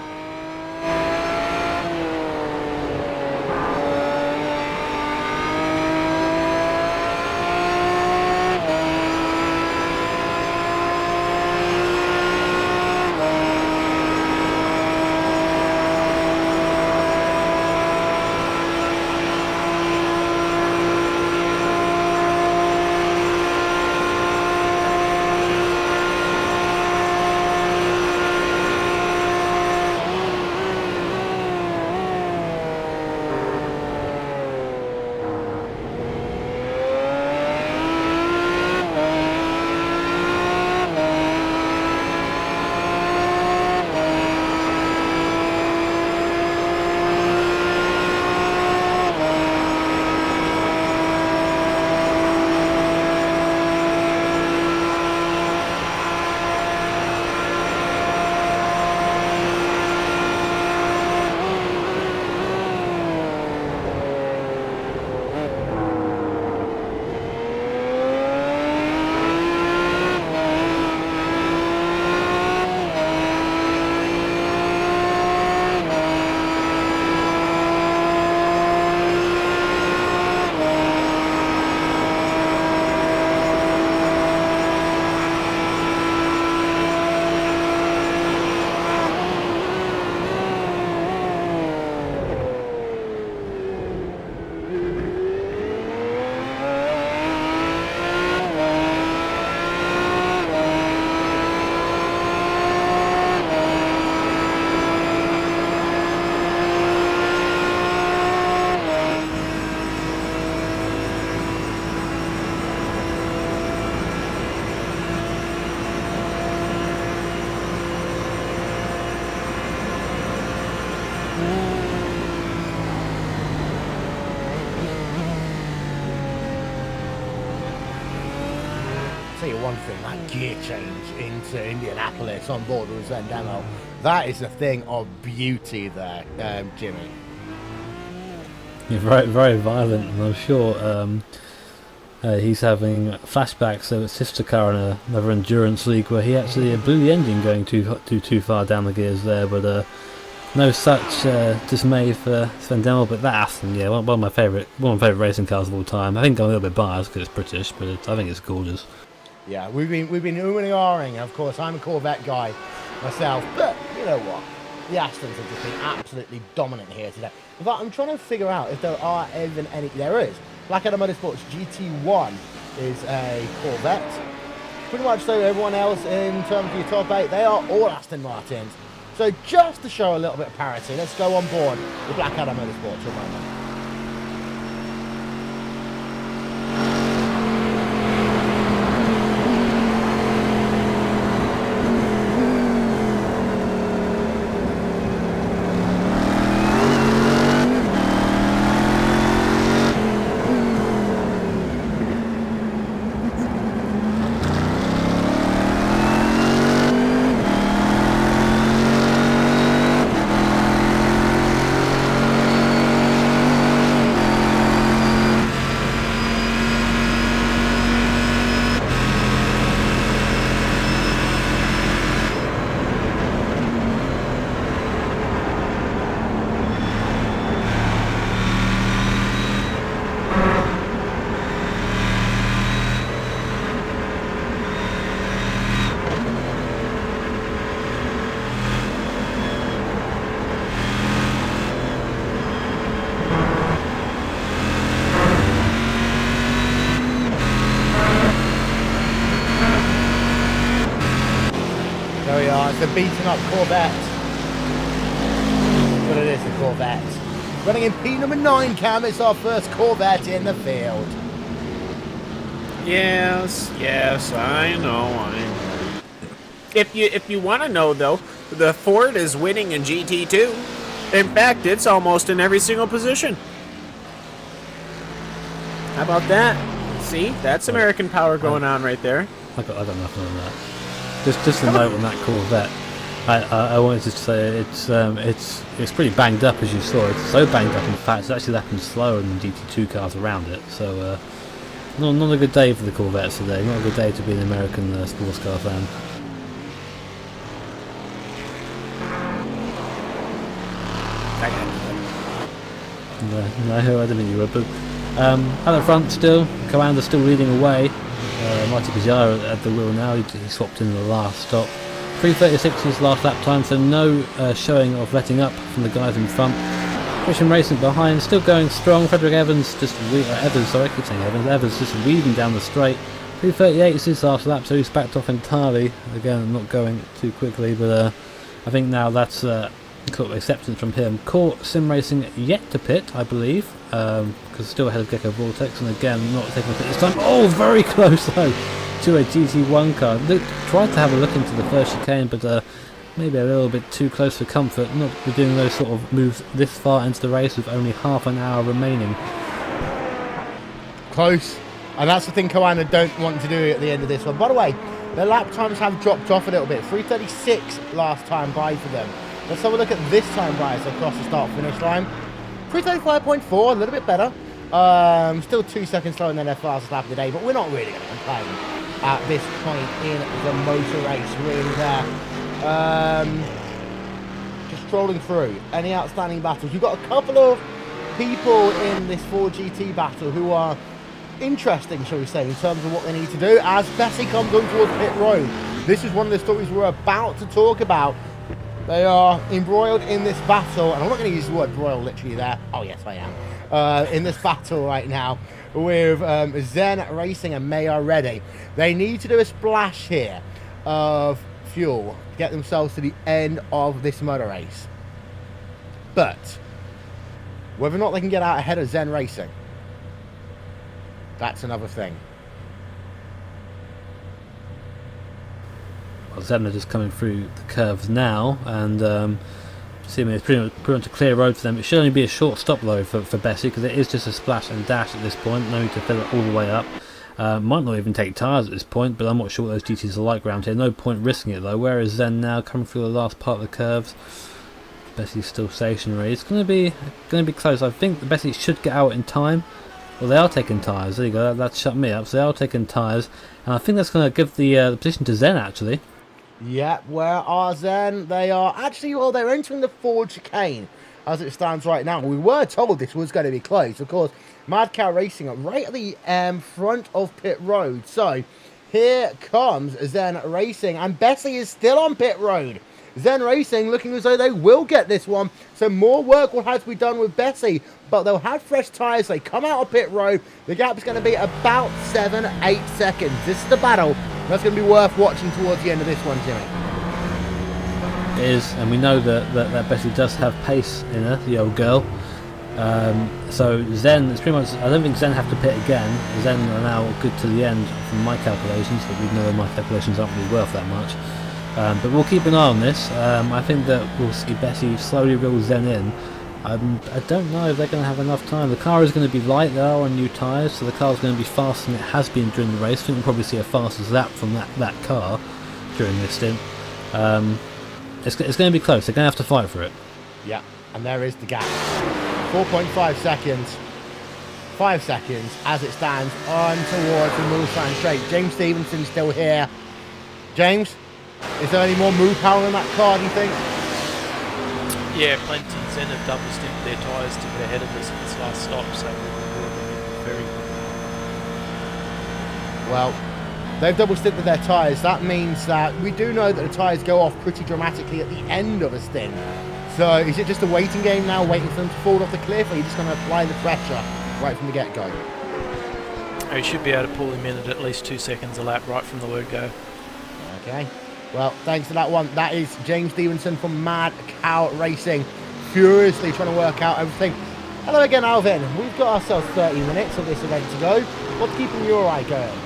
one thing, that gear change into Indianapolis on board with Zen Demo, that is a thing of beauty there, Jimmy. Yeah, very, very violent, and I'm sure he's having flashbacks of his sister car in another endurance league where he actually blew the engine going too far down the gears there, but no such dismay for Sven Demmel. But that Aston, yeah, one of my favourite racing cars of all time. I think I'm a little bit biased because it's British, but I think it's gorgeous. Yeah, we've been oohing and ahhing. Of course, I'm a Corvette guy myself, but you know what? The Astons have just been absolutely dominant here today. In fact, I'm trying to figure out if there are even any. There is. Black Adam Motorsports GT1 is a Corvette. Pretty much so everyone else in terms of your top 8, they are all Aston Martins. So just to show a little bit of parity, let's go on board the Black Adam Motorsports for a moment. The beaten up Corvette. But it is a Corvette. Running in P number 9, Cam, it's our first Corvette in the field. Yes, I know. If you want to know though, the Ford is winning in GT2. In fact, it's almost in every single position. How about that? See, that's American power going on right there. I got nothing on that. Just a note on that Corvette. I wanted to say it's pretty banged up, as you saw. It's so banged up, in fact, it's actually lapping slower than the GT2 cars around it. So not a good day for the Corvettes today. Not a good day to be an American sports car fan. No, I didn't think you would. But at the front still, Coander's still leading away. Marty Pajara at the wheel now. He swapped in the last stop. 3:36 is last lap time, so no showing of letting up from the guys in front. Christian Racing behind, still going strong. Frederick Evans just Evans just weaving down the straight. 3:38 is his last lap, so he's backed off entirely. Again, not going too quickly, but I think now that's sort of acceptance from him. Court Sim Racing yet to pit, I believe, because still ahead of Gecko Vortex, and again not taking a pit this time. Oh, very close though to a GT1 car. Tried to have a look into the first chicane, but maybe a little bit too close for comfort. Not doing those sort of moves this far into the race with only half an hour remaining. Close, and that's the thing Coanda don't want to do at the end of this one. By the way, their lap times have dropped off a little bit. 3:36 last time by for them. Let's have a look at this time by as they cross the start-finish line. 3:35.4, a little bit better. Still 2 seconds slower than their fastest lap of the day, but we're not really going to complain at this point in the motor race, really there. Just strolling through. Any outstanding battles? We've got a couple of people in this 4GT battle who are interesting, shall we say, in terms of what they need to do. As Bessie comes on towards pit road, this is one of the stories we're about to talk about. They are embroiled in this battle, and I'm not going to use the word broil literally there. Oh yes, I am. In this battle right now with Zen Racing and Mayor Ready. They need to do a splash here of fuel to get themselves to the end of this motor race. But whether or not they can get out ahead of Zen Racing, that's another thing. Well, Zen are just coming through the curves now, and seemingly it's pretty much a clear road for them. It should only be a short stop though for Bessie, because it is just a splash and dash at this point. No need to fill it all the way up. Might not even take tyres at this point, but I'm not sure what those GTs are like around here. No point risking it though. Where is Zen now? Coming through the last part of the curves. Bessie's still stationary. It's going to be close. I think the Bessie should get out in time. Well, they are taking tyres. There you go. That shut me up. So they are taking tyres, and I think that's going to give the position to Zen actually. Yeah, where are Zen? They are actually, well, they're entering the forward chicane as it stands right now. We were told this was going to be close. Of course, Mad Cow Racing are right at the front of pit road. So here comes Zen Racing, and Bessie is still on pit road. Zen Racing looking as though they will get this one. So more work will have to be done with Bessie, but they'll have fresh tyres. They come out of pit road. The gap is going to be about 7-8 seconds. This is the battle. That's going to be worth watching towards the end of this one, Jimmy. It is, and we know that Bessie does have pace in her, the old girl. So Zen, it's pretty much, I don't think Zen have to pit again. Zen are now good to the end from my calculations, but we know my calculations aren't really worth that much. But we'll keep an eye on this. I think that we'll see Bessie slowly reel Zen in. I don't know if they're going to have enough time. The car is going to be light, they are on new tyres, so the car is going to be faster than it has been during the race. I think we'll probably see a faster lap from that car during this stint. It's going to be close, they're going to have to fight for it. Yeah, and there is the gap. 4.5 seconds. 5 seconds as it stands on towards the Mulsanne straight. James Stevenson still here. James, is there any more move power in that car, do you think? Yeah, plenty. Zen have double stimped their tyres to get ahead of us at this last stop, so we're very good. Well, they've double stimped their tyres. That means that we do know that the tyres go off pretty dramatically at the end of a stint. So is it just a waiting game now, waiting for them to fall off the cliff, or are you just going to apply the pressure right from the get-go? You should be able to pull him in at least 2 seconds a lap right from the word go. Okay. Well, thanks for that one. That is James Stevenson from Mad Cow Racing, furiously trying to work out everything. Hello again, Alvin. We've got ourselves 30 minutes of this event to go. What's keeping your eye going?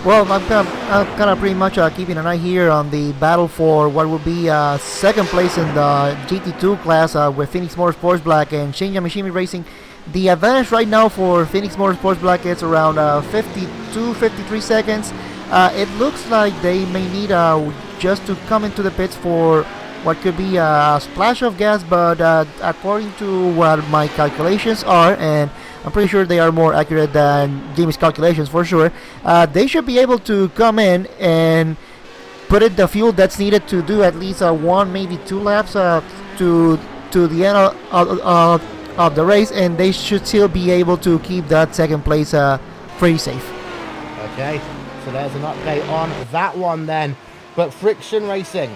Well, I'm kind of pretty much keeping an eye here on the battle for what will be second place in the GT2 class with Phoenix Motorsports Black and Shinya Mishimi Racing. The advantage right now for Phoenix Motorsports Black is around 52-53 seconds. It looks like they may need just to come into the pits for what could be a splash of gas, but according to what my calculations are, and I'm pretty sure they are more accurate than Jimmy's calculations for sure, they should be able to come in and put in the fuel that's needed to do at least 1, maybe 2 laps to the end of the race, and they should still be able to keep that second place pretty safe. Okay, so there's an update on that one then. But Friction Racing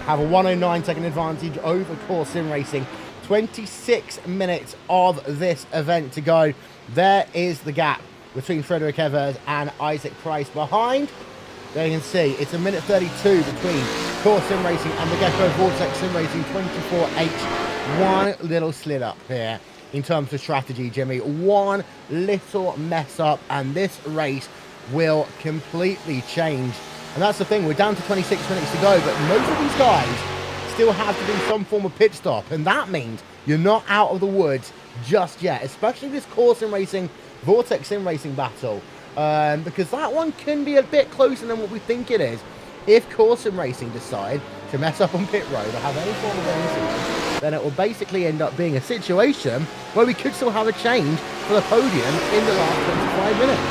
have a 109 second advantage over Core Sim Racing. 26 minutes of this event to go. There is the gap between Frederick Evers and Isaac Price. Behind, there you can see, it's a minute 32 between Core Sim Racing and the Gecko Vortex Sim Racing 24H. One little slid up here in terms of strategy, Jimmy. One little mess up, and this race will completely change. And that's the thing, we're down to 26 minutes to go, but most of these guys still have to do some form of pit stop, and that means you're not out of the woods just yet, especially this Core Sim Racing Vortex Sim Racing battle, because that one can be a bit closer than what we think it is. If Core Sim Racing decide to mess up on pit road or have any form of incident, then it will basically end up being a situation where we could still have a change for the podium in the last 25 minutes.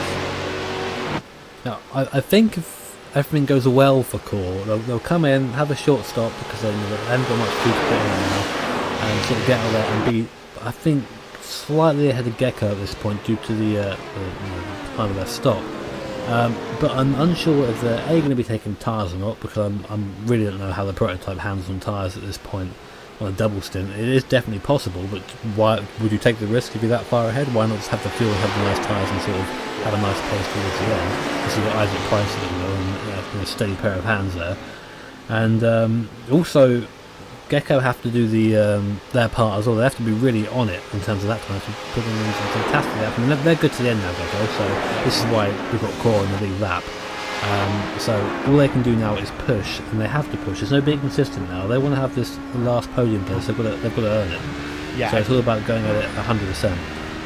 Now, I think if everything goes well for Core, they'll come in, have a short stop because they haven't got much food to put in now, and sort of get out there and be, I think, slightly ahead of Gecko at this point due to the time of their stop. But I'm unsure if they're going to be taking tyres or not, because I'm really don't know how the prototype handles on tyres at this point on a double stint. It is definitely possible, but why would you take the risk if you're that far ahead? Why not just have the fuel, have the nice tyres, and sort of have a nice pace towards the end? Because you've got Isaac Price at the and a steady pair of hands there. And also, Gecko have to do their part as well. They have to be really on it in terms of that kind of putting in some fantastic lap. I mean, they're good to the end now, Gecko, so this is why we've got Core in the lead lap. So all they can do now is push, and they have to push. There's no being consistent now. They want to have this last podium place. They've got to earn it. Yeah. So it's all about going at it 100%.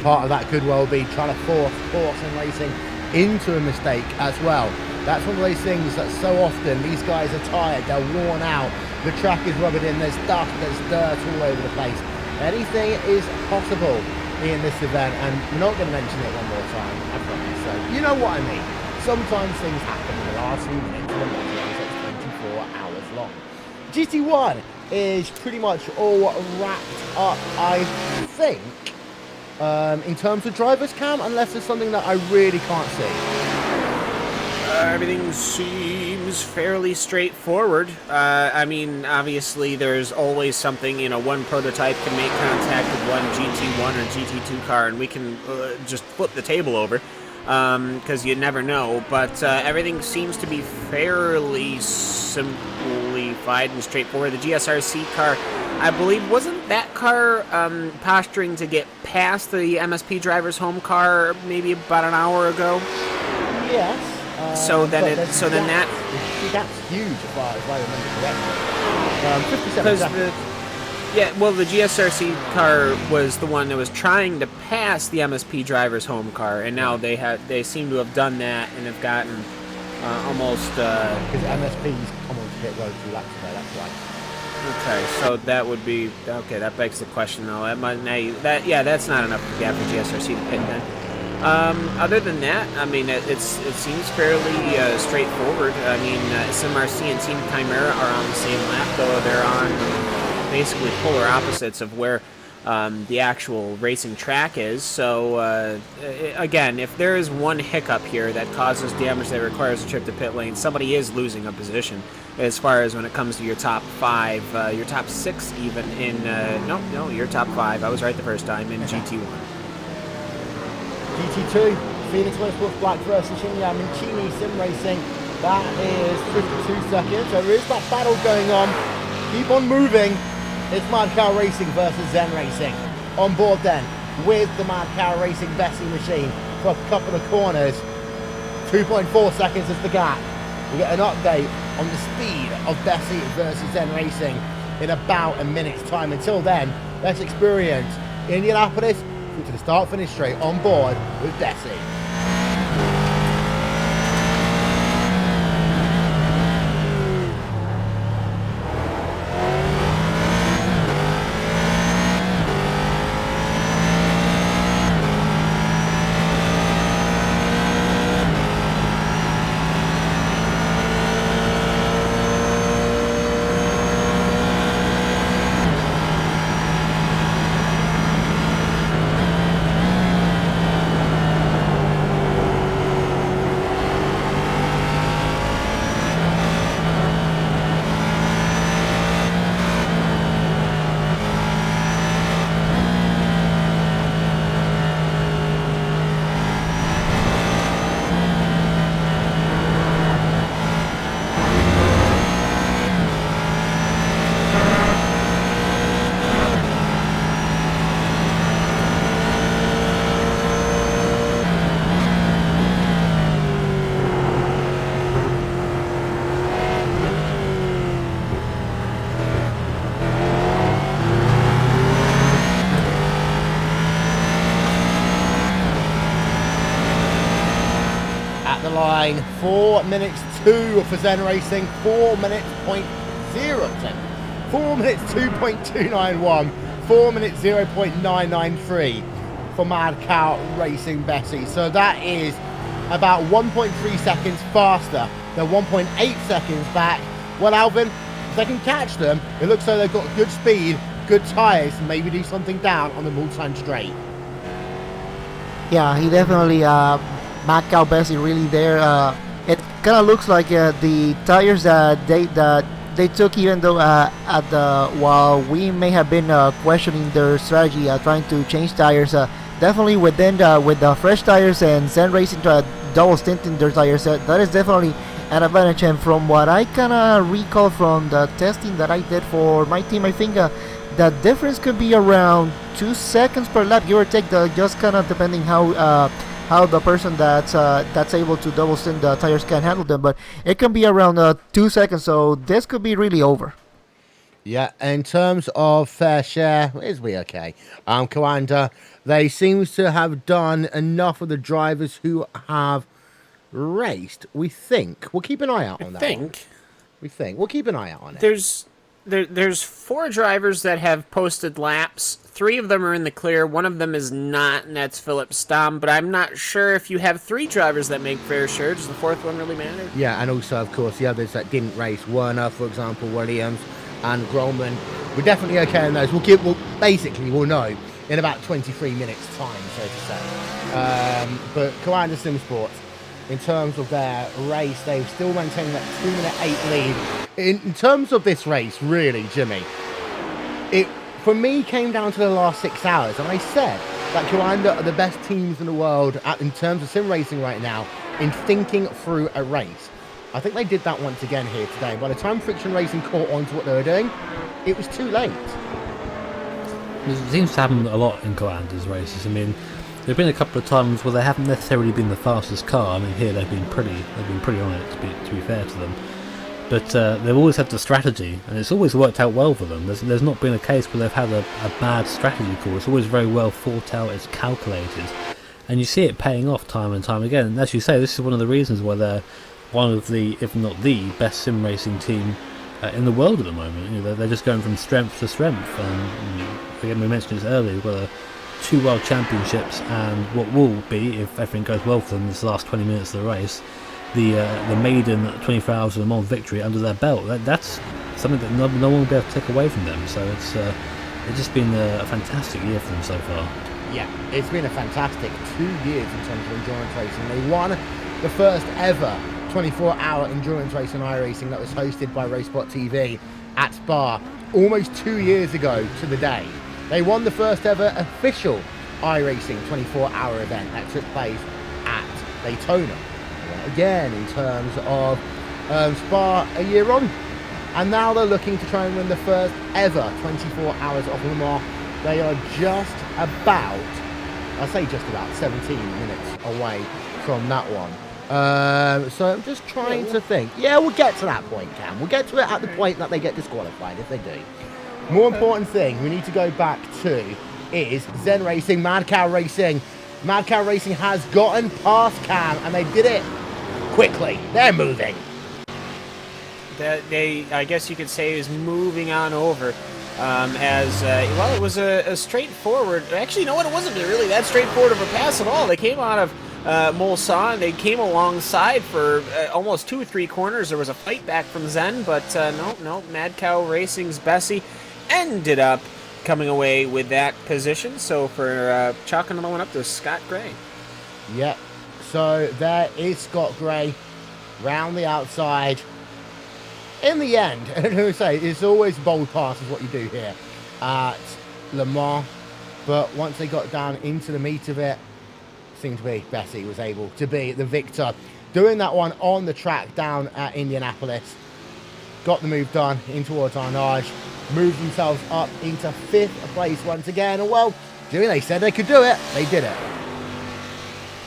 Part of that could well be trying to force Core Sim Racing into a mistake as well. That's one of those things that so often these guys are tired, they're worn out, the track is rubbing in, there's dust, there's dirt all over the place. Anything is possible in this event, and we're not going to mention it one more time, I promise. So, you know what I mean. Sometimes things happen in the last few minutes of the match, that's 24 hours long. GT1 is pretty much all wrapped up, I think, in terms of drivers' cam, unless there's something that I really can't see. Everything seems fairly straightforward. I mean, obviously, there's always something, you know, one prototype can make contact with one GT1 or GT2 car, and we can just flip the table over, because you never know. But everything seems to be fairly simplified and straightforward. The GSRC car, I believe, wasn't that car posturing to get past the MSP driver's home car maybe about an hour ago? Yes. So then that's huge, if I remember correctly. 57 seconds. Well, the GSRC car was the one that was trying to pass the MSP driver's home car, and now they seem to have done that and have gotten almost. Because MSP's come on to pit road 2 laps ago. That's right. Okay, so that would be okay. That begs the question, though. That's not enough gap for GSRC to pit then. Other than that, I mean, it seems fairly straightforward. I mean, SMRC and Team Chimera are on the same lap, though they're on basically polar opposites of where the actual racing track is. So, again, if there is one hiccup here that causes damage that requires a trip to pit lane, somebody is losing a position as far as when it comes to your top 5, your top 6 even in, no, your top 5. I was right the first time in GT1. GT2, Phoenix Motorsports Black versus Shinya Michini Sim Racing. That is 52 seconds. There is that battle going on. Keep on moving. It's Mad Cow Racing versus Zen Racing. On board then with the Mad Cow Racing Bessie machine for a couple of corners. 2.4 seconds is the gap. We get an update on the speed of Bessie versus Zen Racing in about a minute's time. Until then, let's experience Indianapolis to the start-finish straight on board with Bessie. Line 4 minutes 2 for Zen Racing, 4 minutes 0.010, 4 minutes 2.291, 4 minutes 0.993 for Mad Cow Racing Bessie. So that is about 1.3 seconds faster than 1.8 seconds back. Well, Alvin, if they can catch them, it looks like they've got good speed, good tyres, and maybe do something down on the Mulsanne straight. Yeah, he definitely Mad Cow Bessie really there. It kind of looks like the tires that they took, even though while we may have been questioning their strategy, trying to change tires, definitely with the fresh tires and Zen Racing double stinting their tires, that is definitely an advantage. And from what I kind of recall from the testing that I did for my team, I think the difference could be around 2 seconds per lap, give or take, just kind of depending how the person that's able to double stint the tires can handle them, but it can be around 2 seconds, so this could be really over. Yeah, in terms of fair share, is we okay? Coanda, they seem to have done enough of the drivers who have raced, we think. We'll keep an eye out on that. We think. We'll keep an eye out on it. There's 4 drivers that have posted laps. 3 of them are in the clear. 1 of them is not, and that's Philip Stam. But I'm not sure if you have 3 drivers that make fair share. Does the 4th one really matter? Yeah, and also, of course, the others that didn't race, Werner, for example, Williams, and Grolman. We're definitely okay on those. We'll know in about 23 minutes' time, so to say. But Commander Sim Sports, in terms of their race, they've still maintained that 2-minute 8 lead. In terms of this race, really, Jimmy, it, for me, came down to the last 6 hours. And I said that Commander are the best teams in the world in terms of sim racing right now in thinking through a race. I think they did that once again here today. By the time Friction Racing caught on to what they were doing, it was too late. It seems to happen a lot in Commander's races. I mean, there have been a couple of times where they haven't necessarily been the fastest car. I mean, here they've been pretty on it, to be fair to them. But they've always had the strategy, and it's always worked out well for them. There's not been a case where they've had a bad strategy call. It's always very well thought out, it's calculated. And you see it paying off time and time again. And as you say, this is one of the reasons why they're one of the, if not the, best sim racing team in the world at the moment. You know, they're just going from strength to strength. And again, we mentioned this earlier, we've got 2 world championships, and what will be, if everything goes well for them in this last 20 minutes of the race, the maiden 24 hours of Le Mans victory under their belt. That's something that no one will be able to take away from them. So it's just been a fantastic year for them so far. Yeah, it's been a fantastic 2 years in terms of endurance racing. They won the first ever 24-hour endurance race in iRacing that was hosted by Racebot TV at Spa almost 2 years ago to the day. They won the first ever official iRacing 24-hour event that took place at Daytona. Again, in terms of Spa a year on. And now they're looking to try and win the first ever 24 hours of Le Mans. They are just about, I say just about, 17 minutes away from that one. So I'm just trying to think. Yeah, we'll get to that point, Cam. We'll get to it at the point that they get disqualified, if they do. More important thing we need to go back to is Zen Racing, Mad Cow Racing. Mad Cow Racing has gotten past Cam, and they did it quickly. They're moving. I guess you could say, is moving on over. Well, it was a straightforward. Actually, you know what? It wasn't really that straightforward of a pass at all. They came out of Mulsanne. They came alongside for almost 2 or 3 corners. There was a fight back from Zen, but no. Mad Cow Racing's Bessie ended up coming away with that position. So for chalking another one up to Scott Gray. Yep. So there is Scott Gray round the outside. In the end, and I say, it's always bold pass is what you do here at Le Mans. But once they got down into the meat of it, seemed to be Bessie was able to be the victor. Doing that one on the track down at Indianapolis. Got the move done in towards Arnage. Moved themselves up into 5th place once again. And well, Jimmy, they said they could do it. They did it.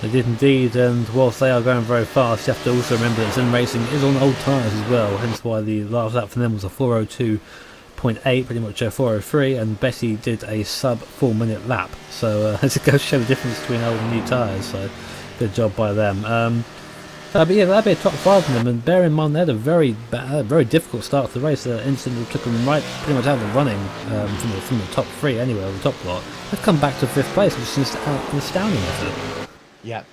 They did indeed, and whilst they are going very fast, you have to also remember that Zen Racing is on old tyres as well, hence why the last lap for them was a 4:02.8, pretty much a 4:03, and Bessie did a sub 4-minute lap, so it goes to show the difference between old and new tyres, so good job by them. But yeah, that'd be a top 5 for them, and bear in mind they had a very difficult start to the race. The incident took them right pretty much out of the running from the top 3 anyway, or the top lot. They've come back to 5th place, which is an astounding effort. Yep.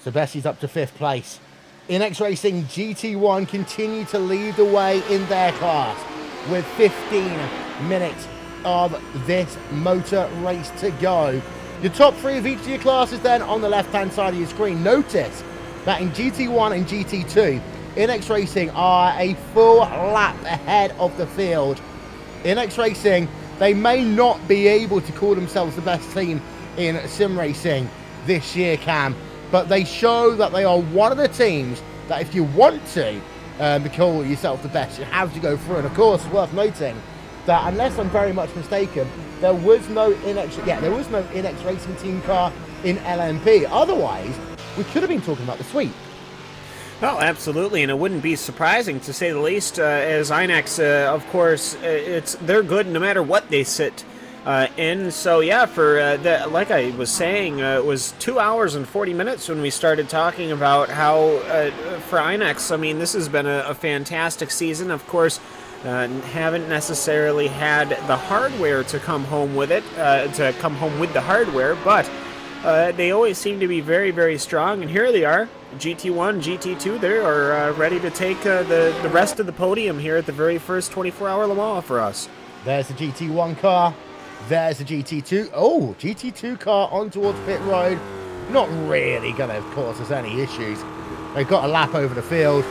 So Bessie's up to 5th place. InX Racing GT1 continue to lead the way in their class with 15 minutes of this motor race to go. Your top 3 of each of your classes then on the left-hand side of your screen. Notice that in GT1 and GT2, InX Racing are a full lap ahead of the field. InX Racing, they may not be able to call themselves the best team in sim racing this year, Cam, but they show that they are one of the teams that if you want to call yourself the best, you have to go through. And of course, worth noting that unless I'm very much mistaken, there was no InX Racing team car in LMP. Otherwise, we could have been talking about the sweep. Oh, absolutely, and it wouldn't be surprising, to say the least, as INX, of course, they're good no matter what they sit in. So yeah, for like I was saying, it was 2 hours and 40 minutes when we started talking about how for Inex, I mean, this has been a fantastic season. Of course, haven't necessarily had the hardware to come home with it, to come home with the hardware, but they always seem to be very, very strong. And here they are, GT1, GT2. They are ready to take the rest of the podium here at the very first 24-hour Le Mans for us. There's the GT1 car. There's the GT2. Oh, GT2 car on towards pit road. Not really going to cause us any issues. They've got a lap over the field,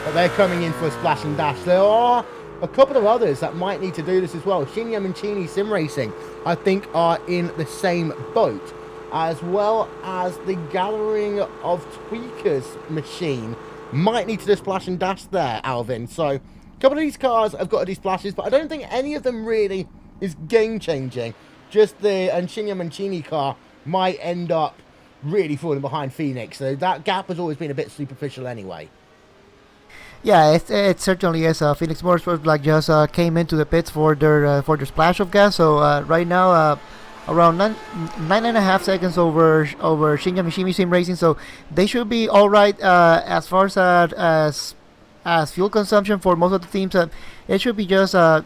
but they're coming in for a splash and dash. There are a couple of others that might need to do this as well. Shinya Mancini Sim Racing, I think, are in the same boat, as well as the Gathering of Tweakers machine might need to do a splash and dash there, Alvin. So a couple of these cars have got to do splashes, but I don't think any of them really is game-changing. Just the Shinya Mancini car might end up really falling behind Phoenix. So that gap has always been a bit superficial anyway. Yeah, it certainly is. Phoenix Motorsports like just came into the pits for their splash of gas. So right now, around 9.5 seconds over Shinya Mishimi Sim Racing. So they should be all right as far as fuel consumption for most of the teams. It should be just a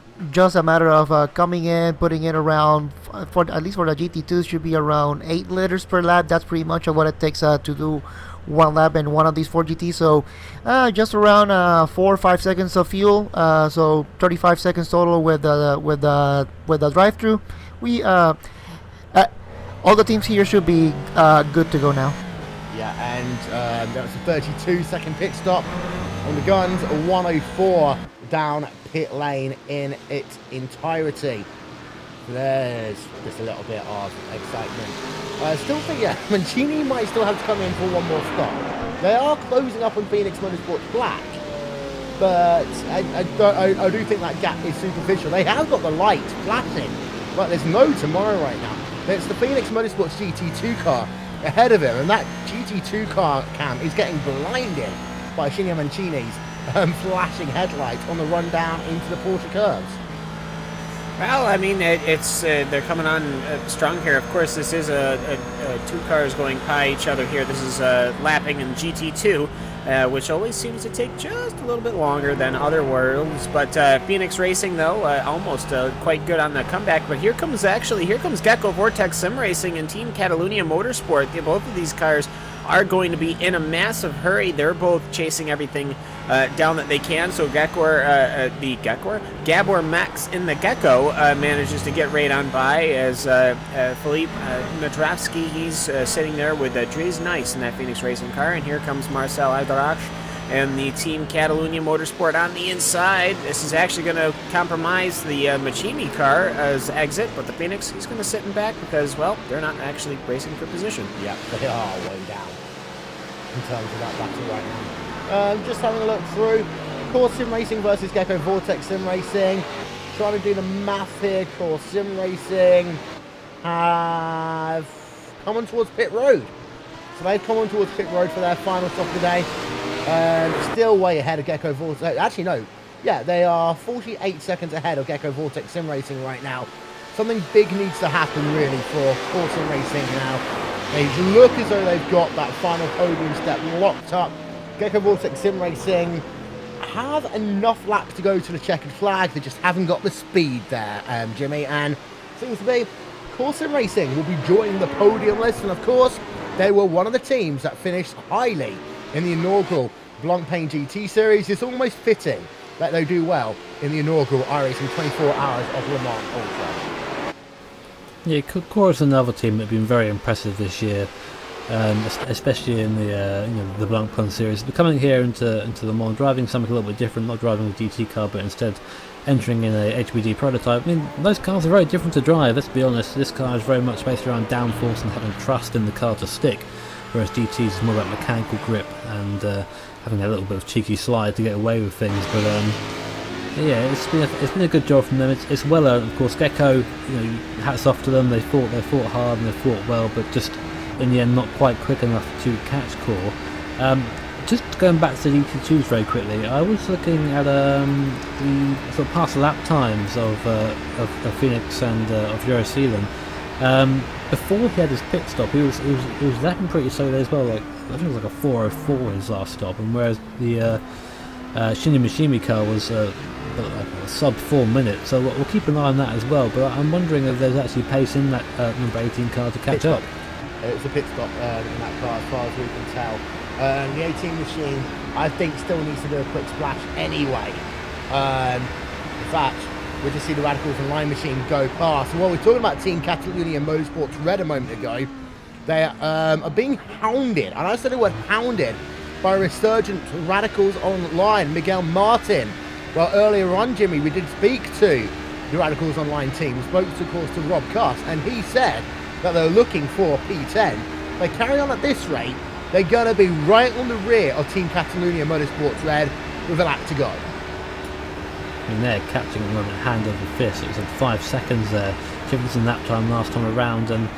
matter of coming in, putting it around for at least for the GT2s should be around 8 liters per lap. That's pretty much what it takes to do one lap in one of these 4 GTs. So just around 4 or 5 seconds of fuel. So 35 seconds total with the drive-through. We all the teams here should be good to go now. Yeah, and that was a 32-second pit stop on the guns, a 104 down pit lane in its entirety. There's just a little bit of excitement. I still think, yeah, Mancini might still have to come in for one more stop. They are closing up on Phoenix Motorsports Black, but I do think that gap is superficial. They have got the light flashing, but there's no tomorrow right now. It's the Phoenix Motorsports GT2 car ahead of him, and that GT2 car cam is getting blinded by Shinya Mancini's flashing headlights on the run down into the Porsche curves. Well, I mean, it's they're coming on strong here. Of course, this is two cars going by each other here. This is lapping in GT2, which always seems to take just a little bit longer than other worlds. But Phoenix Racing, though, almost quite good on the comeback. But here comes Gecko Vortex Sim Racing and Team Catalunya Motorsport. Both of these cars are going to be in a massive hurry. They're both chasing everything down that they can. So Gabor Max in the Gecko manages to get right on by as Philippe Nadravsky, he's sitting there with Dries Nice in that Phoenix Racing car. And here comes Marcel Alderac and the Team Catalunya Motorsport on the inside. This is actually going to compromise the Machini car as exit, but the Phoenix, he's going to sit in back because, well, they're not actually racing for position. Yeah, they are way down in terms of that battle right now. Just having a look through. Core Sim Racing versus Gecko Vortex Sim Racing. Trying to do the math here. Core Sim Racing have come on towards pit road. So they've come on towards pit road for their final stop of the day. Still way ahead of Gecko Vortex. Actually, no. Yeah, they are 48 seconds ahead of Gecko Vortex Sim Racing right now. Something big needs to happen, really, for Core Sim Racing now. They look as though they've got that final podium step locked up. Gecko Vortex Sim Racing have enough laps to go to the checkered flag. They just haven't got the speed there, Jimmy. And seems to be Core Sim Racing will be joining the podium list. And, of course, they were one of the teams that finished highly in the inaugural Blancpain GT Series. It's almost fitting that they do well in the inaugural iRacing 24 Hours of Le Mans Ultra. Yeah, Core is another team that have been very impressive this year, especially in the Blancpain Series. But coming here into Le Mans, driving something a little bit different, not driving a GT car, but instead entering in a HBD prototype. I mean, those cars are very different to drive, let's be honest. This car is very much based around downforce and having trust in the car to stick, whereas GTs is more about mechanical grip and having a little bit of cheeky slide to get away with things. But yeah, it's been a good job from them. It's well earned, of course. Gecko, hats off to them. They fought hard and they fought well, but just in the end not quite quick enough to catch Core. Just going back to the DT2s very quickly, I was looking at the sort of past lap times of Phoenix and of Eurosealand. Before he had his pit stop, he was lapping pretty slowly as well. Like I think it was like a 4:04 his last stop, and whereas the Shinya Mishimi car was like a sub 4 minutes. So we'll keep an eye on that as well. But I'm wondering if there's actually pace in that number 18 car to catch up. It's a pit stop in that car as far as we can tell. The 18 machine, I think, still needs to do a quick splash anyway. In fact, we just see the Radicals and Line machine go past. And while we're talking about Team Catalunya and Motorsports Red a moment ago, they are being hounded, and I said the word hounded, by resurgent Radicals Online, Miguel Martin. Well, earlier on, Jimmy, we did speak to the Radicals Online team. We spoke, of course, to Rob Cuss, and he said that they're looking for P10. If they carry on at this rate, they're going to be right on the rear of Team Catalunya Motorsports Red with a lap to go. And they're catching them hand over fist. It was like 5 seconds there. Difference in lap time last time around, and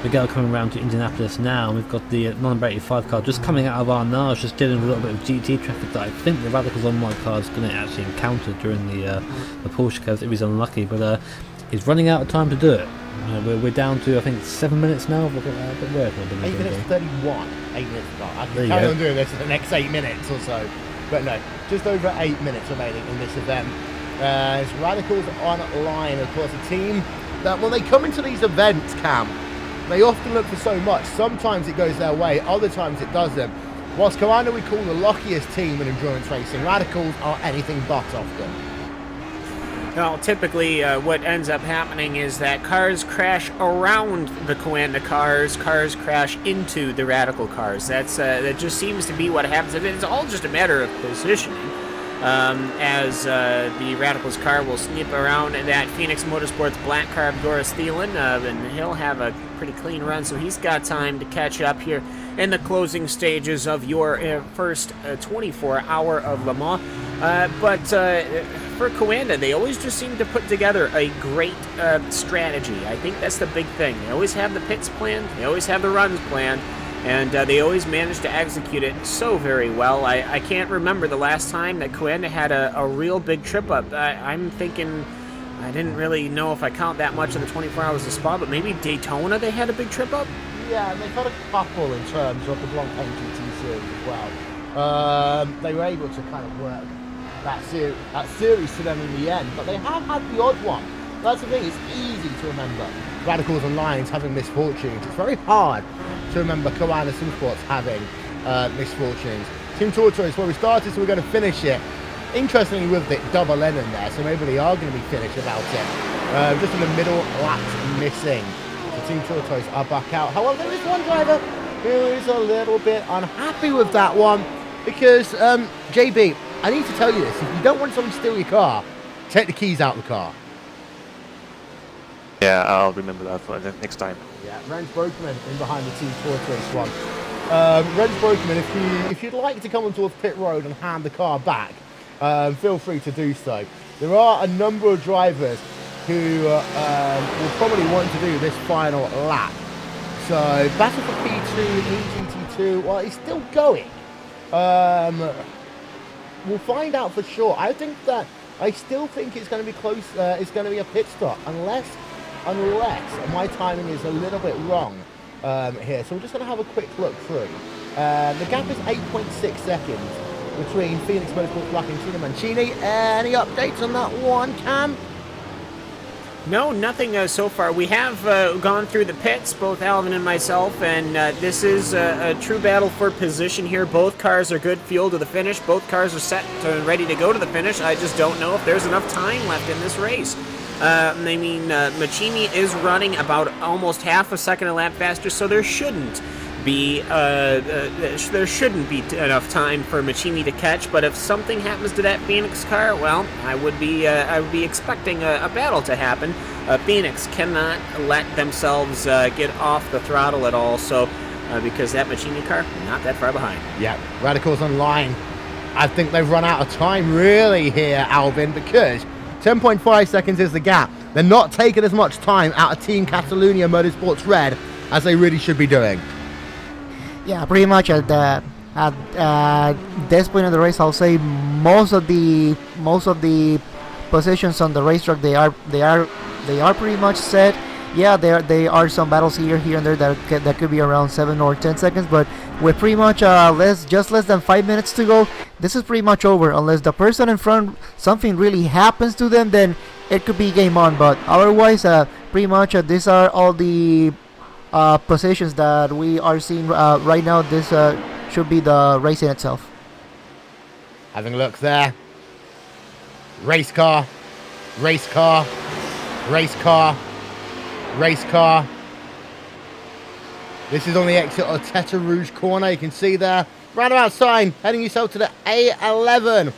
Miguel coming around to Indianapolis now. We've got the number 85 car just coming out of Arnage, just dealing with a little bit of GT traffic that I think the Radicals Online car is going to actually encounter during the Porsche curves if he's unlucky, but he's running out of time to do it. We're down to, I think, 7 minutes now. But where 8 minutes 31. 8 minutes. I can carry on doing this for the next 8 minutes or so. But no, just over 8 minutes remaining in this event. It's Radicals Online, of course, a team that when they come into these events, Cam, they often look for so much. Sometimes it goes their way, other times it doesn't. Whilst Coanda we call the luckiest team in endurance racing, Radicals are anything but often. Well, typically what ends up happening is that cars crash around the Coanda cars crash into the Radical cars. That just seems to be what happens. It's all just a matter of positioning. As the Radicals car will snip around that Phoenix Motorsports black car of Doris Thielen, and he'll have a pretty clean run, so he's got time to catch up here in the closing stages of your first 24-hour of Le Mans. But for Coanda, they always just seem to put together a great strategy. I think that's the big thing. They always have the pits planned, they always have the runs planned, and they always manage to execute it so very well. I can't remember the last time that Coanda had a real big trip up. I'm thinking, I didn't really know if I count that much of the 24 hours of Spa, but maybe Daytona they had a big trip up? Yeah, and they've had a couple in terms of the Blancpain GT series as well. They were able to kind of work that series to them in the end, but they have had the odd one. That's the thing, it's easy to remember Radicals and Lions having misfortunes. It's very hard to remember Coanda Sports having misfortunes. Team Tortoise, where we started, so we're going to finish it. Interestingly, with the double N in there, so maybe they are going to be finished about it. Just in the middle, laps missing. So Team Tortoise are back out. However, there is one driver who is a little bit unhappy with that one because, JB, I need to tell you this. If you don't want someone to steal your car, take the keys out of the car. Yeah, I'll remember that for the next time. Yeah, Renz Brokeman in behind the Team Tortoise one. Renz Brokeman, if you'd like to come on towards pit road and hand the car back, feel free to do so. There are a number of drivers who will probably want to do this final lap. So, battle for P2 in GT2, well, it's still going. We'll find out for sure. I still think it's going to be close. It's going to be a pit stop, unless my timing is a little bit wrong here. So we're just going to have a quick look through. The gap is 8.6 seconds between Phoenix Motorsports Black and Gino Mancini. Any updates on that one, Cam? No, nothing so far. We have gone through the pits, both Alvin and myself, and this is a true battle for position here. Both cars are good fuel to the finish. Both cars are set and ready to go to the finish. I just don't know if there's enough time left in this race. Machini is running about almost half a second a lap faster, so there shouldn't be enough time for Machini to catch. But if something happens to that Phoenix car, well, I would be expecting a battle to happen. Phoenix cannot let themselves get off the throttle at all. So because that Machini car not that far behind. Yeah, Radicals Online. I think they've run out of time really here, Alvin, because 10.5 seconds is the gap. They're not taking as much time out of Team Catalunya Motorsports Red as they really should be doing. Yeah, pretty much at At this point in the race, I'll say most of the positions on the racetrack they are pretty much set. Yeah, there are some battles here and there that could be around 7 or 10 seconds, but with pretty much less than 5 minutes to go, this is pretty much over. Unless the person in front, something really happens to them, then it could be game on. But otherwise, pretty much these are all the positions that we are seeing right now. This should be the race in itself. Having a look there. Race car. Race car. Race car. Race car. This is on the exit of Tete Rouge corner. You can see there. Roundabout sign. Heading yourself to the A11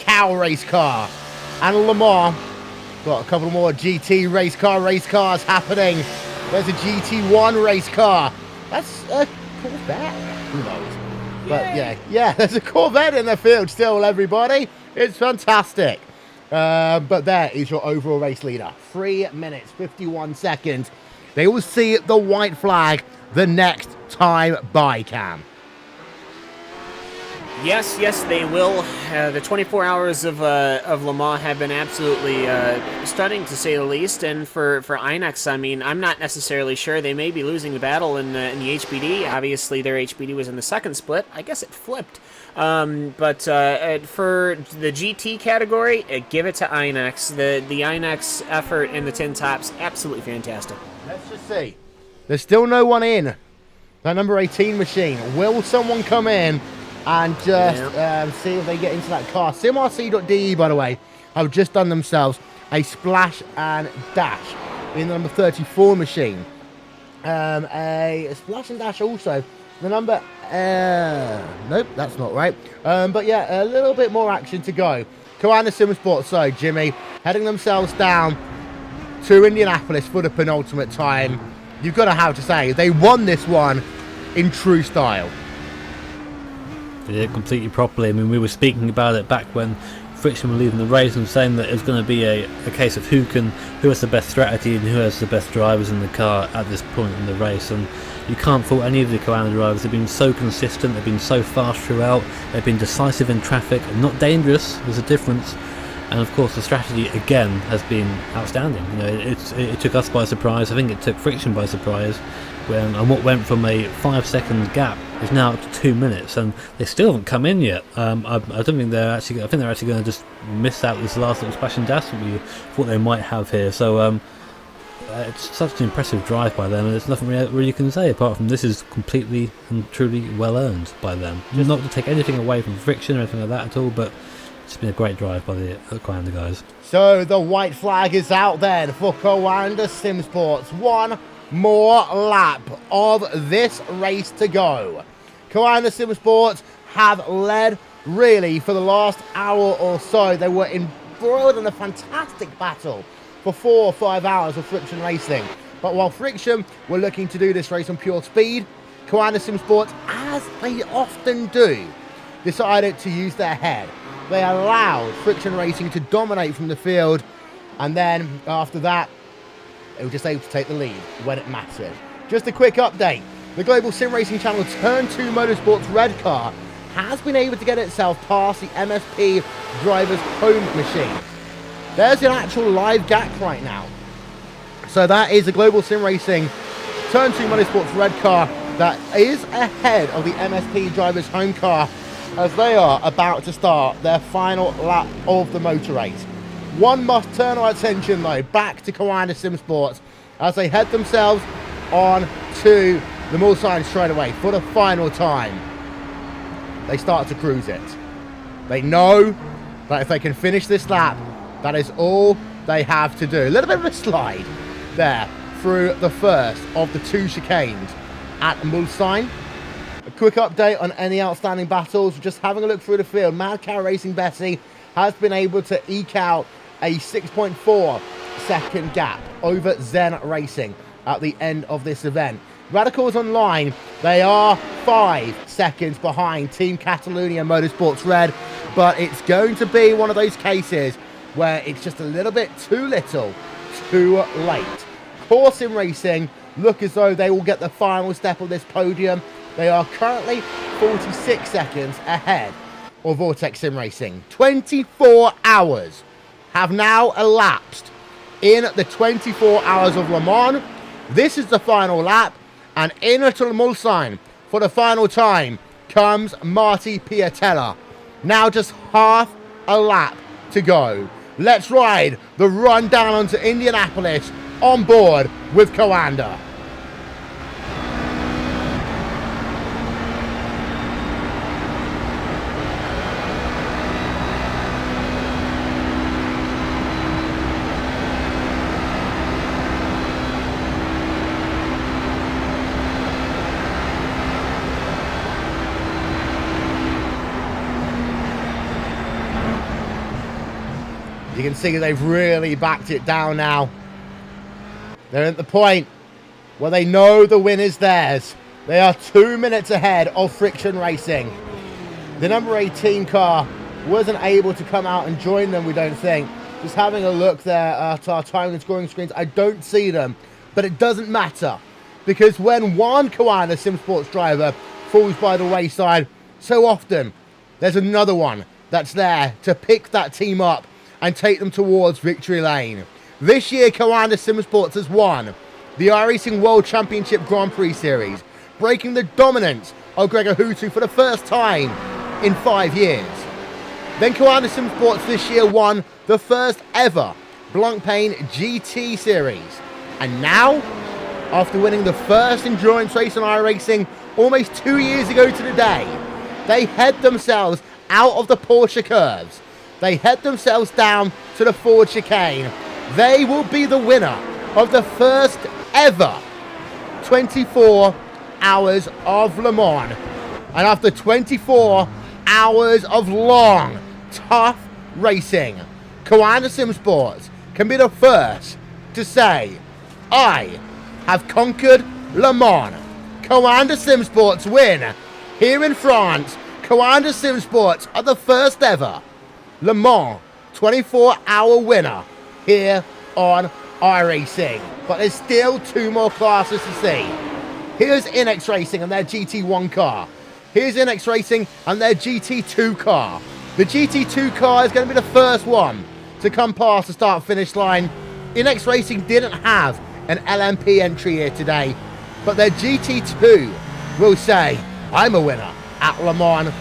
Cow race car. And Le Mans. Got a couple more GT race cars happening. There's a GT1 race car. That's a Corvette. Who knows? But yeah, there's a Corvette in the field still, everybody. It's fantastic. But there is your overall race leader. 3 minutes, 51 seconds. They will see the white flag the next time by, Cam. Yes, they will. The 24 hours of Le Mans have been absolutely stunning, to say the least. And for Inex, I mean, I'm not necessarily sure. They may be losing the battle in the HBD. Obviously, their HBD was in the second split. I guess it flipped. But for the GT category, give it to Inex. The Inex effort in the tin tops, absolutely fantastic. Let's just see. There's still no one in that number 18 machine. Will someone come in and just see if they get into that car? SimRC.de, by the way, have just done themselves a splash and dash in the number 34 machine. A splash and dash also. The number... nope, that's not right. But yeah, a little bit more action to go. Koanda Simsports, so Jimmy, heading themselves down to Indianapolis for the penultimate time. You've got to have to say, they won this one in true style. Did it completely properly. I mean, we were speaking about it back when Friction were leading the race and saying that it was going to be a case of who has the best strategy and who has the best drivers in the car at this point in the race. And you can't fault any of the Koanda drivers. They've been so consistent, they've been so fast throughout, they've been decisive in traffic and not dangerous. There's a difference. And of course the strategy again has been outstanding. You know, it took us by surprise. I think it took Friction by surprise. And what went from a 5-second gap is now up to 2 minutes, and they still haven't come in yet. I don't think they're actually. I think they're actually going to just miss out this last little splash and dash that we thought they might have here. So it's such an impressive drive by them, and there's nothing really you can say apart from this is completely and truly well earned by them. Just not to take anything away from Friction or anything like that at all, but it's been a great drive by the Koanda guys. So the white flag is out then for Koanda Simsports. One more lap of this race to go. Koanda Simsports have led really for the last hour or so. They were embroiled in a fantastic battle for 4 or 5 hours of Friction racing. But while Friction were looking to do this race on pure speed, Koanda Simsports, as they often do, decided to use their head. They allowed Friction Racing to dominate from the field, and then after that, they were just able to take the lead when it mattered. Just a quick update. The Global Sim Racing Channel Turn 2 Motorsports Red Car has been able to get itself past the MSP driver's home machine. There's an actual live gap right now. So that is the Global Sim Racing Turn 2 Motorsports Red Car that is ahead of the MSP driver's home car as they are about to start their final lap of the motor race. One must turn our attention though back to Koanda Simsports as they head themselves on to the Mulsanne straightaway for the final time. They start to cruise it. They know that if they can finish this lap, that is all they have to do. A little bit of a slide there through the first of the 2 chicanes at Mulsanne. A quick update on any outstanding battles. Just having a look through the field. Mad Cow Racing Bessie has been able to eke out a 6.4 second gap over Zen Racing at the end of this event. Radicals Online, they are 5 seconds behind Team Catalunya Motorsports Red, but it's going to be one of those cases where it's just a little bit too little, too late. Core Sim Racing look as though they will get the final step of this podium. They are currently 46 seconds ahead of Vortex Sim Racing. 24 hours have now elapsed in the 24 hours of Le Mans. This is the final lap, and in at Le Mulsanne for the final time comes Marty Piatella. Now just half a lap to go. Let's ride the run down onto Indianapolis on board with Coanda. You can see they've really backed it down now. They're at the point where they know the win is theirs. They are 2 minutes ahead of Friction Racing. The number 18 car wasn't able to come out and join them, we don't think. Just having a look there at our time and scoring screens, I don't see them. But it doesn't matter, because when one Coanda Sim Sports driver falls by the wayside, so often there's another one that's there to pick that team up and take them towards victory lane. This year, Coanda Sim Sports has won the iRacing World Championship Grand Prix Series, breaking the dominance of Gregor Hutu for the first time in 5 years. Then Coanda Sim Sports this year won the first ever Blancpain GT Series. And now, after winning the first endurance race on iRacing almost 2 years ago to the day, they head themselves out of the Porsche curves. They head themselves down to the Ford chicane. They will be the winner of the first ever 24 hours of Le Mans. And after 24 hours of long, tough racing, Coanda Sim Sports can be the first to say, I have conquered Le Mans. Coanda Sim Sports win. Here in France, Coanda Sim Sports are the first ever Le Mans 24-hour winner here on iRacing. But there's still 2 more classes to see. Here's Inex Racing and their GT1 car. Here's Inex Racing and their GT2 car. The GT2 car is going to be the first one to come past the start-finish line. Inex Racing didn't have an LMP entry here today, but their GT2 will say, I'm a winner at Le Mans.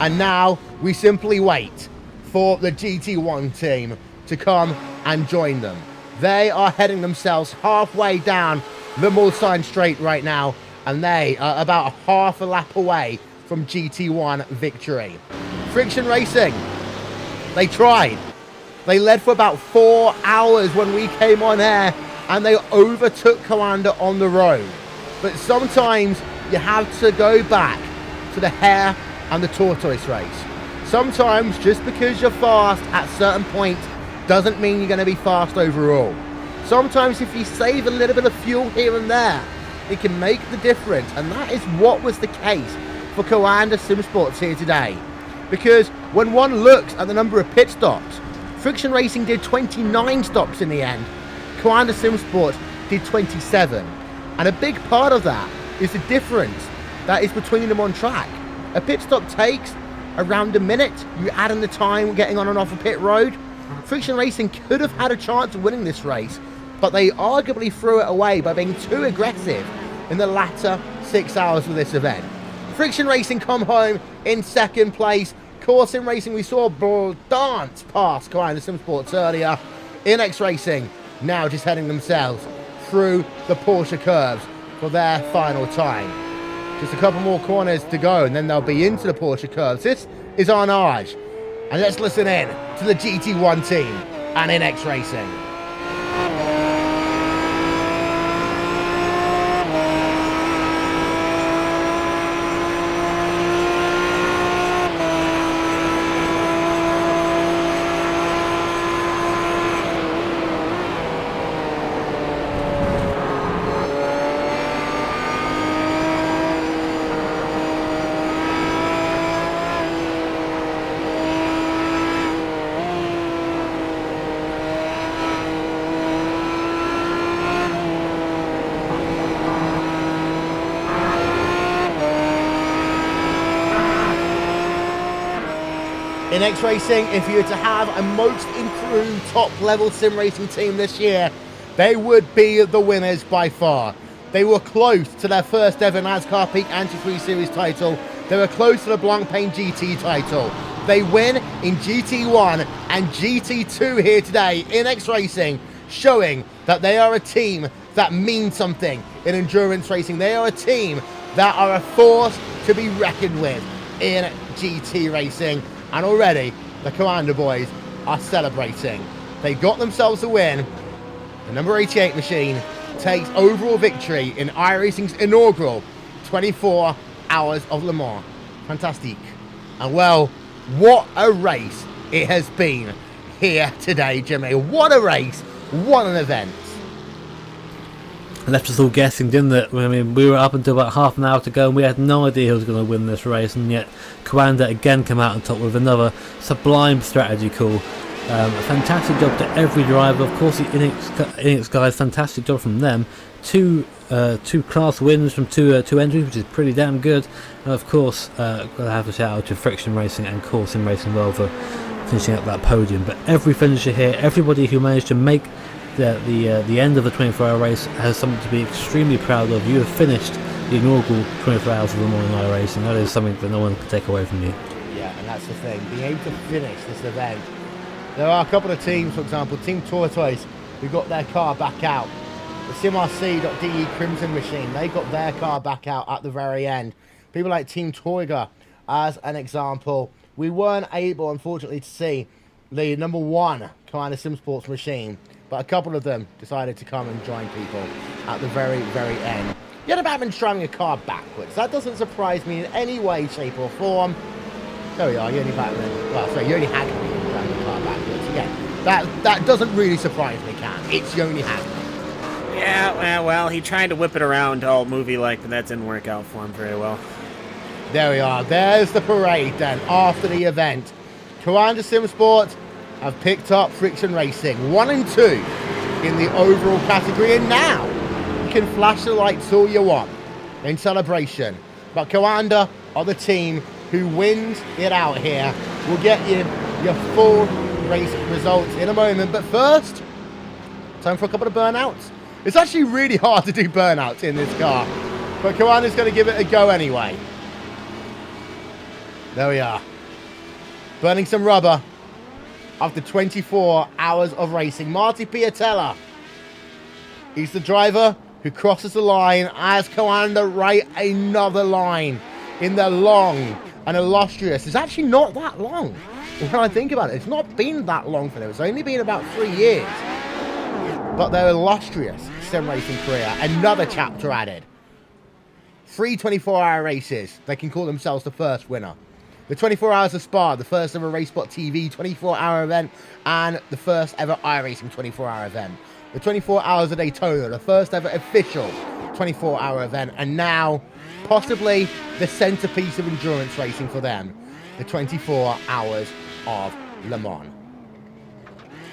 And now we simply wait for the GT1 team to come and join them. They are heading themselves halfway down the Mulsanne Straight right now, and they are about half a lap away from GT1 victory. Friction Racing, they tried. They led for about 4 hours when we came on air, and they overtook Coanda on the road. But sometimes you have to go back to the hare and the tortoise race. Sometimes just because you're fast at certain points doesn't mean you're going to be fast overall. Sometimes if you save a little bit of fuel here and there, it can make the difference. And that is what was the case for Coanda Sim Sports here today. Because when one looks at the number of pit stops, Friction Racing did 29 stops in the end. Coanda Sim Sports did 27. And a big part of that is the difference that is between them on track. A pit stop takes around a minute. You add in the time getting on and off a pit road. Friction Racing could have had a chance of winning this race, but they arguably threw it away by being too aggressive in the latter 6 hours of this event. Friction Racing come home in second place. Core Sim Racing, we saw dance past Coanda Sim Sports earlier. Inex Racing now just heading themselves through the Porsche curves for their final time. Just a couple more corners to go and then they'll be into the Porsche curves. This is Arnage. And let's listen in to the GT1 team and Inex Racing. In iRacing, if you were to have a most improved top-level sim racing team this year, they would be the winners by far. They were close to their first ever NASCAR Peak Anti-3 Series title. They were close to the Blancpain GT title. They win in GT1 and GT2 here today in iRacing, showing that they are a team that means something in endurance racing. They are a team that are a force to be reckoned with in GT racing. And already, the Commander boys are celebrating. They got themselves a win. The number 88 machine takes overall victory in iRacing's inaugural 24 Hours of Le Mans. Fantastic. And well, what a race it has been here today, Jimmy. What a race. What an event. It left us all guessing, didn't it? I mean, we were up until about half an hour to go and we had no idea who was going to win this race, and yet Commander again came out on top with another sublime strategy call. A fantastic job to every driver. Of course, the Inex guys, fantastic job from them. Two class wins from two entries, which is pretty damn good. And of course, got to have a shout out to Friction Racing and Core Sim Racing well for finishing up that podium. But every finisher here, everybody who managed to make the end of the 24-hour race has something to be extremely proud of. You have finished the inaugural 24 Hours of Le Mans in iRacing. That is something that no one can take away from you. Yeah, and that's the thing. Being able to finish this event. There are a couple of teams, for example, Team Tortoise, who got their car back out. The SimRC.de Crimson Machine, they got their car back out at the very end. People like Team Toiger, as an example. We weren't able, unfortunately, to see the number 1 kind of Sim Sports machine, but a couple of them decided to come and join people at the very, very end. Yet Batman's driving a car backwards. That doesn't surprise me in any way, shape or form. There we are, Yoni Batman. Well, sorry, Yoni Hagman driving a car backwards. Again, that doesn't really surprise me, Cat. It's Yoni Hagman. Yeah, well, he tried to whip it around all movie-like, but that didn't work out for him very well. There we are. There's the parade then after the event. Commander Sim Sports have picked up Friction Racing 1 and 2 in the overall category, and now you can flash the lights all you want in celebration. But Commander are the team who wins it out here. We'll get you your full race results in a moment, but first, time for a couple of burnouts. It's actually really hard to do burnouts in this car, but Commander's going to give it a go anyway. There we are. Burning some rubber after 24 hours of racing. Marty Piatella. He's the driver who crosses the line as Commander right another line in the long and illustrious. It's actually not that long. When I think about it, it's not been that long for them. It's only been about 3 years. But their illustrious sim racing career, another chapter added. 3 24-hour races. They can call themselves the first winner. The 24 Hours of Spa, the first ever RaceSpot TV 24-hour event, and the first ever iRacing 24-hour event. The 24 Hours of Daytona, the first ever official 24-hour event, and now possibly the centerpiece of endurance racing for them, the 24 Hours of Le Mans.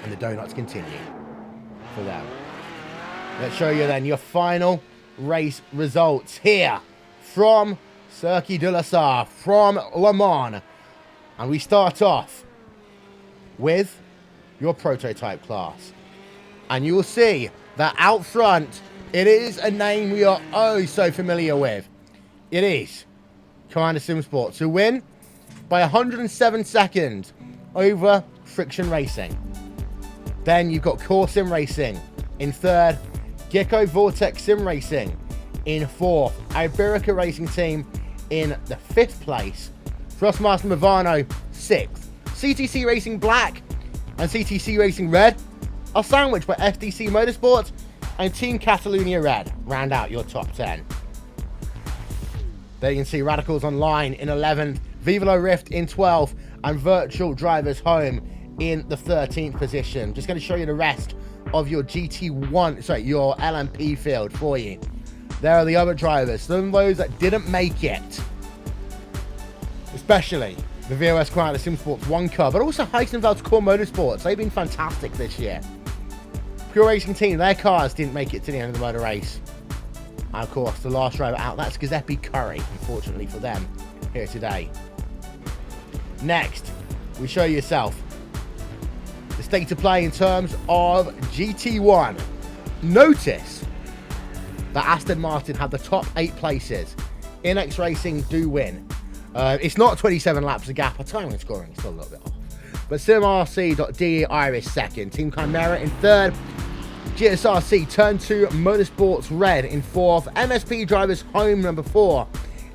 And the donuts continue for them. Let's show you then your final race results here from Circuit de la Sarre, from Le Mans. And we start off with your prototype class. And you will see that out front, it is a name we are oh so familiar with. It is Commander Sim Sports, who win by 107 seconds over Friction Racing. Then you've got Core Sim Racing in third, Gecko Vortex Sim Racing in fourth, Iberica Racing Team in the 5th place, Thrustmaster Movano 6th, CTC Racing Black and CTC Racing Red are sandwiched by FDC Motorsports and Team Catalunya Red round out your top 10. There you can see Radicals Online in 11th, Vivolo Rift in 12th, and Virtual Drivers Home in the 13th position. Just going to show you the rest of your your LMP field for you. There are the other drivers, some of those that didn't make it. Especially the VOS Commander Sim Sports 1 car, but also Heisenfeld's Core Motorsports. They've been fantastic this year. Pure Racing Team, their cars didn't make it to the end of the motor race. And of course, the last driver out, that's Giuseppe Curry, unfortunately for them, here today. Next, will show you yourself. The state of play in terms of GT1. Notice that Aston Martin have the top 8 places. iRacing do win. It's not 27 laps of gap. I tell you when scoring, it's still a little bit off. But SimRC.de Irish second. Team Chimera in third. GSRC Turn 2 Motorsports Red in fourth. MSP Drivers Home number 4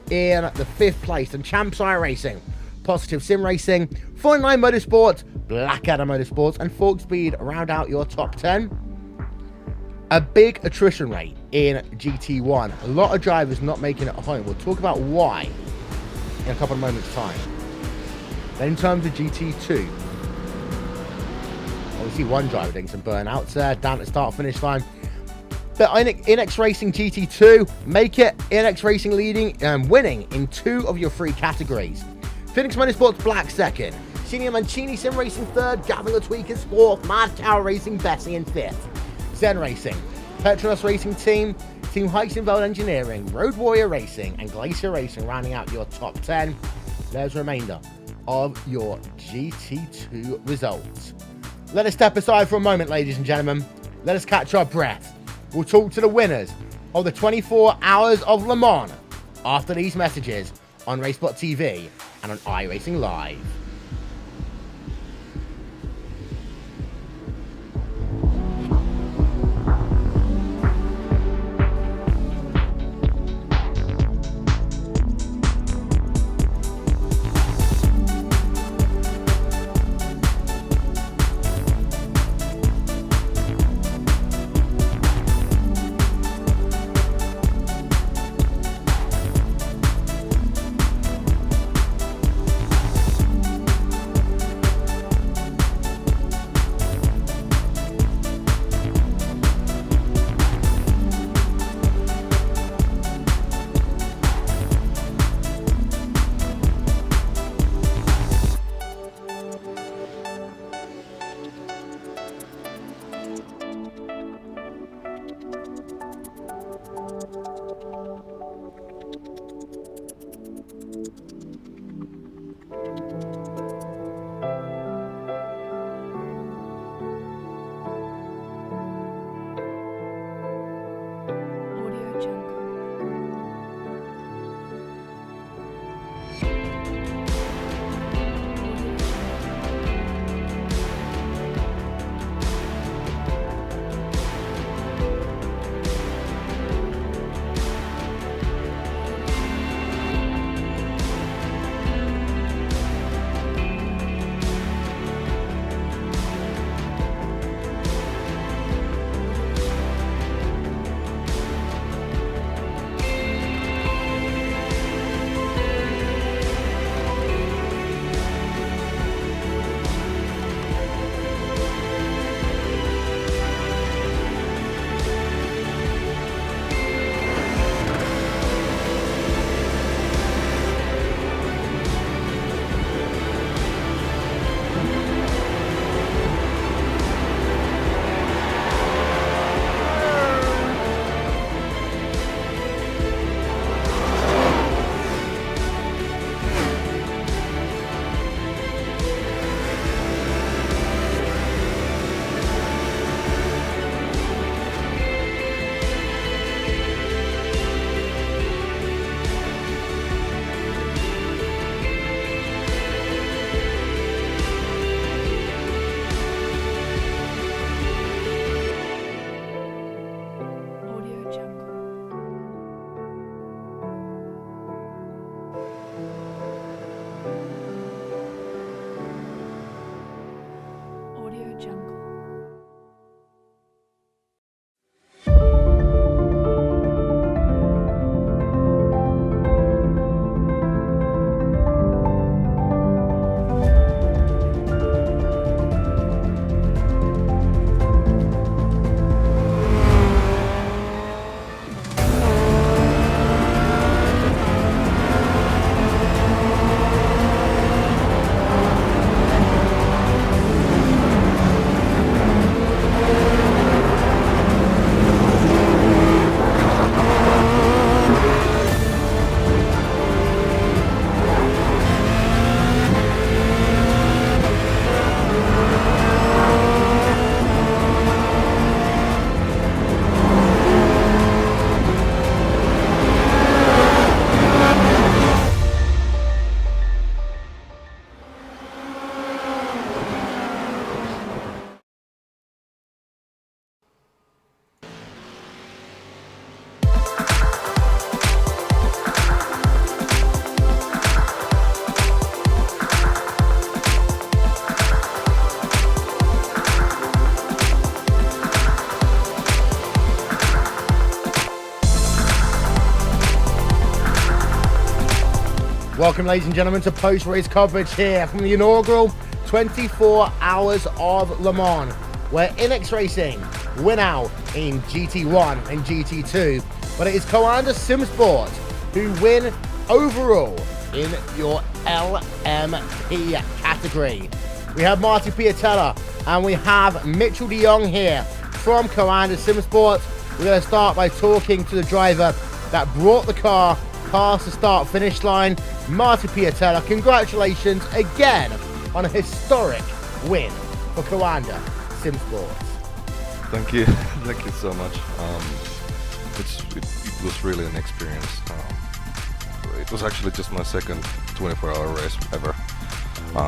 in the 5th place. And Champs iRacing, Positive Sim Racing, 49 Motorsports, Blackadder Motorsports, and Fork Speed round out your top 10. A big attrition rate in GT1. A lot of drivers not making it home. We'll talk about why in a couple of moments' time. Then in terms of GT2, obviously one driver doing some burnouts there, down to start-finish line. But iRacing GT2, make it iRacing leading and winning in 2 of your 3 categories. Phoenix Motorsports Black second, Senior Mancini Sim Racing third, Gavin the Tweaker Sport, Mad Cow Racing Bessie in 5th. Zen Racing, Petronas Racing Team, Team Heisenfeld Engineering, Road Warrior Racing, and Glacier Racing rounding out your top 10. There's a remainder of your GT2 results. Let us step aside for a moment, ladies and gentlemen. Let us catch our breath. We'll talk to the winners of the 24 Hours of Le Mans after these messages on Racebot TV and on iRacing Live. Welcome, ladies and gentlemen, to post-race coverage here from the inaugural 24 Hours of Le Mans, where iRacing win out in GT1 and GT2, but it is Coanda SimSport who win overall in your LMP category. We have Marty Piatella and we have Mitchell de Jong here from Coanda SimSport. We're going to start by talking to the driver that brought the car past the start-finish line, Marty Piatella. Congratulations again on a historic win for Coanda SimSport. Thank you, thank you so much. It was really an experience. It was actually just my second 24-hour race ever.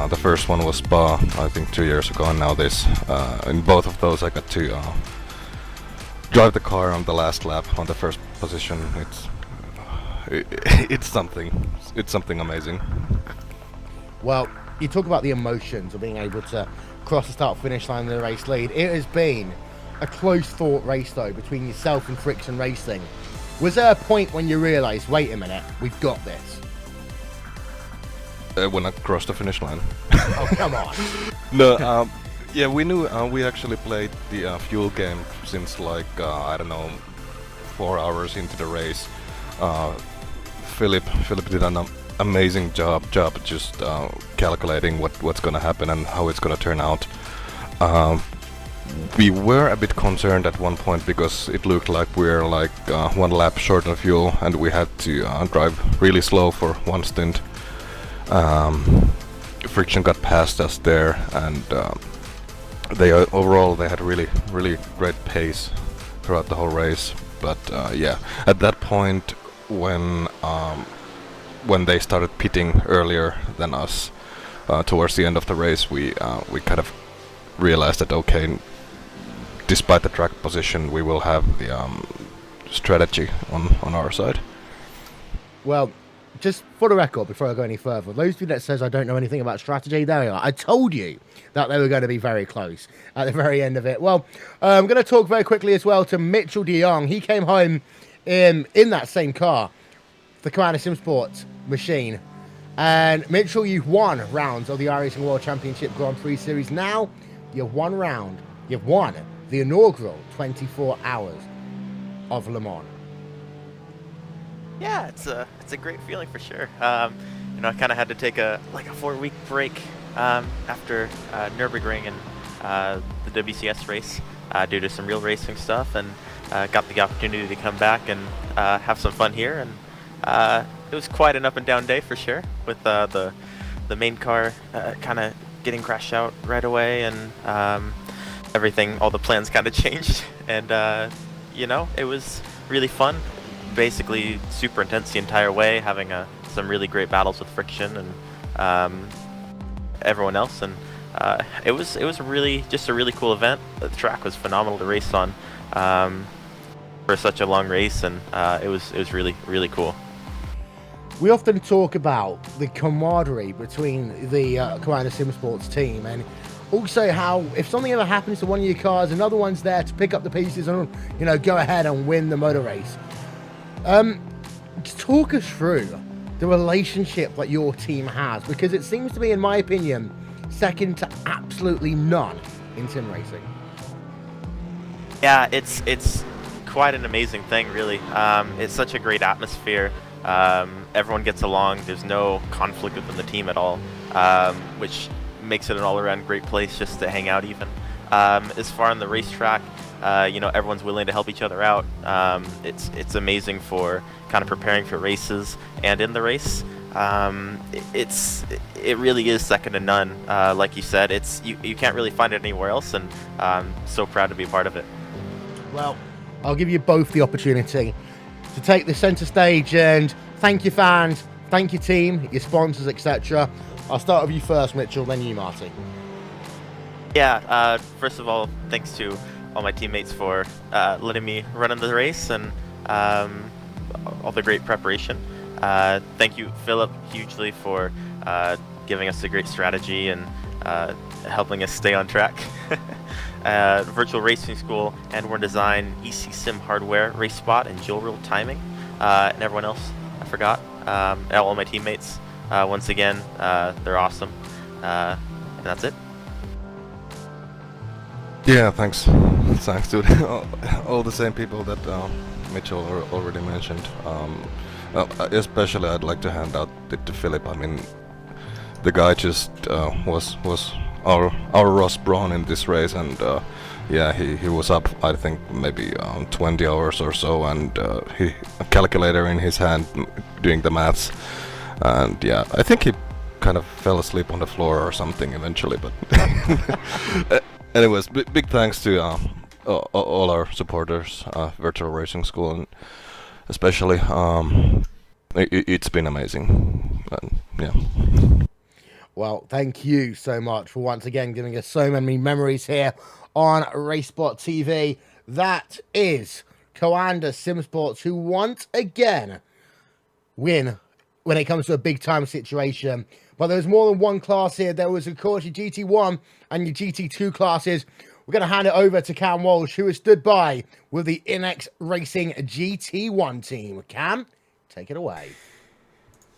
The first one was Spa, I think 2 years ago, and now this. In both of those I got to drive the car on the last lap on the first position. It's something amazing. Well, you talk about the emotions of being able to cross the start-finish line in the race lead. It has been a close-fought race, though, between yourself and Friction Racing. Was there a point when you realised, wait a minute, we've got this? When I crossed the finish line. Oh, come on. No, yeah, we knew. We actually played the fuel game since like I don't know, 4 hours into the race. Philip did an amazing job just calculating what's gonna happen and how it's gonna turn out. We were a bit concerned at one point because it looked like we were like 1 lap short on fuel, and we had to drive really slow for one stint. Friction got past us there, and overall they had really great pace throughout the whole race. But yeah, at that point when they started pitting earlier than us towards the end of the race, we kind of realized that okay, despite the track position, we will have the strategy on our side. Well, just for the record, before I go any further, those of you that says I don't know anything about strategy, there we are. I told you that they were going to be very close at the very end of it. Well, I'm going to talk very quickly as well to Mitchell de Jong. He came home in that same car, the Coanda SimSport machine. And Mitchell, you've won rounds of the iRacing World Championship Grand Prix Series. Now, you've won round. You've won the inaugural 24 Hours of Le Mans. Yeah, it's a great feeling for sure. I kind of had to take a 4-week break after Nürburgring and the WCS race due to some real racing stuff, and got the opportunity to come back and have some fun here. And it was quite an up and down day for sure, with the main car kind of getting crashed out right away, and everything, all the plans kind of changed, and it was really fun. Basically super intense the entire way, having some really great battles with Friction and everyone else, and it was really just a really cool event. The track was phenomenal to race on for such a long race, and it was really cool. We often talk about the camaraderie between the Coanda SimSports team, and also how if something ever happens to one of your cars, another one's there to pick up the pieces and go ahead and win the motor race. Just talk us through the relationship that your team has, because it seems to be, in my opinion, second to absolutely none in sim racing. Yeah, it's quite an amazing thing, really. It's such a great atmosphere. Everyone gets along. There's no conflict within the team at all, which makes it an all-around great place just to hang out even. As far on the racetrack, everyone's willing to help each other out. It's amazing for kind of preparing for races and in the race. It really is second to none. Like you said, you can't really find it anywhere else, and I'm so proud to be a part of it. Well, I'll give you both the opportunity to take the center stage and thank your fans, thank your team, your sponsors, etc. I'll start with you first, Mitchell, then you, Marty. Yeah, first of all, thanks to all my teammates for letting me run in the race and all the great preparation. Thank you, Philip, hugely for giving us a great strategy and helping us stay on track. Virtual Racing School, N1 Design, EC Sim Hardware, RaceSpot, and Dual Reel Timing, and everyone else I forgot, all my teammates. once again, they're awesome. And that's it. Yeah, thanks. Thanks to all the same people that Mitchell already mentioned. Especially, I'd like to hand out it to Philip. I mean, the guy just was our Ross Braun in this race, and yeah, he was up, I think, maybe 20 hours or so, and he a calculator in his hand doing the maths, and yeah, I think he kind of fell asleep on the floor or something eventually, but anyways, big thanks to all our supporters, Virtual Racing School, and especially it's been amazing, and yeah. Well, thank you so much for once again giving us so many memories here on RaceBot TV. That is Coanda Simsports, who once again win when it comes to a big time situation. But there's more than one class here. There was, of course, your GT1 and your GT2 classes. We're going to hand it over to Cam Walsh, who has stood by with the Inex Racing GT1 team. Cam, take it away.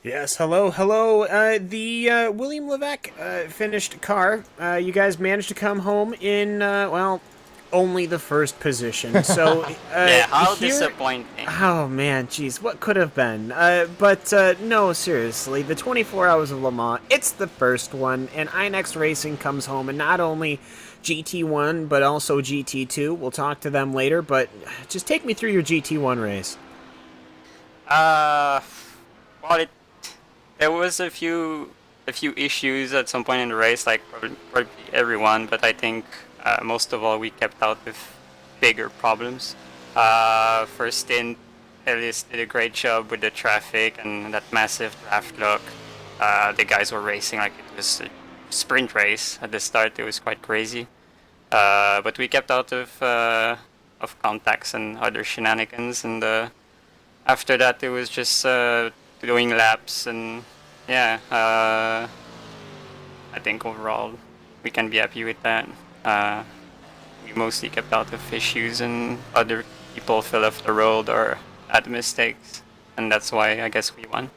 Yes, hello. The William Levesque finished car. You guys managed to come home in, well, only the first position. So, yeah, how here, disappointing. Oh, man, jeez, what could have been? But no, seriously, the 24 Hours of Le Mans, it's the first one, and Inex Racing comes home, and not only GT1, but also GT2. We'll talk to them later, but just take me through your GT1 race. Well, there was a few issues at some point in the race, like probably everyone, but I think most of all we kept out with bigger problems. First stint, Ellis did a great job with the traffic and that massive draft lock. The guys were racing like it was a sprint race at the start. It was quite crazy, but we kept out of contacts and other shenanigans, and after that it was just doing laps, and yeah, I think overall we can be happy with that. We mostly kept out of issues, and other people fell off the road or had mistakes, and that's why I guess we won.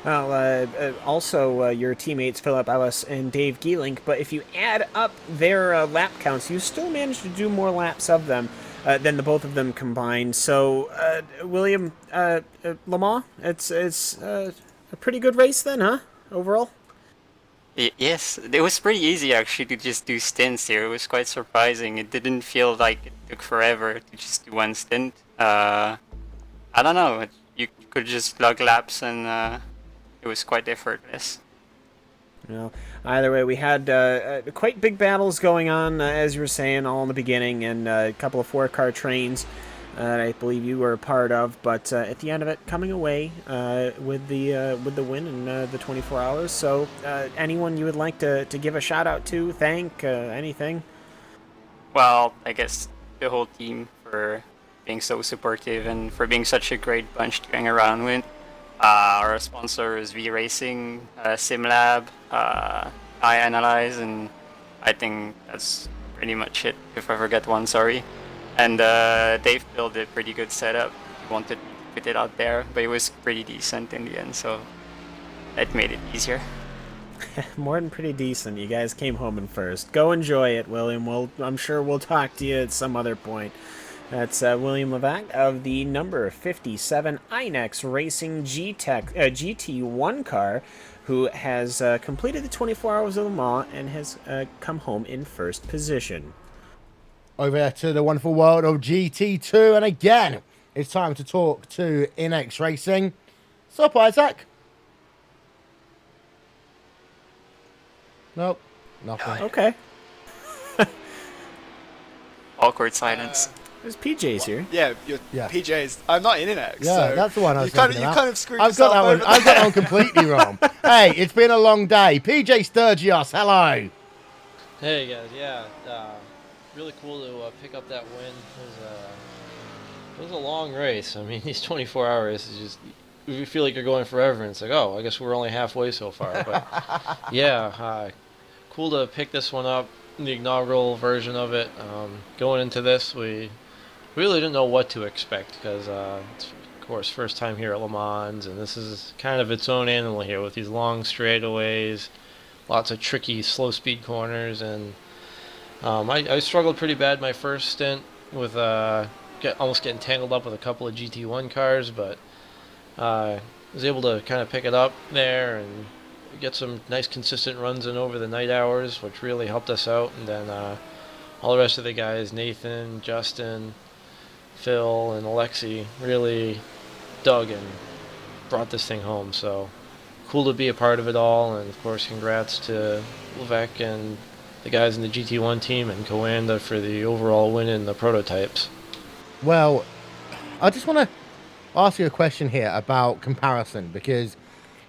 Well, also your teammates Philip Ellis and Dave Geelink, but if you add up their lap counts, you still managed to do more laps of them than the both of them combined. So, William, Le Mans, it's a pretty good race then, huh? Overall. Yes, it was pretty easy actually to just do stints here. It was quite surprising. It didn't feel like it took forever to just do one stint. I don't know. You could just log laps, and it was quite effortless. Well, either way, we had quite big battles going on, as you were saying, all in the beginning, and a couple of four-car trains that I believe you were a part of. But at the end of it, coming away with the win in the 24 hours. So, anyone you would like to give a shout out to, thank, anything? Well, I guess the whole team for being so supportive and for being such a great bunch to hang around with. Our sponsor is V-Racing, SimLab, iAnalyze, and I think that's pretty much it. If I forget one, sorry. And Dave built a pretty good setup. He wanted to put it out there, but it was pretty decent in the end, so that made it easier. More than pretty decent. You guys came home in first. Go enjoy it, William. I'm sure we'll talk to you at some other point. That's William Levesque of the number 57 Inex Racing GT1 car, who has completed the 24 Hours of Le Mans and has come home in first position. Over to the wonderful world of GT2, and again, it's time to talk to Inex Racing. Sup, Isaac? Nope, nothing. Okay. Awkward silence. There's PJ's here. Yeah, PJ's. I'm not in Inex. Yeah, so that's the one I was you kind thinking of, about. You kind of screwed I've got yourself that one. over I've got that there. one completely wrong. Hey, it's been a long day. PJ Sturgios, hello. Hey guys, yeah, really cool to pick up that win. It was a long race. I mean, these 24 hours is just, you feel like you're going forever, and it's like, oh, I guess we're only halfway so far. But yeah, cool to pick this one up, the inaugural version of it. Going into this, we really didn't know what to expect because it's course, first time here at Le Mans, and this is kind of its own animal here with these long straightaways, lots of tricky slow speed corners, and I struggled pretty bad my first stint with almost getting tangled up with a couple of GT1 cars, but was able to kind of pick it up there and get some nice consistent runs in over the night hours, which really helped us out. And then all the rest of the guys, Nathan, Justin, Phil, and Alexi, really dug and brought this thing home. So cool to be a part of it all, and of course congrats to Levesque and the guys in the GT1 team and Coanda for the overall win in the prototypes. Well, I just want to ask you a question here about comparison, because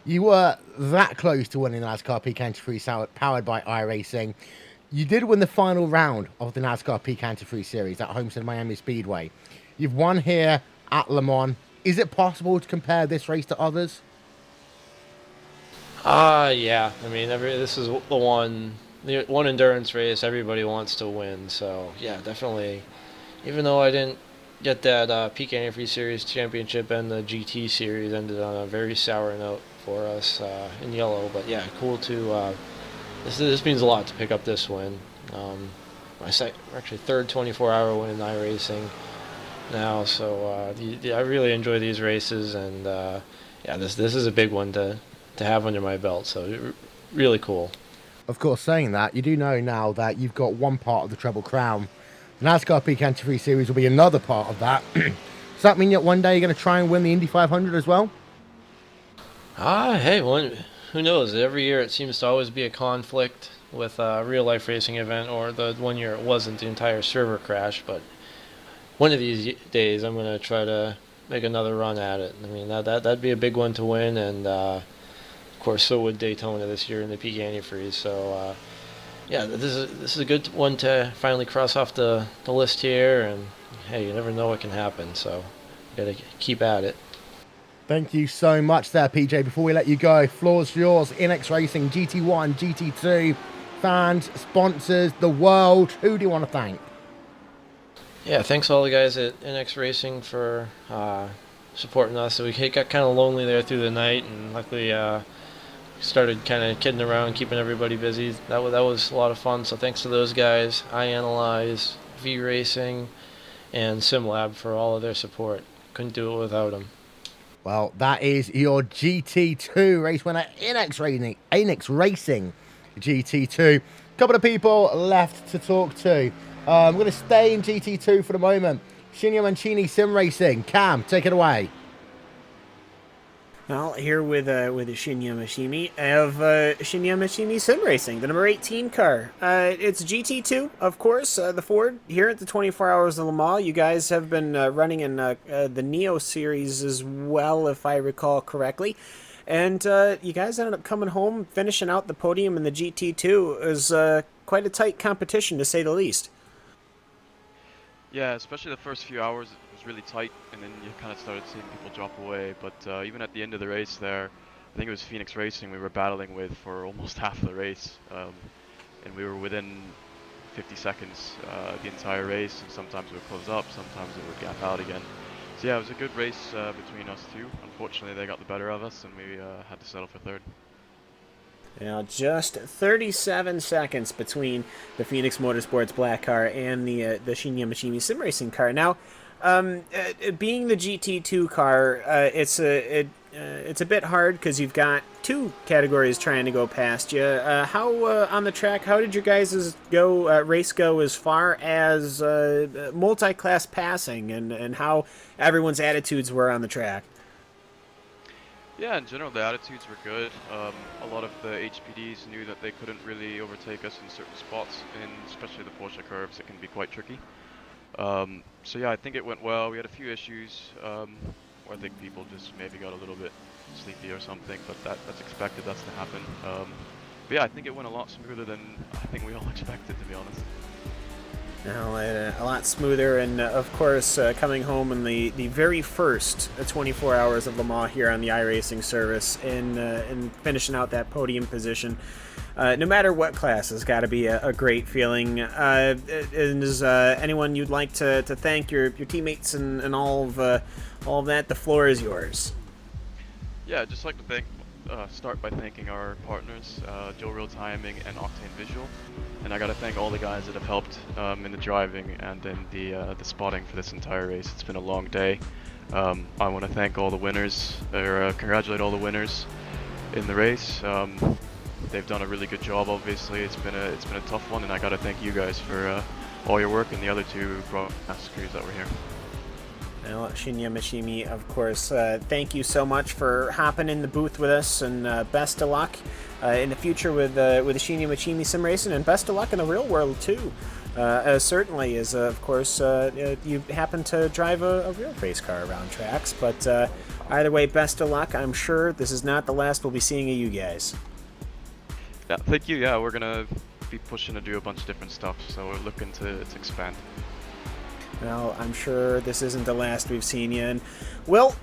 you were that close to winning the NASCAR Peak Entry powered by iRacing. You did win the final round of the NASCAR Peak Entry Series at Homestead Miami Speedway. You've won here at Le Mans. Is it possible to compare this race to others? Yeah. I mean, this is the one endurance race everybody wants to win. So yeah, definitely. Even though I didn't get that Peak Antifreeze Series championship, and the GT Series ended on a very sour note for us in yellow, but yeah, cool to. This means a lot to pick up this win. My actually third 24-hour win in iRacing now, so I really enjoy these races, and yeah, this is a big one to have under my belt. So really cool. Of course, saying that, you do know now that you've got one part of the Treble Crown. The NASCAR Peak Entry Series will be another part of that. Does that mean that one day you're going to try and win the Indy 500 as well? Hey, who knows? Every year it seems to always be a conflict with a real-life racing event, or the one year it wasn't, the entire server crash. But one of these days I'm going to try to make another run at it. I mean, that'd be a big one to win, and of course so would Daytona this year in the Peak Antifreeze. So yeah, this is a good one to finally cross off the list here, and hey, you never know what can happen, so you gotta keep at it. Thank you so much there, PJ. Before we let you go, floor's yours. INX Racing, GT1, GT2, fans, sponsors, the world. Who do you want to thank? Yeah, thanks all the guys at NX Racing for supporting us. So we got kind of lonely there through the night, and luckily started kind of kidding around, keeping everybody busy. That was a lot of fun. So thanks to those guys, iAnalyze, V Racing, and SimLab for all of their support. Couldn't do it without them. Well, that is your GT2 race winner, INX Racing GT2. Couple of people left to talk to. I'm going to stay in GT2 for the moment. Shinya Mancini Sim Racing. Cam, take it away. Well, here with Shinya Mashimi, I have Shinya Mashimi Sim Racing, the number 18 car. It's GT2, of course, the Ford, here at the 24 Hours of Le Mans. You guys have been running in the Neo Series as well, if I recall correctly. And you guys ended up coming home, finishing out the podium in the GT2. It was quite a tight competition, to say the least. Yeah, especially the first few hours. Was really tight, and then you kind of started seeing people drop away. But even at the end of the race there, I think it was Phoenix Racing we were battling with for almost half the race, and we were within 50 seconds the entire race, and sometimes it would close up, sometimes it would gap out again. So yeah, it was a good race between us two. Unfortunately they got the better of us, and we had to settle for third. Now, just 37 seconds between the Phoenix Motorsports black car and the Shinya Mashimi Sim Racing car. Now, being the GT2 car, it's a bit hard because you've got two categories trying to go past you. How on the track? How did your guys' race go as far as multi-class passing, and how everyone's attitudes were on the track? Yeah, in general the attitudes were good. A lot of the HPDs knew that they couldn't really overtake us in certain spots, and especially the Porsche curves, it can be quite tricky. So yeah, I think it went well. We had a few issues where I think people just maybe got a little bit sleepy or something, but that's expected, that's to happen. But yeah, I think it went a lot smoother than I think we all expected, to be honest. Now, a lot smoother, and of course, coming home in the very first 24 hours of Le Mans here on the iRacing service, and finishing out that podium position. No matter what class, has got to be a great feeling. Is anyone you'd like to thank your teammates and all of that? The floor is yours. Yeah, I'd just like to start by thanking our partners, Joe Real Timing and Octane Visual, and I got to thank all the guys that have helped in the driving and in the spotting for this entire race. It's been a long day. I want to thank all the winners, or congratulate all the winners in the race. They've done a really good job. Obviously, it's been a tough one, and I got to thank you guys for all your work and the other two broadcast crews that were here. Well, Shinya Mishimi, of course, thank you so much for hopping in the booth with us, and best of luck in the future with the Shinya Mishimi Sim Racing, and best of luck in the real world too. Certainly, as of course you happen to drive a real race car around tracks, but either way, best of luck. I'm sure this is not the last we'll be seeing of you guys. Yeah, thank you. Yeah, we're gonna be pushing to do a bunch of different stuff, so we're looking to expand. Well, I'm sure this isn't the last we've seen you, and well,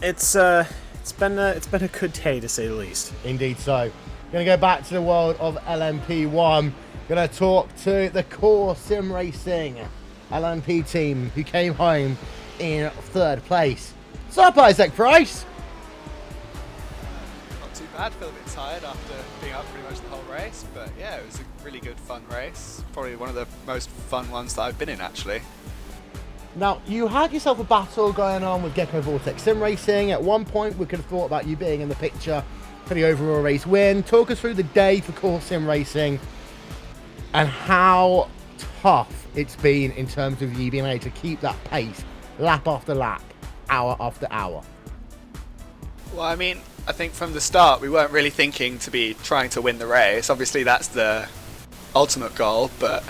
it's been a good day to say the least. Indeed so. Going to go back to the world of LMP1. Going to talk to the Core Sim Racing LMP team who came home in third place. What's up, Isaac Price? Not too bad. Feel a bit tired after being up pretty much the whole race, but yeah, it was a really good fun race. Probably one of the most fun ones that I've been in, actually. Now, you had yourself a battle going on with Gecko Vortex Sim Racing. At one point, we could have thought about you being in the picture for the overall race win. Talk us through the day for Core Sim Racing and how tough it's been in terms of you being able to keep that pace lap after lap, hour after hour. Well, I mean, I think from the start, we weren't really thinking to be trying to win the race. Obviously, that's the ultimate goal, but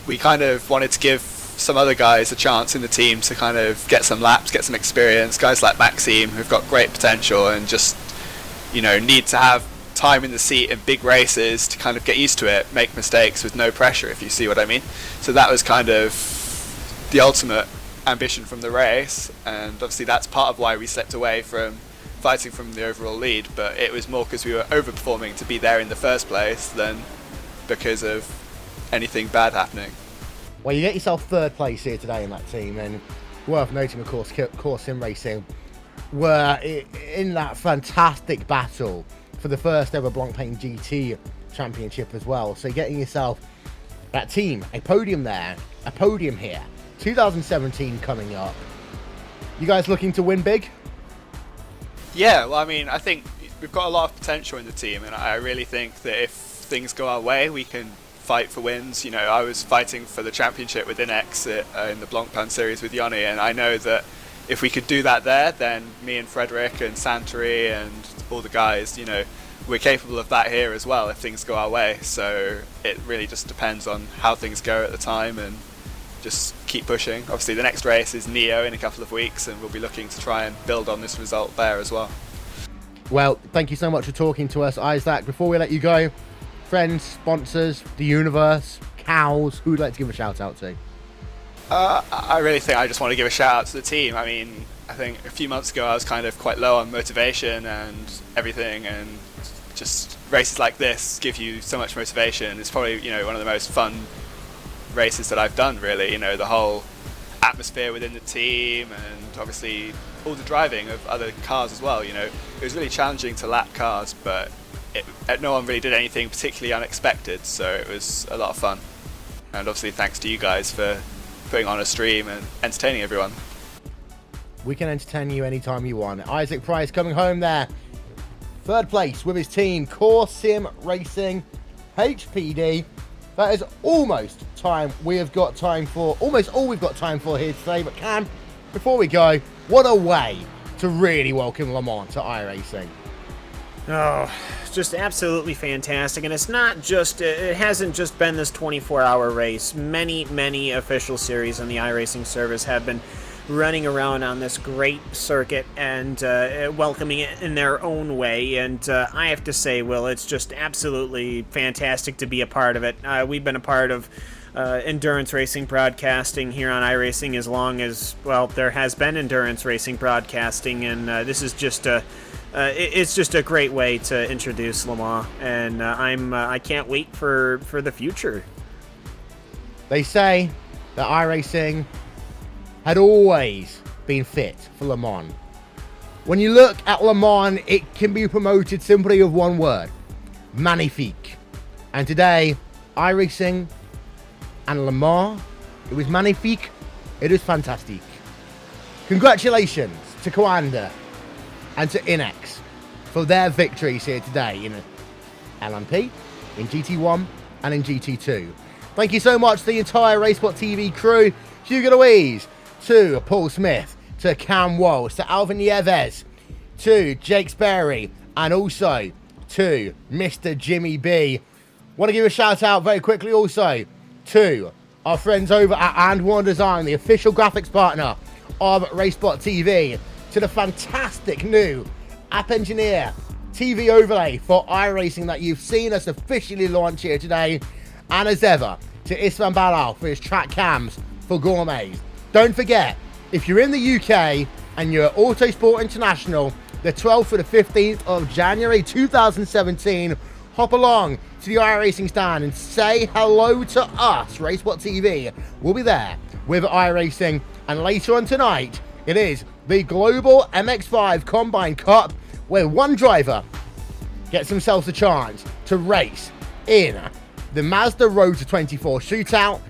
we kind of wanted to give some other guys a chance in the team to kind of get some laps, get some experience. Guys like Maxime, who've got great potential and just, need to have time in the seat in big races to kind of get used to it, make mistakes with no pressure, if you see what I mean. So that was kind of the ultimate ambition from the race, and obviously that's part of why we stepped away from fighting from the overall lead, but it was more because we were overperforming to be there in the first place than because of anything bad happening. Well, you get yourself third place here today in that team, and worth noting, of course, Core Sim Racing were in that fantastic battle for the first ever Blancpain GT Championship as well. So getting yourself that team, a podium there, a podium here, 2017 coming up. You guys looking to win big? Yeah, well, I mean, I think we've got a lot of potential in the team, and I really think that if things go our way, we can fight for wins. I was fighting for the championship with Inex in the Blancpain series with Yoni, and I know that if we could do that there, then me and Frederick and Santori and all the guys, we're capable of that here as well if things go our way. So it really just depends on how things go at the time, and just keep pushing. Obviously the next race is Neo in a couple of weeks, and we'll be looking to try and build on this result there as well. Well, thank you so much for talking to us, Isaac. Before we let you go, friends, sponsors, the universe, cows, who would like to give a shout out to? I really think I just want to give a shout out to the team. I mean, I think a few months ago I was kind of quite low on motivation and everything, and just races like this give you so much motivation. It's probably, one of the most fun races that I've done, really. The whole atmosphere within the team, and obviously all the driving of other cars as well. It was really challenging to lap cars, but no one really did anything particularly unexpected, so it was a lot of fun. And obviously thanks to you guys for putting on a stream and entertaining everyone. We can entertain you anytime you want. Isaac Price coming home there. Third place with his team, Core Sim Racing HPD. That is almost time we have got time for, almost all we've got time for here today. But Cam, before we go, what a way to really welcome Le Mans to iRacing. Oh, just absolutely fantastic. And it's not just, it hasn't just been this 24-hour race. Many official series on the iRacing service have been running around on this great circuit and welcoming it in their own way. And I have to say, Will, it's just absolutely fantastic to be a part of it. We've been a part of endurance racing broadcasting here on iRacing as long as, well, there has been endurance racing broadcasting, and this is just it's just a great way to introduce Le Mans, and I can't wait for the future. They say that iRacing had always been fit for Le Mans. When you look at Le Mans, it can be promoted simply with one word: magnifique. And today, iRacing and Le Mans, it was magnifique, it was fantastic. Congratulations to Coanda and to Inex for their victories here today in LMP, in GT1 and in GT2. Thank you so much to the entire Racebot TV crew, Hugo Louise, to Paul Smith, to Cam Walsh, to Alvin Nieves, to Jake Sperry, and also to Mr. Jimmy B. Want to give a shout out very quickly also to our friends over at And One Design, the official graphics partner of Racebot TV, to the fantastic new App Engineer TV overlay for iRacing that you've seen us officially launch here today, and as ever, to Istvan Balal for his track cams for gourmets. Don't forget, if you're in the UK and you're at Autosport International, the 12th to the 15th of January 2017, hop along to the iRacing stand and say hello to us. Racebot TV will be there with iRacing, and later on tonight, it is the Global MX-5 Combine Cup, where one driver gets themselves a chance to race in the Mazda Road to 24 shootout.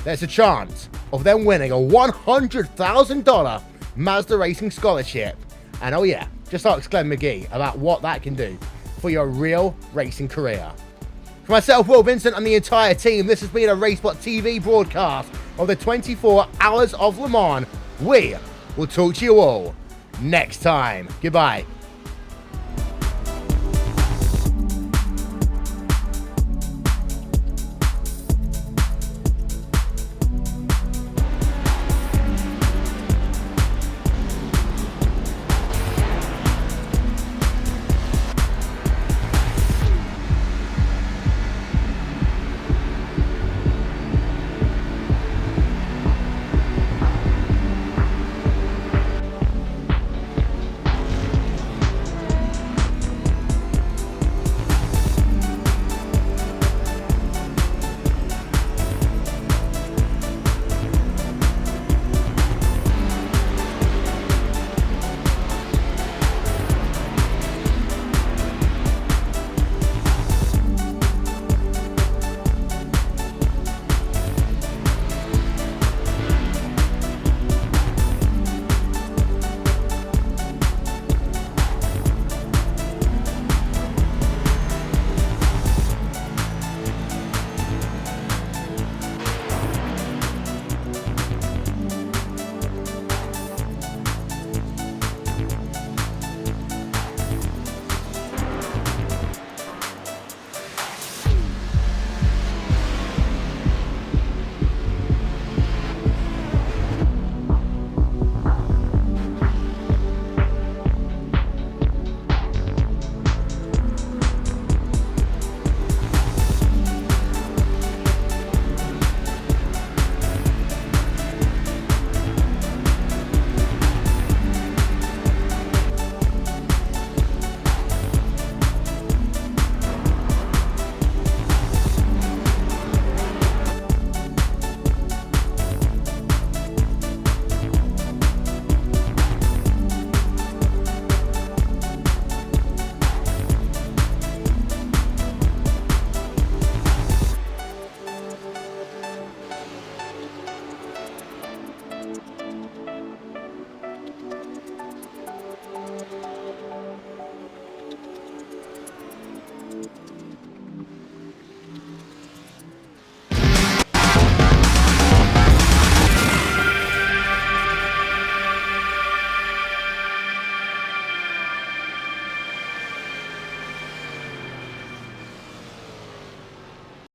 There's a chance of them winning a $100,000 Mazda Racing scholarship. And oh yeah, just ask Glenn McGee about what that can do for your real racing career. For myself, Will Vincent, and the entire team, this has been a Racebot TV broadcast of the 24 Hours of Le Mans. We will talk to you all next time. Goodbye.